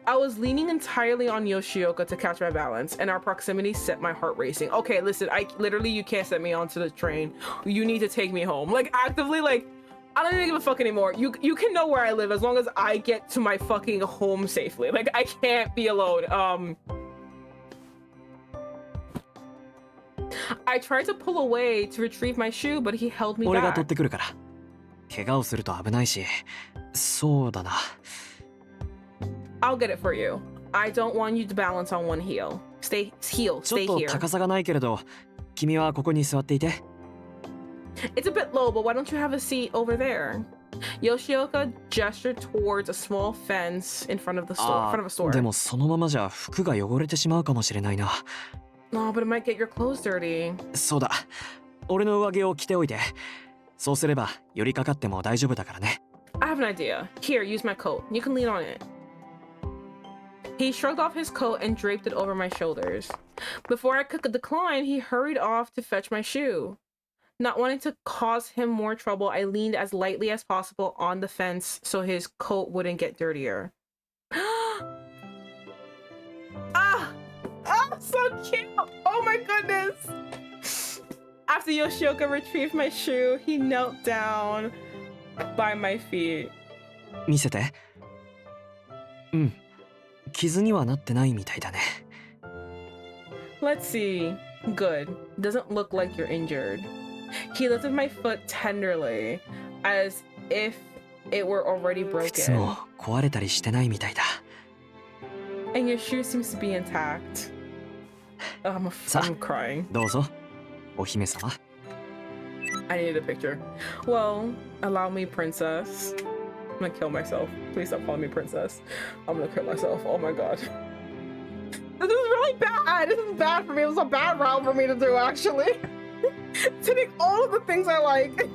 A: I was leaning entirely on Yoshioka to catch my balance, and our proximity set my heart racing. Okay, listen, you can't set me onto the train. You need to take me home. Like, actively, like, I don't even give a fuck anymore. You can know where I live as long as I get to my fucking home safely. Like, I can't be alone. I tried to pull away to retrieve my shoe, but he held me back.
F: 俺が取ってくるから。怪我をすると危ないし、そうだな。
A: I'll get it for you. I don't want you to balance on one heel. Stay here.
F: ちょっと高さがないけれど、君はここに座っていて。
A: It's a bit low, but why don't you have a seat over there? Yoshioka gestured towards a small fence in front of the store.
F: でもそのままじゃ服が汚れてしまうかもしれないな。
A: No, but it might get your clothes dirty.
F: そうだ。俺の上着を着ておいて。そうすれば寄りかかっても大丈夫だからね。
A: I have an idea. Here, use my coat. You can lean on it. He shrugged off his coat and draped it over my shoulders. Before I could decline, he hurried off to fetch my shoe. Not wanting to cause him more trouble, I leaned as lightly as possible on the fence so his coat wouldn't get dirtier. So cute! Oh my goodness! After Yoshioka retrieved my shoe, he knelt down by my feet.
F: 見せて。うん。傷にはなってないみたいだね。
A: Let's see. Good. Doesn't look like you're injured. He lifted my foot tenderly, as if it were already
F: 靴も
A: broken.
F: 壊れたりしてないみたいだ。
A: And your shoe seems to be intact. I'm crying.
F: どうぞ、お姫様。
A: I needed a picture. Well, allow me, princess. I'm gonna kill myself. Please stop calling me princess. I'm gonna kill myself. Oh my god. This is really bad. This is bad for me. It was a bad route for me to do, actually. Taking all of the things I like.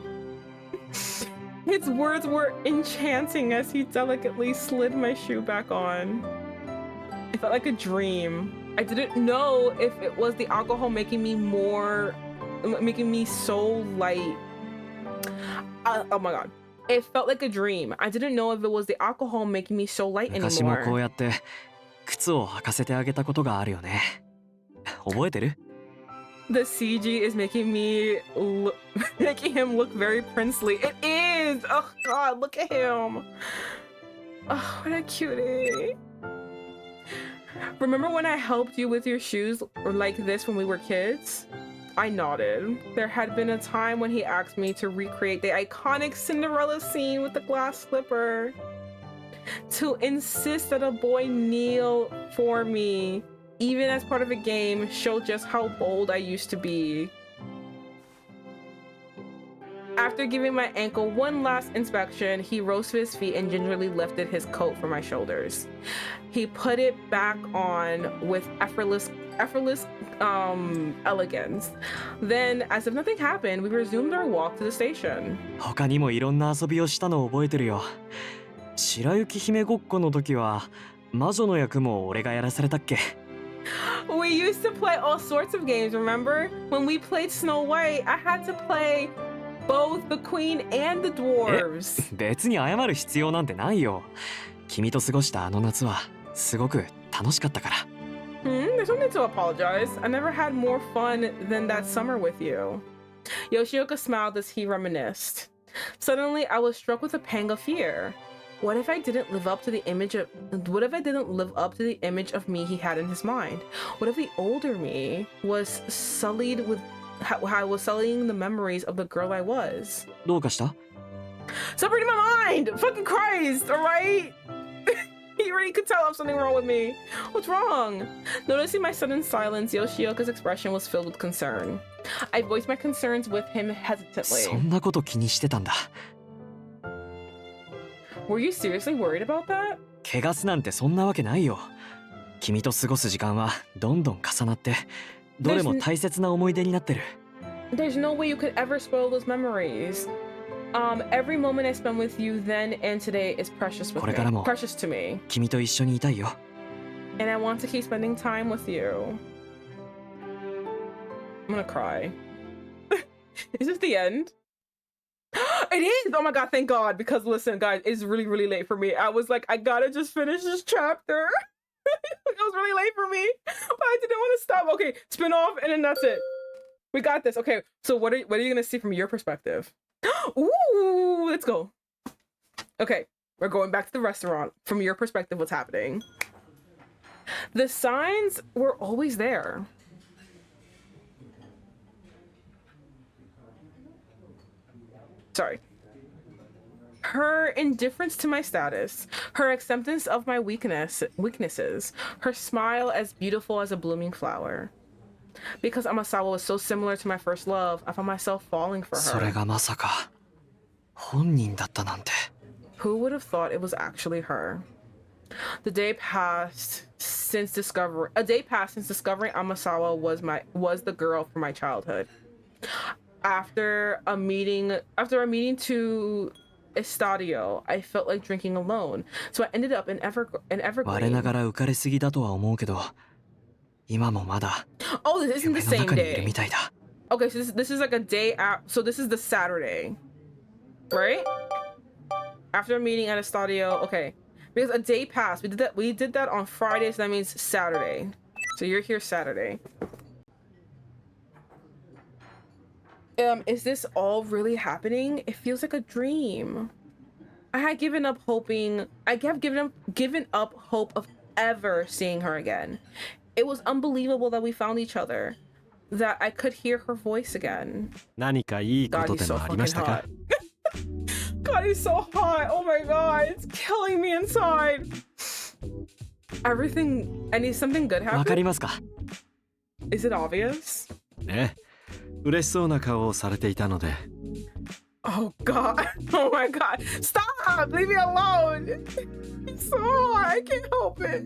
A: His words were enchanting as he delicately slid my shoe back on. It felt like a dream. I didn't know if it was the alcohol making me so light. Oh my god. It felt like a dream. I didn't know if it was the alcohol making me so light
F: 昔もこう
A: anymore.
F: やって靴を履かせてあげたことがあるよね。覚えてる？
A: The CG is making making him look very princely. It is! Oh god, look at him. Oh, what a cutie. Remember when I helped you with your shoes like this when we were kids? I nodded. There had been a time when he asked me to recreate the iconic Cinderella scene with the glass slipper. To insist that a boy kneel for me, even as part of a game, showed just how bold I used to be. After giving my ankle one last inspection, he rose to his feet and gingerly lifted his coat from my shoulders. He put it back on with effortless elegance. Then, as if nothing happened, we resumed our walk to the station.
F: 他にもいろんな遊びをしたのを覚えてるよ。白雪姫ごっこの時は魔女の役も俺がやらされたっけ？
A: We used to play all sorts of games, remember? When we played Snow White, I had to play both the queen and the dwarves.
F: 別に謝る必要なんてないよ。君と過ごしたあの夏はすごく楽しかったから。
A: There's something to apologize. I never had more fun than that summer with you. Yoshioka smiled as he reminisced. Suddenly, I was struck with a pang of fear. What if I didn't live up to the image of me he had in his mind? What if the older me was sullied with how I was sullying the memories of the girl I was?
F: どうかした？
A: Stop reading my mind! Fucking Christ, alright? He already could tell something wrong with me. What's wrong? Noticing my sudden silence, Yoshioka's expression was filled with concern. I voiced my concerns with him hesitantly.
F: そんなこと気にしてたんだ。
A: Were you seriously worried about that?
F: 汚すなんてそんなわけないよ。君と過ごす時間はどんどん重なって、どれも大切な思い出になってる。
A: There's no way you could ever spoil those memories. Every moment I spend with you then and today is precious with me. Precious to me.
F: 君と一緒にいたいよ。
A: And I want to keep spending time with you. I'm gonna cry. Is this the end? It is! Oh my god, thank god. Because listen, guys, it's really, really late for me. I was like, I gotta just finish this chapter. It was really late for me. But I didn't want to stop. Okay, spin off and then that's it. We got this. Okay, so what are you gonna see from your perspective? Ooh, let's go. Okay, we're going back to the restaurant. From your perspective, what's happening? The signs were always there. Sorry. Her indifference to my status, her acceptance of my weaknesses, her smile as beautiful as a blooming flower. Because Amasawa was so similar to my first love, I found myself falling for her.
F: それがまさか本人だったなんて。
A: Who would have thought it was actually her? A day passed since discovering Amasawa was the girl from my childhood. After a meeting to Estadio, I felt like drinking alone. So I ended up in Evergreen.
F: 我ながら浮かれすぎだとは思うけど、今もまだ
A: Oh, this isn't the
F: 夢の
A: same
F: 中にいる
A: day.
F: みたいだ。
A: Okay, so this is like a day out. So this is the Saturday, right? After a meeting at Estadio. Okay, because a day passed. We did that on Friday, so that means Saturday. So you're here Saturday. Is this all really happening? It feels like a dream. I had given up hoping. I have given up hope of ever seeing her again. It was unbelievable that we found each other. that I could hear her voice again.
B: 何かいいこ
A: God,
B: と
A: he's
B: で
A: so
B: もありま
A: fucking
B: したか
A: hot. God, he's so hot. Oh my god, it's killing me inside. Everything, and something good
F: わかり
A: happened?
F: ますか
A: Is it obvious?
B: ね嬉しそうな顔をされていたので
A: Oh god. Oh my god. Stop! Leave me alone! It's so hot. I can't help it.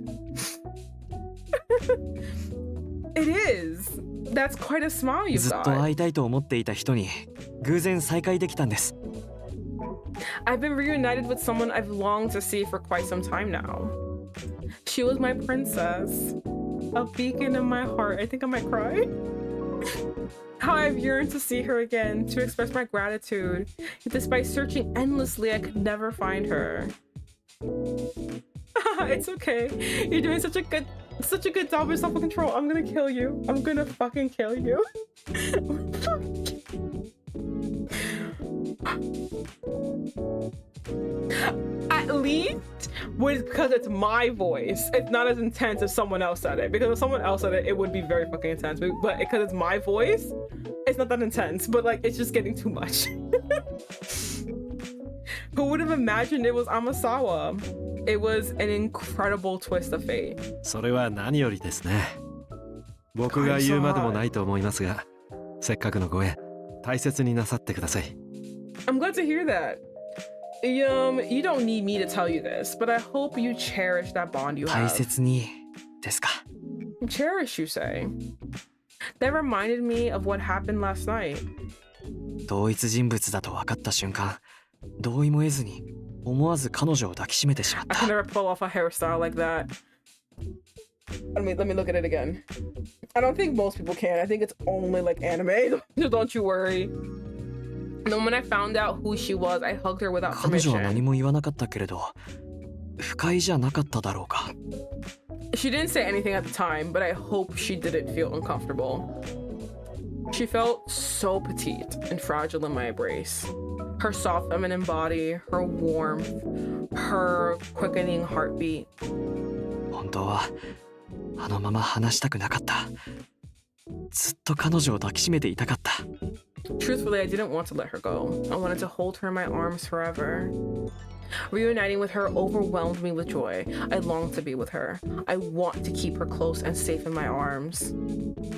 A: It is. That's quite a smile you've
F: ずっと
A: got.
F: 会いたいと思っていた人に偶然再会できたんです
A: I've been reunited with someone I've longed to see for quite some time now. She was my princess, a beacon in my heart. I think I might cry. How I've yearned to see her again, to express my gratitude. Despite searching endlessly, I could never find her. It's okay. You're doing such a good job with self-control. I'm gonna kill you. I'm gonna fucking kill you. At least because it's my voice, it's not as intense if someone else said it. Because if someone else said it, it would be very fucking intense. But because it's my voice, it's not that intense. But like, it's just getting too much. Who would have imagined it was Amasawa? It was an incredible twist of fate.
B: それは何よりですね僕が言うまでもないと思いますがせっかくのご縁大切になさってください
A: I'm glad to hear that. You don't need me to tell you this, but I hope you cherish that bond you
F: 大
A: have.
F: 切にですか
A: Cherish, you say? That reminded me of what happened last night.
F: 同一人物だと分かった瞬間同意も得ずに思わず彼女を抱きしめてしまっ
A: I
F: た
A: can never pull off a hairstyle like that. Let me look at it again. I don't think most people can. I think it's only like anime. So don't you worry. The moment I found out who she was, I hugged her without
F: 彼女は
A: permission.
F: 何も言わなかったけれど不快じゃなかっただろうか
A: She didn't say anything at the time, but I hope she didn't feel uncomfortable. She felt so petite and fragile in my embrace. Her soft feminine body, her warmth, her quickening heartbeat.
F: 本当はあのまま話したくなかったずっと彼女を抱きしめていたかった
A: Truthfully, I didn't want to let her go. I wanted to hold her in my arms forever. Reuniting with her overwhelmed me with joy. I longed to be with her. I want to keep her close and safe in my arms.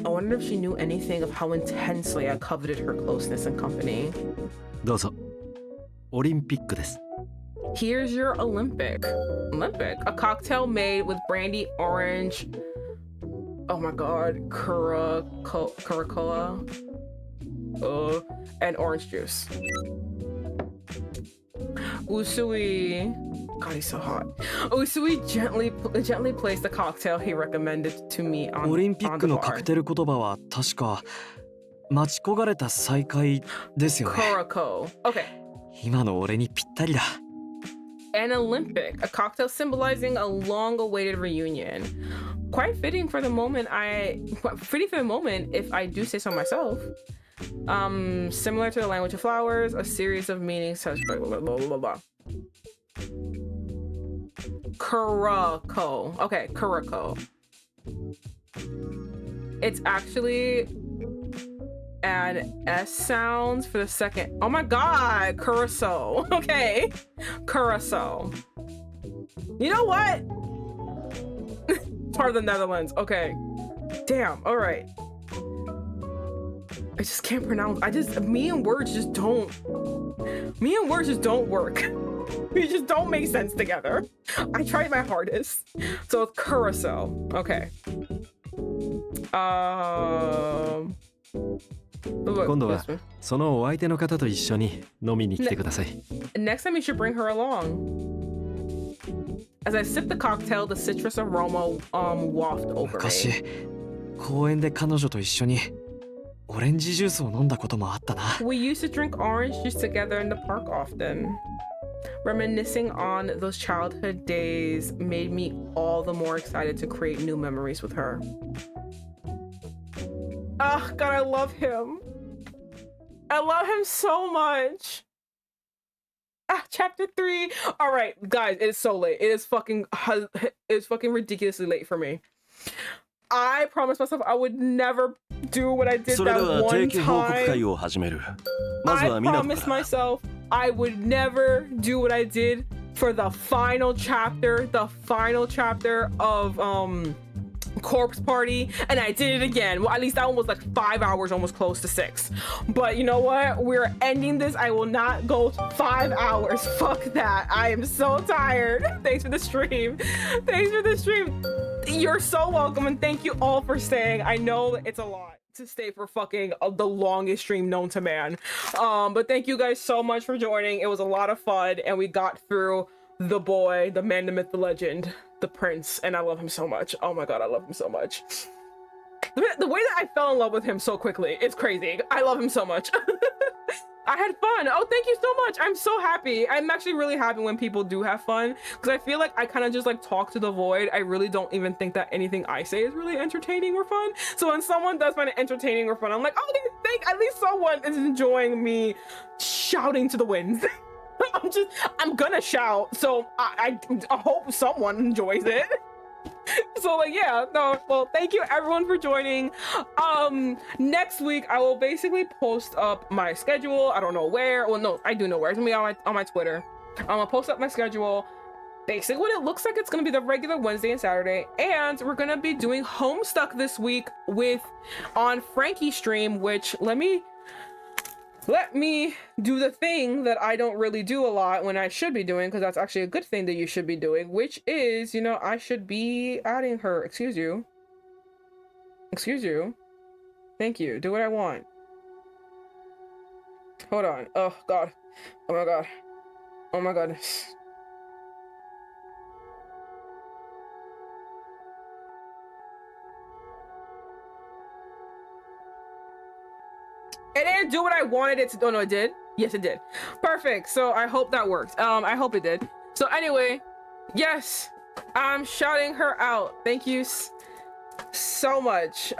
A: I wondered if she knew anything of how intensely I coveted her closeness and company.
B: どうぞオリンピックです
A: Here's your Olympic. A cocktail made with brandy, orange. Oh my god, Curacoa. And orange juice. Usui. God, he's so hot. Usui gently placed the cocktail he recommended to me on,
F: オリンピッ
A: on
F: ク
A: the
F: のカ
A: bar.
F: クテル言葉は確か待ち焦がれた再会ですよね
A: Curacoa. Okay.
F: 今の俺にぴったりだ
A: An Olympic, a cocktail symbolizing a long-awaited reunion. Quite fitting for the moment if I do say so myself. Similar to the language of flowers, a series of meanings such blah blah blah blah blah. Kurako. Okay, Kurako. It's actually an S sounds for the second. Oh my god, Curacao. Okay, Curacao. You know what? Part of the Netherlands. Okay. Damn. All right. I just can't pronounce. Me and words just don't work. We just don't make sense together. I tried my hardest. So it's Curacao. Okay.
B: 今度はそのお相手の方と一緒に飲みに来てください
A: Next time you should bring her along. As I sip the cocktail, the citrus aroma waft over
F: 昔
A: me.
F: 公園で彼女と一緒にオレンジジュースを飲んだこともあったな
A: We used to drink orange juice together in the park often. Reminiscing on those childhood days made me all the more excited to create new memories with her. Oh, God, I love him. I love him so much. Chapter 3. All right, guys, it is so late. It is fucking ridiculously late for me. I promised myself I would never do what I did
G: それで
A: that
G: は
A: one
G: 定期報告
A: time.
G: 会を始める。まず
A: I
G: はミナト
A: promised
G: から。
A: myself I would never do what I did for the final chapter of Corpse Party, and I did it again. Well, at least that one was like 5 hours, almost close to 6. But you know what? We're ending this. I will not go 5 hours. Fuck that. I am so tired. Thanks for the stream. Thanks for the stream. You're so welcome, and thank you all for staying. I know it's a lot to stay for fucking the longest stream known to man. But thank you guys so much for joining. It was a lot of fun, and we got through the boy, the man, the myth, the legend, the prince, and I love him so much. Oh my god, I love him so much. The way that I fell in love with him so quickly, it's crazy. I love him so much. I had fun. Oh, thank you so much. I'm so happy. I'm actually really happy when people do have fun, because I feel like I kind of just like talk to the void. I really don't even think that anything I say is really entertaining or fun. So when someone does find it entertaining or fun, I'm like, oh, they think at least someone is enjoying me shouting to the winds. I'm gonna shout, so I hope someone enjoys it. So like, yeah, no, well, thank you everyone for joining. Next week I will basically post up my schedule. I don't know where. Well, no, I do know where. It's gonna be on my Twitter. I'm gonna post up my schedule. Basically what it looks like, it's gonna be the regular Wednesday and Saturday, and we're gonna be doing Homestuck this week on Frankie's stream, which let me do the thing that I don't really do a lot when I should be doing, because that's actually a good thing that you should be doing, which is, you know, I should be adding her. Excuse you. Thank you. Do what I want. Hold on. Oh god. Oh my god. Oh my goodness. It didn't do what I wanted it to. Oh no, it did. Yes, it did. Perfect. So I hope that worked. I hope it did. So anyway, yes, I'm shouting her out. Thank you so much.